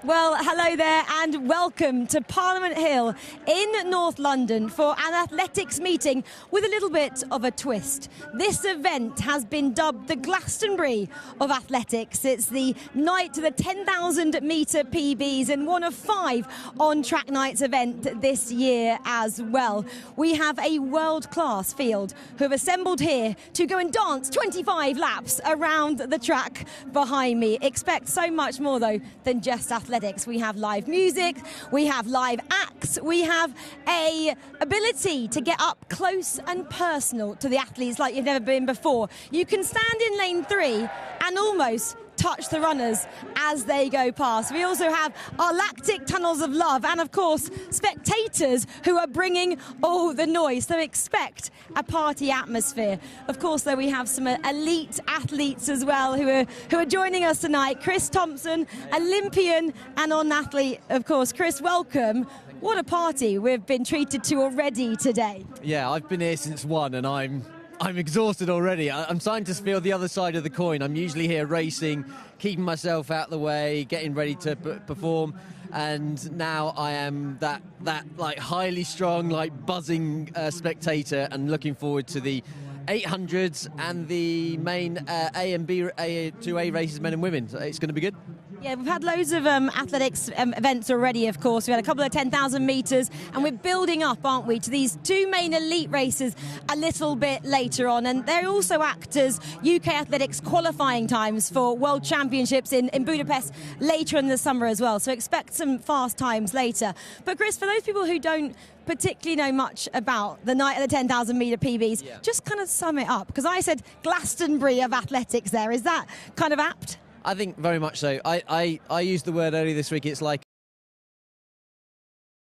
Well, hello there and welcome to Parliament Hill in North London for an athletics meeting with a little bit of a twist. This event has been dubbed the Glastonbury of athletics. It's the night to the 10,000 metre PBs and one of 5 on-track nights event this year as well. We have a world-class field who have assembled here to go and dance 25 laps around the track behind me. Expect so much more though than just athletics. We have live music, we have live acts, we have a ability to get up close and personal to the athletes like you've never been before. You can stand in lane 3 and almost touch the runners as they go past. We also have our lactic tunnels of love and, of course, spectators who are bringing all the noise. So expect a party atmosphere. Of course, though, we have some elite athletes as well who are joining us tonight. Chris Thompson, Olympian and on athlete, of course. Chris, welcome. What a party we've been treated to already today. Yeah, I've been here since 1 and I'm exhausted already. I'm starting to feel the other side of the coin. I'm usually here racing, keeping myself out the way, getting ready to perform, and now I am that like highly strong, like buzzing spectator, and looking forward to the 800s and the main A and B 2A races, men and women. So it's going to be good. Yeah, we've had loads of athletics events already, of course. We had a couple of 10,000 metres, and we're building up, aren't we, to these 2 main elite races a little bit later on. And they also act as UK athletics qualifying times for World Championships in Budapest later in the summer as well. So expect some fast times later. But Chris, for those people who don't particularly know much about the night of the 10,000 metre PBs, just kind of sum it up. Because I said Glastonbury of athletics there. Is that kind of apt? I think very much so. I used the word earlier this week. It's like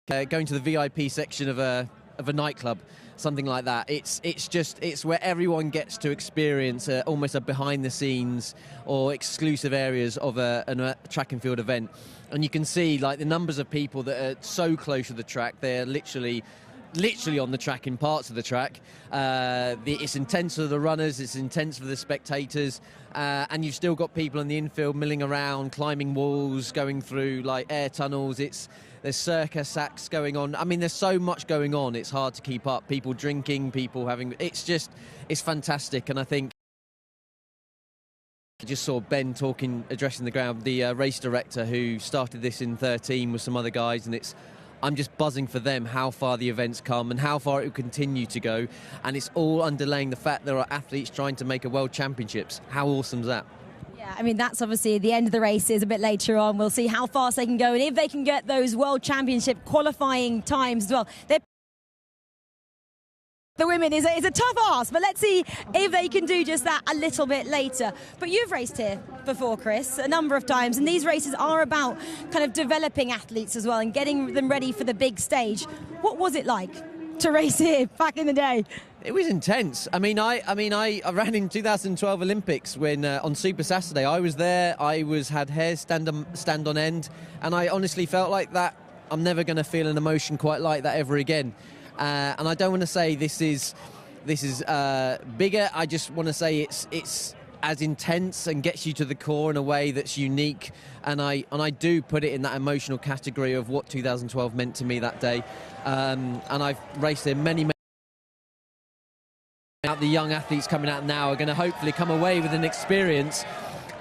going to the VIP section of a nightclub, something like that. It's where everyone gets to experience almost a behind the scenes or exclusive areas of a track and field event. And you can see like the numbers of people that are so close to the track. They're literally on the track in parts of the track. It's intense for the runners, it's intense for the spectators, and you've still got people in the infield milling around, climbing walls, going through like air tunnels. There's circus acts going on. I mean, there's so much going on, it's hard to keep up. People drinking, people having... It's fantastic, and I think I just saw Ben addressing the ground, the race director who started this in 13 with some other guys, and I'm just buzzing for them, how far the events come and how far it will continue to go. And it's all underlaying the fact there are athletes trying to make a World Championships. How awesome is that? Yeah, I mean, that's obviously the end of the race is a bit later on. We'll see how fast they can go and if they can get those World Championship qualifying times as well. They're the women is a tough ask, but let's see if they can do just that a little bit later. But you've raced here before, Chris, a number of times, and these races are about kind of developing athletes as well and getting them ready for the big stage. What was it like to race here back in the day? It was intense. I ran in 2012 Olympics when on Super Saturday. I was there. Had hair stand on end, and I honestly felt like that. I'm never going to feel an emotion quite like that ever again. And I don't want to say this is bigger. I just want to say it's as intense and gets you to the core in a way that's unique. And I do put it in that emotional category of what 2012 meant to me that day. And I've raced here many. The young athletes coming out now are going to hopefully come away with an experience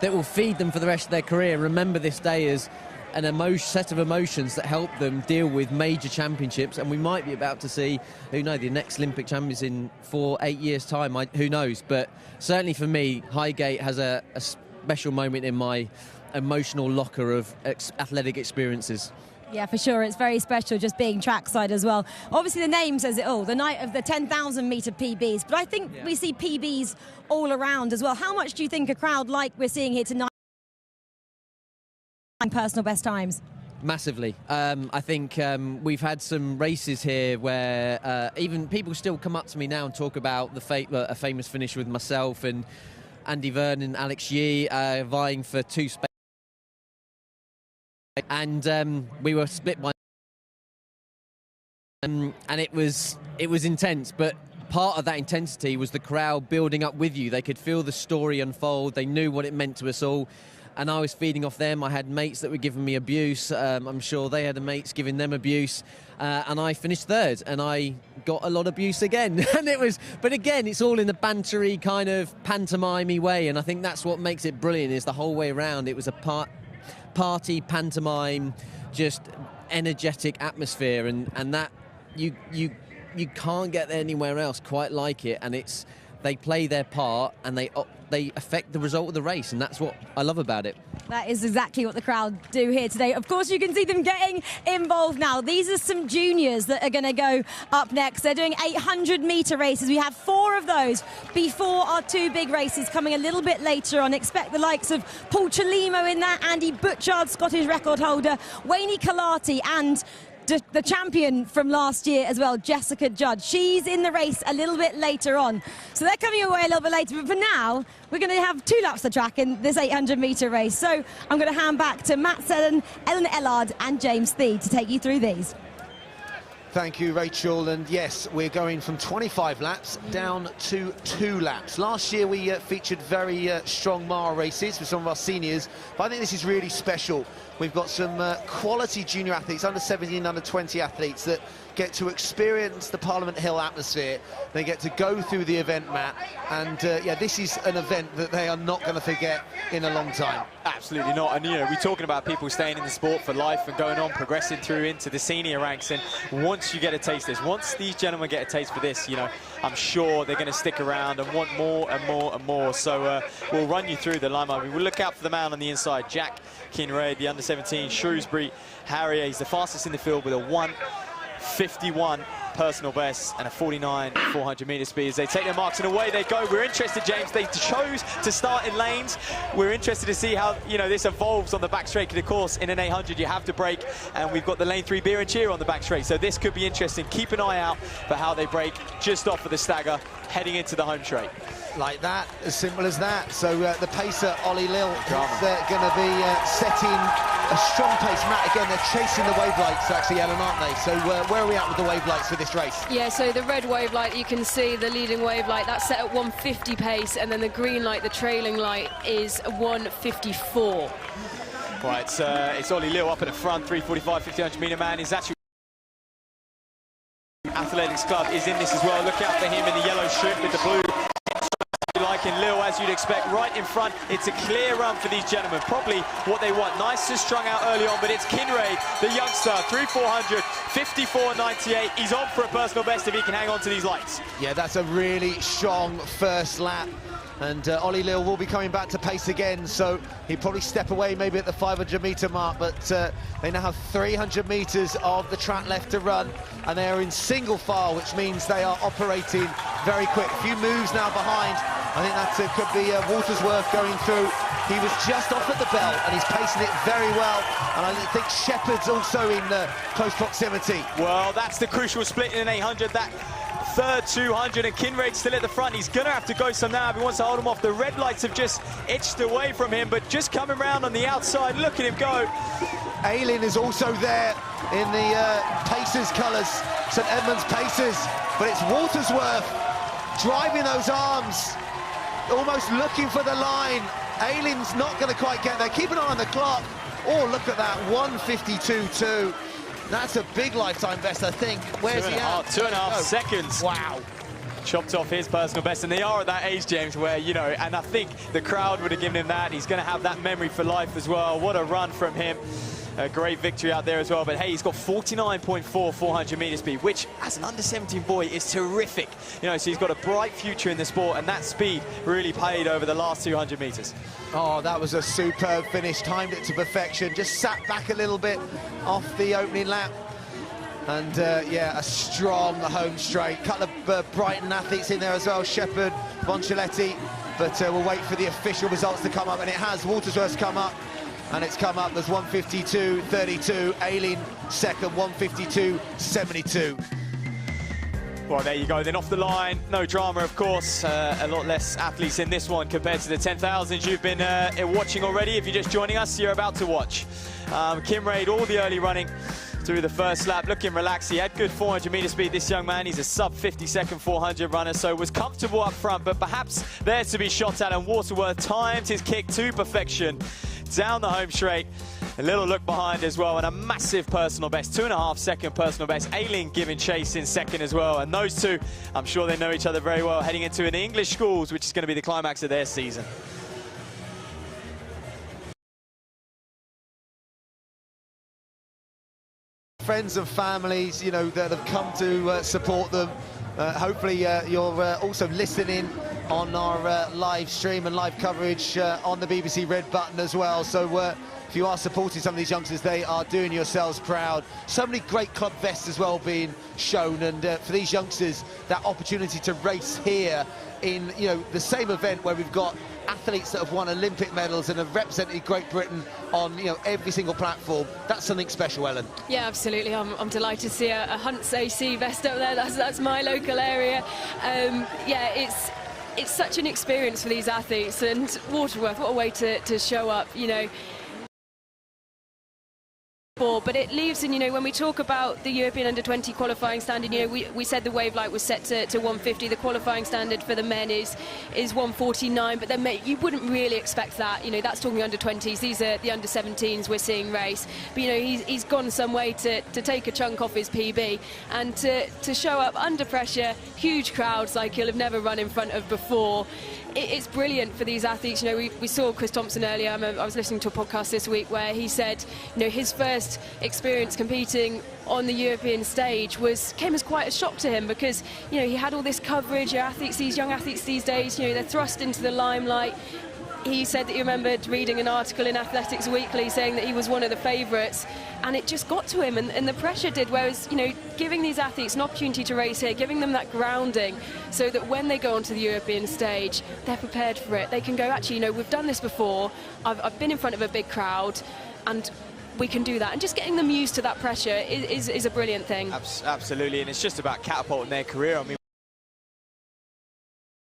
that will feed them for the rest of their career. Remember this day as an set of emotions that help them deal with major championships, and we might be about to see, who knows, the next Olympic champions in 4-8 years' time. Who knows? But certainly for me, Highgate has a special moment in my emotional locker of athletic experiences. Yeah, for sure. It's very special just being trackside as well. Obviously, the name says it all, the night of the 10,000 metre PBs. But I think we see PBs all around as well. How much do you think a crowd like we're seeing here tonight personal best times? Massively. I think we've had some races here where even people still come up to me now and talk about a famous finish with myself and Andy Vernon and Alex Yee vying for 2 spaces. And we were split by, and it was intense. But part of that intensity was the crowd building up with you. They could feel the story unfold. They knew what it meant to us all, and I was feeding off them. I had mates that were giving me abuse. I'm sure they had mates giving them abuse, and I finished third, and I got a lot of abuse again. But again, it's all in the bantery kind of pantomime-y way, and I think that's what makes it brilliant. Is the whole way around. It was a party, pantomime, just energetic atmosphere, and that you can't get anywhere else quite like it. And they play their part, and they affect the result of the race, and that's what I love about it. That is exactly what the crowd do here today. Of course, you can see them getting involved now. These are some juniors that are going to go up next. They're doing 800-metre races. We have 4 of those before our 2 big races coming a little bit later on. Expect the likes of Paul Chalimo in that, Andy Butchard, Scottish record holder, Wayne Kalati, and the champion from last year as well, Jessica Judd. She's in the race a little bit later on. So they're coming away a little bit later. But for now, we're going to have 2 laps of the track in this 800-metre race. So I'm going to hand back to Matt Seddon, Ellen Ellard and James Thede to take you through these. Thank you, Rachel. And yes, we're going from 25 laps down to 2 laps. Last year we featured very strong mile races with some of our seniors, but I think this is really special. We've got some quality junior athletes, under 17, under 20 athletes that get to experience the Parliament Hill atmosphere. They get to go through the event, Matt, and yeah, this is an event that they are not going to forget in a long time. Absolutely not. And we're talking about people staying in the sport for life and going on, progressing through into the senior ranks. And once you get a taste of this, once these gentlemen get a taste for this, I'm sure they're going to stick around and want more and more and more. So we'll run you through the lineup. We'll look out for the man on the inside, Jack Kinraid, the under-17 Shrewsbury Harrier. He's the fastest in the field with a 1:51 personal best and a 49 400-metre speed. As they take their marks and away they go. We're interested, James. They chose to start in lanes. We're interested to see how this evolves on the back straight. Of course, in an 800 you have to brake, and we've got the lane 3 beer and cheer on the back straight. So this could be interesting. Keep an eye out for how they brake just off of the stagger, heading into the home straight. Like that, as simple as that. So the pacer, Ollie Lill, is going to be setting a strong pace. Matt, again, they're chasing the wave lights, actually, Ellen, aren't they? So where are we at with the wave lights for this race? Yeah, so the red wave light, you can see the leading wave light, that's set at 150 pace, and then the green light, the trailing light, is 154. Right, it's Ollie Lill up at the front, 345, 1500-metre man. He's actually Athletics Club is in this as well. Look out for him in the yellow shirt with the blue. Like in Lille, as you'd expect, right in front. It's a clear run for these gentlemen. Probably what they want. Nice and strung out early on, but it's Kinraid, the youngster, 3/400, 54.98. He's on for a personal best if he can hang on to these lights. Yeah, that's a really strong first lap. And Ollie Lille will be coming back to pace again, so he'd probably step away maybe at the 500-metre mark, but they now have 300 metres of the track left to run, and they are in single file, which means they are operating very quick. A few moves now behind. I think that could be Watersworth going through. He was just off at the bell, and he's pacing it very well, and I think Shepherd's also in close proximity. Well, that's the crucial split in an 800. That third 200, and Kinraid's still at the front. He's going to have to go some now if he wants to hold him off. The red lights have just itched away from him, but just coming round on the outside. Look at him go. Aylin is also there in the Pacers colours, St Edmunds Pacers, but it's Watersworth driving those arms, almost looking for the line. Aylin's not going to quite get there. Keep an eye on the clock. Oh, look at that, 1:52.2. That's a big lifetime best, I think. Where's he at? 2.5 seconds. Wow. Chopped off his personal best, and they are at that age, James, where, you know, and I think the crowd would have given him that. He's going to have that memory for life as well. What a run from him. A great victory out there as well, but hey, he's got 49.4 400-metre speed, which as an under-17 boy is terrific. You know, so he's got a bright future in the sport, and that speed really paid over the last 200 metres. Oh, that was a superb finish, timed it to perfection, just sat back a little bit off the opening lap. And yeah, a strong home straight. Couple of Brighton athletes in there as well, Shepherd, Bonchiletti, but we'll wait for the official results to come up, and it has. Watersworth's come up, and it's come up as 1:52.32. Aylin second, 1:52.72. Well, there you go, then off the line, no drama, of course. A lot less athletes in this one compared to the 10,000s you've been watching already. If you're just joining us, you're about to watch. Kinraid, all the early running through the first lap, looking relaxed. He had good 400-metre speed, this young man. He's a sub-50-second 400 runner, so was comfortable up front, but perhaps there to be shot at, and Waterworth timed his kick to perfection down the home straight. A little look behind as well, and a massive personal best, 2.5-second personal best. Aylin giving chase in second as well, and those two, I'm sure they know each other very well, heading into an English schools, which is going to be the climax of their season. Friends and families, you know, that have come to support them. Hopefully you're also listening on our live stream and live coverage on the BBC Red Button as well. So if you are supporting some of these youngsters, they are doing yourselves proud. So many great club vests as well being shown, and for these youngsters, that opportunity to race here in, you know, the same event where we've got athletes that have won Olympic medals and have represented Great Britain on, you know, every single platform. That's something special, Ellen. Yeah, absolutely. I'm delighted to see a Hunt's AC vest up there. That's my local area. Yeah, it's such an experience for these athletes, and Waterworth, what a way to show up, you know. But it leaves, and you know, when we talk about the European under-20 qualifying standard, you know, we said the wave light was set to 150. The qualifying standard for the men is 149, but then you wouldn't really expect that. You know, that's talking under-20s. These are the under-17s we're seeing race. But you know, he's gone some way to take a chunk off his PB, and to show up under pressure, huge crowds like he'll have never run in front of before. It's brilliant for these athletes. You know, we saw Chris Thompson earlier. I was listening to a podcast this week where he said, you know, his first experience competing on the European stage came as quite a shock to him, because, you know, he had all this coverage. These young athletes these days, you know, they're thrust into the limelight. He said that he remembered reading an article in Athletics Weekly saying that he was one of the favourites, and it just got to him, and the pressure did. Whereas, you know, giving these athletes an opportunity to race here, giving them that grounding, so that when they go onto the European stage, they're prepared for it. They can go, actually, you know, we've done this before. I've been in front of a big crowd, and we can do that. And just getting them used to that pressure is a brilliant thing. Absolutely, and it's just about catapulting their career. I mean,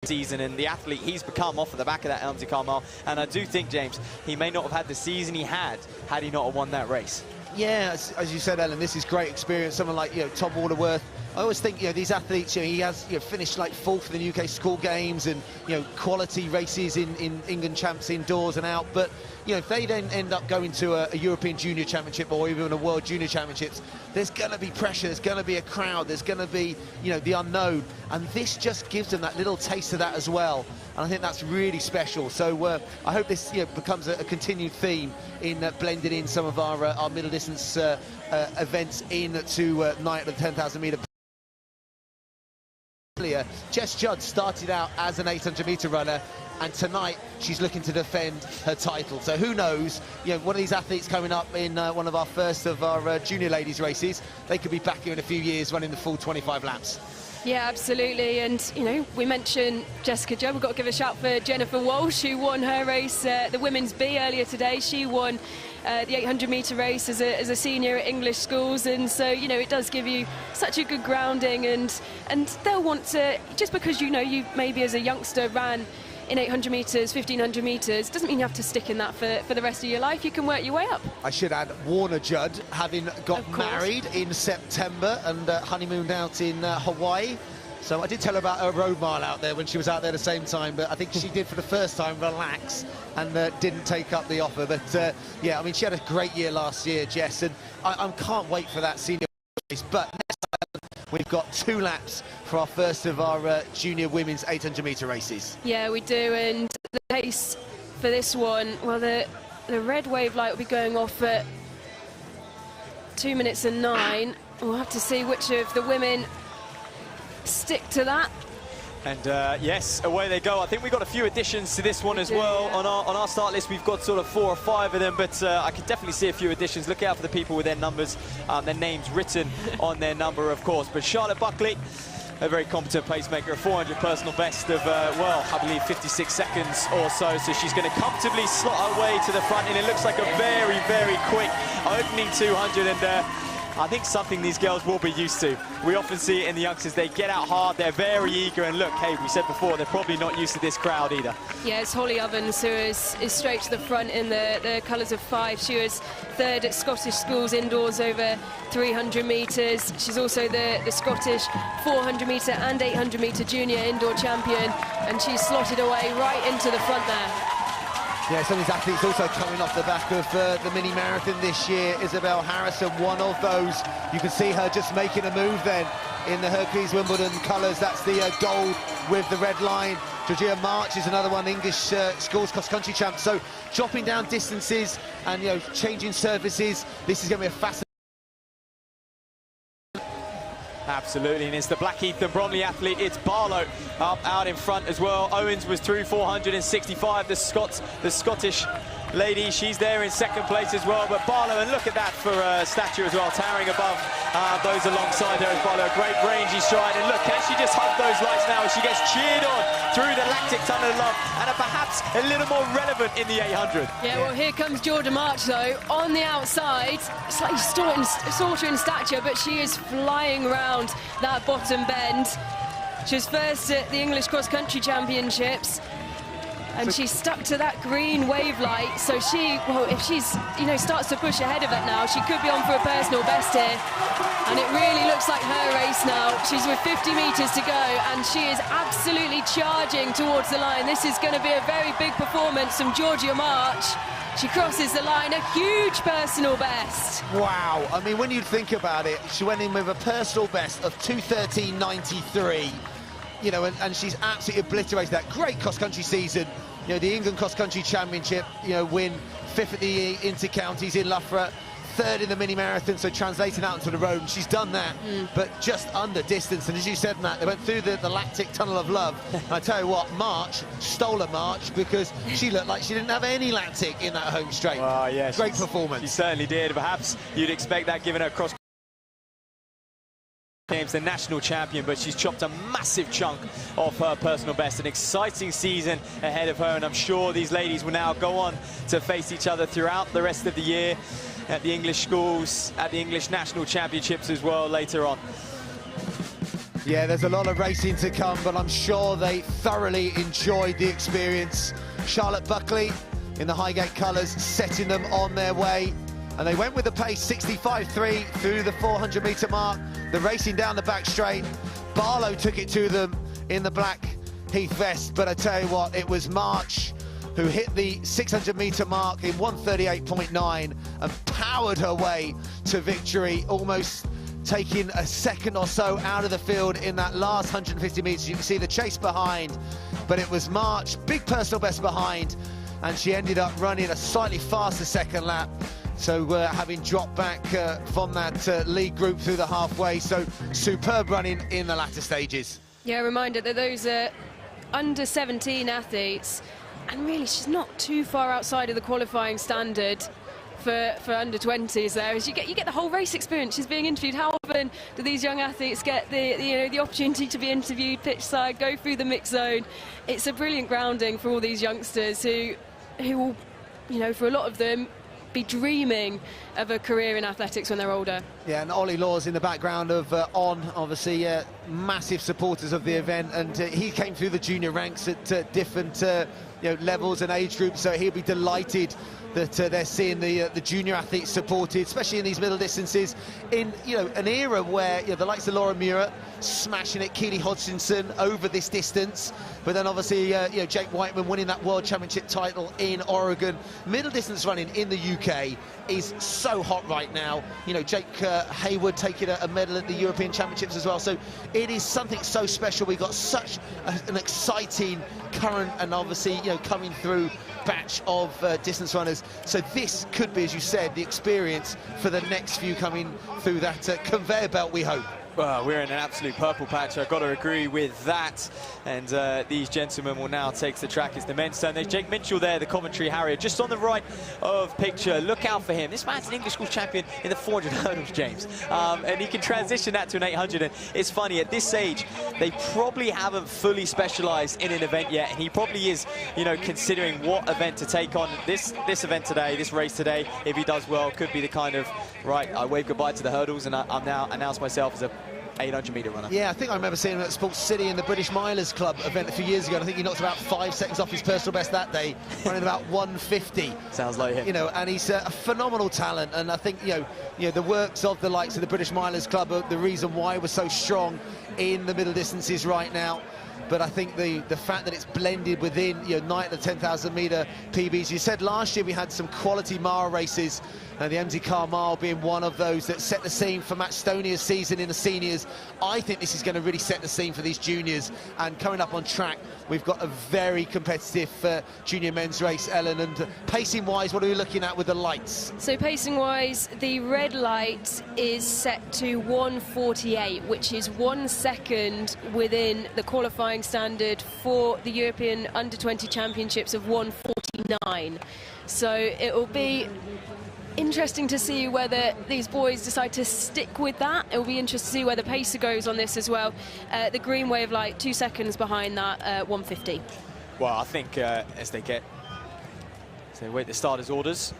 season, and the athlete he's become off of the back of that Elmsey Carmel, and I do think, James, he may not have had the season he had he not have won that race. Yeah, as you said, Ellen, this is great experience. Someone like, you know, Tom Waterworth. I always think, you know, these athletes, you know, he has, you know, finished like fourth in the UK school games, and, you know, quality races in England champs indoors and out. But, you know, if they then end up going to a European Junior Championship or even a World Junior Championships, there's going to be pressure, there's going to be a crowd, there's going to be, you know, the unknown. And this just gives them that little taste of that as well. And I think that's really special. So I hope this, you know, becomes a continued theme in blending in some of our middle distance events into night of the 10,000 metre. Jess Judd started out as an 800-metre runner, and tonight she's looking to defend her title. So who knows, you know, one of these athletes coming up in one of our first of our junior ladies races, they could be back here in a few years running the full 25 laps. Yeah, absolutely. And, you know, we mentioned Jessica Judd. We've got to give a shout for Jennifer Walsh, who won her race, the Women's B, earlier today. She won the 800-metre race as a senior at English schools. And so, you know, it does give you such a good grounding. And they'll want to, just because, you know, you maybe as a youngster ran in 800 metres, 1500 metres, doesn't mean you have to stick in that for the rest of your life. You can work your way up. I should add, Warner Judd, having got married in September and honeymooned out in Hawaii. So I did tell her about her road mile out there when she was out there at the same time, but I think she did for the first time relax and didn't take up the offer. But yeah, I mean, she had a great year last year, Jess, and I can't wait for that senior race. But next time, we've got 2 laps for our first of our junior women's 800-metre races. Yeah, we do, and the pace for this one, well, the red wave light will be going off at 2 minutes and 9. We'll have to see which of the women stick to that. And yes, away they go. I think we've got a few additions to this one as well. Yeah. On our start list, we've got sort of 4 or 5 of them, but I can definitely see a few additions. Look out for the people with their numbers, their names written on their number, of course. But Charlotte Buckley, a very competent pacemaker, a 400 personal best of, well, I believe 56 seconds or so. So she's going to comfortably slot her way to the front, and it looks like a very, very quick opening 200. And I think something these girls will be used to. We often see it in the youngsters. They get out hard, they're very eager, and look, hey, we said before, they're probably not used to this crowd either. Yeah, it's Holly Ovens who is straight to the front in the colours of 5. She was 3rd at Scottish Schools indoors over 300 metres. She's also the Scottish 400-metre and 800-metre junior indoor champion, and she's slotted away right into the front there. Yeah, some of these athletes also coming off the back of the mini marathon this year. Isabel Harrison, one of those. You can see her just making a move then in the Hercules Wimbledon colours. That's the gold with the red line. Georgia March is another one, English schools cross-country champ. So dropping down distances and, you know, changing surfaces. This is going to be a fascinating. Absolutely, and it's the Blackheath and Bromley athlete. It's Barlow up out in front as well. Owens was through 465. The Scottish lady, she's there in 2nd place as well. But Barlow, and look at that for stature as well, towering above those alongside her as Barlow. A great rangy stride, and look, can she just hug those lights now as she gets cheered on through the lactic tunnel of love, and perhaps a little more relevant in the 800. Yeah, well, here comes Georgia March though on the outside, slightly shorter in stature, but she is flying around that bottom bend. She was 1st at the English Cross Country Championships, and she stuck to that green wave light. So she, well, if she's, you know, starts to push ahead of it now, she could be on for a personal best here. And it really looks like her race now. She's with 50 metres to go, and she is absolutely charging towards the line. This is going to be a very big performance from Georgia March. She crosses the line, a huge personal best. Wow, I mean, when you think about it, she went in with a personal best of 2:13.93. You know, and she's absolutely obliterated that great cross-country season. You know, the England Cross-Country Championship, you know, win 5th at the Inter-Counties in Loughborough, 3rd in the mini-marathon, so translating out into the road, and she's done that, but just under distance. And as you said, Matt, they went through the lactic tunnel of love. And I tell you what, March stole a march because she looked like she didn't have any lactic in that home straight. Well, yeah, great performance. She certainly did. Perhaps you'd expect that given her cross games, the national champion, but she's chopped a massive chunk off her personal best. An exciting season ahead of her, and I'm sure these ladies will now go on to face each other throughout the rest of the year at the English schools, at the English national championships as well later on. Yeah, there's a lot of racing to come, but I'm sure they thoroughly enjoyed the experience. Charlotte Buckley in the Highgate colours, setting them on their way. And they went with the pace, 65.3 through the 400-metre mark. The racing down the back straight. Barlow took it to them in the black Heath vest. But I tell you what, it was March who hit the 600-metre mark in 1:38.9 and powered her way to victory, almost taking a second or so out of the field in that last 150 metres. You can see the chase behind, but it was March, big personal best behind, and she ended up running a slightly faster second lap. So having dropped back from that lead group through the halfway, so superb running in the latter stages. Yeah, a reminder that those under 17 athletes, and really she's not too far outside of the qualifying standard for under 20s there. As you get the whole race experience. She's being interviewed. How often do these young athletes get the opportunity to be interviewed pitch side, go through the mix zone? It's a brilliant grounding for all these youngsters who will, for a lot of them, be dreaming of a career in athletics when they're older. Yeah, and Ollie Law's in the background of obviously massive supporters of the event, and he came through the junior ranks at different levels and age groups, so he'll be delighted that they're seeing the junior athletes supported, especially in these middle distances, in an era where the likes of Laura Muir smashing it, Keely Hodgkinson over this distance, but then obviously Jake Whiteman winning that World Championship title in Oregon. Middle distance running in the UK is so hot right now. Jake Hayward taking a medal at the European Championships as well, so it is something so special. We've got such an exciting current and obviously coming through batch of distance runners, so this could be, as you said, the experience for the next few coming through that conveyor belt, we hope. Well, we're in an absolute purple patch, I've got to agree with that. And these gentlemen will now take the track as the men's turn. There's Jake Minchell there, the commentary Harrier, just on the right of picture. Look out for him. This man's an English school champion in the 400 hurdles, James. And he can transition that to an 800. And it's funny, at this age, they probably haven't fully specialised in an event yet. And he probably is, considering what event to take on. This event today, this race today, if he does well, could be the kind of, right, I wave goodbye to the hurdles and I'm now announced myself as a 800-metre runner. Yeah, I think I remember seeing him at Sports City in the British Milers Club event a few years ago. And I think he knocked about 5 seconds off his personal best that day, running about 150. Sounds like him. And he's a phenomenal talent. And I think, the works of the likes of the British Milers Club are the reason why we're so strong in the middle distances right now. But I think the fact that it's blended within night of the 10,000-metre PBs. You said last year we had some quality mile races, and the MZ Car Mile being one of those that set the scene for Matt Stoney's season in the seniors. I think this is going to really set the scene for these juniors. And coming up on track, we've got a very competitive junior men's race, Ellen. And pacing-wise, what are we looking at with the lights? So pacing-wise, the red light is set to 1:48, which is 1 second within the qualifying standard for the European Under-20 Championships of 1:49. So it will be interesting to see whether these boys decide to stick with that. It will be interesting to see where the pacer goes on this as well. The green wave light 2 seconds behind that, 1:50. Well, I think as they wait the starters' orders,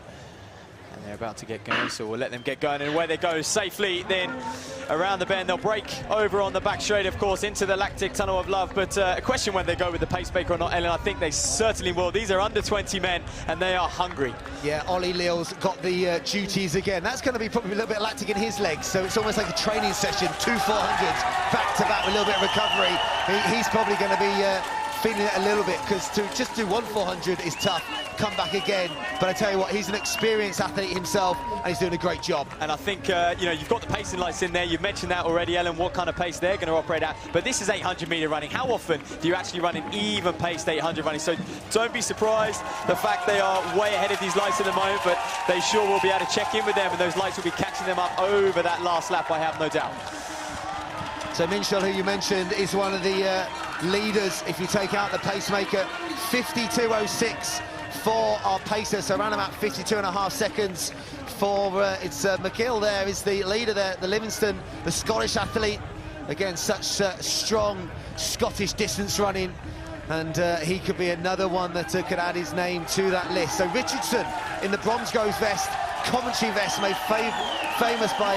and they're about to get going, so we'll let them get going. And where they go safely, then around the bend, they'll break over on the back straight, of course, into the lactic tunnel of love. But a question whether they go with the pacemaker or not, Ellen. I think they certainly will. These are under 20 men, and they are hungry. Yeah, Ollie Leal's got the duties again. That's going to be probably a little bit of lactic in his legs, so it's almost like a training session. 2 400s back to back with a little bit of recovery. He's probably going to be feeling it a little bit, because to just do 1 400 is tough. Come back again, but I tell you what, he's an experienced athlete himself, and he's doing a great job. And I think you've got the pacing lights in there. You've mentioned that already, Ellen, what kind of pace they're going to operate at. But this is 800-metre running. How often do you actually run an even-paced 800 running? So don't be surprised the fact they are way ahead of these lights at the moment, but they sure will be able to check in with them, and those lights will be catching them up over that last lap, I have no doubt. So Minchell, who you mentioned, is one of the leaders. If you take out the pacemaker, 52.06 for our pacer, so around about 52.5 seconds for it's McGill there is the leader there, the Livingston, the Scottish athlete. Again, such strong Scottish distance running, and he could be another one that could add his name to that list. So Richardson in the Bromsgrove vest, commentary vest made famous by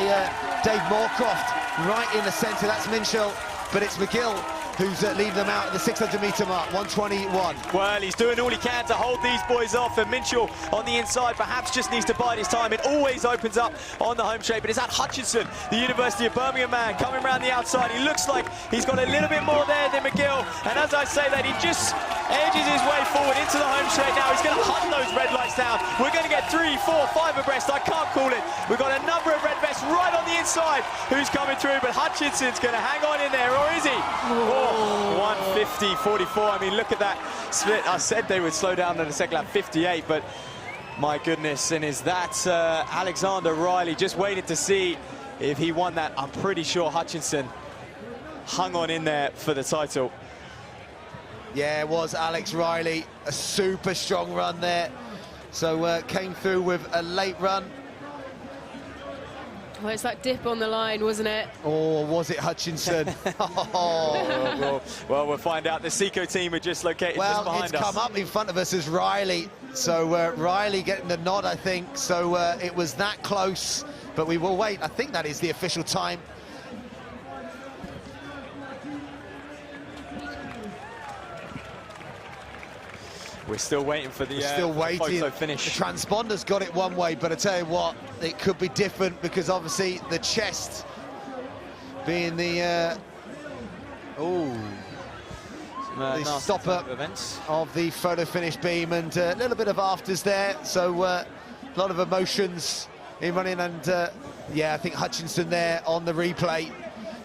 Dave Moorcroft, right in the centre. That's Minchell, but it's McGill who's leading them out at the 600-metre mark, 1:21. Well, he's doing all he can to hold these boys off, and Minchell on the inside perhaps just needs to bide his time. It always opens up on the home straight, but it's at Hutchinson, the University of Birmingham man, coming around the outside. He looks like he's got a little bit more there than McGill, and as I say that, he just edges his way forward into the home straight now. He's going to hunt those red lights down. We're going to get 3, 4, 5 abreast. I can't call it. We've got a number of red vests right on the inside who's coming through, but Hutchinson's going to hang on in there, or is he? Oh, 1:50.44. I mean, look at that split. I said they would slow down in the second lap, 58, but my goodness. And is that Alexander Riley just waited to see if he won that? I'm pretty sure Hutchinson hung on in there for the title. Yeah, it was Alex Riley. A super strong run there. So came through with a late run. Well, it's that dip on the line, wasn't it? Or was it Hutchinson? Oh. well, we'll find out. The Seco team are just located just behind us. Well, it's come up in front of us as Riley. So Riley getting the nod, I think. So it was that close, but we will wait. I think that is the official time. We're still waiting for the photo finish. The transponder's got it one way, but I tell you what, it could be different because obviously the chest being the stopper of the photo finish beam, and a little bit of afters there, so a lot of emotions in running, and yeah, I think Hutchinson there on the replay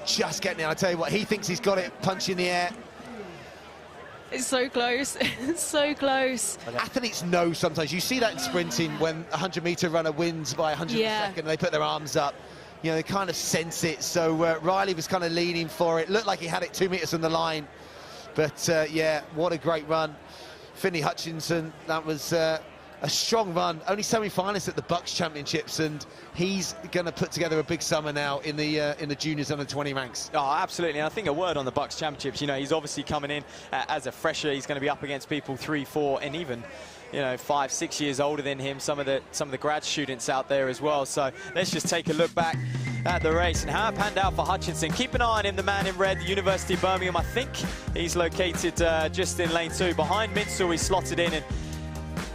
just getting it. I tell you what, he thinks he's got it, punch in the air. It's so close. It's so close. Athletes know sometimes. You see that in sprinting when a 100-meter runner wins by 100 a second, they put their arms up. You know, they kind of sense it. So Riley was kind of leaning for it. Looked like he had it 2 meters on the line. But yeah, what a great run. Finney Hutchinson, that was a strong run. Only semi-finalist at the Bucks Championships, and he's going to put together a big summer now in the juniors under 20 ranks. Oh, absolutely. And I think a word on the Bucks Championships. You know, he's obviously coming in as a fresher. He's going to be up against people 3, 4, and even, you know, 5, 6 years older than him. Some of the grad students out there as well. So let's just take a look back at the race and how it panned out for Hutchinson. Keep an eye on him, the man in red, the University of Birmingham. I think he's located just in lane 2 behind Mitchell. He's slotted in and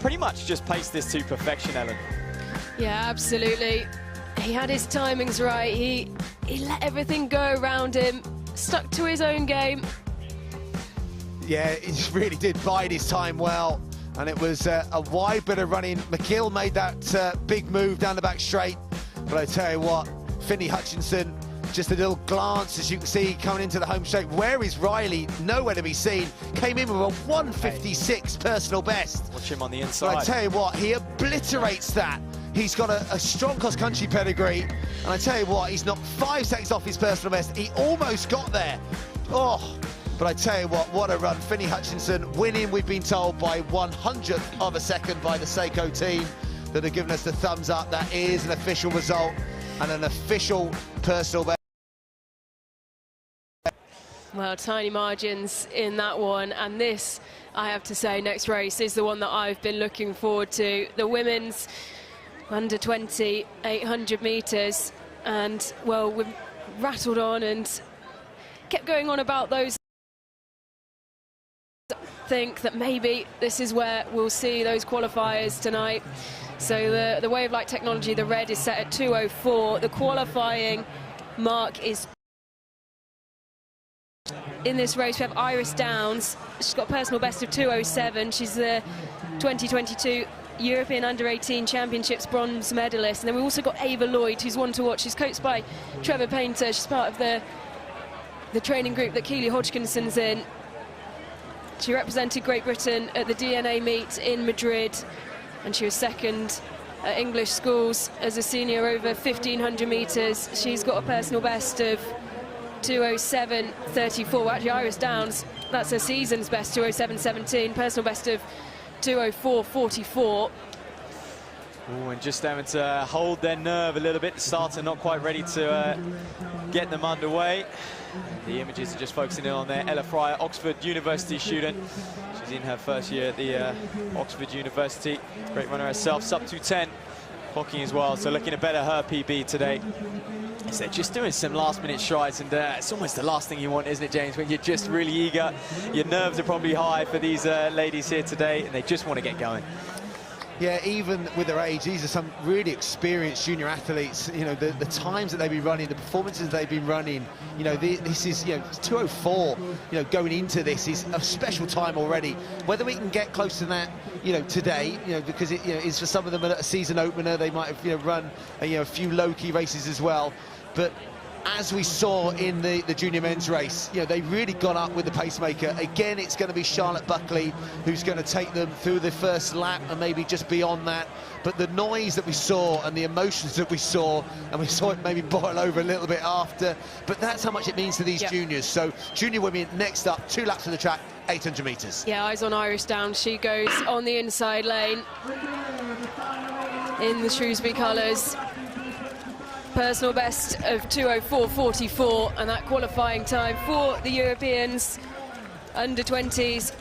pretty much just paced this to perfection, Ellen. Yeah, absolutely. He had his timings right. He let everything go around him, stuck to his own game. Yeah, he really did bide his time well, and it was a wide bit of running. McKill made that big move down the back straight, but I tell you what, Finney Hutchinson, just a little glance, as you can see, coming into the home straight. Where is Riley? Nowhere to be seen. Came in with a 1:56 personal best. Watch him on the inside. But I tell you what, he obliterates that. He's got a strong cross-country pedigree, and I tell you what, he's not 5 seconds off his personal best. He almost got there. Oh, but I tell you what a run. Finney Hutchinson winning, we've been told, by 100th of a second by the Seco team that have given us the thumbs up. That is an official result and an official personal best. Well, tiny margins in that one, and this, I have to say, next race is the one that I've been looking forward to. The women's under 20 800 meters, and well, we've rattled on and kept going on about those. I think that maybe this is where we'll see those qualifiers tonight. So the Wave Light technology, the red, is set at 2:04. The qualifying mark is. In this race, we have Iris Downs. She's got a personal best of 2:07. She's the 2022 European Under-18 Championships bronze medalist. And then we've also got Ava Lloyd, who's one to watch. She's coached by Trevor Painter. She's part of the training group that Keely Hodgkinson's in. She represented Great Britain at the DNA meet in Madrid, and she was second at English schools as a senior over 1,500 metres. She's got a personal best of 2:07.34. Actually, Iris Downs, that's her season's best, 2:07.17. Personal best of 2:04.44. Oh, and just having to hold their nerve a little bit. The starter not quite ready to get them underway. The images are just focusing in on there. Ella Fryer, Oxford University student. She's in her first year at the Oxford University. Great runner herself, sub 2:10. Clocking as well, so looking to better her PB today. So they're just doing some last-minute strides, and it's almost the last thing you want, isn't it, James, when you're just really eager. Your nerves are probably high for these ladies here today, and they just want to get going. Yeah, even with their age, these are some really experienced junior athletes. You know, the times that they've been running, the performances they've been running, you know, this is, you know, 2:04, you know, going into this is a special time already. Whether we can get close to that, you know, today, you know, because it, you know, is for some of them a season opener. They might have, you know, run, you know, a few low-key races as well. But as we saw in the junior men's race, you know, they really got up with the pacemaker. Again, it's going to be Charlotte Buckley who's going to take them through the first lap and maybe just beyond that. But the noise that we saw and the emotions that we saw, and we saw it maybe boil over a little bit after, but that's how much it means to these juniors. So junior women next up, 2 laps of the track, 800 metres. Yeah, eyes on Iris Downs. She goes on the inside lane in the Shrewsbury colours. Personal best of 2:04.44, and that qualifying time for the Europeans under 20s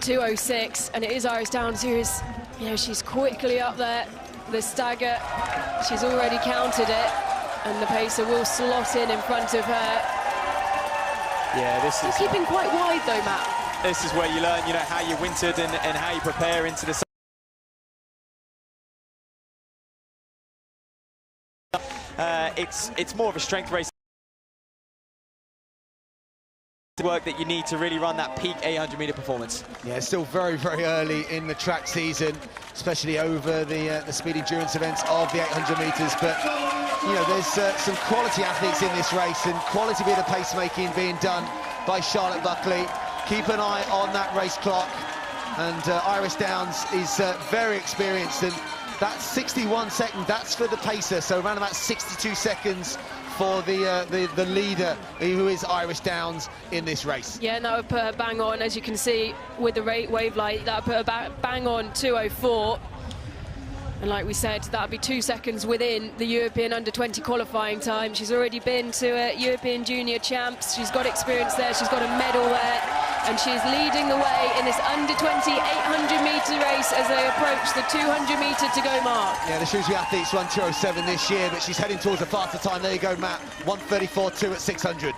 2:06, and it is Iris Downs who is, you know, she's quickly up there. The stagger, she's already counted it, and the pacer will slot in front of her. Yeah, this is keeping quite wide though, Matt. This is where you learn, you know, how you wintered and how you prepare into the it's more of a strength race work that you need to really run that peak 800-meter performance. Yeah, it's still very, very early in the track season, especially over the speed endurance events of the 800 metres. But you know, there's some quality athletes in this race, and quality bit of pacemaking being done by Charlotte Buckley. Keep an eye on that race clock, and Iris Downs is very experienced, and that's 61 seconds, that's for the pacer, so around about 62 seconds for the leader, who is Iris Downs, in this race. Yeah, and that would put her bang on, as you can see with the wave light, that would put her bang on 2:04. And like we said, that would be 2 seconds within the European under-20 qualifying time. She's already been to European Junior Champs. She's got experience there. She's got a medal there. And she's leading the way in this under-20 800-metre race as they approach the 200-metre to-go mark. Yeah, the Shrewsbury athletes run 2:07 this year, but she's heading towards a faster time. There you go, Matt. 1:34.2 at 600.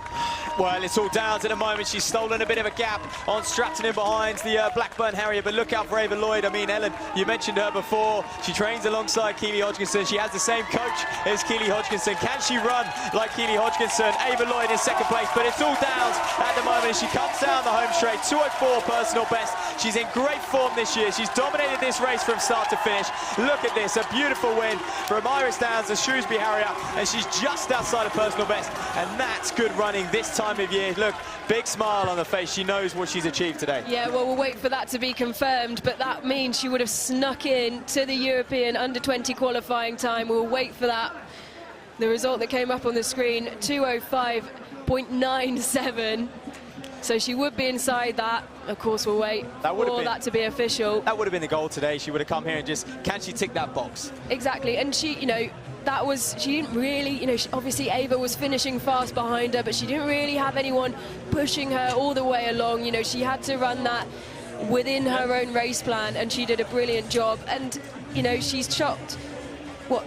Well, it's all Downs at the moment. She's stolen a bit of a gap on Stratton in behind the Blackburn Harrier, but look out for Ava Lloyd. I mean, Ellen, you mentioned her before. She trains alongside Keely Hodgkinson. She has the same coach as Keely Hodgkinson. Can she run like Keely Hodgkinson? Ava Lloyd in second place, but it's all Downs at the moment as she comes down the home straight. 2:04 personal best. She's in great form this year. She's dominated this race from start to finish. Look at this, a beautiful win from Iris Downs, the Shrewsbury Harrier, and she's just outside of personal best, and that's good running this time of year. Look, big smile on the face. She knows what she's achieved today. Yeah, well, we'll wait for that to be confirmed, but that means she would have snuck in to the European under-20 qualifying time. We'll wait for that. The result that came up on the screen, 2:05.97. So she would be inside that. Of course, we'll wait for that to be official. That would have been the goal today. She would have come here and just, can she tick that box? Exactly, and she, you know, she didn't really, you know, obviously Ava was finishing fast behind her, but she didn't really have anyone pushing her all the way along. You know, she had to run that within her own race plan, and she did a brilliant job. And, you know, she's chopped, what,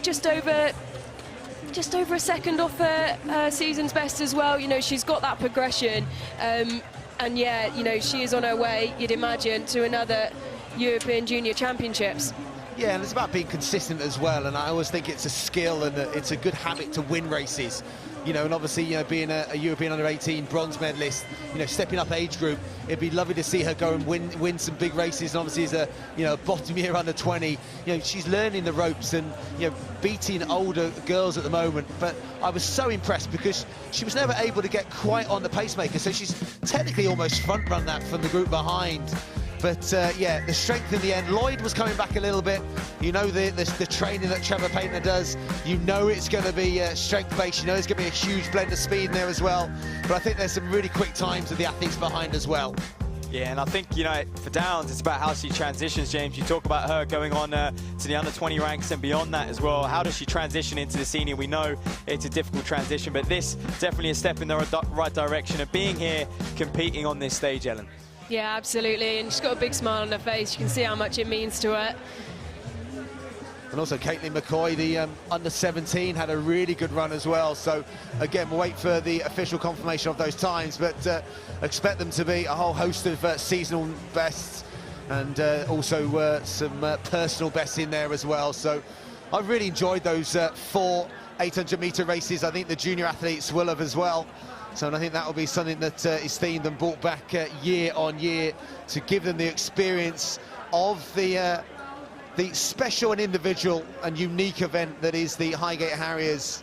just over a second off her season's best as well. You know, she's got that progression. And yeah, you know, she is on her way, you'd imagine, to another European Junior Championships. Yeah, and it's about being consistent as well, and I always think it's a skill and it's a good habit to win races. You know, and obviously, you know, being a European under-18 bronze medalist, you know, stepping up age group, it'd be lovely to see her go and win some big races. And obviously, as a, you know, bottom year under-20, you know, she's learning the ropes and, you know, beating older girls at the moment. But I was so impressed because she was never able to get quite on the pacemaker, so she's technically almost front-run that from the group behind. But yeah, the strength in the end. Lloyd was coming back a little bit. You know, the training that Trevor Painter does, you know it's going to be strength-based. You know there's going to be a huge blend of speed in there as well. But I think there's some really quick times of the athletes behind as well. Yeah, and I think, you know, for Downs, it's about how she transitions, James. You talk about her going on to the under-20 ranks and beyond that as well. How does she transition into the senior? We know it's a difficult transition, but this definitely a step in the right direction of being here, competing on this stage, Ellen. Yeah, absolutely, and she's got a big smile on her face. You can see how much it means to her. And also Caitlin McCoy, the under-17, had a really good run as well. So again, we'll wait for the official confirmation of those times, but expect them to be a whole host of seasonal bests and also some personal bests in there as well. So I've really enjoyed those 4 800-metre races. I think the junior athletes will have as well. So I think that will be something that is themed and brought back year on year to give them the experience of the special and individual and unique event that is the Highgate Harriers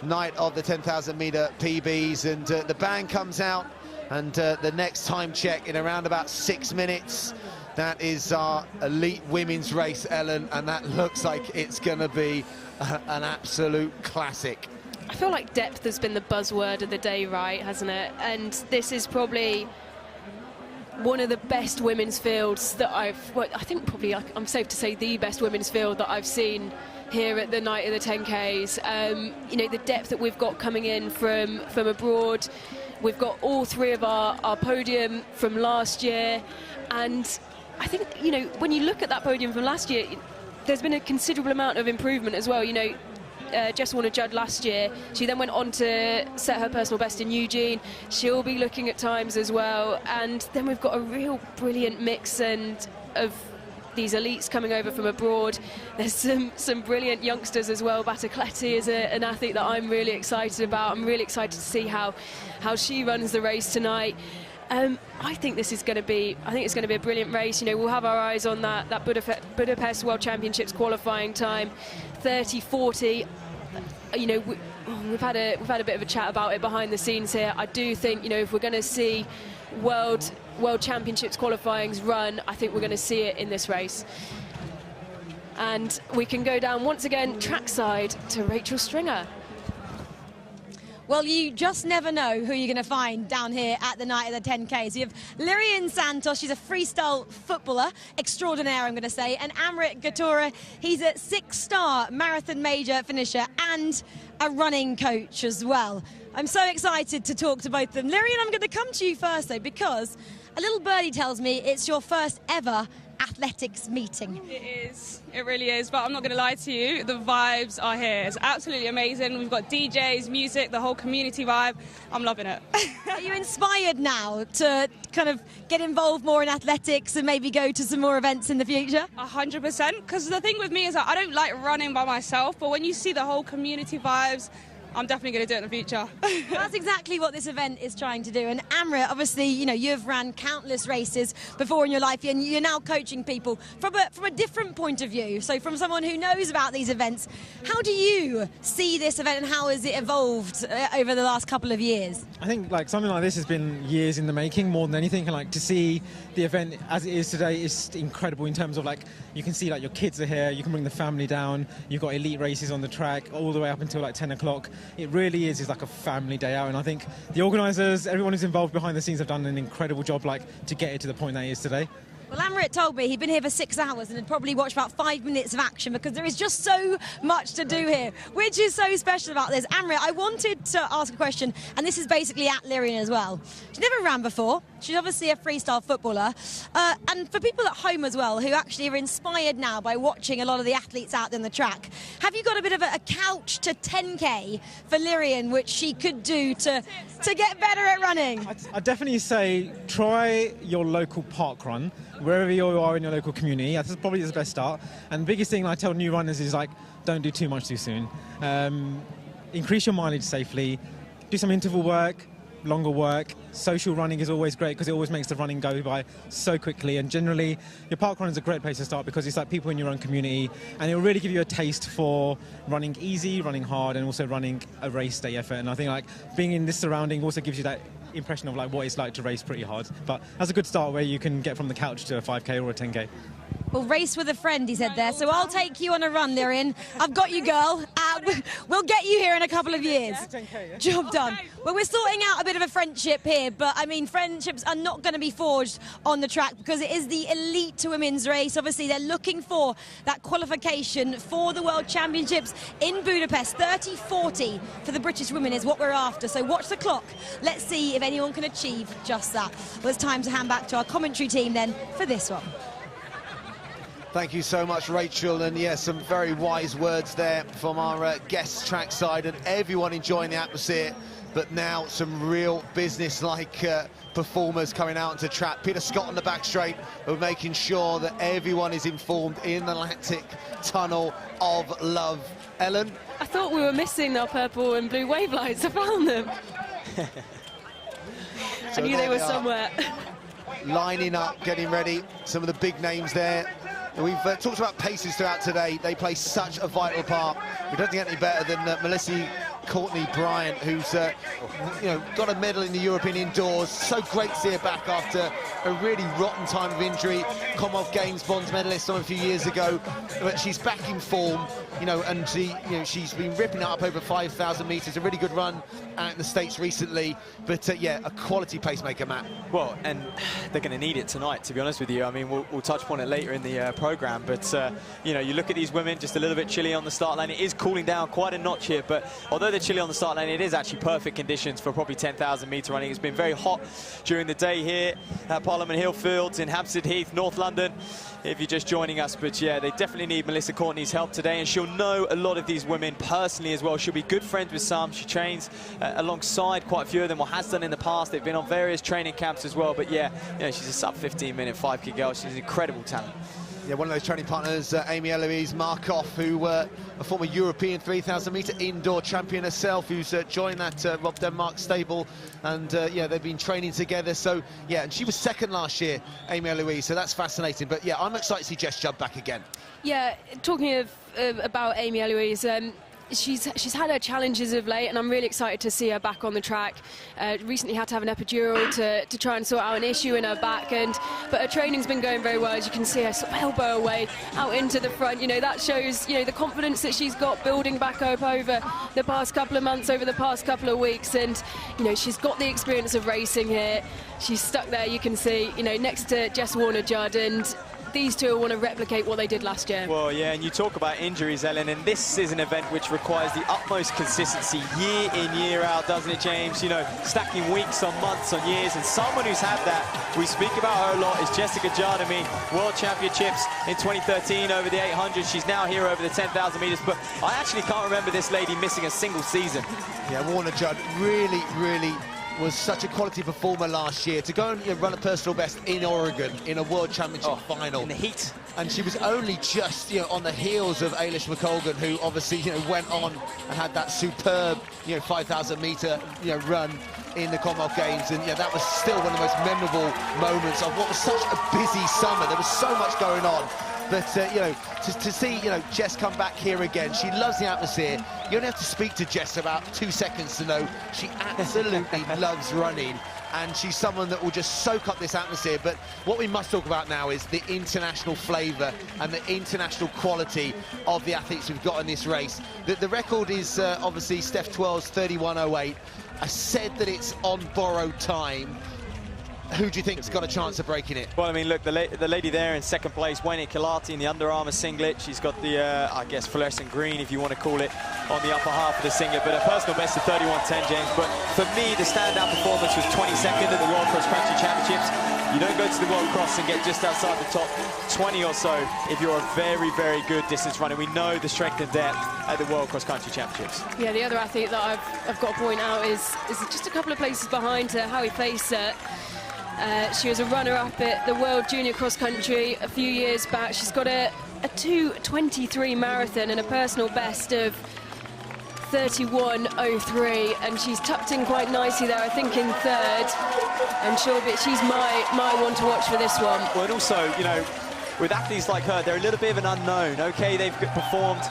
night of the 10,000 metre PBs, and the band comes out, and the next time check in around about 6 minutes. That is our elite women's race, Ellen, and that looks like it's going to be an absolute classic. I feel like depth has been the buzzword of the day, right, hasn't it? And this is probably one of the best women's fields that I think probably I'm safe to say the best women's field that I've seen here at the night of the 10Ks. You know, the depth that we've got coming in from abroad. We've got all three of our podium from last year, and I think, you know, when you look at that podium from last year, there's been a considerable amount of improvement as well. You know, Jess Warner-Judd last year, she then went on to set her personal best in Eugene. She'll be looking at times as well, and then we've got a real brilliant mix of these elites coming over from abroad. There's some brilliant youngsters as well. Batacletti is an athlete that I'm really excited about. I'm really excited to see how she runs the race tonight. I think this is going to be. I think it's going to be a brilliant race. You know, we'll have our eyes on that Budapest World Championships qualifying time, 30:40. You know, we've had a bit of a chat about it behind the scenes here. I do think, you know, if we're going to see World Championships qualifyings run, I think we're going to see it in this race. And we can go down once again trackside to Rachel Stringer. Well, you just never know who you're going to find down here at the night of the 10Ks. You have Lirian Santos, she's a freestyle footballer extraordinaire, I'm going to say, and Amrit Gatora, he's a 6-star marathon major finisher and a running coach as well. I'm so excited to talk to both of them. Lirian, I'm going to come to you first, though, because a little birdie tells me it's your first ever athletics meeting. It is, it really is, but I'm not going to lie to you, the vibes are here. It's absolutely amazing. We've got DJs, music, the whole community vibe. I'm loving it. Are you inspired now to kind of get involved more in athletics and maybe go to some more events in the future? 100%, because the thing with me is that I don't like running by myself, but when you see the whole community vibes, I'm definitely going to do it in the future. That's exactly what this event is trying to do. And Amrit, obviously, you know, you've ran countless races before in your life, and you're now coaching people from a different point of view. So from someone who knows about these events, how do you see this event, and how has it evolved over the last couple of years? I think like something like this has been years in the making, more than anything, and like to see the event as it is today is incredible in terms of like you can see like your kids are here, you can bring the family down, you've got elite races on the track all the way up until like 10 o'clock. It really is like a family day out, and I think the organisers, everyone who's involved behind the scenes have done an incredible job like to get it to the point that it is today. Well, Amrit told me he'd been here for 6 hours and had probably watched about 5 minutes of action because there is just so much to do here, which is so special about this. Amrit, I wanted to ask a question, and this is basically at Lirian as well. She never ran before. She's obviously a freestyle footballer. And for people at home as well who actually are inspired now by watching a lot of the athletes out on the track, have you got a bit of a couch to 10K for Lirian, which she could do to get better at running? I'd definitely say try your local park run, wherever you are in your local community. That's probably the best start. And the biggest thing I tell new runners is like, don't do too much too soon. Increase your mileage safely, do some interval work, longer work. Social running is always great because it always makes the running go by so quickly, and generally your park run is a great place to start because it's like people in your own community, and it will really give you a taste for running easy, running hard, and also running a race day effort. And I think like being in this surrounding also gives you that impression of like what it's like to race pretty hard. But that's a good start where you can get from the couch to a 5K or a 10K. Well, race with a friend, he said there, so I'll take you on a run, Lirian. I've got you, girl. We'll get you here in a couple of years. Job done. Well, we're sorting out a bit of a friendship here, but I mean, friendships are not going to be forged on the track because it is the elite women's race. Obviously, they're looking for that qualification for the World Championships in Budapest. 30:40 for the British women is what we're after, so watch the clock. Let's see if anyone can achieve just that. Well, it's time to hand back to our commentary team then for this one. Thank you so much, Rachel, and yes, some very wise words there from our guest trackside, and everyone enjoying the atmosphere. But now some real business-like performers coming out onto track. Peter Scott on the back straight of making sure that everyone is informed in the lactic tunnel of love. Ellen? I thought we were missing our purple and blue wave lights. I found them. I knew they were somewhere. Lining up, getting ready. Some of the big names there. We've talked about paces throughout today. They play such a vital part. We don't get any better than Melissa Courtney Bryant, who's got a medal in the European indoors. So great to see her back after a really rotten time of injury. Commonwealth Games bronze medalist a few years ago, but she's back in form. And she's been ripping it up over 5,000 metres. A really good run out in the States recently. But yeah, a quality pacemaker, Matt. Well, and they're going to need it tonight, to be honest with you. I mean, we'll touch upon it later in the programme. But you look at these women, just a little bit chilly on the start line. It is cooling down quite a notch here, but although they're chilly on the start line, it is actually perfect conditions for probably 10,000 metre running. It's been very hot during the day here at Parliament Hill Fields in Hampstead Heath, North London, if you're just joining us. But yeah, they definitely need Melissa Courtney's help today, and she'll know a lot of these women personally as well. She'll be good friends with some. She trains alongside quite a few of them, or has done in the past. They've been on various training camps as well. But yeah, she's a sub 15-minute 5K girl. She's an incredible talent. Yeah, one of those training partners, Amy Eloise Markov, who a former European 3,000 metre indoor champion herself, who's joined that Rob Denmark stable, and yeah, they've been training together. So yeah, and she was second last year, Amy Eloise, so that's fascinating. But yeah, I'm excited to see Jess Judd back again. Yeah, talking about Amy Eloise, she's had her challenges of late, and I'm really excited to see her back on the track. Recently had to have an epidural to try and sort out an issue in her back, but her training's been going very well. As you can see, her sort of elbow away out into the front. That shows the confidence that she's got building back up over the past couple of months, over the past couple of weeks, and she's got the experience of racing here. She's stuck there, you can see, next to Jess Warner-Judd, and these two want to replicate what they did last year. Well, yeah, and you talk about injuries, Ellen, and this is an event which requires the utmost consistency year in, year out, doesn't it, James? Stacking weeks on months on years, and someone who's had that, we speak about her a lot, is Jessica Judd. I mean, World Championships in 2013 over the 800. She's now here over the 10,000 metres, but I actually can't remember this lady missing a single season. Yeah, Warner-Judd really was such a quality performer last year. To go and run a personal best in Oregon in a World Championship final. In the heat. And she was only just on the heels of Ailish McColgan, who obviously went on and had that superb 5,000 metre run in the Commonwealth Games, and that was still one of the most memorable moments of what was such a busy summer. There was so much going on. But, to see, Jess come back here again, she loves the atmosphere. You only have to speak to Jess about 2 seconds to know she absolutely loves running, and she's someone that will just soak up this atmosphere. But what we must talk about now is the international flavour and the international quality of the athletes we've got in this race. The record is obviously Steph Twell's 31.08. I said that it's on borrowed time. Who do you think's got a chance of breaking it? Well, I mean, look, the lady there in second place, Wayne Kilati in the Under Armour singlet. She's got the, I guess, fluorescent green, if you want to call it, on the upper half of the singlet. But her personal best is 31.10, James. But for me, the standout performance was 22nd at the World Cross Country Championships. You don't go to the World Cross and get just outside the top 20 or so if you're a very, very good distance runner. We know the strength and depth at the World Cross Country Championships. Yeah, the other athlete that I've got to point out is just a couple of places behind her, Howie Facer. She was a runner-up at the World Junior Cross Country a few years back. She's got a 2:23 marathon and a personal best of 31.03, and she's tucked in quite nicely there, I think, in third. And she's my one to watch for this one. Well, and also, with athletes like her, they're a little bit of an unknown. Okay, they've performed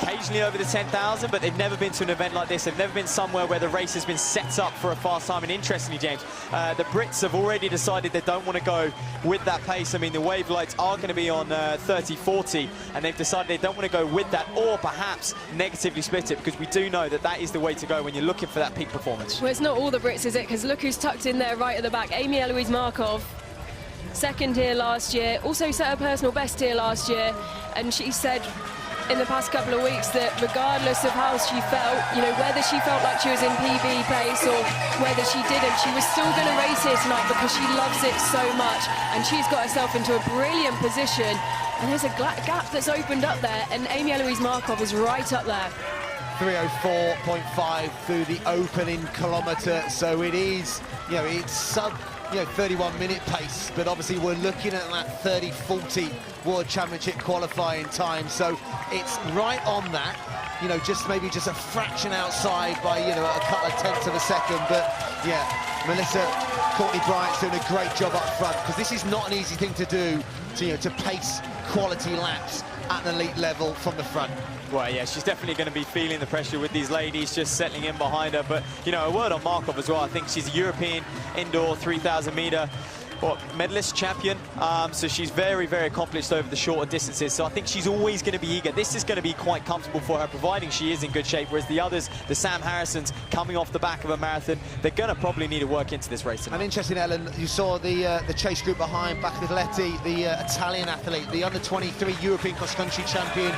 occasionally over the 10,000, but they've never been to an event like this. They've never been somewhere where the race has been set up for a fast time. And interestingly, James, the Brits have already decided they don't want to go with that pace. I mean, the wave lights are going to be on 30-40, and they've decided they don't want to go with that, or perhaps negatively split it, because we do know that is the way to go when you're looking for that peak performance. Well, it's not all the Brits, is it? Because look who's tucked in there right at the back. Amy Eloise Markov, second here last year, also set her personal best here last year, and she said in the past couple of weeks that regardless of how she felt, whether she felt like she was in PB pace or whether she didn't, she was still going to race here tonight because she loves it so much, and she's got herself into a brilliant position, and there's a gap that's opened up there, and Amy Eloise Markov is right up there. 3:04.5 through the opening kilometre, so it is, it's sub 31-minute pace, but obviously we're looking at that 30-40 World Championship qualifying time, so it's right on that, maybe just a fraction outside by, a couple of tenths of a second. But yeah, Melissa Courtney Bryant's doing a great job up front, because this is not an easy thing to do, to pace quality laps at an elite level from the front. Well, yeah, she's definitely going to be feeling the pressure with these ladies just settling in behind her. But, you know, a word on Markov as well. I think she's a European indoor 3,000 meter medalist champion. So she's very, very accomplished over the shorter distances. So I think she's always going to be eager. This is going to be quite comfortable for her, providing she is in good shape. Whereas the others, the Sam Harrisons, coming off the back of a marathon, they're going to probably need to work into this race tonight. And interesting, Ellen, you saw the chase group behind Baccaletti, the Italian athlete, the under-23 European cross-country champion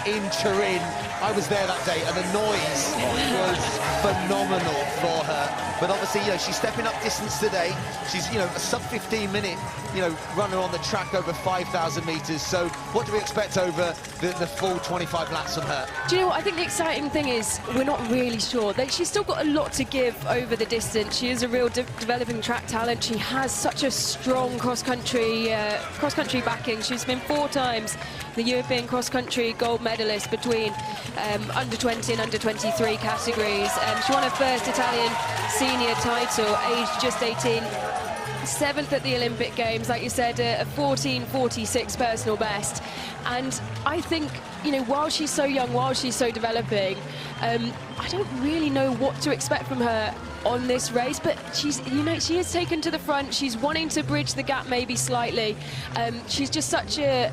in Turin. I was there that day, and the noise was phenomenal for her. But obviously, you know, she's stepping up distance today. She's, you know, a sub-15-minute, you know, runner on the track over 5,000 metres. So what do we expect over the full 25 laps from her? Do you know what? I think the exciting thing is we're not really sure. She's still got a lot to give over the distance. She is a real developing track talent. She has such a strong cross-country backing. She's been 4 times the European cross-country gold medalist between under-20 and under-23 categories. She won her first Italian senior title, aged just 18. 7th at the Olympic Games, like you said, a 14:46 personal best. And I think, you know, while she's so young, while she's so developing, I don't really know what to expect from her on this race, but she's, you know, she is taken to the front. She's wanting to bridge the gap maybe slightly. She's just such an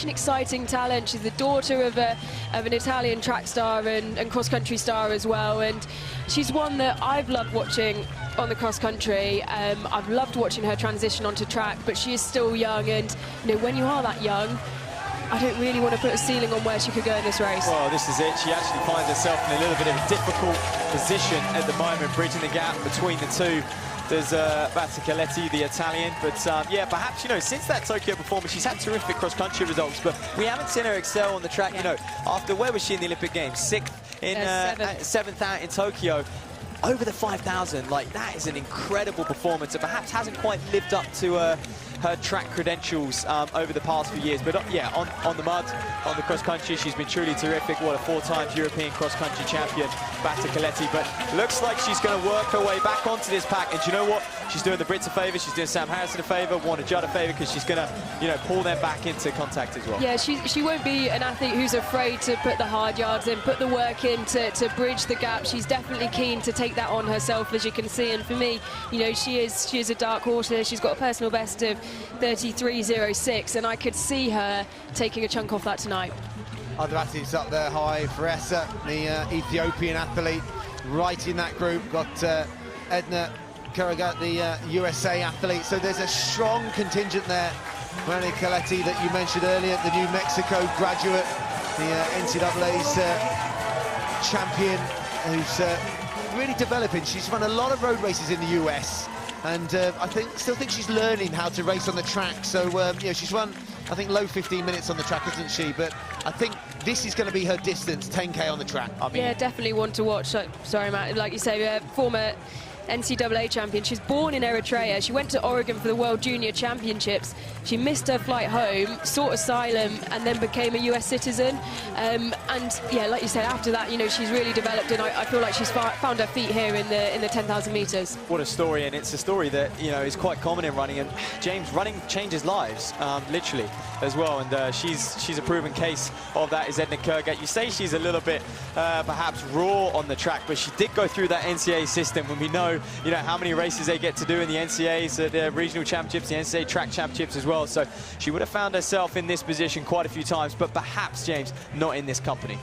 exciting talent. She's the daughter of an Italian track star and cross-country star as well, and she's one that I've loved watching on the cross-country. I've loved watching her transition onto track, but she is still young, and you know, when you are that young, I don't really want to put a ceiling on where she could go in this race. Well, this is it. She actually finds herself in a little bit of a difficult position at the moment, bridging the gap between the two. There's Baccaletti, the Italian, but yeah, perhaps, you know, since that Tokyo performance, she's had terrific cross-country results, but we haven't seen her excel on the track. You know, after, where was she in the Olympic Games? 6th in 7th out in Tokyo. Over the 5,000, like, that is an incredible performance, and perhaps hasn't quite lived up to her track credentials over the past few years. But yeah, on the mud, on the cross-country, she's been truly terrific. What a 4-time European cross-country champion, Baccaletti. But looks like she's going to work her way back onto this pack. And do you know what? She's doing the Brits a favour, she's doing Sam Harrison a favour, Warner Judd a favour, because she's going to, you know, pull them back into contact as well. Yeah, she won't be an athlete who's afraid to put the hard yards in, put the work in to bridge the gap. She's definitely keen to take that on herself, as you can see. And for me, you know, she is a dark horse here. She's got a personal best of 33.06, and I could see her taking a chunk off that tonight. Other athletes up there high, Faressa, the Ethiopian athlete, right in that group. Got Edna Karagat, the USA athlete. So there's a strong contingent there. Baccaletti, that you mentioned earlier, the New Mexico graduate, the NCAA's champion, who's really developing. She's run a lot of road races in the US. And I still think she's learning how to race on the track. So, you know, she's run, I think, low 15 minutes on the track, isn't she? But I think this is going to be her distance, 10K on the track. I mean, yeah, definitely one to watch. Sorry, Matt. Like you say, former NCAA champion. She's born in Eritrea. She went to Oregon for the World Junior Championships. She missed her flight home, sought asylum, and then became a US citizen. And yeah, like you said, after that, you know, she's really developed, and I feel like she's found her feet here in the 10,000 meters. What a story, and it's a story that, you know, is quite common in running. And James, running changes lives, literally, as well. And she's a proven case of that. Is Edna Karagat. You say she's a little bit perhaps raw on the track, but she did go through that NCAA system, when we know, you know, how many races they get to do in the NCAAs, the regional championships, the NCAA track championships as well. So she would have found herself in this position quite a few times, but perhaps, James, not in this company.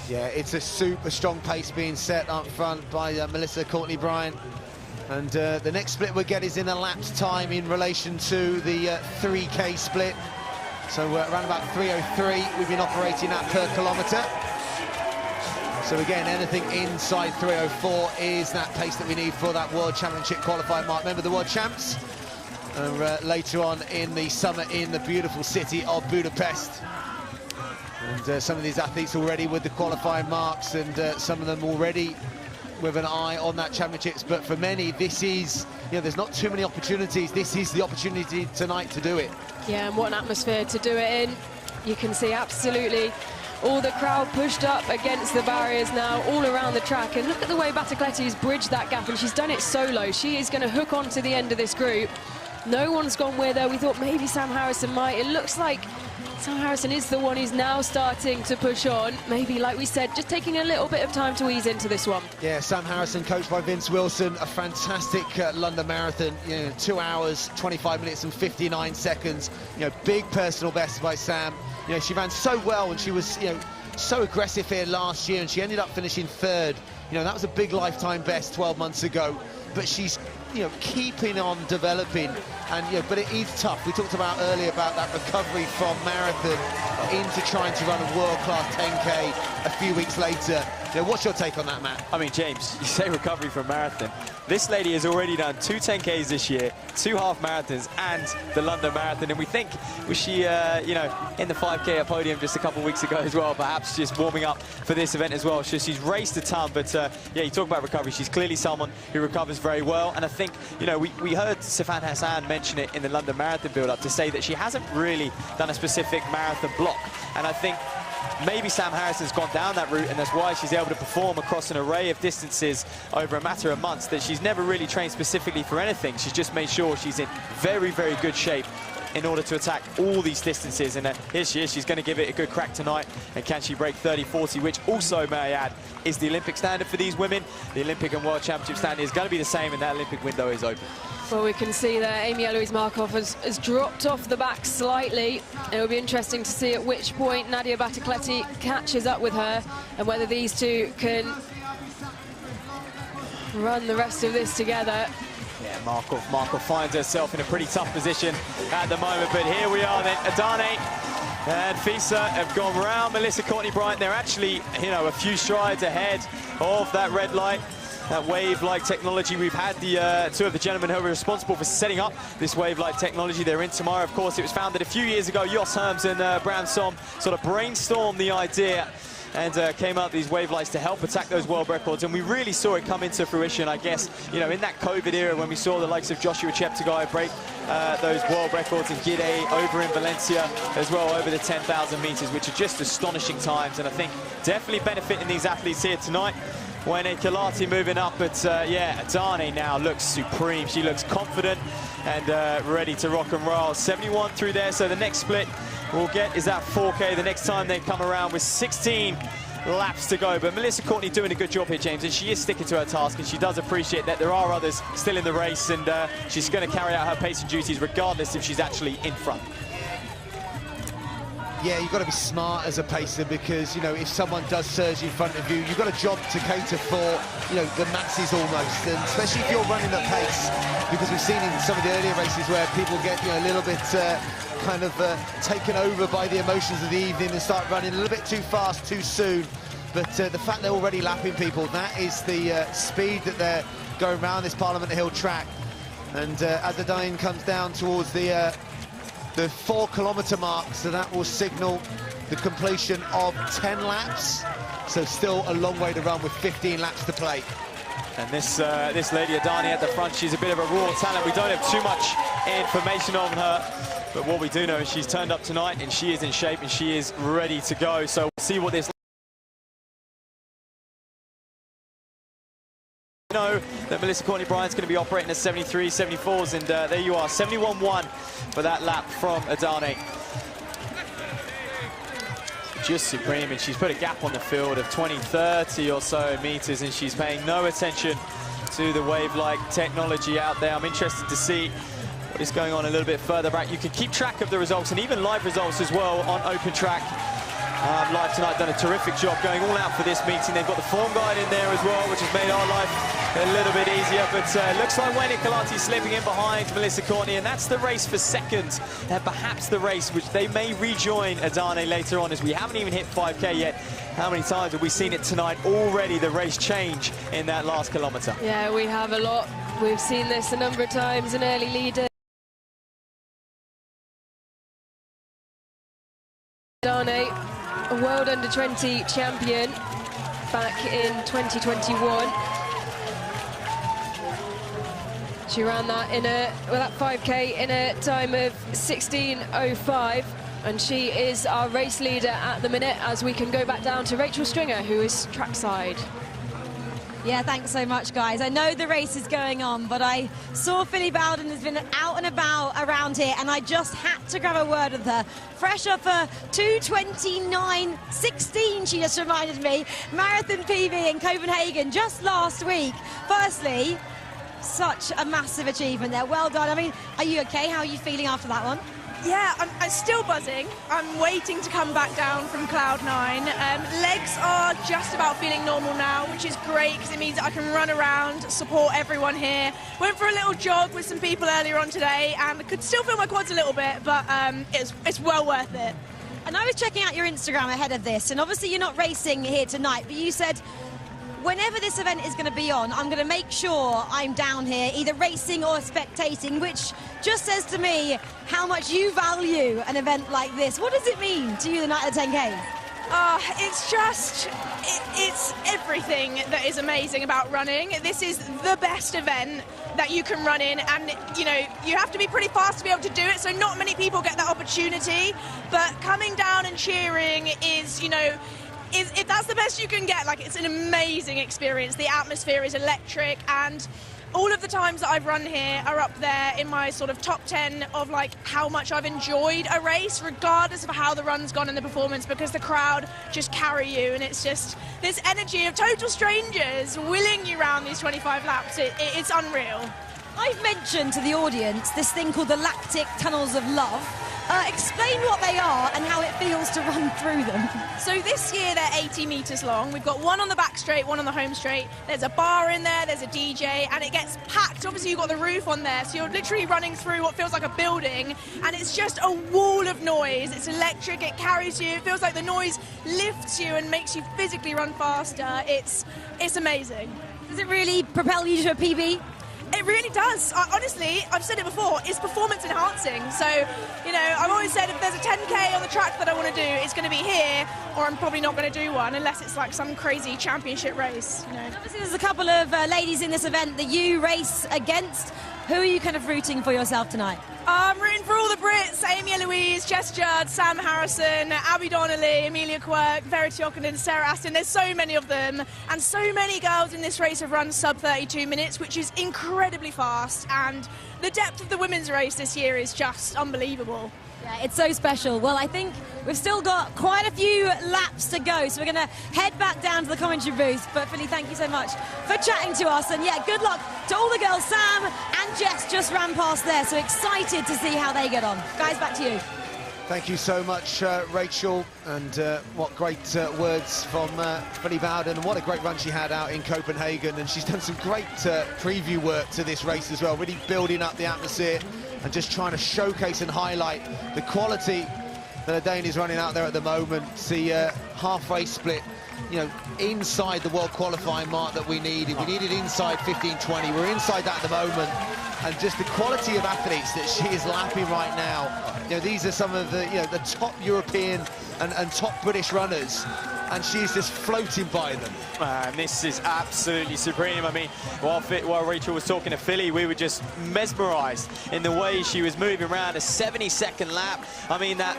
Yeah, it's a super strong pace being set up front by Melissa Courtney-Bryan. And the next split we'll get is in elapsed time in relation to the 3K split. So around about 3:03 we've been operating at per kilometre. So again, anything inside 3:04 is that pace that we need for that World Championship qualifying mark. Remember, the World Champs are later on in the summer in the beautiful city of Budapest. And some of these athletes already with the qualifying marks, and some of them already with an eye on that championships. But for many, this is, you know, there's not too many opportunities. This is the opportunity tonight to do it. Yeah, and what an atmosphere to do it in. You can see absolutely all the crowd pushed up against the barriers now, all around the track. And look at the way Baccaletti has bridged that gap, and she's done it solo. She is going to hook on to the end of this group. No one's gone with her. We thought maybe Sam Harrison might. It looks like Sam Harrison is the one who's now starting to push on. Maybe, like we said, just taking a little bit of time to ease into this one. Yeah, Sam Harrison, coached by Vince Wilson, a fantastic London Marathon. 2 hours, 25 minutes and 59 seconds. Big personal best by Sam. She ran so well, and she was, so aggressive here last year, and she ended up finishing third. That was a big lifetime best 12 months ago. But she's, keeping on developing, and but it is tough. We talked about earlier about that recovery from marathon into trying to run a world-class 10K a few weeks later. What's your take on that, Matt? I mean, James, you say recovery from marathon. This lady has already done 2 10Ks this year, 2 half marathons, and the London Marathon. And we think, was she, in the 5K at podium just a couple of weeks ago as well, perhaps just warming up for this event as well. So she's raced a ton, but yeah, you talk about recovery. She's clearly someone who recovers very well. And I think, we heard Sifan Hassan mention it in the London Marathon build-up to say that she hasn't really done a specific marathon block. And I think maybe Sam Harrison's gone down that route, and that's why she's able to perform across an array of distances over a matter of months, that she's never really trained specifically for anything. She's just made sure she's in very, very good shape in order to attack all these distances. And here she is. She's going to give it a good crack tonight. And can she break 30-40, which also, may I add, is the Olympic standard for these women. The Olympic and World Championship standard is going to be the same, and that Olympic window is open. Well, we can see there Amy Eloise Markov has dropped off the back slightly. It will be interesting to see at which point Nadia Batacleti catches up with her, and whether these two can run the rest of this together. Yeah, Markov finds herself in a pretty tough position at the moment, but here we are then. Adane and Fisa have gone round Melissa Courtney-Bryant. They're actually, a few strides ahead of that red light, that wave-like technology. We've had the 2 of the gentlemen who are responsible for setting up this wave-like technology. They're in tomorrow, of course. It was founded a few years ago. Jos Herms and Bram Som sort of brainstormed the idea and came up with these wave lights to help attack those world records. And we really saw it come into fruition, I guess, in that COVID era, when we saw the likes of Joshua Cheptegei break those world records, and Gide over in Valencia as well, over the 10,000 meters, which are just astonishing times. And I think definitely benefiting these athletes here tonight. When Kilati moving up, but yeah, Adane now looks supreme. She looks confident and ready to rock and roll. 71 through there, so the next split we'll get is that 4K the next time they come around, with 16 laps to go. But Melissa Courtney doing a good job here, James, and she is sticking to her task, and she does appreciate that there are others still in the race, and she's going to carry out her pacing duties regardless if she's actually in front. Yeah, you've got to be smart as a pacer, because, if someone does surge in front of you, you've got a job to cater for, the masses almost, and especially if you're running at pace, because we've seen in some of the earlier races where people get, a little bit taken over by the emotions of the evening and start running a little bit too fast, too soon. But the fact they're already lapping people, that is the speed that they're going around this Parliament Hill track. And as Adane comes down towards the 4-kilometre mark, so that will signal the completion of 10 laps. So still a long way to run with 15 laps to play. And this lady Adane at the front, she's a bit of a raw talent. We don't have too much information on her, but what we do know is she's turned up tonight and she is in shape and she is ready to go. So we'll see what this. Know that Melissa Courtney-Bryant's going to be operating at 73, 74s, and there you are, 71.1 for that lap from Adane. Just supreme, and she's put a gap on the field of 20, 30 or so meters, and she's paying no attention to the wave-like technology out there. I'm interested to see what is going on a little bit further back. You can keep track of the results and even live results as well on Open Track. Live tonight done a terrific job going all out for this meeting. They've got the form guide in there as well, which has made our life a little bit easier. But it looks like Wayne Kilati slipping in behind Melissa Courtney, and that's the race for second. And perhaps the race which they may rejoin Adane later on, as we haven't even hit 5K yet. How many times have we seen it tonight already, the race change in that last kilometre? Yeah, we have a lot. We've seen this a number of times, an early leader. Adane, a World Under-20 champion back in 2021. She ran that in that 5K in a time of 16:05, and she is our race leader at the minute, as we can go back down to Rachel Stringer, who is trackside. Yeah, thanks so much, guys. I know the race is going on, but I saw Philly Bowden has been out and about around here, and I just had to grab a word with her. Fresh off a 2:29.16, she just reminded me, marathon PB in Copenhagen just last week. Firstly, such a massive achievement there. Well done. I mean, are you okay? How are you feeling after that one? Yeah, I'm still buzzing. I'm waiting to come back down from cloud 9. Legs are just about feeling normal now, which is great because it means that I can run around, support everyone here. Went for a little jog with some people earlier on today, and I could still feel my quads a little bit, but it's well worth it. And I was checking out your Instagram ahead of this, and obviously you're not racing here tonight, but you said, whenever this event is going to be on, I'm going to make sure I'm down here, either racing or spectating, which just says to me how much you value an event like this. What does it mean to you, the night of the 10Ks? It's everything that is amazing about running. This is the best event that you can run in, and you know, you have to be pretty fast to be able to do it, so not many people get that opportunity, but coming down and cheering is, you know, if that's the best you can get, like, it's an amazing experience. The atmosphere is electric, and all of the times that I've run here are up there in my sort of top 10 of like how much I've enjoyed a race, regardless of how the run's gone and the performance, because the crowd just carry you, and it's just this energy of total strangers willing you round these 25 laps. It's unreal. I've mentioned to the audience this thing called the lactic tunnels of love. Explain what they are and how it feels to run through them. So this year they're 80 metres long. We've got one on the back straight, one on the home straight. There's a bar in there, there's a DJ, and it gets packed. Obviously you've got the roof on there, so you're literally running through what feels like a building, and it's just a wall of noise. It's electric, it carries you, it feels like the noise lifts you and makes you physically run faster. It's amazing. Does it really propel you to a PB? It really does. Honestly, I've said it before, it's performance enhancing. So, you know, I've always said if there's a 10K on the track that I want to do, it's going to be here, or I'm probably not going to do one unless it's like some crazy championship race, you know. Obviously there's a couple of ladies in this event that you race against. Who are you kind of rooting for yourself tonight? I'm rooting for all the Brits: Amy Eloise, Jess Judd, Sam Harrison, Abby Donnelly, Amelia Quirk, Verity Ockenden, Sarah Aston. There's so many of them, and so many girls in this race have run sub 32 minutes, which is incredibly fast, and the depth of the women's race this year is just unbelievable. Yeah, it's so special. Well, I think we've still got quite a few laps to go, so we're going to head back down to the commentary booth. But Philly, thank you so much for chatting to us, and yeah, good luck to all the girls. Sam and Jess just ran past there, so excited to see how they get on. Guys, back to you. Thank you so much, Rachel, and what great words from Philly Bowden, and what a great run she had out in Copenhagen, and she's done some great preview work to this race as well, really building up the atmosphere and just trying to showcase and highlight the quality that Adain is running out there at the moment. See, halfway split, you know, inside the world qualifying mark that we needed. We needed inside 15:20. We're inside that at the moment. And just the quality of athletes that she is lapping right now. You know, these are some of the, you know, the top European and top British runners, and she's just floating by them. Man, this is absolutely supreme. I mean, while Rachel was talking to Philly, we were just mesmerised in the way she was moving around. A 70-second lap. I mean, that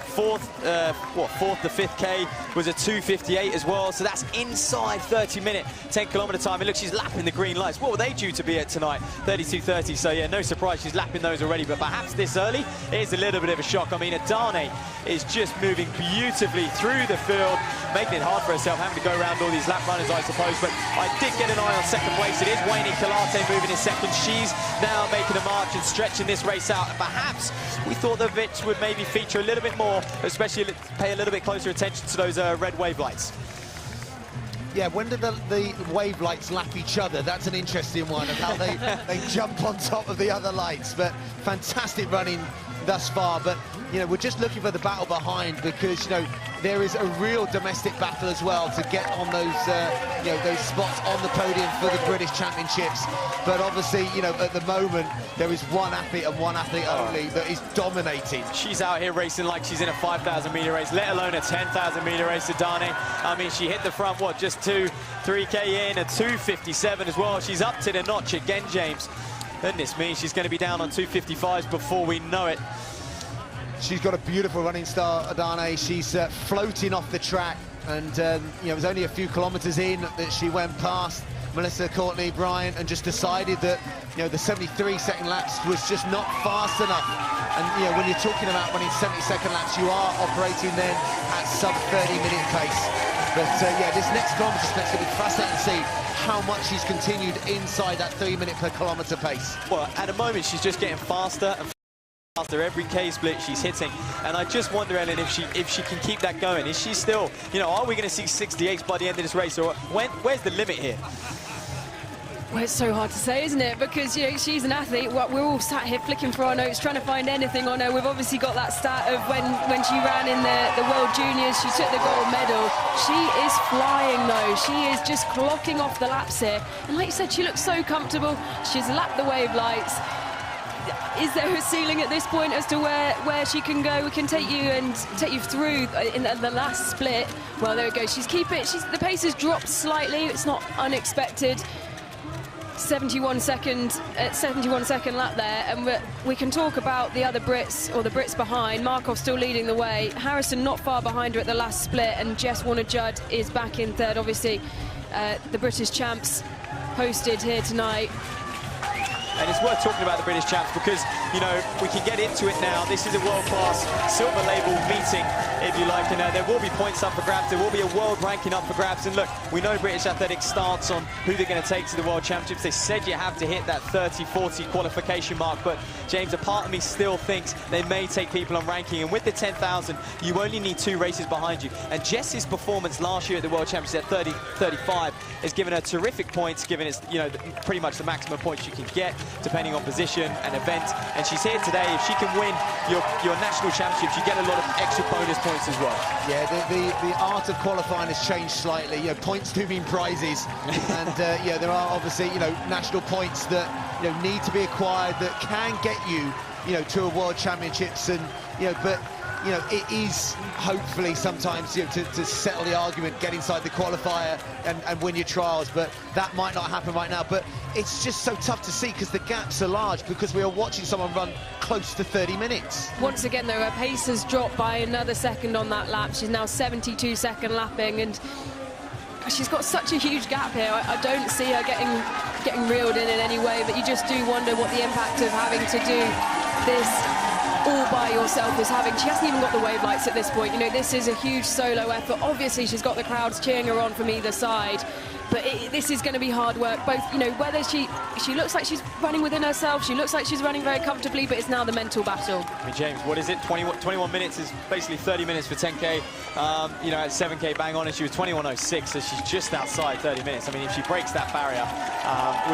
fourth to fifth K was a 2:58 as well. So that's inside 30-minute 10-kilometre time. And look, she's lapping the green lights. What were they due to be at tonight? 32:30. So yeah, no surprise she's lapping those already. But perhaps this early is a little bit of a shock. I mean, Adane is just moving beautifully through the field, making it hard for herself, having to go around all these lap runners, I suppose. But I did get an eye on second place. It is Wayne Kalate moving in second. She's now making a march and stretching this race out. And perhaps we thought the Vits would maybe feature a little bit more, especially pay a little bit closer attention to those red wave lights. Yeah, when did the wave lights lap each other? That's an interesting one, of how they jump on top of the other lights. But fantastic running thus far. But, you know, we're just looking for the battle behind, because, you know, there is a real domestic battle as well to get on those, you know, those spots on the podium for the British Championships. But obviously, you know, at the moment, there is one athlete and one athlete only that is dominating. She's out here racing like she's in a 5,000-metre race, let alone a 10,000-metre race, Adane. I mean, she hit the front, what, just 3K in, a 2:57 as well. She's up to the notch again, James. Goodness me, she's going to be down on 2:55s before we know it. She's got a beautiful running start, Adane. She's floating off the track, and you know, it was only a few kilometres in that she went past Melissa, Courtney, Brian, and just decided that, you know, the 73-second laps was just not fast enough. And, you know, when you're talking about running 70-second laps, you are operating then at sub-30-minute pace. But, yeah, this next kilometre is going to be fascinating to see how much she's continued inside that 3-minute per kilometre pace. Well, at the moment, she's just getting faster and after every K-split she's hitting, and I just wonder, Ellen, if she can keep that going. Is she still, you know, are we going to see 68s by the end of this race, or where's the limit here? Well, it's so hard to say, isn't it? Because, you know, she's an athlete. We're all sat here flicking through our notes, trying to find anything on her. We've obviously got that stat of when she ran in the World Juniors, she took the gold medal. She is flying, though. She is just clocking off the laps here. And like you said, she looks so comfortable. She's lapped the wave lights. Is there a ceiling at this point as to where she can go? We can take you through in the last split. Well, there we go. The pace has dropped slightly. It's not unexpected. 71 second lap there, and we can talk about the other Brits, or the Brits behind. Markov still leading the way. Harrison not far behind her at the last split, and Jess Warner-Judd is back in third. Obviously, the British champs hosted here tonight. And it's worth talking about the British champs because, you know, we can get into it now. This is a world-class silver label meeting, if you like. And there will be points up for grabs. There will be a world ranking up for grabs. And look, we know British Athletics starts on who they're going to take to the World Championships. They said you have to hit that 30-40 qualification mark. But, James, a part of me still thinks they may take people on ranking. And with the 10,000, you only need 2 races behind you. And Jess's performance last year at the World Championships at 30-35 has given her terrific points, given it's, you know, pretty much the maximum points you can get, depending on position and event. And she's here today. If she can win your national championships, you get a lot of extra bonus points as well. Yeah, the art of qualifying has changed slightly. You know, points do mean prizes, and yeah, there are obviously, you know, national points that, you know, need to be acquired that can get you, you know, to a World Championships, and, you know, but, you know, it is hopefully sometimes, you know, to settle the argument, get inside the qualifier and win your trials, but that might not happen right now. But it's just so tough to see because the gaps are large, because we are watching someone run close to 30 minutes. Once again, though, her pace has dropped by another second on that lap. She's now 72-second lapping, and she's got such a huge gap here. I don't see her getting reeled in any way, but you just do wonder what the impact of having to do this all by yourself is having. She hasn't even got the wave lights at this point. You know, this is a huge solo effort. Obviously, she's got the crowds cheering her on from either side. But this is going to be hard work. Both, you know, whether she looks like she's running within herself, she looks like she's running very comfortably, but it's now the mental battle. I mean, James, what is it? 21 minutes is basically 30 minutes for 10K. You know, at 7K bang on, and she was 21:06, so she's just outside 30 minutes. I mean, if she breaks that barrier,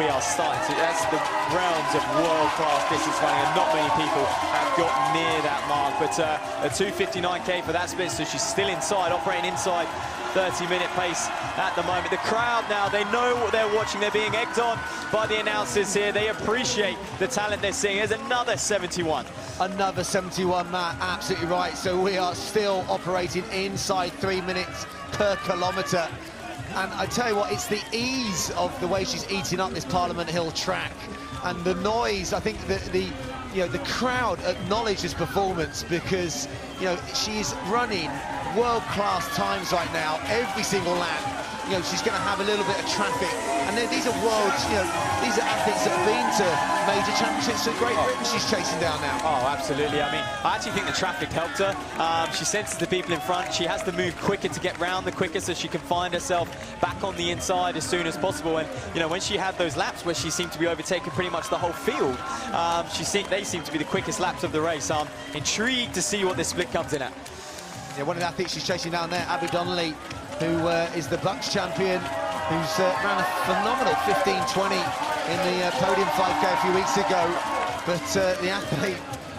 we are starting to. That's the realms of world-class distance running, and not many people have got near that mark. But a 2:59K for that split, so she's still inside, operating inside 30-minute pace at the moment. The crowd now, they know what they're watching. They're being egged on by the announcers here. They appreciate the talent they're seeing. There's another 71. Another 71, Matt, absolutely right. So we are still operating inside 3 minutes per kilometre. And I tell you what, it's the ease of the way she's eating up this Parliament Hill track and the noise. I think the crowd acknowledge this performance because, you know, she's running world-class times right now. Every single lap, you know, she's going to have a little bit of traffic. And then these are worlds, you know, these are athletes that have been to major championships at Great Britain she's chasing down now. Oh, absolutely. I mean, I actually think the traffic helped her. She senses the people in front. She has to move quicker to get round the quicker so she can find herself back on the inside as soon as possible. And, you know, when she had those laps where she seemed to be overtaking pretty much the whole field, they seem to be the quickest laps of the race. I'm intrigued to see what this split comes in at. Yeah, one of the athletes she's chasing down there, Abby Donnelly, who is the Bucks champion, who's ran a phenomenal 15:20 in the podium 5K a few weeks ago. But the athlete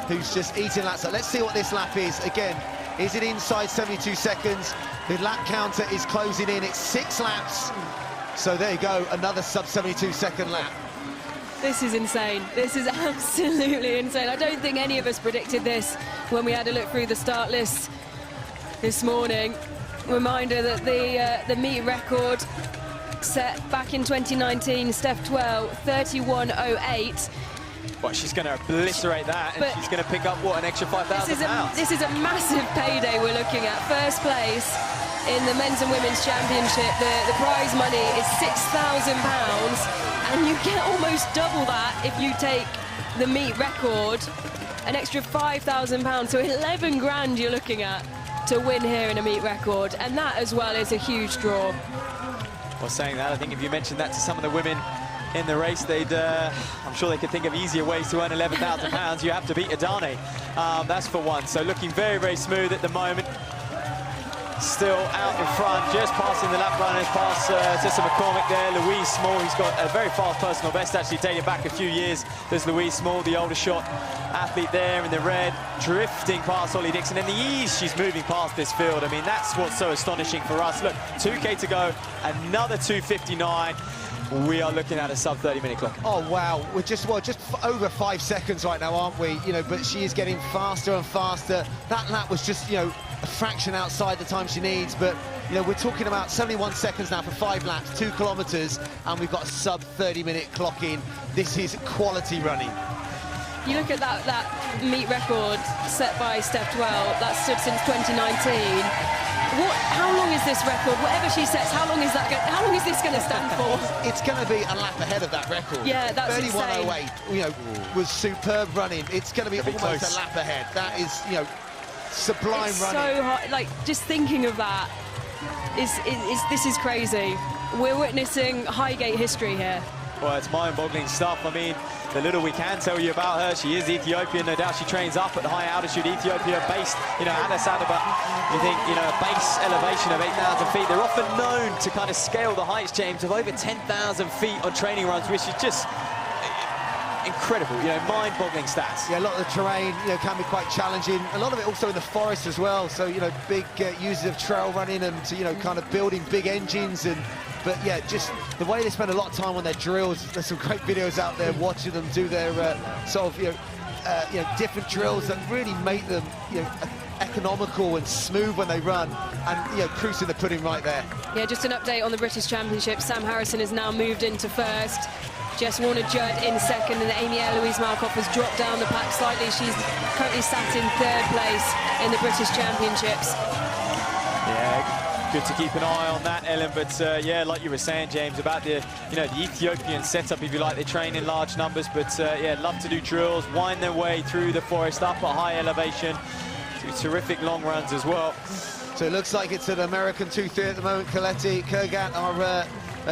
who's just eating laps. So let's see what this lap is. Again, is it inside 72 seconds? The lap counter is closing in. It's 6 laps. So there you go, another sub-72-second lap. This is insane. This is absolutely insane. I don't think any of us predicted this when we had a look through the start list this morning. Reminder that the meet record set back in 2019, Steph Twell, 31:08. Well, she's going to obliterate that, and she's going to pick up, what, an extra £5,000? This is a massive payday we're looking at. First place in the men's and women's championship, the prize money is £6,000, and you get almost double that if you take the meet record, an extra £5,000, so 11 grand you're looking at to win here in a meet record, and that as well is a huge draw. Well, saying that, I think if you mentioned that to some of the women in the race, I'm sure they could think of easier ways to earn £11,000. You have to beat Adane, that's for one. So looking very, very smooth at the moment. Still out in front, just passing the lap runners, past Tessa McCormick there. Louise Small, he's got a very fast personal best, actually dating back a few years. There's Louise Small, the older shot athlete there in the red, drifting past Ollie Dixon. And the ease she's moving past this field, I mean, that's what's so astonishing for us. Look, 2K to go, another 2:59. We are looking at a sub 30-minute clock. Oh wow, we're just over 5 seconds right now, aren't we? You know, but she is getting faster and faster. That lap was just, you know, a fraction outside the time she needs, but you know, we're talking about 71 seconds now for 5 laps, 2 kilometers, and we've got a sub 30-minute clock in. This is quality running. You look at that meet record set by Steph Dwell, that's stood since 2019. How long is this record? Whatever she sets, how long is this going to stand for? It's going to be a lap ahead of that record. Yeah, that's 31:08, you know, was superb running. It's going to be almost close. A lap ahead. That is, you know, sublime it's running. So hard. Like, just thinking of that this is crazy. We're witnessing Highgate history here. Well, it's mind-boggling stuff. I mean, the little we can tell you about her, she is Ethiopian. No doubt she trains up at the high altitude Ethiopia, based, you know, Addis Ababa. You think, you know, a base elevation of 8,000 feet. They're often known to kind of scale the heights, James, of over 10,000 feet on training runs, which is just incredible, you know, mind-boggling stats. Yeah, a lot of the terrain, you know, can be quite challenging. A lot of it also in the forest as well. So, you know, big users of trail running and, you know, kind of building big engines and. But yeah, just the way they spend a lot of time on their drills. There's some great videos out there watching them do their sort of, you know, different drills that really make them, you know, economical and smooth when they run. And, you know, proof's in the pudding right there. Yeah, just an update on the British Championship. Sam Harrison has now moved into first. Jess Warner-Judd in second, and Amy Eloise Markov has dropped down the pack slightly. She's currently sat in third place in the British Championships. Yeah. Good to keep an eye on that, Ellen, but yeah, like you were saying, James, about the, you know, the Ethiopian setup, if you like. They train in large numbers, but yeah, love to do drills, wind their way through the forest up at high elevation, do terrific long runs as well. So it looks like it's an American 2-3 at the moment. Coletti, Kurgat are at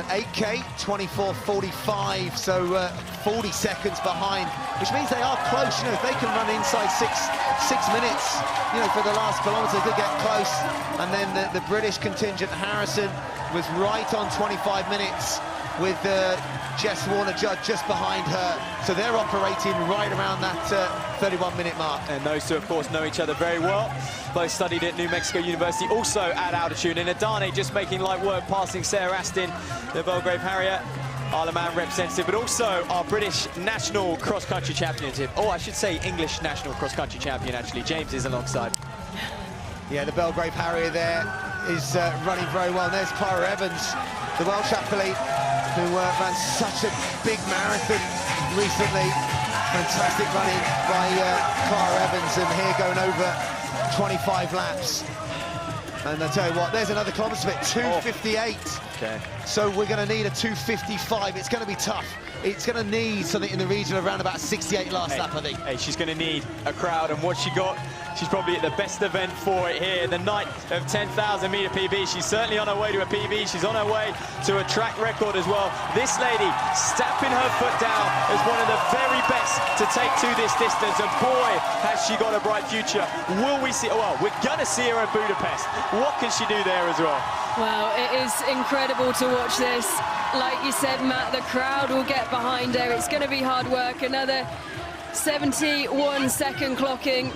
8K, 24:45, so 40 seconds behind, which means they are close. You know, if they can run inside six minutes, you know, for the last kilometre, they could get close. And then the British contingent, Harrison, was right on 25 minutes with Jess Warner-Judd just behind her. So they're operating right around that 31-minute mark. And those two, of course, know each other very well. Both studied at New Mexico University, also at altitude. And Adane just making light work, passing Sarah Astin, the Belgrave Harrier, Isle of Man representative, but also our British national cross-country championship. Oh, I should say English national cross-country champion, actually. James is alongside. Yeah, the Belgrave Harrier there is running very well. And there's Clara Evans, the Welsh athlete, who ran such a big marathon recently. Fantastic running by Clara Evans, and here going over 25 laps. And I tell you what, there's another kilometre of it, 2:58. Okay. So we're going to need a 2:55. It's going to be tough. It's going to need something in the region of around about 68 last lap, I think. Hey, she's going to need a crowd, and what she got, she's probably at the best event for it here, the night of 10,000-metre PB. She's certainly on her way to a PB. She's on her way to a track record as well. This lady stamping her foot down as one of the very best to take to this distance, and boy, has she got a bright future. Will we see, well, we're going to see her in Budapest. What can she do there as well? Well, it is incredible to watch this. Like you said, Matt, the crowd will get behind her. It's going to be hard work. Another 71-second clocking.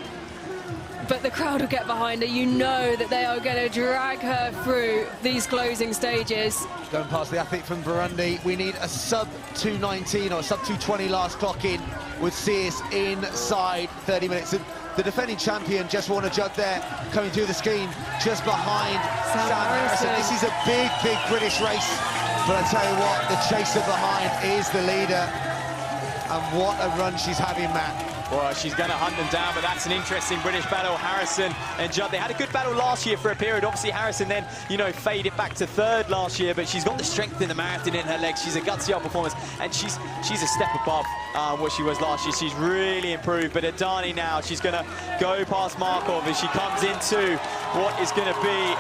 But the crowd will get behind her. You know that they are going to drag her through these closing stages. Going past the athlete from Burundi, we need a sub 2:19 or a sub 2:20 last clock in, would see us inside 30 minutes. And the defending champion, Jess Warner-Judd there, coming through the screen, just behind Sam Harrison. This is a big, big British race. But I tell you what, the chaser behind is the leader. And what a run she's having, Matt. Well, she's going to hunt them down, but that's an interesting British battle. Harrison and Judd, they had a good battle last year for a period. Obviously, Harrison then, you know, faded back to third last year, but she's got the strength in the marathon in her legs. She's a gutsy performance, and she's a step above what she was last year. She's really improved, but Adani now, she's going to go past Markov as she comes into what is going to be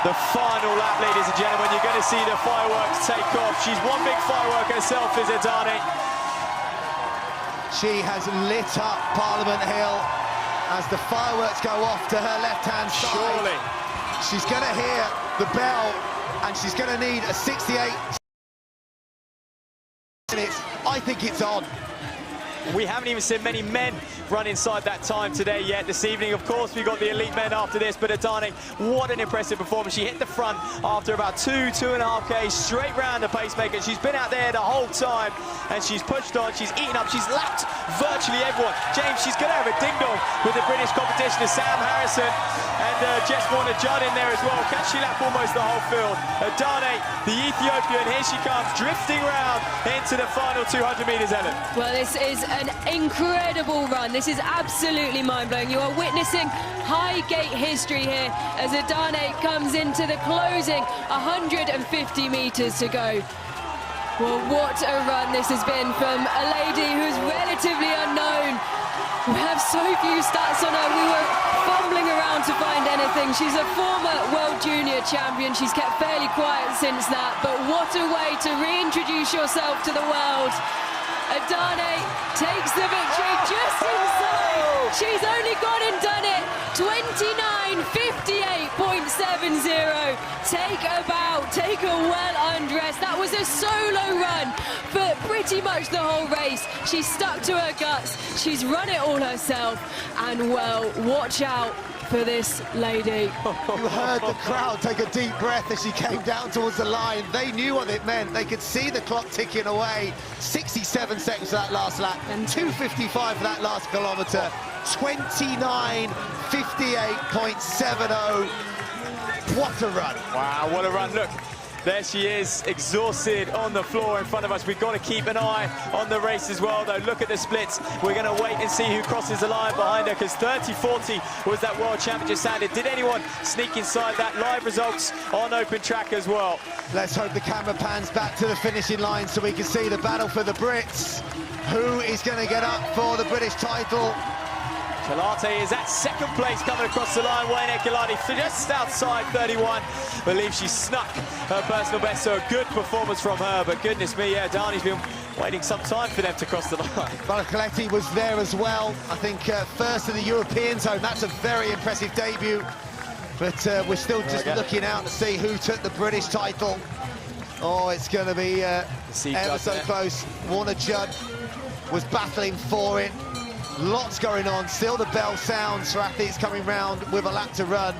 the final lap, ladies and gentlemen. You're going to see the fireworks take off. She's one big firework herself, is Adani. She has lit up Parliament Hill as the fireworks go off to her left-hand side. Surely. She's going to hear the bell, and she's going to need a 68 minutes. I think it's on. We haven't even seen many men run inside that time today yet. This evening, of course, we've got the elite men after this, but Adani, what an impressive performance. She hit the front after about 2.5 Ks, straight round the pacemaker. She's been out there the whole time, and she's pushed on, she's eaten up, she's lapped virtually everyone. James, she's going to have a ding-dong with the British competition of Sam Harrison and Jess Warner-Judd in there as well. Can she lap almost the whole field? Adani, the Ethiopian, here she comes, drifting round into the final 200 metres, Ellen. Well, this is an incredible run. This is absolutely mind-blowing. You are witnessing Highgate history here as Adani comes into the closing 150 metres to go. Well, what a run this has been from a lady who's relatively unknown. We have so few stats on her. We were fumbling around to find anything. She's a former World Junior champion. She's kept fairly quiet since that, but what a way to reintroduce yourself to the world. Adani takes the victory just inside. She's only gone and done it. 29:58.70. Take a bow, take a well undressed. That was a solo run for pretty much the whole race. She stuck to her guts. She's run it all herself. And well, watch out for this lady. You heard the crowd take a deep breath as she came down towards the line. They knew what it meant. They could see the clock ticking away. 67 seconds for that last lap and 2:55 for that last kilometre. 29:58.70. What a run. Wow, what a run. Look, there she is, exhausted on the floor in front of us. We've got to keep an eye on the race as well, though. Look at the splits. We're going to wait and see who crosses the line behind her, because 30:40 was that World Championship standard. Did anyone sneak inside that? Live results on open track as well. Let's hope the camera pans back to the finishing line so we can see the battle for the Brits. Who is going to get up for the British title? Kalate is at second place coming across the line. Wayne Ekulati just outside 31. Believe she snuck her personal best, so a good performance from her. But goodness me, yeah, Dani's been waiting some time for them to cross the line. Kalate was there as well. I think first in the European zone. That's a very impressive debut. But we're still just looking out to see who took the British title. Oh, it's going to be ever so close. Warner-Judd was battling for it. Lots going on. Still the bell sounds for athletes coming round with a lap to run,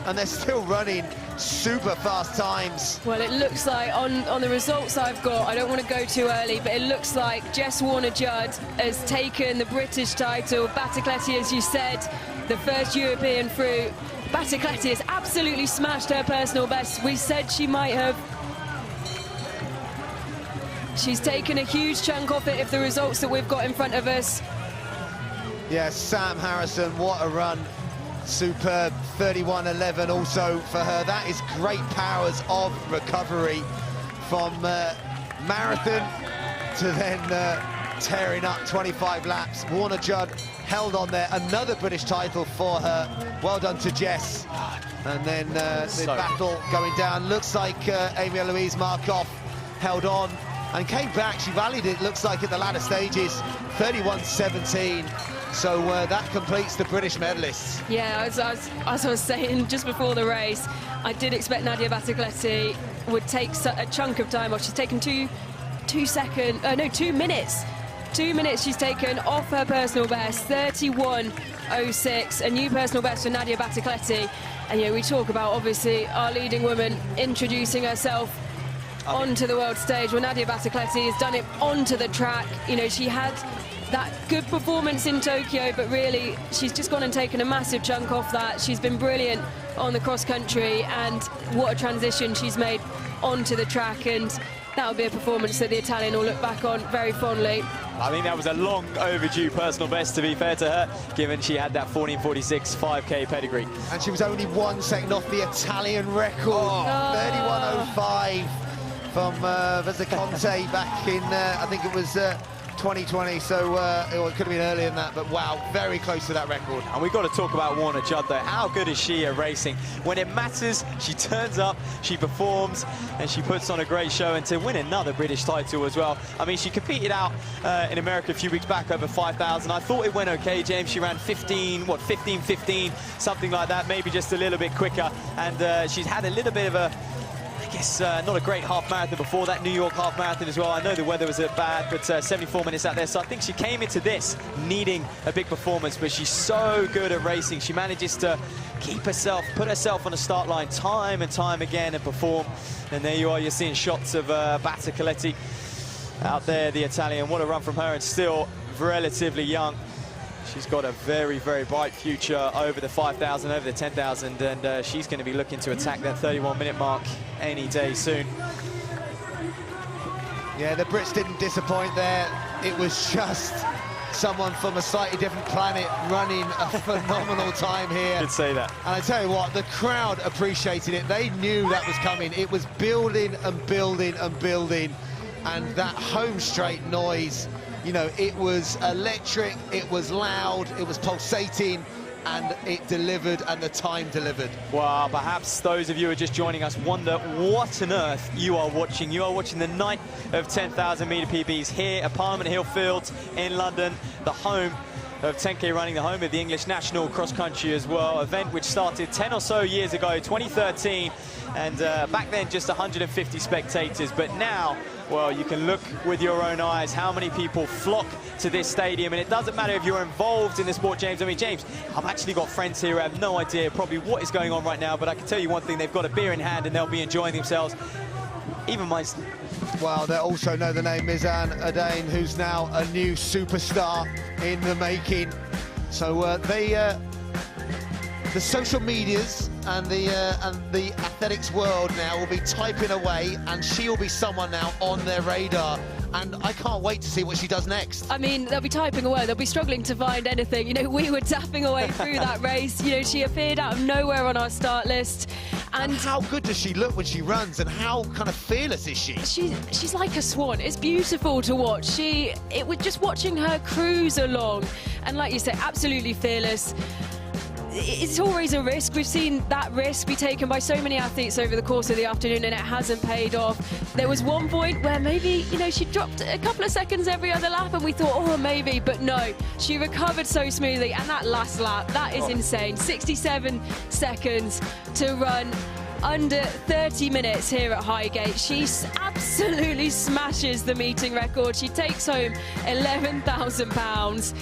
and they're still running super fast times. Well, it looks like on the results I've got, I don't want to go too early, but it looks like Jess Warner-Judd has taken the British title. Batacleti, as you said, the first European through. Batacleti has absolutely smashed her personal best. We said she might have. She's taken a huge chunk off it if the results that we've got in front of us. Yes, Sam Harrison, what a run. Superb, 31:11 also for her. That is great powers of recovery from marathon to then tearing up 25 laps. Warner-Judd held on there. Another British title for her. Well done to Jess. And then the battle going down. Looks like Amy Eloise Markov held on and came back. She rallied it, looks like, at the latter stages. 31:17. So that completes the British medalists. Yeah, as I was saying just before the race, I did expect Nadia Batacleti would take a chunk of time off. She's taken 2 minutes. 2 minutes she's taken off her personal best, 31:06, a new personal best for Nadia Batacleti. And we talk about, obviously, our leading woman introducing herself onto the world stage. Well, Nadia Batacleti has done it onto the track. She had that good performance in Tokyo, but really she's just gone and taken a massive chunk off that. She's been brilliant on the cross country, and what a transition she's made onto the track, and that'll be a performance that the Italian will look back on very fondly. I think that was a long overdue personal best, to be fair to her, given she had that 14:46 5K pedigree. And she was only 1 second off the Italian record, 31:05 from Conte back in, I think it was 2020, so it could have been earlier than that, but wow, very close to that record. And we've got to talk about Warner Judd, though. How good is she at racing? When it matters, she turns up, she performs, and she puts on a great show, and to win another British title as well. I mean, she competed out in America a few weeks back over 5,000. I thought it went okay, James. She ran 15:15, something like that, maybe just a little bit quicker, and she's had a little bit of a, I guess, not a great half marathon before that New York half marathon as well. I know the weather was bad, but 74 minutes out there. So I think she came into this needing a big performance, but she's so good at racing. She manages to keep herself, put herself on the start line time and time again and perform. And there you are, you're seeing shots of Batta Coletti out there, the Italian. What a run from her, and still relatively young. She's got a very, very bright future over the 5,000, over the 10,000, and she's going to be looking to attack that 31-minute mark any day soon. Yeah, the Brits didn't disappoint there. It was just someone from a slightly different planet running a phenomenal time here. Could say that. And I tell you what, the crowd appreciated it. They knew that was coming. It was building and building and building, and that home straight noise, you know, it was electric, it was loud, it was pulsating, and it delivered, and the time delivered. Well, perhaps those of you who are just joining us wonder what on earth you are watching. You are watching the night of 10,000 metre PBs here at Parliament Hill Fields in London, the home of 10K running, the home of the English national cross country as well, event which started 10 or so years ago, 2013, and back then just 150 spectators, but now, well, you can look with your own eyes how many people flock to this stadium, and it doesn't matter if you're involved in the sport, James. I mean, James, I've actually got friends here who have no idea probably what is going on right now, but I can tell you one thing, they've got a beer in hand and they'll be enjoying themselves. Even my... Well, they also know the name Mizan Adain, who's now a new superstar in the making. So the social medias and the athletics world now will be typing away, and she will be someone now on their radar. And I can't wait to see what she does next. I mean, they'll be typing away, they'll be struggling to find anything. You know, we were tapping away through that race. You know, she appeared out of nowhere on our start list. And how good does she look when she runs, and how kind of fearless is she? She's like a swan. It's beautiful to watch. It was just watching her cruise along. And like you say, absolutely fearless. It's always a risk. We've seen that risk be taken by so many athletes over the course of the afternoon, and it hasn't paid off. There was one point where maybe, you know, she dropped a couple of seconds every other lap, and we thought, oh, maybe, but no. She recovered so smoothly, and that last lap, that is insane. 67 seconds to run under 30 minutes here at Highgate. She absolutely smashes the meeting record. She takes home £11,000.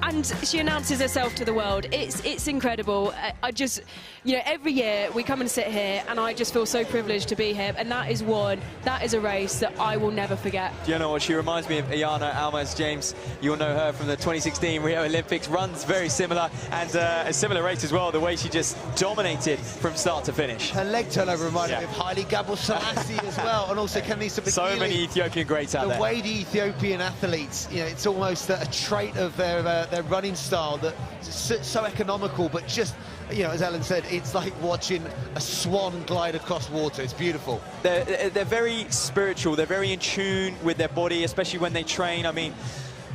And she announces herself to the world. It's incredible. I just, you know, every year we come and sit here, and I just feel so privileged to be here. And that is a race that I will never forget. Do you know what? She reminds me of Ayana Almas, James. You'll know her from the 2016 Rio Olympics. Runs very similar, and a similar race as well. The way she just dominated from start to finish. Her leg turnover reminded me of Haile Gebrselassie as well, and also Kenenisa Bekele. So many Ethiopian greats out there. The way the Ethiopian athletes, you know, it's almost a trait of their running style that's so economical, but just, you know, as Ellen said, it's like watching a swan glide across water. It's beautiful. They're very spiritual. They're very in tune with their body, especially when they train. I mean,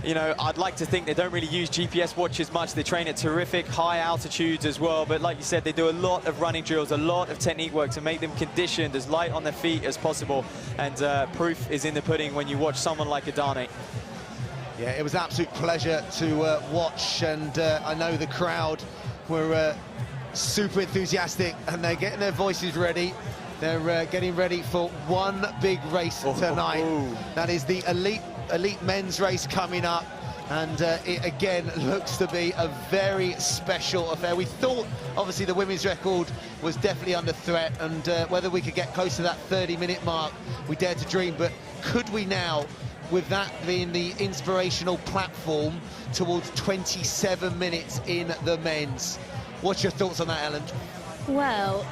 you know, I'd like to think they don't really use GPS watches much. They train at terrific high altitudes as well. But like you said, they do a lot of running drills, a lot of technique work to make them conditioned, as light on their feet as possible. And proof is in the pudding when you watch someone like Adane. Yeah, it was an absolute pleasure to watch, and I know the crowd were super enthusiastic, and they're getting their voices ready. They're getting ready for one big race tonight. That is the elite men's race coming up, and it again looks to be a very special affair. We thought, obviously, the women's record was definitely under threat, and whether we could get close to that 30-minute mark, we dared to dream. But could we now, with that being the inspirational platform towards 27 minutes in the men's? What's your thoughts on that, Ellen? Well,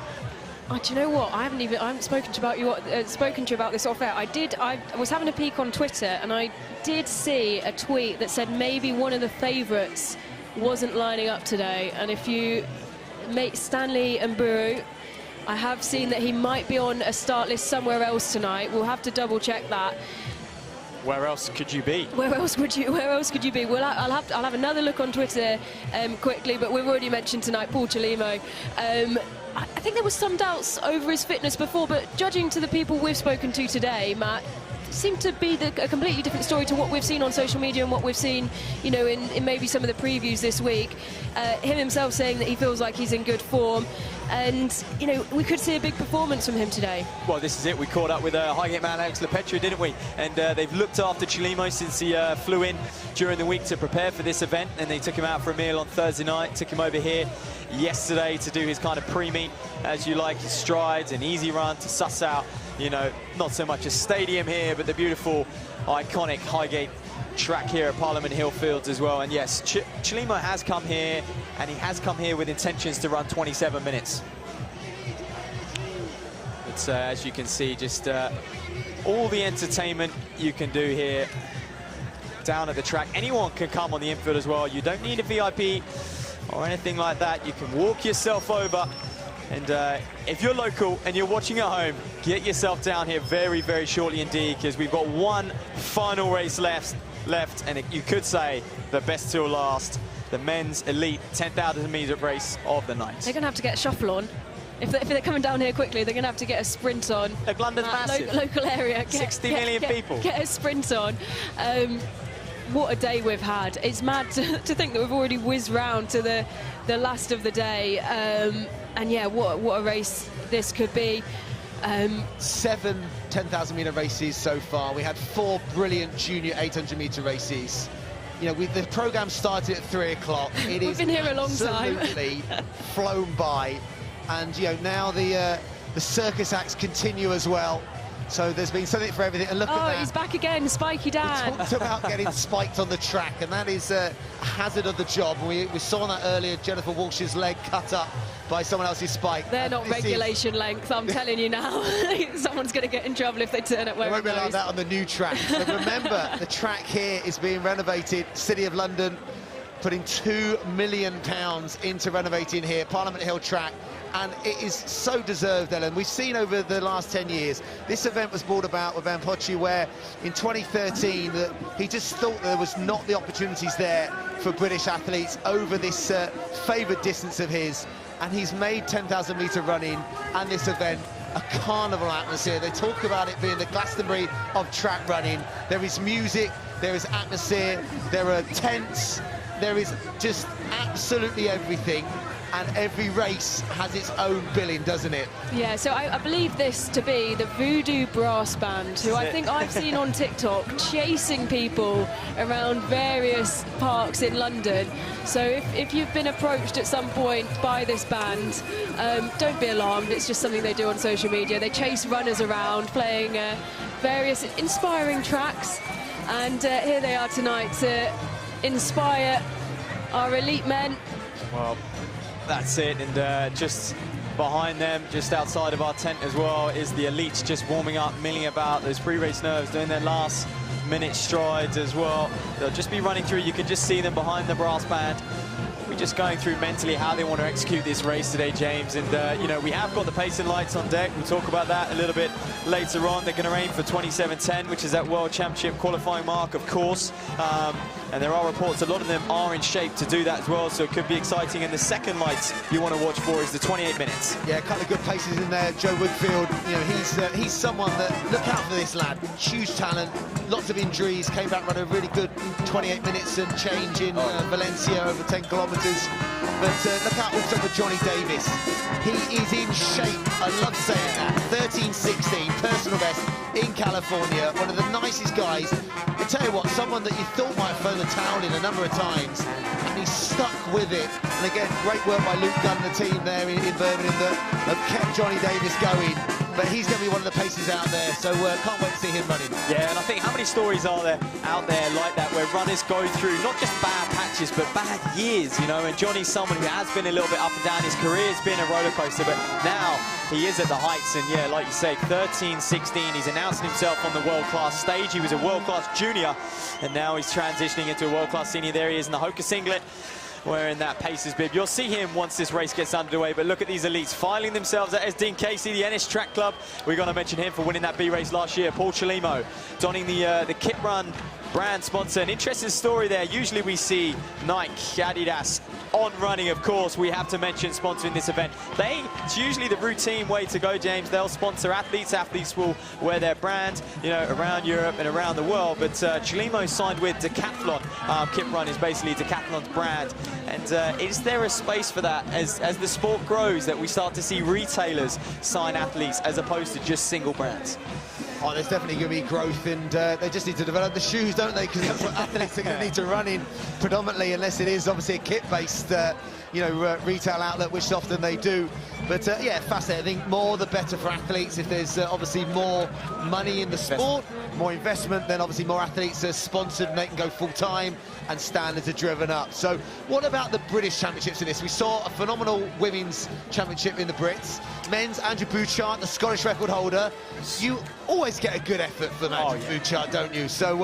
Do you know what? I haven't spoken to you about this off air. I was having a peek on Twitter, and I did see a tweet that said maybe one of the favourites wasn't lining up today. And if you make Stanley and Buru, I have seen that he might be on a start list somewhere else tonight. We'll have to double check that. Where else could you be? Where else could you be? Well, I'll have another look on Twitter quickly. But we've already mentioned tonight Paul Chelimo. I think there was some doubts over his fitness before, but judging to the people we've spoken to today, Matt, seemed to be a completely different story to what we've seen on social media and what we've seen, you know, in maybe some of the previews this week. Him himself saying that he feels like he's in good form, and you know, we could see a big performance from him today. Well, this is it. We caught up with Highgate man Alex Lepetra, didn't we? And they've looked after Chelimo since he flew in during the week to prepare for this event, and they took him out for a meal on Thursday night, took him over here yesterday to do his kind of pre-meet, as you like, his strides, an easy run to suss out, you know, not so much a stadium here, but the beautiful, iconic Highgate track here at Parliament Hill Fields as well. And yes, Chelimo has come here, and he has come here with intentions to run 27 minutes. It's, as you can see, just all the entertainment you can do here down at the track. Anyone can come on the infield as well. You don't need a VIP or anything like that. You can walk yourself over. And if you're local and you're watching at home, get yourself down here very, very shortly indeed, because we've got one final race left, and you could say the best till last, the men's elite 10,000 metre race of the night. They're going to have to get a shuffle on. If they're coming down here quickly, they're going to have to get a sprint on. London's massive. Local area. 60 million people. Get a sprint on. What a day we've had. It's mad to think that we've already whizzed round to the last of the day. And yeah, what a race this could be. 7 10,000 metre races so far. We had 4 brilliant junior 800 metre races. You know, the programme started at 3 o'clock. We've been here a long time. Absolutely flown by. And, you know, now the circus acts continue as well. So there's been something for everything. And look at that. Oh, he's back again, Spiky Dan. We talked about getting spiked on the track, and that is a hazard of the job. We saw that earlier, Jennifer Walsh's leg cut up by someone else's spike. They're not regulation length, I'm telling you now. Someone's going to get in trouble if they turn it where it won't be like that on the new track. So remember, the track here is being renovated. City of London putting £2 million into renovating here, Parliament Hill track. And it is so deserved, Ellen. We've seen over the last 10 years, this event was brought about with Van Pochi, where in 2013 that he just thought there was not the opportunities there for British athletes over this favoured distance of his, and he's made 10,000 metre running and this event a carnival atmosphere. They talk about it being the Glastonbury of track running. There is music, there is atmosphere, there are tents, there is just absolutely everything. And every race has its own billing, doesn't it? Yeah, so I believe this to be the Voodoo Brass Band, who I think I've seen on TikTok chasing people around various parks in London. So if you've been approached at some point by this band, don't be alarmed. It's just something they do on social media. They chase runners around, playing various inspiring tracks. And here they are tonight to inspire our elite men. Well, that's it, and just behind them, just outside of our tent as well, is the elites just warming up, milling about, those pre-race nerves, doing their last minute strides as well. They'll just be running through. You can just see them behind the brass band. We're just going through mentally how they want to execute this race today, James. And, you know, we have got the pacing lights on deck. We'll talk about that a little bit later on. They're going to aim for 27:10, which is that World Championship qualifying mark, of course. And there are reports a lot of them are in shape to do that as well, so it could be exciting. And the second lights you want to watch for is the 28 minutes. Yeah, a couple of good paces in there. Joe Woodfield, you know, he's someone that, look out for this lad. Huge talent, lots of injuries, came back running a really good 28 minutes and change in Valencia over 10 kilometres. But look out also for Johnny Davis. He is in shape. I love saying that. 13:16, personal best in California. One of the nicest guys. I tell you what, someone that you thought might have thrown the towel in a number of times, and he's stuck with it. And again, great work by Luke Gunn, the team there in Birmingham, that have kept Johnny Davis going. but he's going to be one of the paces out there, so can't wait to see him running. Yeah, and I think how many stories are there out there like that, where runners go through not just bad patches, but bad years, you know, and Johnny's someone who has been a little bit up and down. His career's been a roller coaster, but now he is at the heights, and yeah, like you say, 13, 16, he's announced himself on the world-class stage. He was a world-class junior, and now he's transitioning into a world-class senior. There he is in the Hoka singlet, wearing that Pacers bib. You'll see him once this race gets underway, but look at these elites filing themselves at Dean Casey, the Ennis Track Club. We're going to mention him for winning that B race last year. Paul Chalimo donning the Kit Run brand sponsor. An interesting story there. Usually we see Nike, Adidas on running, of course. We have to mention sponsoring this event. It's usually the routine way to go, James. They'll sponsor athletes. Athletes will wear their brand, you know, around Europe and around the world. But Chalimo signed with Decathlon. Kit Run is basically Decathlon's brand. And is there a space for that as the sport grows, that we start to see retailers sign athletes as opposed to just single brands? Oh, there's definitely going to be growth, and they just need to develop the shoes, don't they? Because that's what athletes are going to need to run in predominantly, unless it is obviously a kit-based, you know, retail outlet, which often they do. But yeah, fascinating. I think more the better for athletes. If there's obviously more money in the sport, more investment, then obviously more athletes are sponsored and they can go full-time and standards are driven up. So what about the British Championships in this? We saw a phenomenal women's championship in the Brits. Men's, Andrew Bouchard, the Scottish record holder. You always get a good effort from Andrew Bouchard, don't you? So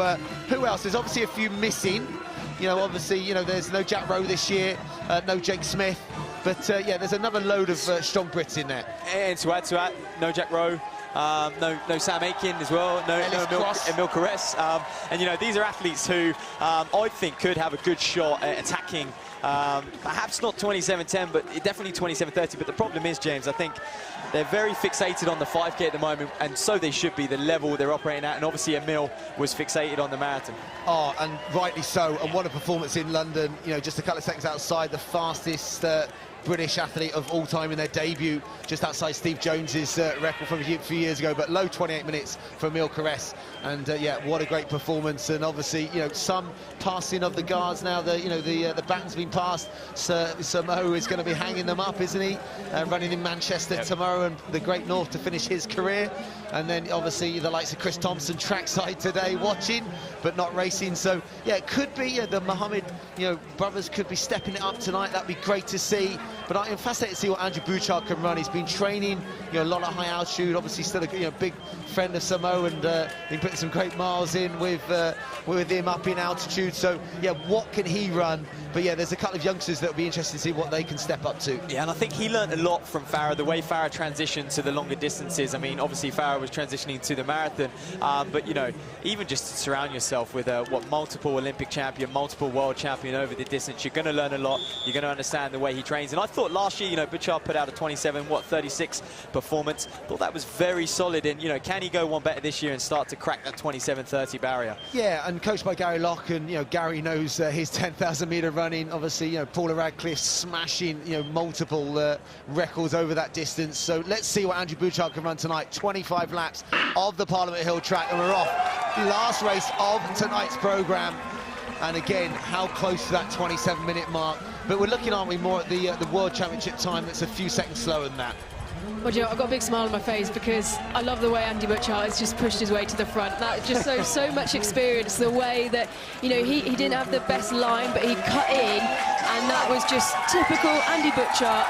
who else? There's obviously a few missing. You know, obviously, you know, there's no Jack Rowe this year, no Jake Smith. But yeah, there's another load of strong Brits in there. And to add, no Jack Rowe. No Sam Aiken as well, no Emil Caress. And you know, these are athletes who I think could have a good shot at attacking, perhaps not 27:10, but definitely 27:30. But the problem is, James, I think they're very fixated on the 5K at the moment, and so they should be, the level they're operating at. And obviously Emil was fixated on the marathon. Oh, and rightly so. And what a performance in London, you know, just a couple of seconds outside the fastest British athlete of all time in their debut, just outside Steve Jones's record from a few years ago, but low 28 minutes for Emil Caress. And yeah, what a great performance. And obviously, you know, some passing of the guards now. The baton's been passed. Sir Mo is going to be hanging them up, isn't he? Running in Manchester tomorrow, and the Great North to finish his career. And then obviously the likes of Chris Thompson trackside today, watching but not racing. So yeah, it could be the Mohammed, you know, brothers could be stepping it up tonight. That'd be great to see. But I am fascinated to see what Andrew Bouchard can run. He's been training, you know, a lot of high altitude. Obviously, still a big friend of Samo, and been putting some great miles in with him up in altitude. So yeah, what can he run? But yeah, there's a couple of youngsters that will be interested to see what they can step up to. Yeah, and I think he learned a lot from Farah, the way Farah transitioned to the longer distances. I mean, obviously Farah was transitioning to the marathon, but you know, even just to surround yourself with multiple Olympic champion, multiple world champion over the distance, you're going to learn a lot. You're going to understand the way he trains. And I thought last year, you know, Bouchard put out a 36 performance. Thought that was very solid. And you know, can he go one better this year and start to crack that 27:30 barrier? Yeah, and coached by Gary Locke, and you know, Gary knows his 10,000 meter running. Obviously, you know, Paula Radcliffe smashing, you know, multiple records over that distance. So let's see what Andrew Bouchard can run tonight. 25 laps of the Parliament Hill track, and we're off. Last race of tonight's programme. And again, how close to that 27-minute mark. But we're looking, aren't we, more at the World Championship time that's a few seconds slower than that. Well, you know, I've got a big smile on my face because I love the way Andy Bouchard has just pushed his way to the front. That just so much experience, the way that, you know, he didn't have the best line, but he cut in, and that was just typical Andy Bouchard.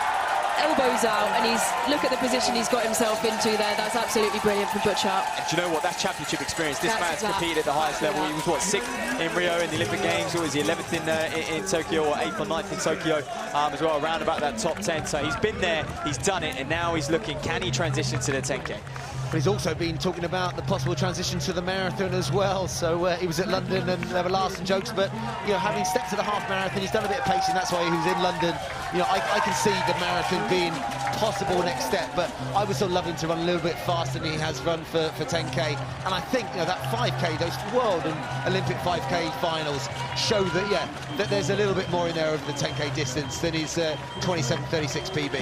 Elbows out, and look at the position he's got himself into there. That's absolutely brilliant for Bouchard. And do you know what? That's championship experience. This man's competed at the highest level. He was, what, 6th in Rio in the Olympic Games, or was he 11th in Tokyo, or 8th or 9th in Tokyo as well, around about that top 10. So he's been there, he's done it, and now he's looking, can he transition to the 10K? But he's also been talking about the possible transition to the marathon as well. So he was at London, and there were laughs and jokes, but you know, having stepped to the half marathon, he's done a bit of pacing. That's why he was in London. You know, I can see the marathon being possible next step, but I would still love him to run a little bit faster than he has run for 10K. And I think, you know, that 5K, those World and Olympic 5K finals show that, yeah, that there's a little bit more in there over the 10K distance than his 27:36 PB.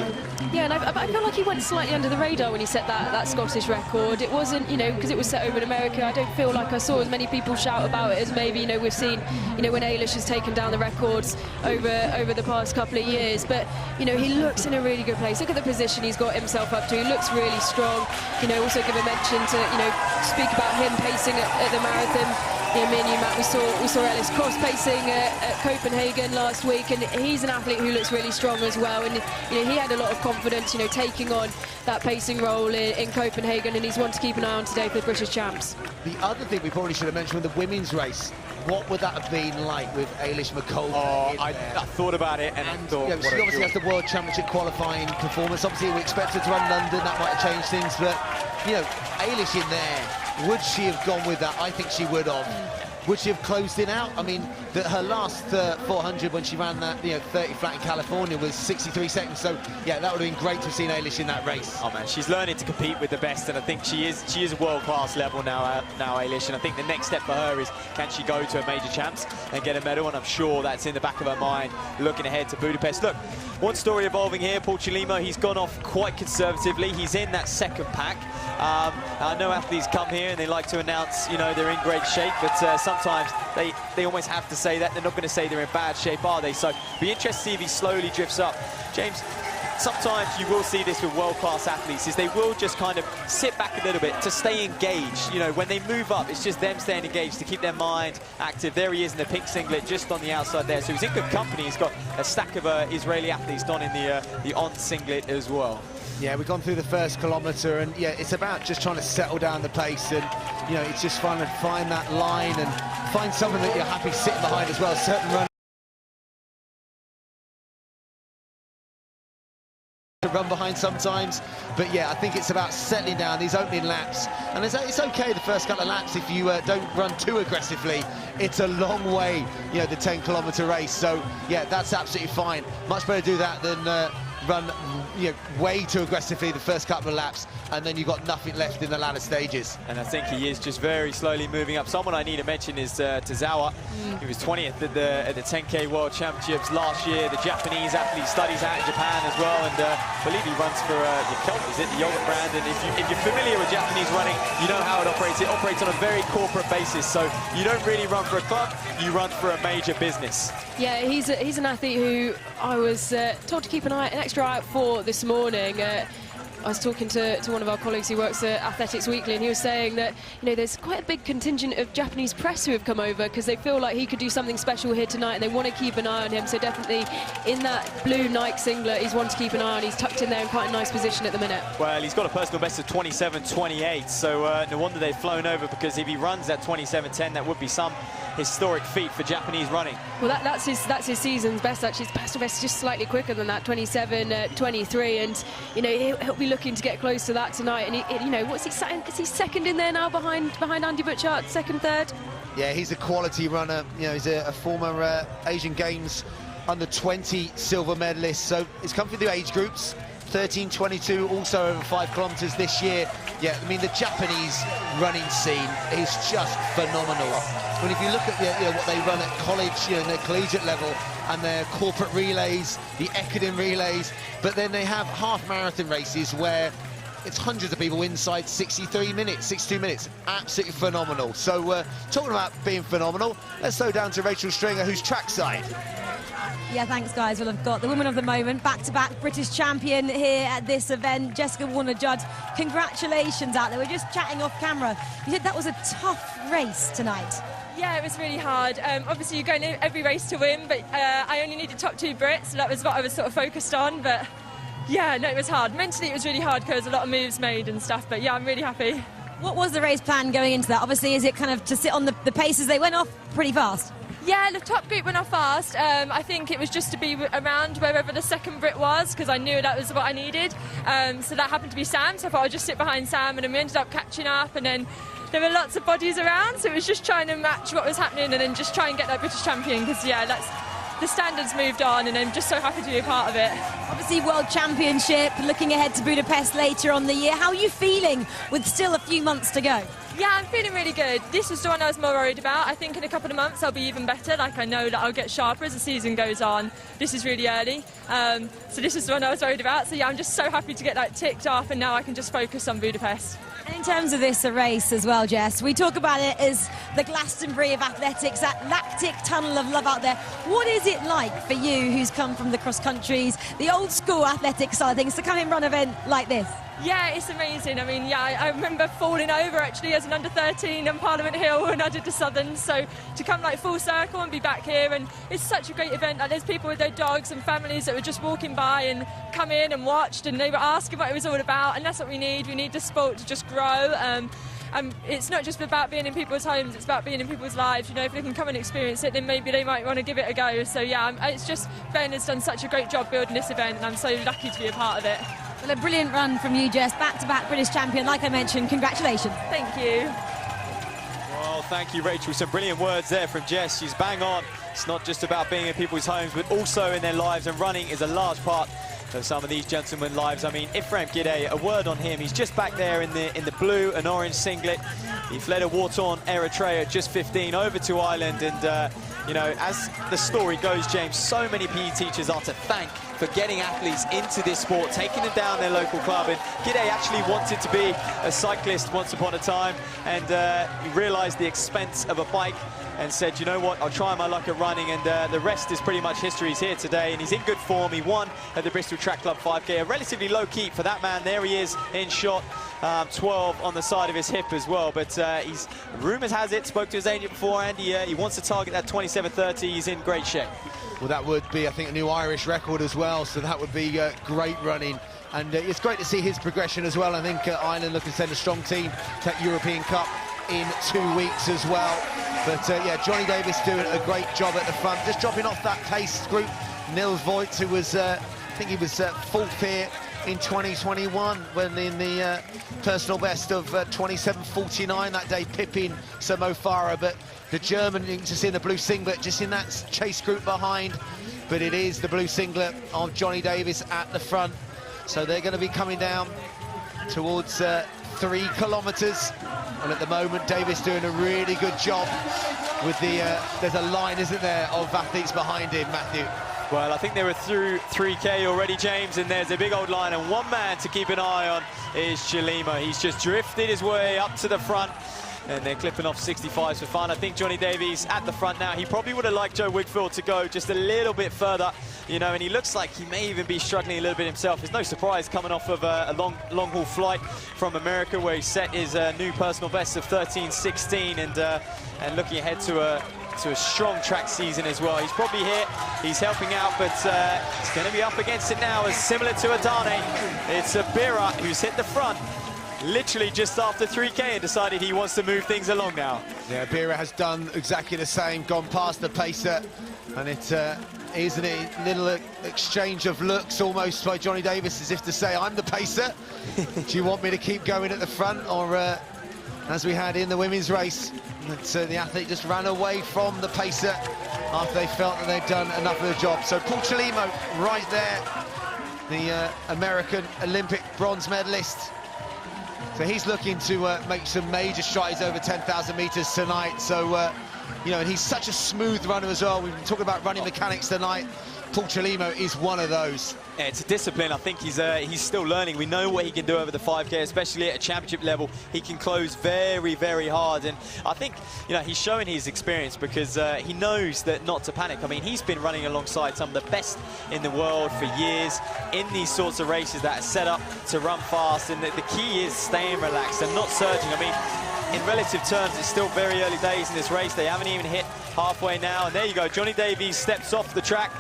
Yeah, and I feel like he went slightly under the radar when he set that Scottish record. record. It wasn't, you know, because it was set over in America, I don't feel like I saw as many people shout about it as maybe, you know, we've seen, you know, when Eilish has taken down the records over the past couple of years. But, you know, he looks in a really good place. Look at the position he's got himself up to. He looks really strong. You know, also give a mention to, you know, speak about him pacing at the marathon. Yeah, me and you, Matt, we saw Ellis Cross pacing at Copenhagen last week, and he's an athlete who looks really strong as well. And you know, he had a lot of confidence, you know, taking on that pacing role in Copenhagen, and he's one to keep an eye on today for the British champs. The other thing we probably should have mentioned with the women's race, what would that have been like with Eilish McCullough? Oh, I thought about it, and I thought, you know, she obviously has the World Championship qualifying performance. Obviously, we expect her to run London. That might have changed things, but you know, Eilish in there, would she have gone with that? I think she would have. Would she have closed it out? I mean, her last 400 when she ran that, you know, 30 flat in California was 63 seconds. So yeah, that would have been great to have seen Eilish in that race. Oh man, she's learning to compete with the best, and I think she is world-class level now, Eilish. And I think the next step for her is, can she go to a major champs and get a medal? And I'm sure that's in the back of her mind, looking ahead to Budapest. Look, one story evolving here. Paul Chilima, he's gone off quite conservatively. He's in that second pack. I know athletes come here and they like to announce, you know, they're in great shape, but sometimes they almost have to say that. They're not going to say they're in bad shape, are they? So be interested to see if he slowly drifts up. James, sometimes you will see this with world-class athletes, is they will just kind of sit back a little bit to stay engaged. You know, when they move up, it's just them staying engaged to keep their mind active. There he is in the pink singlet, just on the outside there. So he's in good company. He's got a stack of Israeli athletes done in the on singlet as well. Yeah, we've gone through the first kilometre, and yeah, it's about just trying to settle down the pace, and you know, it's just trying to find that line and find someone that you're happy sitting behind as well. Certain runners to run behind sometimes, but yeah, I think it's about settling down these opening laps, and it's okay the first couple of laps if you don't run too aggressively. It's a long way, you know, the 10-kilometre race, so yeah, that's absolutely fine. Much better do that than run, you know, way too aggressively the first couple of laps, and then you've got nothing left in the latter stages. And I think he is just very slowly moving up. Someone I need to mention is Tozawa. He was 20th at the 10K World Championships last year. The Japanese athlete studies out in Japan as well, and I believe he runs for the yogurt brand. And if you're familiar with Japanese running, you know how it operates. It operates on a very corporate basis, so you don't really run for a club, you run for a major business. Yeah, he's an athlete who I was told to keep an extra eye out for this morning. I was talking to one of our colleagues who works at Athletics Weekly, and he was saying that, you know, there's quite a big contingent of Japanese press who have come over because they feel like he could do something special here tonight, and they want to keep an eye on him. So definitely in that blue Nike singlet, he's one to keep an eye on. He's tucked in there in quite a nice position at the minute. Well, he's got a personal best of 27.28, so no wonder they've flown over, because if he runs at 27.10, that would be some historic feat for Japanese running. Well, that's his season's best, actually. His personal best is just slightly quicker than that, 27.23, and you know, he'll be looking to get close to that tonight. And you know, what's he saying? Is he second in there now behind Andy Butchart, second, third? Yeah, he's a quality runner. You know, he's a former Asian Games under-20 silver medalist, so he's come through the age groups. 13.22, also over 5 kilometres this year. Yeah, I mean, the Japanese running scene is just phenomenal. When if you look at what they run at college, you know, their collegiate level, and their corporate relays, the Ekiden relays, but then they have half marathon races where it's hundreds of people inside 63 minutes, 62 minutes. Absolutely phenomenal. So talking about being phenomenal, let's slow down to Rachel Stringer, who's trackside. Yeah, thanks, guys. Well, I've got the woman of the moment, back-to-back British champion here at this event, Jessica Warner-Judd. Congratulations out there. We're just chatting off camera. You said that was a tough race tonight. Yeah, it was really hard. Obviously, you're going every race to win, but I only needed top 2 Brits, so that was what I was sort of focused on. But yeah, no, it was hard. Mentally, it was really hard because a lot of moves made and stuff. But yeah, I'm really happy. What was the race plan going into that? Obviously, is it kind of to sit on the paces? They went off pretty fast. Yeah, the top group went off fast. I think it was just to be around wherever the second Brit was, because I knew that was what I needed. So that happened to be Sam, so I thought I'd just sit behind Sam, and then we ended up catching up, and then there were lots of bodies around, so it was just trying to match what was happening and then just try and get that British champion, because yeah, the standards moved on, and I'm just so happy to be a part of it. Obviously, World Championship, looking ahead to Budapest later on the year. How are you feeling with still a few months to go? Yeah, I'm feeling really good. This was the one I was more worried about. I think in a couple of months I'll be even better. Like, I know that I'll get sharper as the season goes on. This is really early. So this is the one I was worried about. So yeah, I'm just so happy to get that ticked off, and now I can just focus on Budapest. In terms of this race as well, Jess, we talk about it as the Glastonbury of athletics, that lactic tunnel of love out there. What is it like for you, who's come from the cross countries, the old school athletics side of things, to come and run an event like this? Yeah, it's amazing. I mean, yeah, I remember falling over actually as an under-13 on Parliament Hill when I did the Southern. So to come like full circle and be back here, and it's such a great event. Like, there's people with their dogs and families that were just walking by and come in and watched, and they were asking what it was all about. And that's what we need. We need the sport to just grow. It's not just about being in people's homes, it's about being in people's lives. You know, if they can come and experience it, then maybe they might want to give it a go. So yeah, it's just, Ben has done such a great job building this event, and I'm so lucky to be a part of it. Well, a brilliant run from you, Jess. Back-to-back British champion, like I mentioned. Congratulations. Thank you. Well, thank you, Rachel. Some brilliant words there from Jess. She's bang on. It's not just about being in people's homes, but also in their lives, and running is a large part of some of these gentlemen's lives. I mean, Ephraim Gidey, a word on him. He's just back there in the blue and orange singlet. He fled a war-torn Eritrea at just 15 over to Ireland, and you know, as the story goes, James, so many PE teachers are to thank for getting athletes into this sport, taking them down their local club. And Gidey actually wanted to be a cyclist once upon a time, and he realised the expense of a bike and said, you know what, I'll try my luck at running, and the rest is pretty much history. He's here today, and he's in good form. He won at the Bristol Track Club 5K, a relatively low keep for that man. There he is in shot, 12 on the side of his hip as well. But he's, rumours has it, spoke to his agent before, and he wants to target that 27:30. He's in great shape. Well, that would be, I think, a new Irish record as well, so that would be great running. And it's great to see his progression as well. I think Ireland looking to send a strong team to that European Cup in 2 weeks as well. But yeah, Johnny Davis doing a great job at the front, just dropping off that pace group. Nils Voigt, who was, I think he was fourth here in 2021, when in the personal best of 27:49 that day, pipping Sir Mo Farah. But the German, you can just see in the blue singlet, just in that chase group behind. But it is the blue singlet of Johnny Davis at the front. So they're going to be coming down towards 3 kilometres. And at the moment, Davis doing a really good job with the, there's a line, isn't there, of athletes behind him, Matthew? Well, I think they were through 3K already, James, and there's a big old line, and one man to keep an eye on is Chilima. He's just drifted his way up to the front, and they're clipping off 65s for fun. I think Johnny Davies at the front now. He probably would have liked Joe Wigfield to go just a little bit further, you know, and he looks like he may even be struggling a little bit himself. It's no surprise coming off of a long-haul flight from America, where he set his new personal best of 13:16, and looking ahead to a strong track season as well. He's probably here, he's helping out, but he's going to be up against it now, as similar to Adane. It's Abira who's hit the front literally just after 3K and decided he wants to move things along now. Yeah, Abira has done exactly the same, gone past the pacer, and it isn't it a little exchange of looks almost by Johnny Davis, as if to say, I'm the pacer. Do you want me to keep going at the front, or as we had in the women's race, that the athlete just ran away from the pacer after they felt that they'd done enough of the job. So Paul Chilima right there, the American Olympic bronze medalist. So he's looking to make some major strides over 10,000 metres tonight. So, you know, and he's such a smooth runner as well. We've been talking about running mechanics tonight. Paul Chilima is one of those. Yeah, it's a discipline. I think he's still learning. We know what he can do over the 5K, especially at a championship level. He can close very, very hard. And I think, you know, he's showing his experience, because he knows that not to panic. I mean, he's been running alongside some of the best in the world for years in these sorts of races that are set up to run fast. And the key is staying relaxed and not surging. I mean, in relative terms, it's still very early days in this race. They haven't even hit halfway now. And there you go, Johnny Davies steps off the track.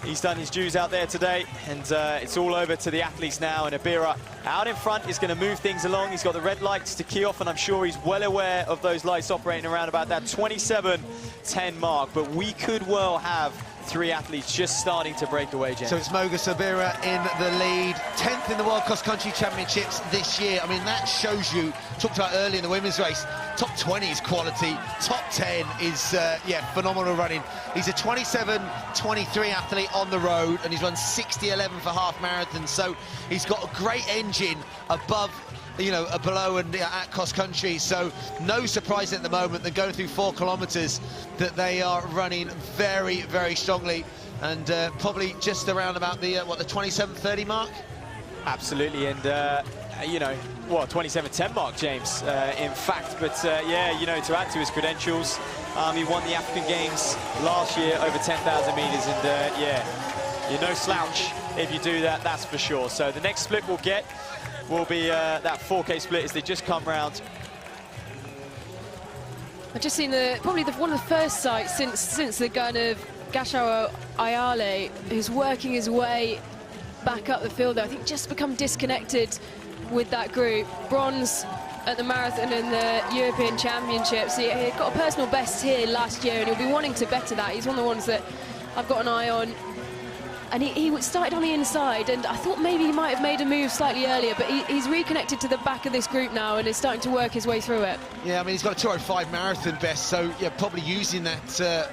He's done his dues out there today, and it's all over to the athletes now. And Abira out in front is going to move things along. He's got the red lights to key off, and I'm sure he's well aware of those lights operating around about that 27:10 mark. But we could well have 3 athletes just starting to break away, James. So it's Mogus Abira in the lead, 10th in the World Cross Country Championships this year. I mean, that shows you, talked about early in the women's race, top 20 is quality, top 10 is, yeah, phenomenal running. He's a 27-23 athlete on the road, and he's run 60-11 for half marathons, so he's got a great engine above, you know, below and at cross country. So no surprise at the moment, they're going through 4 kilometres, that they are running very, very strongly, and probably just around about the, what, the 27:30 mark? Absolutely, and you know, well, 27:10 mark, James, in fact. But yeah, you know, to add to his credentials, he won the African Games last year over 10,000 meters, and yeah, you're no slouch if you do that, that's for sure. So the next split we'll get will be that 4K split as they just come round. I've just seen probably one of the first sights since the gun of Gashao Ayale, who's working his way back up the field there. I think just become disconnected with that group. Bronze at the marathon and the European Championships. He got a personal best here last year, and he'll be wanting to better that. He's one of the ones that I've got an eye on. And he started on the inside, and I thought maybe he might have made a move slightly earlier, but he's reconnected to the back of this group now and is starting to work his way through it. Yeah, I mean, he's got a 2:05 marathon best, so yeah, probably using that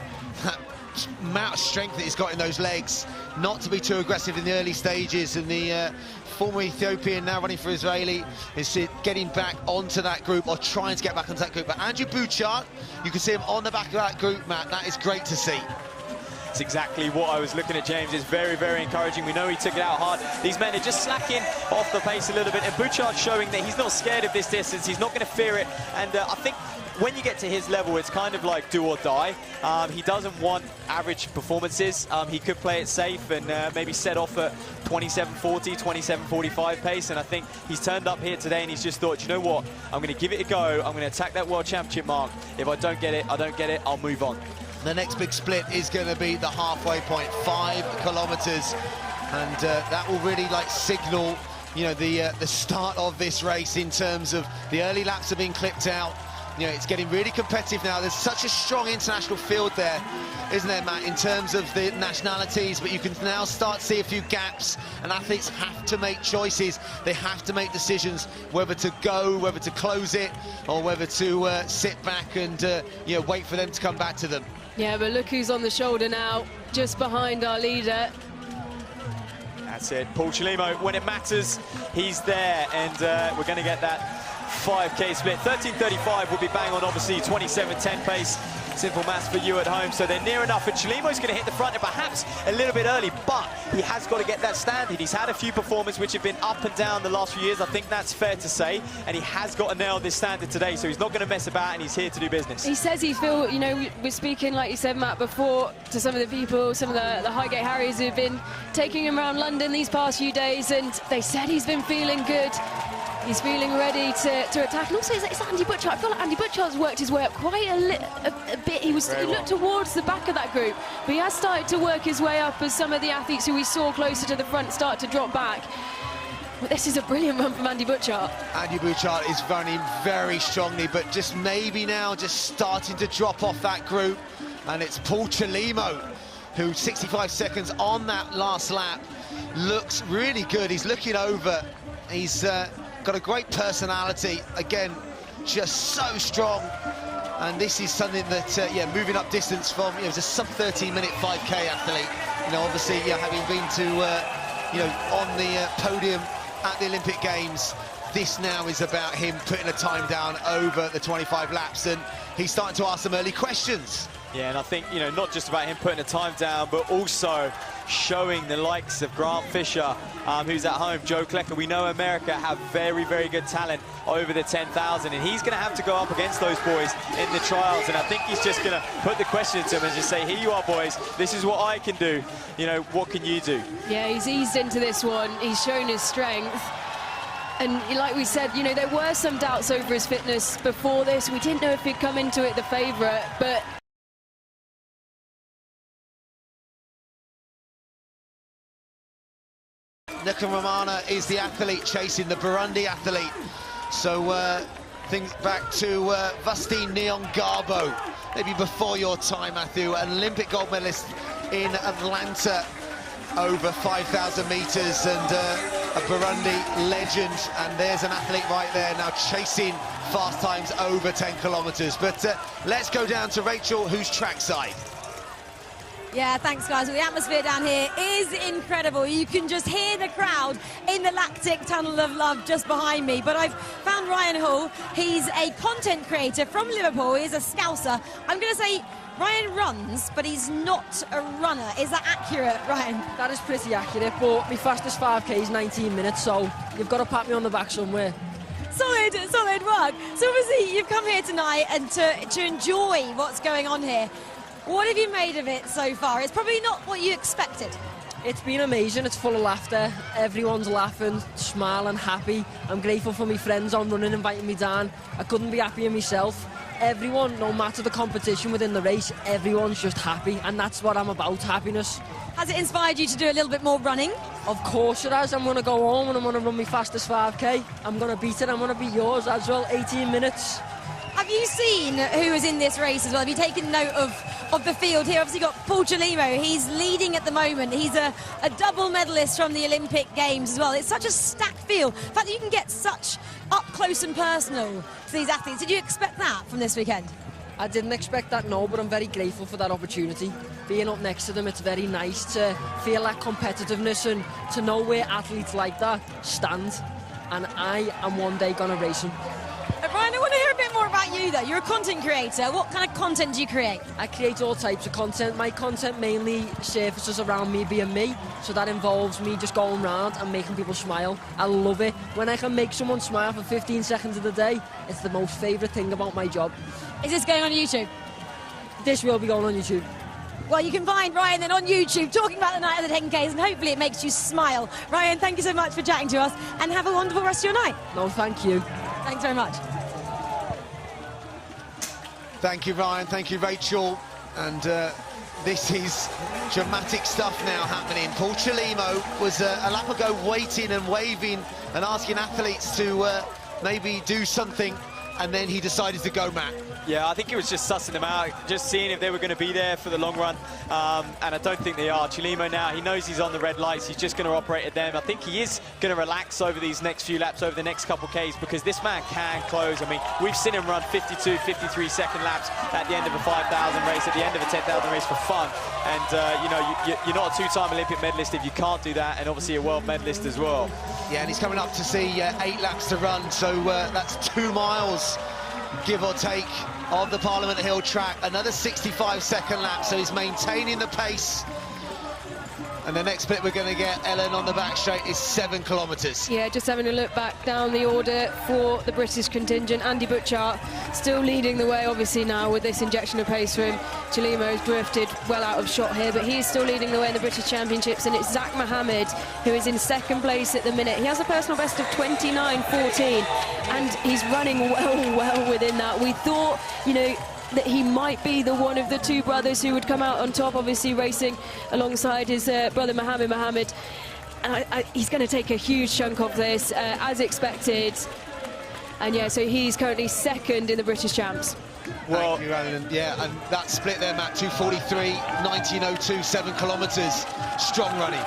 amount of strength that he's got in those legs, not to be too aggressive in the early stages. And the former Ethiopian, now running for Israeli, is getting back onto that group, or trying to get back onto that group. But Andrew Bouchard, you can see him on the back of that group, Matt. That is great to see. That's exactly what I was looking at, James. It's very, very encouraging. We know he took it out hard. These men are just slacking off the pace a little bit, and Bouchard's showing that he's not scared of this distance. He's not going to fear it, and I think when you get to his level, it's kind of like do or die. He doesn't want average performances. He could play it safe and maybe set off at 27:40, 27:45 pace, and I think he's turned up here today and he's just thought, you know what, I'm going to give it a go. I'm going to attack that World Championship mark. If I don't get it, I don't get it. I'll move on. The next big split is going to be the halfway point, 5 kilometers, and that will really like signal, you know, the start of this race in terms of the early laps are being clipped out. You know, it's getting really competitive now. There's such a strong international field there, isn't there, Matt, in terms of the nationalities, but you can now start to see a few gaps, and athletes have to make choices. They have to make decisions whether to go, whether to close it, or whether to sit back and you know, wait for them to come back to them. Yeah, but look who's on the shoulder now, just behind our leader. That's it, Paul Chelimo. When it matters, he's there, and we're going to get that 5K split. 13:35 will be bang on, obviously, 27:10 pace. Simple maths for you at home, so they're near enough, and Chelimo's going to hit the front and perhaps a little bit early, but he has got to get that standard. He's had a few performances which have been up and down the last few years, I think that's fair to say, and he has got to nail this standard today, so he's not going to mess about, and he's here to do business. He says he feels, you know, we're speaking, like you said, Matt, before, to some of the people, some of the Highgate Harriers who've been taking him around London these past few days, and they said he's been feeling good. He's feeling ready to attack. And also, it's Andy Butchart. I feel like Andy Butchart's worked his way up quite a bit. He looked towards the back of that group, but he has started to work his way up as some of the athletes who we saw closer to the front start to drop back. But this is a brilliant run from Andy Butchart. Andy Butchart is running very strongly, but just maybe now just starting to drop off that group. And it's Paul Chelimo, who 65 seconds on that last lap, looks really good. He's looking over. He's got a great personality, again, just so strong, and this is something that, yeah, moving up distance from, you know, it's a sub-13-minute 5K athlete, you know, obviously, yeah, having been to, you know, on the podium at the Olympic Games, this now is about him putting a time down over the 25 laps, and he's starting to ask some early questions. Yeah, and I think, you know, not just about him putting a time down, but also showing the likes of Grant Fisher, who's at home, Joe Klecker. We know America have very, very good talent over the 10,000, and he's going to have to go up against those boys in the trials, and I think he's just going to put the question to them and just say, here you are, boys, this is what I can do, you know, what can you do? Yeah, he's eased into this one, he's shown his strength. And like we said, you know, there were some doubts over his fitness before this. We didn't know if he'd come into it the favourite, but Nkunramana is the athlete chasing the Burundi athlete. So think back to Vastine Nyongabo, maybe before your time, Matthew, an Olympic gold medalist in Atlanta over 5,000 metres, and a Burundi legend. And there's an athlete right there now chasing fast times over 10 kilometres. But let's go down to Rachel, who's trackside. Yeah, thanks, guys. Well, the atmosphere down here is incredible. You can just hear the crowd in the Lactic Tunnel of Love just behind me. But I've found Ryan Hall. He's a content creator from Liverpool. He's a Scouser. I'm going to say Ryan runs, but he's not a runner. Is that accurate, Ryan? That is pretty accurate, but my fastest 5k is 19 minutes, so you've got to pat me on the back somewhere. Solid work. So obviously you've come here tonight and to enjoy what's going on here. What have you made of it so far? It's probably not what you expected. It's been amazing. It's full of laughter. Everyone's laughing, smiling, happy. I'm grateful for my friends on running, inviting me down. I couldn't be happier myself. Everyone, no matter the competition within the race, everyone's just happy, and that's what I'm about, happiness. Has it inspired you to do a little bit more running? Of course it has. I'm going to go home and I'm going to run my fastest 5k. I'm going to beat it. I'm going to beat yours as well, 18 minutes. Have you seen who is in this race as well? Have you taken note of the field here? Obviously got Paul Chelimo. He's leading at the moment. He's a double medalist from the Olympic Games as well. It's such a stacked field. The fact that you can get such up close and personal to these athletes. Did you expect that from this weekend? I didn't expect that, no, but I'm very grateful for that opportunity. Being up next to them, it's very nice to feel that competitiveness and to know where athletes like that stand. And I am one day going to race them. Ryan, I want to hear a bit more about you though. You're a content creator. What kind of content do you create? I create all types of content. My content mainly surfaces around me being me, so that involves me just going around and making people smile. I love it. When I can make someone smile for 15 seconds of the day, it's the most favourite thing about my job. Is this going on YouTube? This will be going on YouTube. Well, you can find Ryan then on YouTube talking about the night of the 10Ks, and hopefully it makes you smile. Ryan, thank you so much for chatting to us, and have a wonderful rest of your night. No, thank you. Thanks very much. Thank you, Ryan. Thank you, Rachel. And this is dramatic stuff now happening. Paul Chelimo was a lap ago waiting and waving and asking athletes to maybe do something, and then he decided to go, Matt. Yeah, I think it was just sussing them out, just seeing if they were going to be there for the long run, and I don't think they are. Chelimo now, he knows he's on the red lights, he's just going to operate at them. I think he is going to relax over these next few laps, over the next couple Ks, because this man can close. I mean, we've seen him run 52, 53-second laps at the end of a 5,000 race, at the end of a 10,000 race for fun. And, you know, you're not a two-time Olympic medalist if you can't do that, and obviously a world medalist as well. Yeah, and he's coming up to see 8 laps to run, so that's 2 miles, give or take, of the Parliament Hill track. Another 65-second lap, so he's maintaining the pace. And the next bit we're going to get, Ellen, on the back straight is 7 kilometres. Yeah, just having a look back down the order for the British contingent. Andy Butchart still leading the way, obviously, now with this injection of pace for him. Chelimo's drifted well out of shot here, but he is still leading the way in the British Championships, and it's Zach Mohammed who is in second place at the minute. He has a personal best of 29.14, and he's running well within that. We thought, you know, that he might be the one of the 2 brothers who would come out on top, obviously racing alongside his brother Mohammed. He's going to take a huge chunk of this, as expected. And yeah, so he's currently second in the British Champs. Well, thank you, Alan. Yeah, and that split there, Matt, 2:43, 19:02, 7 kilometres, strong running.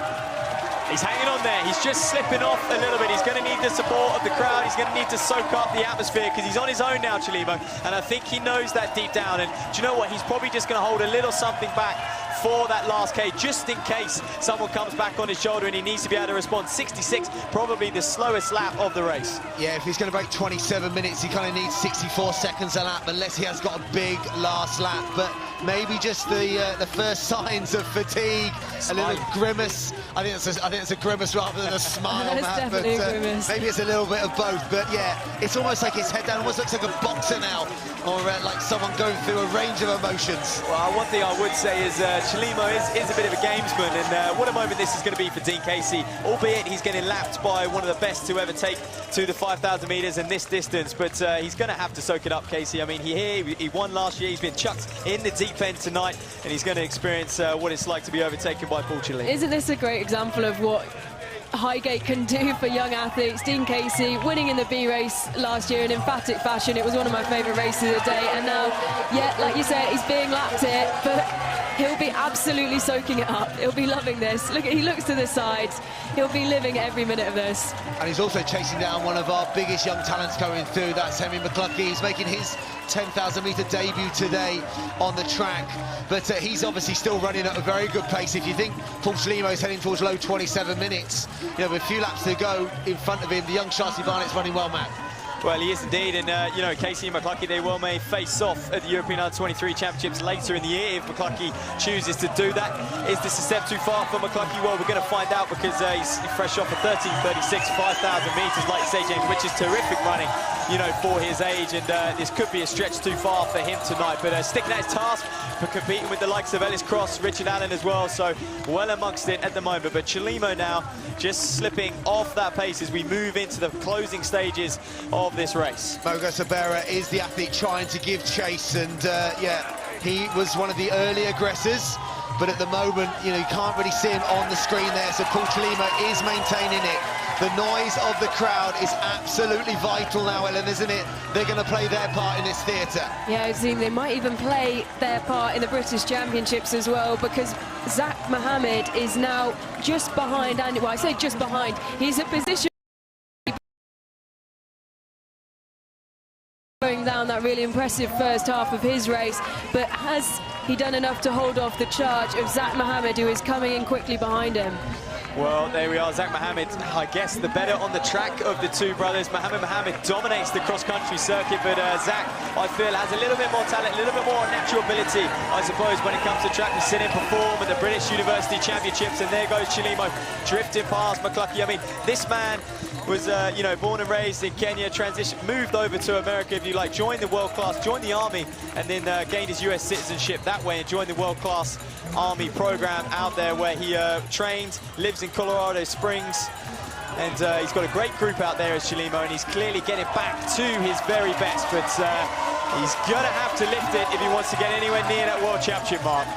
He's hanging on there. He's just slipping off a little bit. He's going to need the support of the crowd. He's going to need to soak up the atmosphere because he's on his own now, Chelimo. And I think he knows that deep down. And do you know what? He's probably just going to hold a little something back for that last K, just in case someone comes back on his shoulder and he needs to be able to respond. 66, probably the slowest lap of the race. Yeah, if he's going to break 27 minutes, he kind of needs 64 seconds a lap, unless he has got a big last lap. But maybe just the first signs of fatigue, a little grimace. I think it's a grimace rather than a smile, It's Matt. definitely a grimace. Maybe it's a little bit of both. But yeah, it's almost like his head down. Almost looks like a boxer now, or like someone going through a range of emotions. Well, one thing I would say is Chelimo is a bit of a gamesman, and what a moment this is going to be for Dean Casey, albeit he's getting lapped by one of the best to ever take to the 5,000 metres in this distance, but he's going to have to soak it up, Casey. I mean, he won last year, he's been chucked in the deep end tonight, and he's going to experience what it's like to be overtaken by Paul Chelimo. Isn't this a great example of what Highgate can do for young athletes? Dean Casey winning in the B race last year in emphatic fashion. It was one of my favourite races of the day, and now, yeah, like you said, he's being lapped here, but he'll be absolutely soaking it up. He'll be loving this. Look, he looks to the sides. He'll be living every minute of this. And he's also chasing down one of our biggest young talents coming through. That's Henry McCluskey. He's making his 10,000 metre debut today on the track, but he's obviously still running at a very good pace. If you think Paul Chelimo is heading towards low 27 minutes, you know, with a few laps to go in front of him, the young Charlie Barnett's running well, Matt. Well, he is indeed, and you know, Casey and McCluskey, they well may face off at the European Under-23 Championships later in the year if McCluskey chooses to do that. Is this a step too far for McCluskey? Well, we're going to find out because he's fresh off a 13:36, 5,000 metres, like you say, James, which is terrific running, you know, for his age, and this could be a stretch too far for him tonight. But sticking at his task for competing with the likes of Ellis Cross, Richard Allen as well, so well amongst it at the moment. But Chelimo now just slipping off that pace as we move into the closing stages of this race. Mogo Sabera is the athlete trying to give chase, and yeah, he was one of the early aggressors, but at the moment, you know, you can't really see him on the screen there, so Paul Chelimo is maintaining it. The noise of the crowd is absolutely vital now, Ellen, isn't it? They're going to play their part in this theatre. Yeah, I've seen they might even play their part in the British Championships as well, because Zach Mohammed is now just behind Andy. Well, I say just behind. He's a position going down that really impressive first half of his race, but has he done enough to hold off the charge of Zach Mohammed, who is coming in quickly behind him? Well, there we are. Zach Mohammed, I guess, the better on the track of the two brothers. Mohammed dominates the cross-country circuit, but Zach, I feel, has a little bit more talent, a little bit more natural ability, I suppose, when it comes to track. We've seen him perform at the British University Championships, and there goes Chelimo drifting past McCluskey. I mean, this man was, you know, born and raised in Kenya, moved over to America, if you like, joined the world class, joined the Army, and then gained his US citizenship that way and joined the world class Army program out there where he trained, lives in Colorado Springs, and he's got a great group out there as Chelimo, and he's clearly getting back to his very best, but he's going to have to lift it if he wants to get anywhere near that World Championship mark.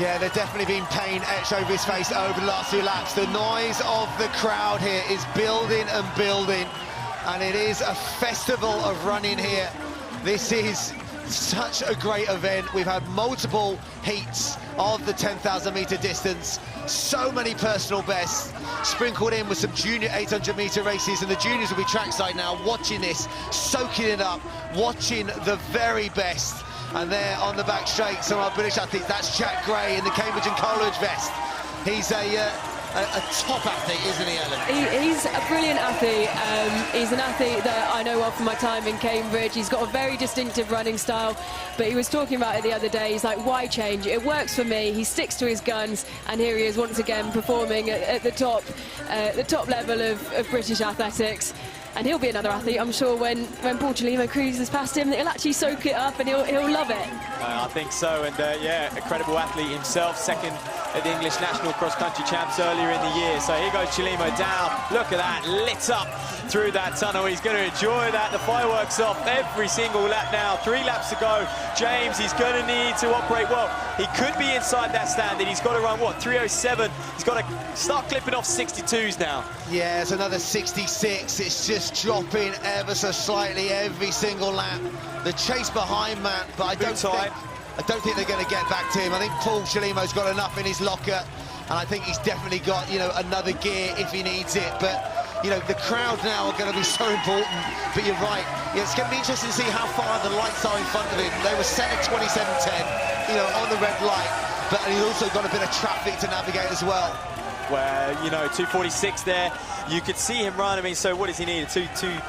Yeah, there's definitely been pain etched over his face over the last few laps. The noise of the crowd here is building and building, and it is a festival of running here. This is such a great event. We've had multiple heats of the 10,000 metre distance, so many personal bests sprinkled in with some junior 800 metre races, and the juniors will be trackside now watching this, soaking it up, watching the very best. And there on the back straight, some of our British athletes. That's Jack Gray in the Cambridge and Coleridge vest. He's a top athlete, isn't he, Ellen? He's a brilliant athlete. He's an athlete that I know well from my time in Cambridge. He's got a very distinctive running style, but he was talking about it the other day. He's like, why change? It works for me. He sticks to his guns, and here he is once again performing at the top level of British athletics. And he'll be another athlete, I'm sure, when Paul Chelimo cruises past him, he'll actually soak it up and he'll love it. I think so, and yeah, a credible athlete himself, second at the English National Cross Country Champs earlier in the year. So here goes Chelimo down. Look at that, lit up through that tunnel. He's going to enjoy that. The fireworks off every single lap now. 3 laps to go. James, he's going to need to operate well. He could be inside that standard. He's got to run, what, 3:07? He's got to start clipping off 62s now. Yeah, it's another 66. It's just dropping ever so slightly every single lap. The chase behind Matt, but I don't think they're going to get back to him. I think Paul Chelimo's got enough in his locker, and I think he's definitely got, you know, another gear if he needs it. But, you know, the crowd now are going to be so important. But you're right. Yeah, it's going to be interesting to see how far the lights are in front of him. They were set at 27:10, you know, on the red light. But he's also got a bit of traffic to navigate as well. Well, you know, 2:46 there. You could see him run. I mean, so what does he need? 2:25.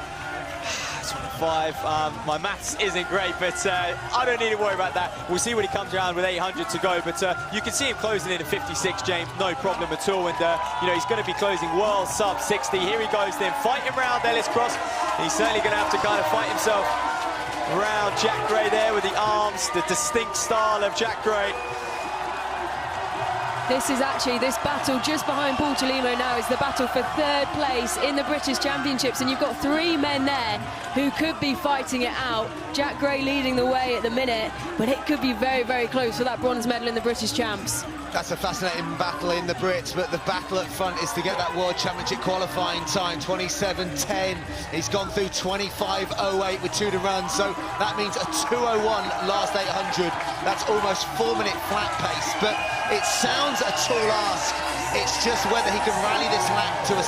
My maths isn't great, but I don't need to worry about that. We'll see when he comes around with 800 to go. But you can see him closing in at 56, James, no problem at all. And, you know, he's going to be closing well sub 60. Here he goes then, fighting round Ellis Cross. He's certainly going to have to kind of fight himself around Jack Gray there with the arms, the distinct style of Jack Gray. This battle just behind Paul Chelimo now is the battle for 3rd place in the British Championships, and you've got 3 men there who could be fighting it out. Jack Gray leading the way at the minute, but it could be very, very close for that bronze medal in the British Champs. That's a fascinating battle in the Brits, but the battle up front is to get that World Championship qualifying time, 27:10. He's gone through 25:08 with 2 to run, so that means a 2:01 last 800. That's almost 4-minute flat pace, but it sounds a tall ask. It's just whether he can rally this lap to a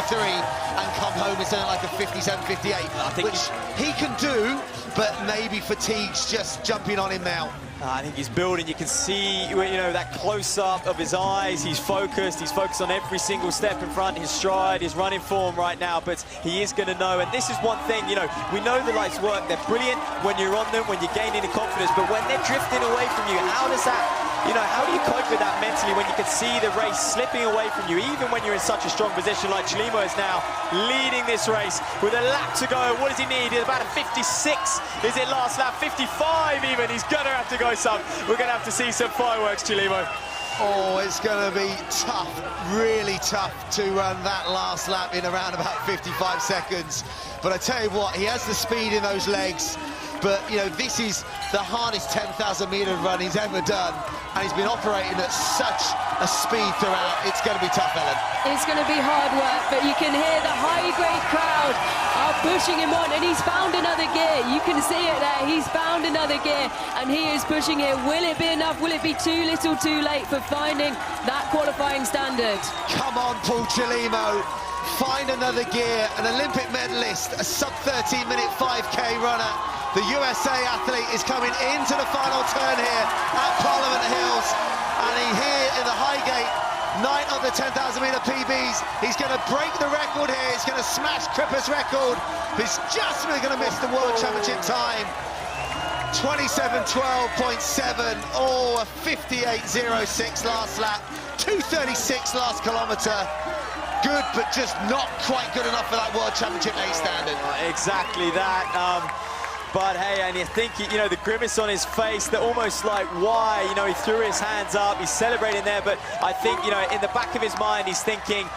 3 and come home probably something like a 57-58, which he can do, but maybe fatigue's just jumping on him now. I think he's building. You can see, you know, that close-up of his eyes. He's focused. He's focused on every single step in front, his stride, his running form right now. But he is going to know. And this is one thing, you know, we know the lights work. They're brilliant when you're on them, when you're gaining the confidence. But when they're drifting away from you, how does that, you know, how do you cope with that mentally when you can see the race slipping away from you, even when you're in such a strong position like Chelimo is now leading this race with a lap to go? What does he need? About a 56. Is it last lap? 55 even. He's going to have to go some. We're going to have to see some fireworks, Chelimo. Oh, it's going to be tough, really tough to run that last lap in around about 55 seconds. But I tell you what, he has the speed in those legs. But, you know, this is the hardest 10,000-metre run he's ever done, and he's been operating at such a speed throughout. It's going to be tough, Ellen. It's going to be hard work, but you can hear the high-grade crowd are pushing him on, and he's found another gear. You can see it there. He's found another gear, and he is pushing it. Will it be enough? Will it be too little, too late for finding that qualifying standard? Come on, Paul Chelimo. Find another gear. An Olympic medalist, a sub-13-minute 5K runner. The USA athlete is coming into the final turn here at Parliament Hills, and here in the Highgate, night of the 10,000-metre PBs, he's going to break the record here. He's going to smash Cripper's record. He's just really going to miss the World Championship time. 27:12.7, oh, a 58:06 last lap, 2:36 last kilometre. Good, but just not quite good enough for that World Championship A standard. Exactly that. But hey, and you think, you know, the grimace on his face, they're almost like, why? You know, he threw his hands up, he's celebrating there, but I think, you know, in the back of his mind, he's thinking,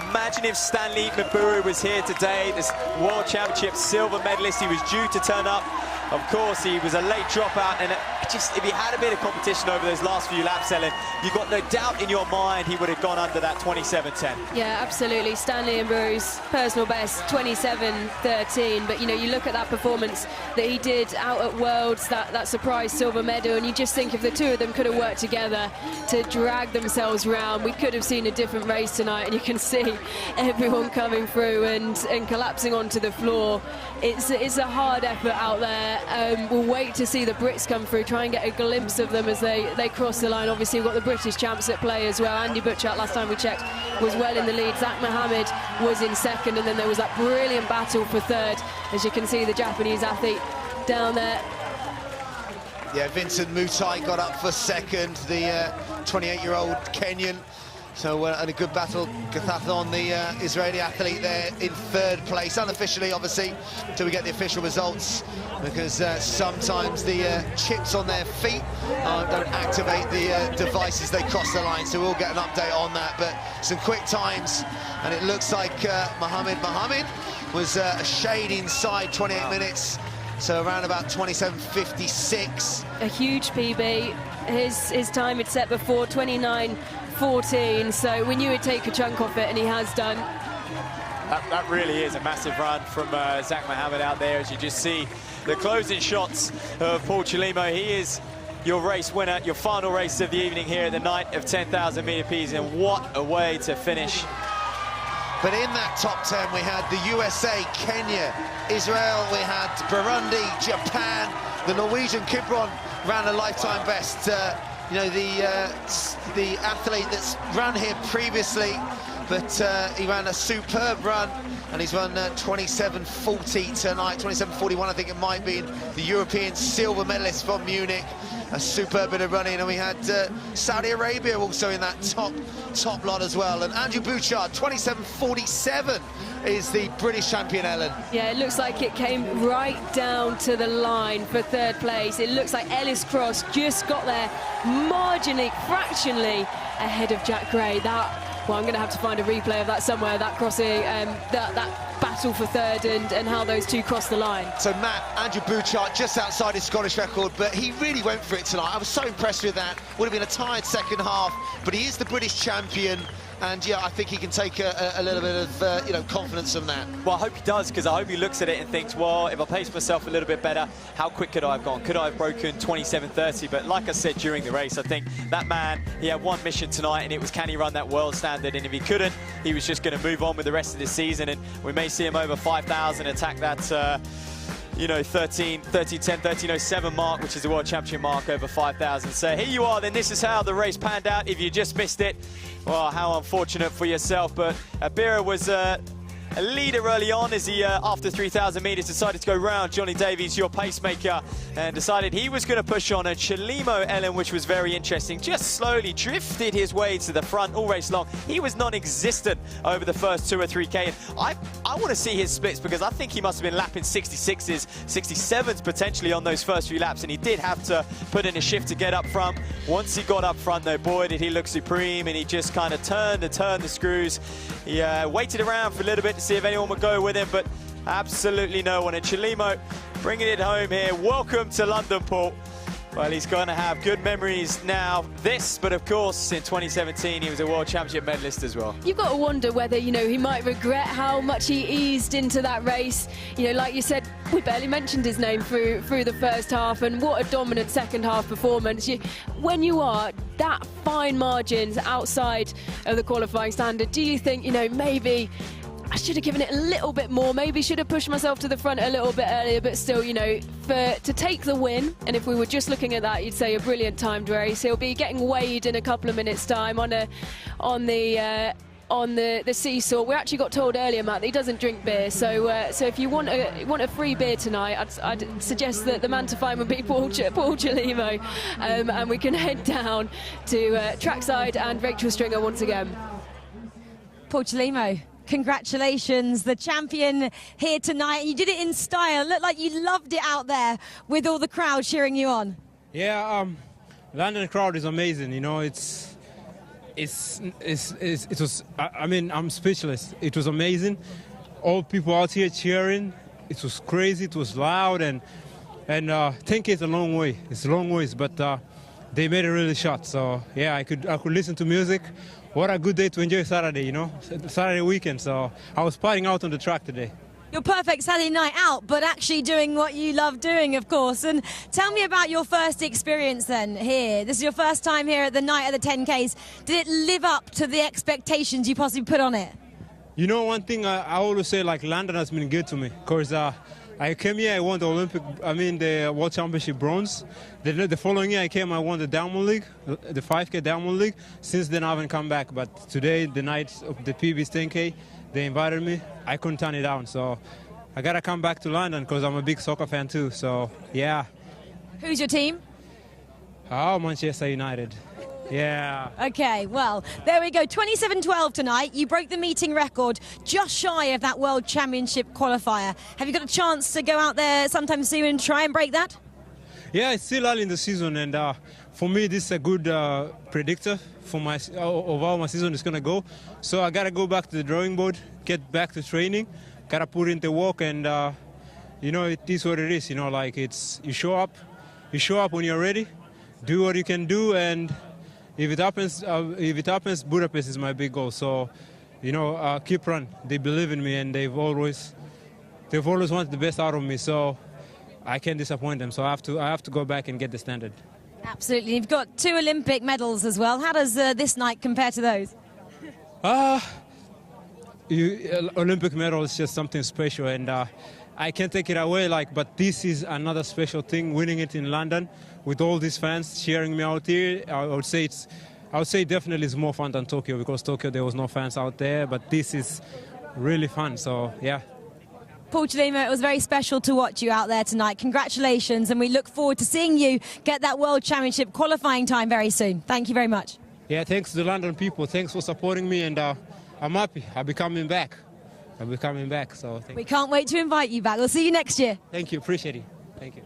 imagine if Stanley Mburu was here today, this World Championship silver medalist. He was due to turn up. Of course, he was a late dropout, and just if he had a bit of competition over those last few laps, Ellen, you've got no doubt in your mind he would have gone under that 27:10. Yeah, absolutely. Stanley Mburu's personal best, 27:13. But, you know, you look at that performance that he did out at Worlds, that surprise silver medal, and you just think if the two of them could have worked together to drag themselves round, we could have seen a different race tonight. And you can see everyone coming through and collapsing onto the floor. It's a hard effort out there. We'll wait to see the Brits come through, try and get a glimpse of them as they cross the line. Obviously, we've got the British champs at play as well. Andy Butchart, last time we checked, was well in the lead. Zach Mohammed was in second, and then there was that brilliant battle for third. As you can see, the Japanese athlete down there. Yeah, Vincent Mutai got up for second, the 28-year-old Kenyan. So, and a good battle, Gathathon, the Israeli athlete there in third place, unofficially, obviously, till we get the official results, because sometimes the chips on their feet don't activate the devices they cross the line, so we'll get an update on that. But some quick times, and it looks like Mohammed was a shade inside 28 minutes, so around about 27:56. A huge PB. His time had set before 29:14, so we knew he'd take a chunk off it, and he has done. That really is a massive run from Zach Mohammed out there, as you just see the closing shots of Paul Chelimo. He is your race winner, your final race of the evening here at the night of 10,000-metre Ps, and what a way to finish. But in that top 10, we had the USA, Kenya, Israel, we had Burundi, Japan, the Norwegian Kibron ran a lifetime best. You know, the athlete that's run here previously, but he ran a superb run, and he's run 27:40 tonight, 27:41 I think it might be, the European silver medalist from Munich. A superb bit of running, and we had Saudi Arabia also in that top lot as well. And Andrew Bouchard, 27:47 is the British champion, Ellen. Yeah, it looks like it came right down to the line for third place. It looks like Ellis Cross just got there marginally, fractionally ahead of Jack Gray. Well, I'm going to have to find a replay of that somewhere, that crossing, that battle for third and how those two crossed the line. So, Matt, Andrew Bouchard just outside his Scottish record, but he really went for it tonight. I was so impressed with that. Would have been a tired second half, but he is the British champion. and yeah, I think he can take a little bit of you know, confidence from that. Well, I hope he does, because I hope he looks at it and thinks, well, if I pace myself a little bit better, how quick could I have gone? Could I have broken 27:30? But like I said during the race, I think that man, he had one mission tonight, and it was, can he run that world standard? And if he couldn't, he was just going to move on with the rest of the season, and we may see him over 5,000 attack that you know, 13:07 mark, which is the world championship mark over 5,000. So here you are then. This is how the race panned out. If you just missed it, well, how unfortunate for yourself. But Abira was a leader early on as he, after 3,000 metres, decided to go round Johnny Davies, your pacemaker, and decided he was going to push on. And Chalimo Ellen, which was very interesting, just slowly drifted his way to the front all race long. He was non-existent over the first 2 or 3K. And I want to see his splits, because I think he must have been lapping 66s, 67s potentially on those first few laps, and he did have to put in a shift to get up front. Once he got up front, though, boy, did he look supreme, and he just kind of turned the screws. He waited around for a little bit to see if anyone would go with him, but absolutely no one. And Chalimo bringing it home here. Welcome to London, Paul. Well, he's going to have good memories now. This, but of course, in 2017, he was a World Championship medalist as well. You've got to wonder whether, you know, he might regret how much he eased into that race. You know, like you said, we barely mentioned his name through the first half, and what a dominant second half performance. When you are that fine margins outside of the qualifying standard, do you think, you know, maybe I should have given it a little bit more, maybe should have pushed myself to the front a little bit earlier, but still, you know, to take the win, and if we were just looking at that, you'd say a brilliant timed race. He'll be getting weighed in a couple of minutes' time on the seesaw. We actually got told earlier, Matt, that he doesn't drink beer, so if you want a free beer tonight, I'd suggest that the man to find would be Paul Chalimo, and we can head down to trackside and Rachel Stringer once again. Paul Chalimo, congratulations, the champion here tonight. You did it in style. Looked like you loved it out there with all the crowd cheering you on. Yeah, London crowd is amazing. You know, it was. I mean, I'm speechless. It was amazing. All people out here cheering. It was crazy. It was loud, and 10K is a long way. It's a long ways, but they made it really short. So yeah, I could listen to music. What a good day to enjoy Saturday, you know, Saturday weekend. So I was partying out on the track today. Your perfect Saturday night out, but actually doing what you love doing, of course. And tell me about your first experience then here. This is your first time here at the night of the 10Ks. Did it live up to the expectations you possibly put on it? You know, one thing I always say, like, London has been good to me, because I came here, I won the World Championship bronze. The following year I came, I won the Diamond League, the 5K Diamond League. Since then I haven't come back, but today, the night of the PB's 10K, they invited me. I couldn't turn it down, so I gotta come back to London because I'm a big soccer fan too, so yeah. Who's your team? Oh, Manchester United. Yeah. Okay, well, there we go. 27:12 tonight. You broke the meeting record, just shy of that World Championship qualifier. Have you got a chance to go out there sometime soon and try and break that? Yeah, it's still early in the season, and for me, this is a good predictor for of how my season is going to go. So I got to go back to the drawing board, get back to training, got to put in the work, and, you know, it is what it is. You know, like, you show up when you're ready, do what you can do, and if it happens, Budapest is my big goal. So, you know, keep run. They believe in me, and they've always wanted the best out of me. So I can't disappoint them. So I have to go back and get the standard. Absolutely. You've got 2 Olympic medals as well. How does this night compare to those? Olympic medal is just something special, and I can't take it away. But this is another special thing. Winning it in London with all these fans cheering me out here, I would say definitely it's more fun than Tokyo, because Tokyo there was no fans out there. But this is really fun. So yeah. Paul Chalimo, it was very special to watch you out there tonight. Congratulations, and we look forward to seeing you get that World Championship qualifying time very soon. Thank you very much. Yeah, thanks to the London people. Thanks for supporting me, and I'm happy. I'll be coming back. So we can't wait to invite you back. We'll see you next year. Thank you. Appreciate it. Thank you.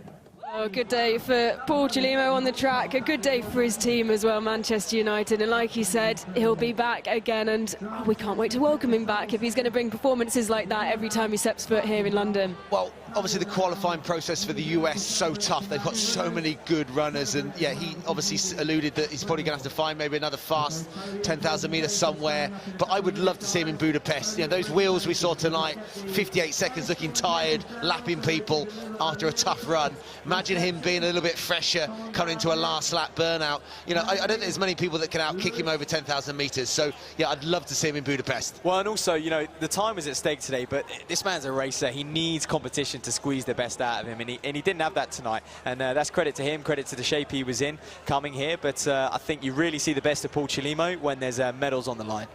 Oh, good day for Paul Chalimo on the track. A good day for his team as well, Manchester United. And like he said, he'll be back again, and we can't wait to welcome him back if he's going to bring performances like that every time he steps foot here in London. Well, obviously the qualifying process for the US so tough. They've got so many good runners, and yeah, he obviously alluded that he's probably going to have to find maybe another fast 10,000 metres somewhere. But I would love to see him in Budapest. You know, those wheels we saw tonight, 58 seconds, looking tired, lapping people after a tough run. Imagine him being a little bit fresher, coming into a last lap burnout. You know, I don't think there's many people that can out-kick him over 10,000 metres. So yeah, I'd love to see him in Budapest. Well, and also, you know, the time is at stake today, but this man's a racer. He needs competition to squeeze the best out of him, and he didn't have that tonight. And that's credit to him, credit to the shape he was in coming here. But I think you really see the best of Paul Chelimo when there's medals on the line.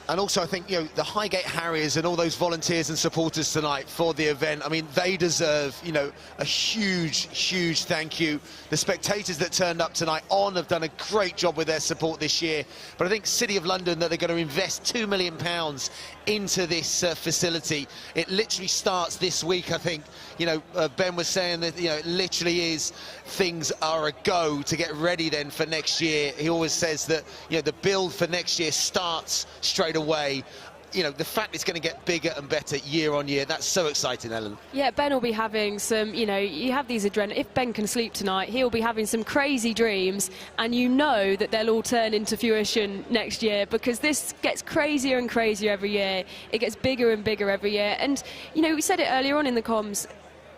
And also, I think, you know, the Highgate Harriers and all those volunteers and supporters tonight for the event, I mean, they deserve, you know, a huge, huge thank you. The spectators that turned up tonight have done a great job with their support this year. But I think City of London, that they're going to invest £2 million into this facility. It literally starts this week, I think. You know, Ben was saying that, you know, it literally is, things are a go to get ready then for next year. He always says that, you know, the build for next year starts straight away. You know, the fact it's going to get bigger and better year on year, that's so exciting, Ellen. Yeah, Ben will be having some, you know, you have these adrenaline. If Ben can sleep tonight, he'll be having some crazy dreams, and you know that they'll all turn into fruition next year, because this gets crazier and crazier every year. It gets bigger and bigger every year. And, you know, we said it earlier on in the comms,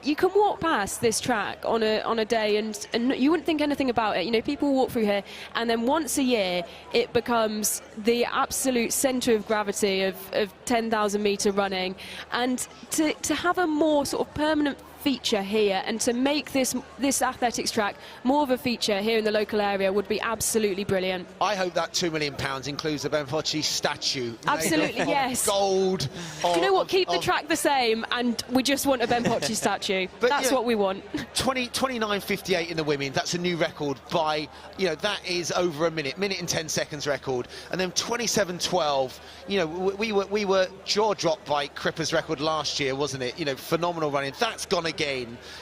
you can walk past this track on a day and you wouldn't think anything about it. You know, people walk through here, and then once a year it becomes the absolute centre of gravity of 10,000 metre running. And to have a more sort of permanent feature here, and to make this athletics track more of a feature here in the local area, would be absolutely brilliant. I hope that £2 million includes a Ben Focci statue. Absolutely, yes. Gold. Do you know what? Keep the track the same, and we just want a Ben Focci statue. But that's what we want. 29.58 in the women. That's a new record by, you know, that is over a minute and 10 seconds record. And then 27.12. You know, we were jaw dropped by Cripper's record last year, wasn't it? You know, phenomenal running. That's gone again.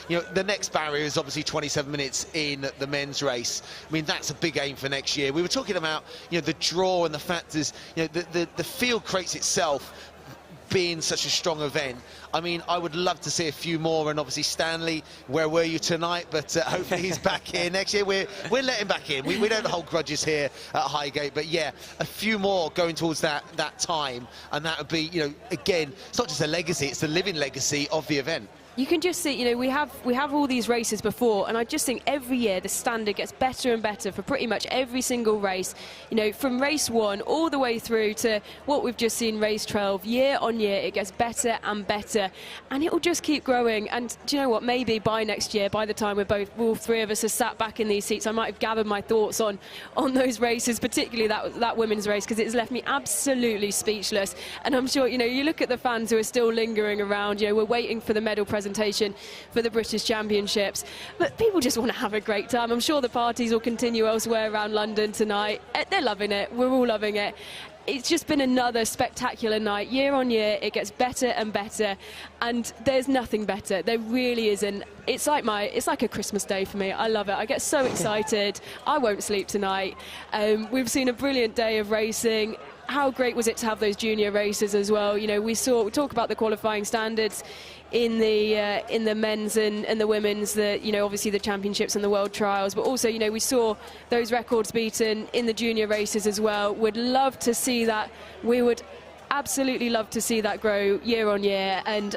You know, the next barrier is obviously 27 minutes in the men's race. I mean, that's a big aim for next year. We were talking about, you know, the draw and the factors, you know, the field creates itself being such a strong event. I mean, I would love to see a few more, and obviously Stanley, where were you tonight? But hopefully he's back here next year. We're letting him back in. We don't hold grudges here at Highgate, but yeah, a few more going towards that time, and that would be, you know, again, it's not just a legacy, it's the living legacy of the event. You can just see, you know, we have all these races before, and I just think every year the standard gets better and better for pretty much every single race. You know, from race 1 all the way through to what we've just seen, race 12. Year on year, it gets better and better, and it will just keep growing. And do you know what? Maybe by next year, by the time all three of us are sat back in these seats, I might have gathered my thoughts on those races, particularly that women's race, because it's left me absolutely speechless. And I'm sure, you know, you look at the fans who are still lingering around. You know, we're waiting for the medal presentation for the British Championships, but people just want to have a great time. I'm sure the parties will continue elsewhere around London tonight. They're loving it. We're all loving it. It's just been another spectacular night. Year on year, it gets better and better, and there's nothing better. There really isn't. It's like a Christmas day for me. I love it. I get so excited. I won't sleep tonight. We've seen a brilliant day of racing. How great was it to have those junior races as well? You know, we talk about the qualifying standards in the men's and the women's, you know, obviously the championships and the world trials, but also, you know, we saw those records beaten in the junior races as well. Would love to see that. We would absolutely love to see that grow year on year. And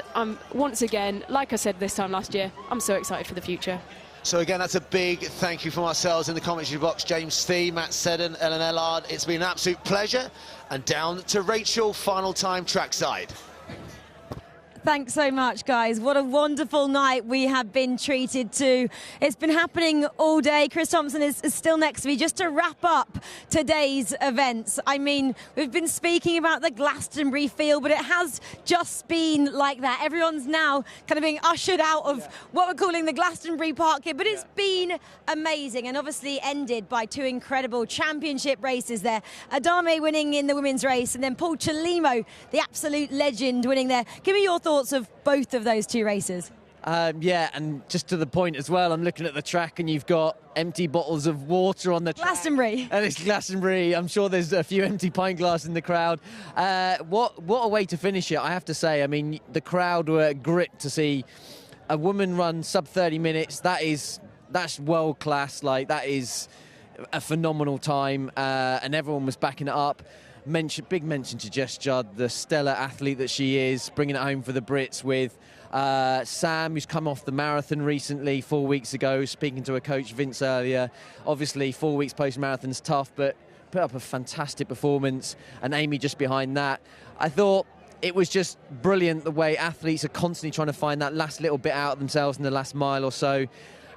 once again, like I said this time last year, I'm so excited for the future. So again, that's a big thank you from ourselves in the commentary box. James Thie, Matt Seddon, Ellen Ellard. It's been an absolute pleasure. And down to Rachel, final time trackside. Thanks so much, guys. What a wonderful night we have been treated to. It's been happening all day. Chris Thompson is still next to me just to wrap up today's events. I mean, we've been speaking about the Glastonbury field, but it has just been like that. Everyone's now kind of being ushered out of what we're calling the Glastonbury Park here, but it's been amazing, and obviously ended by two incredible championship races there. Adame winning in the women's race, and then Paul Chelimo, the absolute legend, winning there. Give me your thoughts of both of those two races. Yeah, and just to the point as well, I'm looking at the track and you've got empty bottles of water on the track. Glastonbury. And it's Glastonbury. I'm sure there's a few empty pint glasses in the crowd. What a way to finish it, I have to say. I mean, the crowd were gripped to see a woman run sub 30 minutes, that's world class. Like, that is a phenomenal time, and everyone was backing it up. Big mention to Jess Judd, the stellar athlete that she is, bringing it home for the Brits with Sam, who's come off the marathon recently 4 weeks ago, speaking to her coach Vince earlier. Obviously 4 weeks post-marathon's tough, but put up a fantastic performance, and Amy just behind that. I thought it was just brilliant the way athletes are constantly trying to find that last little bit out of themselves in the last mile or so.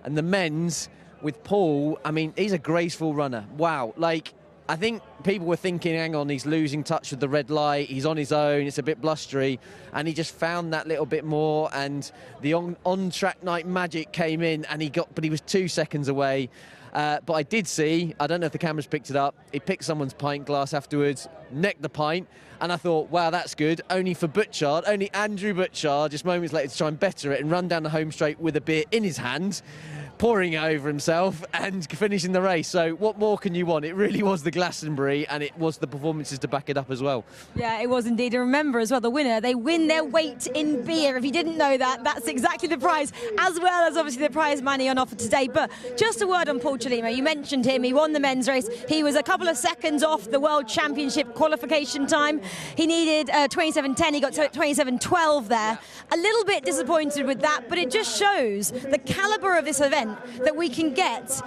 And the men's, with Paul, I mean, he's a graceful runner. Wow. Like, I think people were thinking, hang on, he's losing touch with the red light, he's on his own, it's a bit blustery, and he just found that little bit more, and the on-track night magic came in, and but he was 2 seconds away. But I did see, I don't know if the cameras picked it up, he picked someone's pint glass afterwards, necked the pint, and I thought, wow, that's good. Only for Butchard, only Andrew Butchard, just moments later to try and better it and run down the home straight with a beer in his hand, pouring it over himself and finishing the race. So what more can you want? It really was the Glastonbury, and it was the performances to back it up as well. Yeah, it was indeed. And remember as well, the winner, they win their weight in beer. If you didn't know that, that's exactly the prize, as well as obviously the prize money on offer today. But just a word on Paul Chelimo. You mentioned him. He won the men's race. He was a couple of seconds off the World Championship qualification time. He needed 27.10. He got 27.12 there. A little bit disappointed with that, but it just shows the calibre of this event, that we can get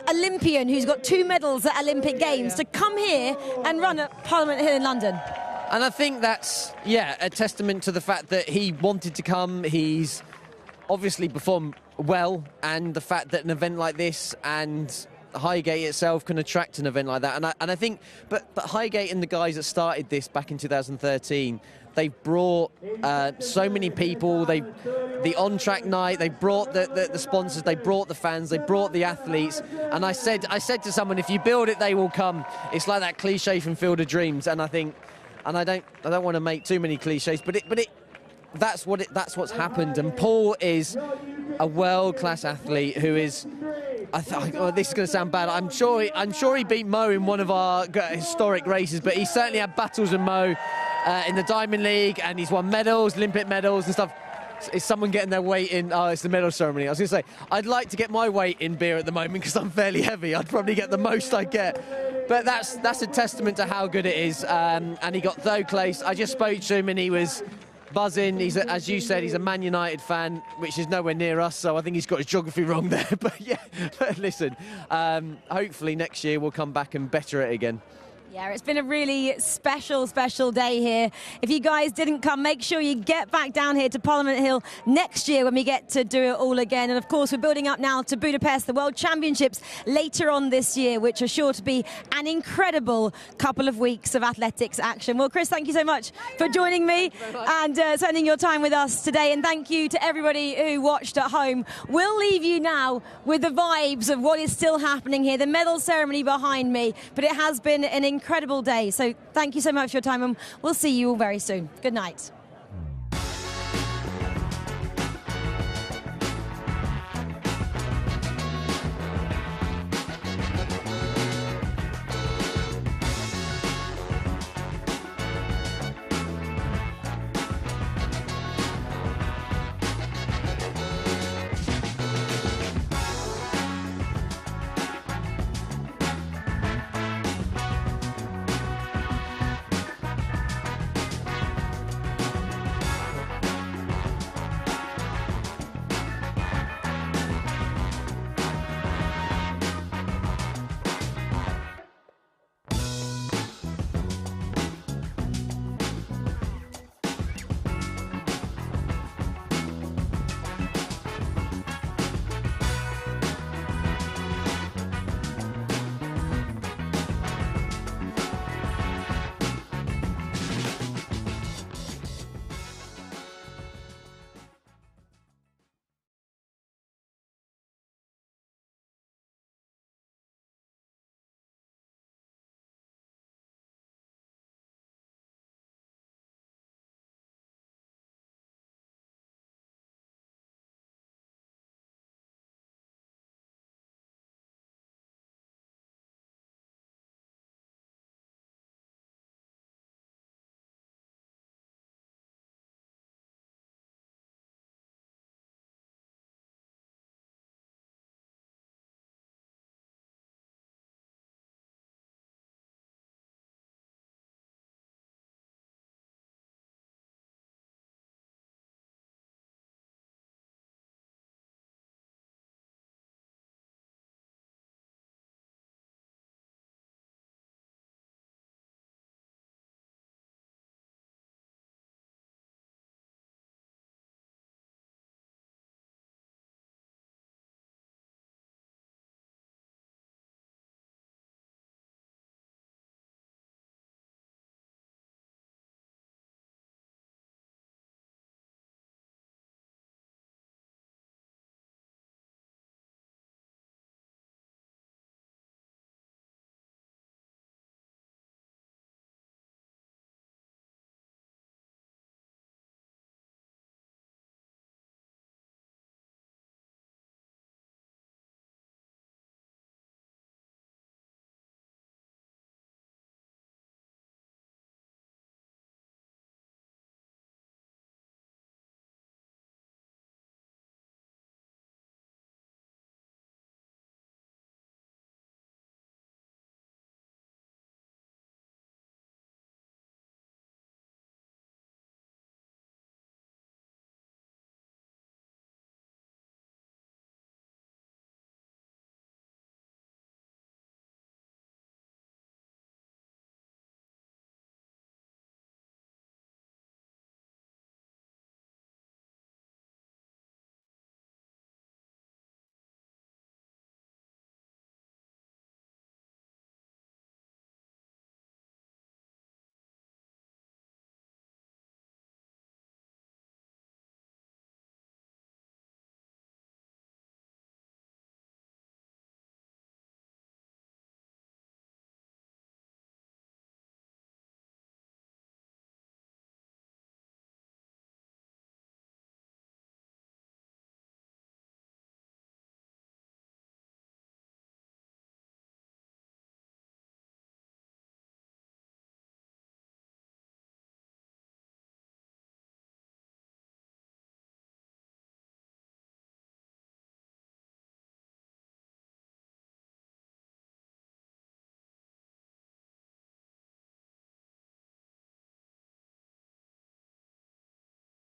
Olympian who's got 2 medals at Olympic Games to come here and run at Parliament Hill in London. And I think that's, yeah, a testament to the fact that he wanted to come. He's obviously performed well, and the fact that an event like this and Highgate itself can attract an event like that. And I think, but Highgate and the guys that started this back in 2013, they've brought so many people. The on-track night, they brought the sponsors, they brought the fans, they brought the athletes. And I said to someone, if you build it, they will come. It's like that cliche from Field of Dreams. And I think, and I don't want to make too many cliches, but that's what's happened. And Paul is a world-class athlete who is. This is going to sound bad. I'm sure he beat Mo in one of our historic races, but he certainly had battles with Mo in the Diamond League, and he's won medals, Olympic medals and stuff. Is someone getting their weight in? Oh, it's the medal ceremony. I was going to say, I'd like to get my weight in beer at the moment because I'm fairly heavy. I'd probably get the most I get. But that's a testament to how good it is. And he got so close. I just spoke to him and he was buzzing. As you said, he's a Man United fan, which is nowhere near us, so I think he's got his geography wrong there. But yeah, but listen, hopefully next year we'll come back and better it again. Yeah, it's been a really special day here. If you guys didn't come, make sure you get back down here to Parliament Hill next year when we get to do it all again. And of course, we're building up now to Budapest, the World Championships later on this year, which are sure to be an incredible couple of weeks of athletics action. Well, Chris, thank you so much for joining me and spending your time with us today. And thank you to everybody who watched at home. We'll leave you now with the vibes of what is still happening here, the medal ceremony behind me. But it has been an incredible day. So thank you so much for your time, and we'll see you all very soon. Good night.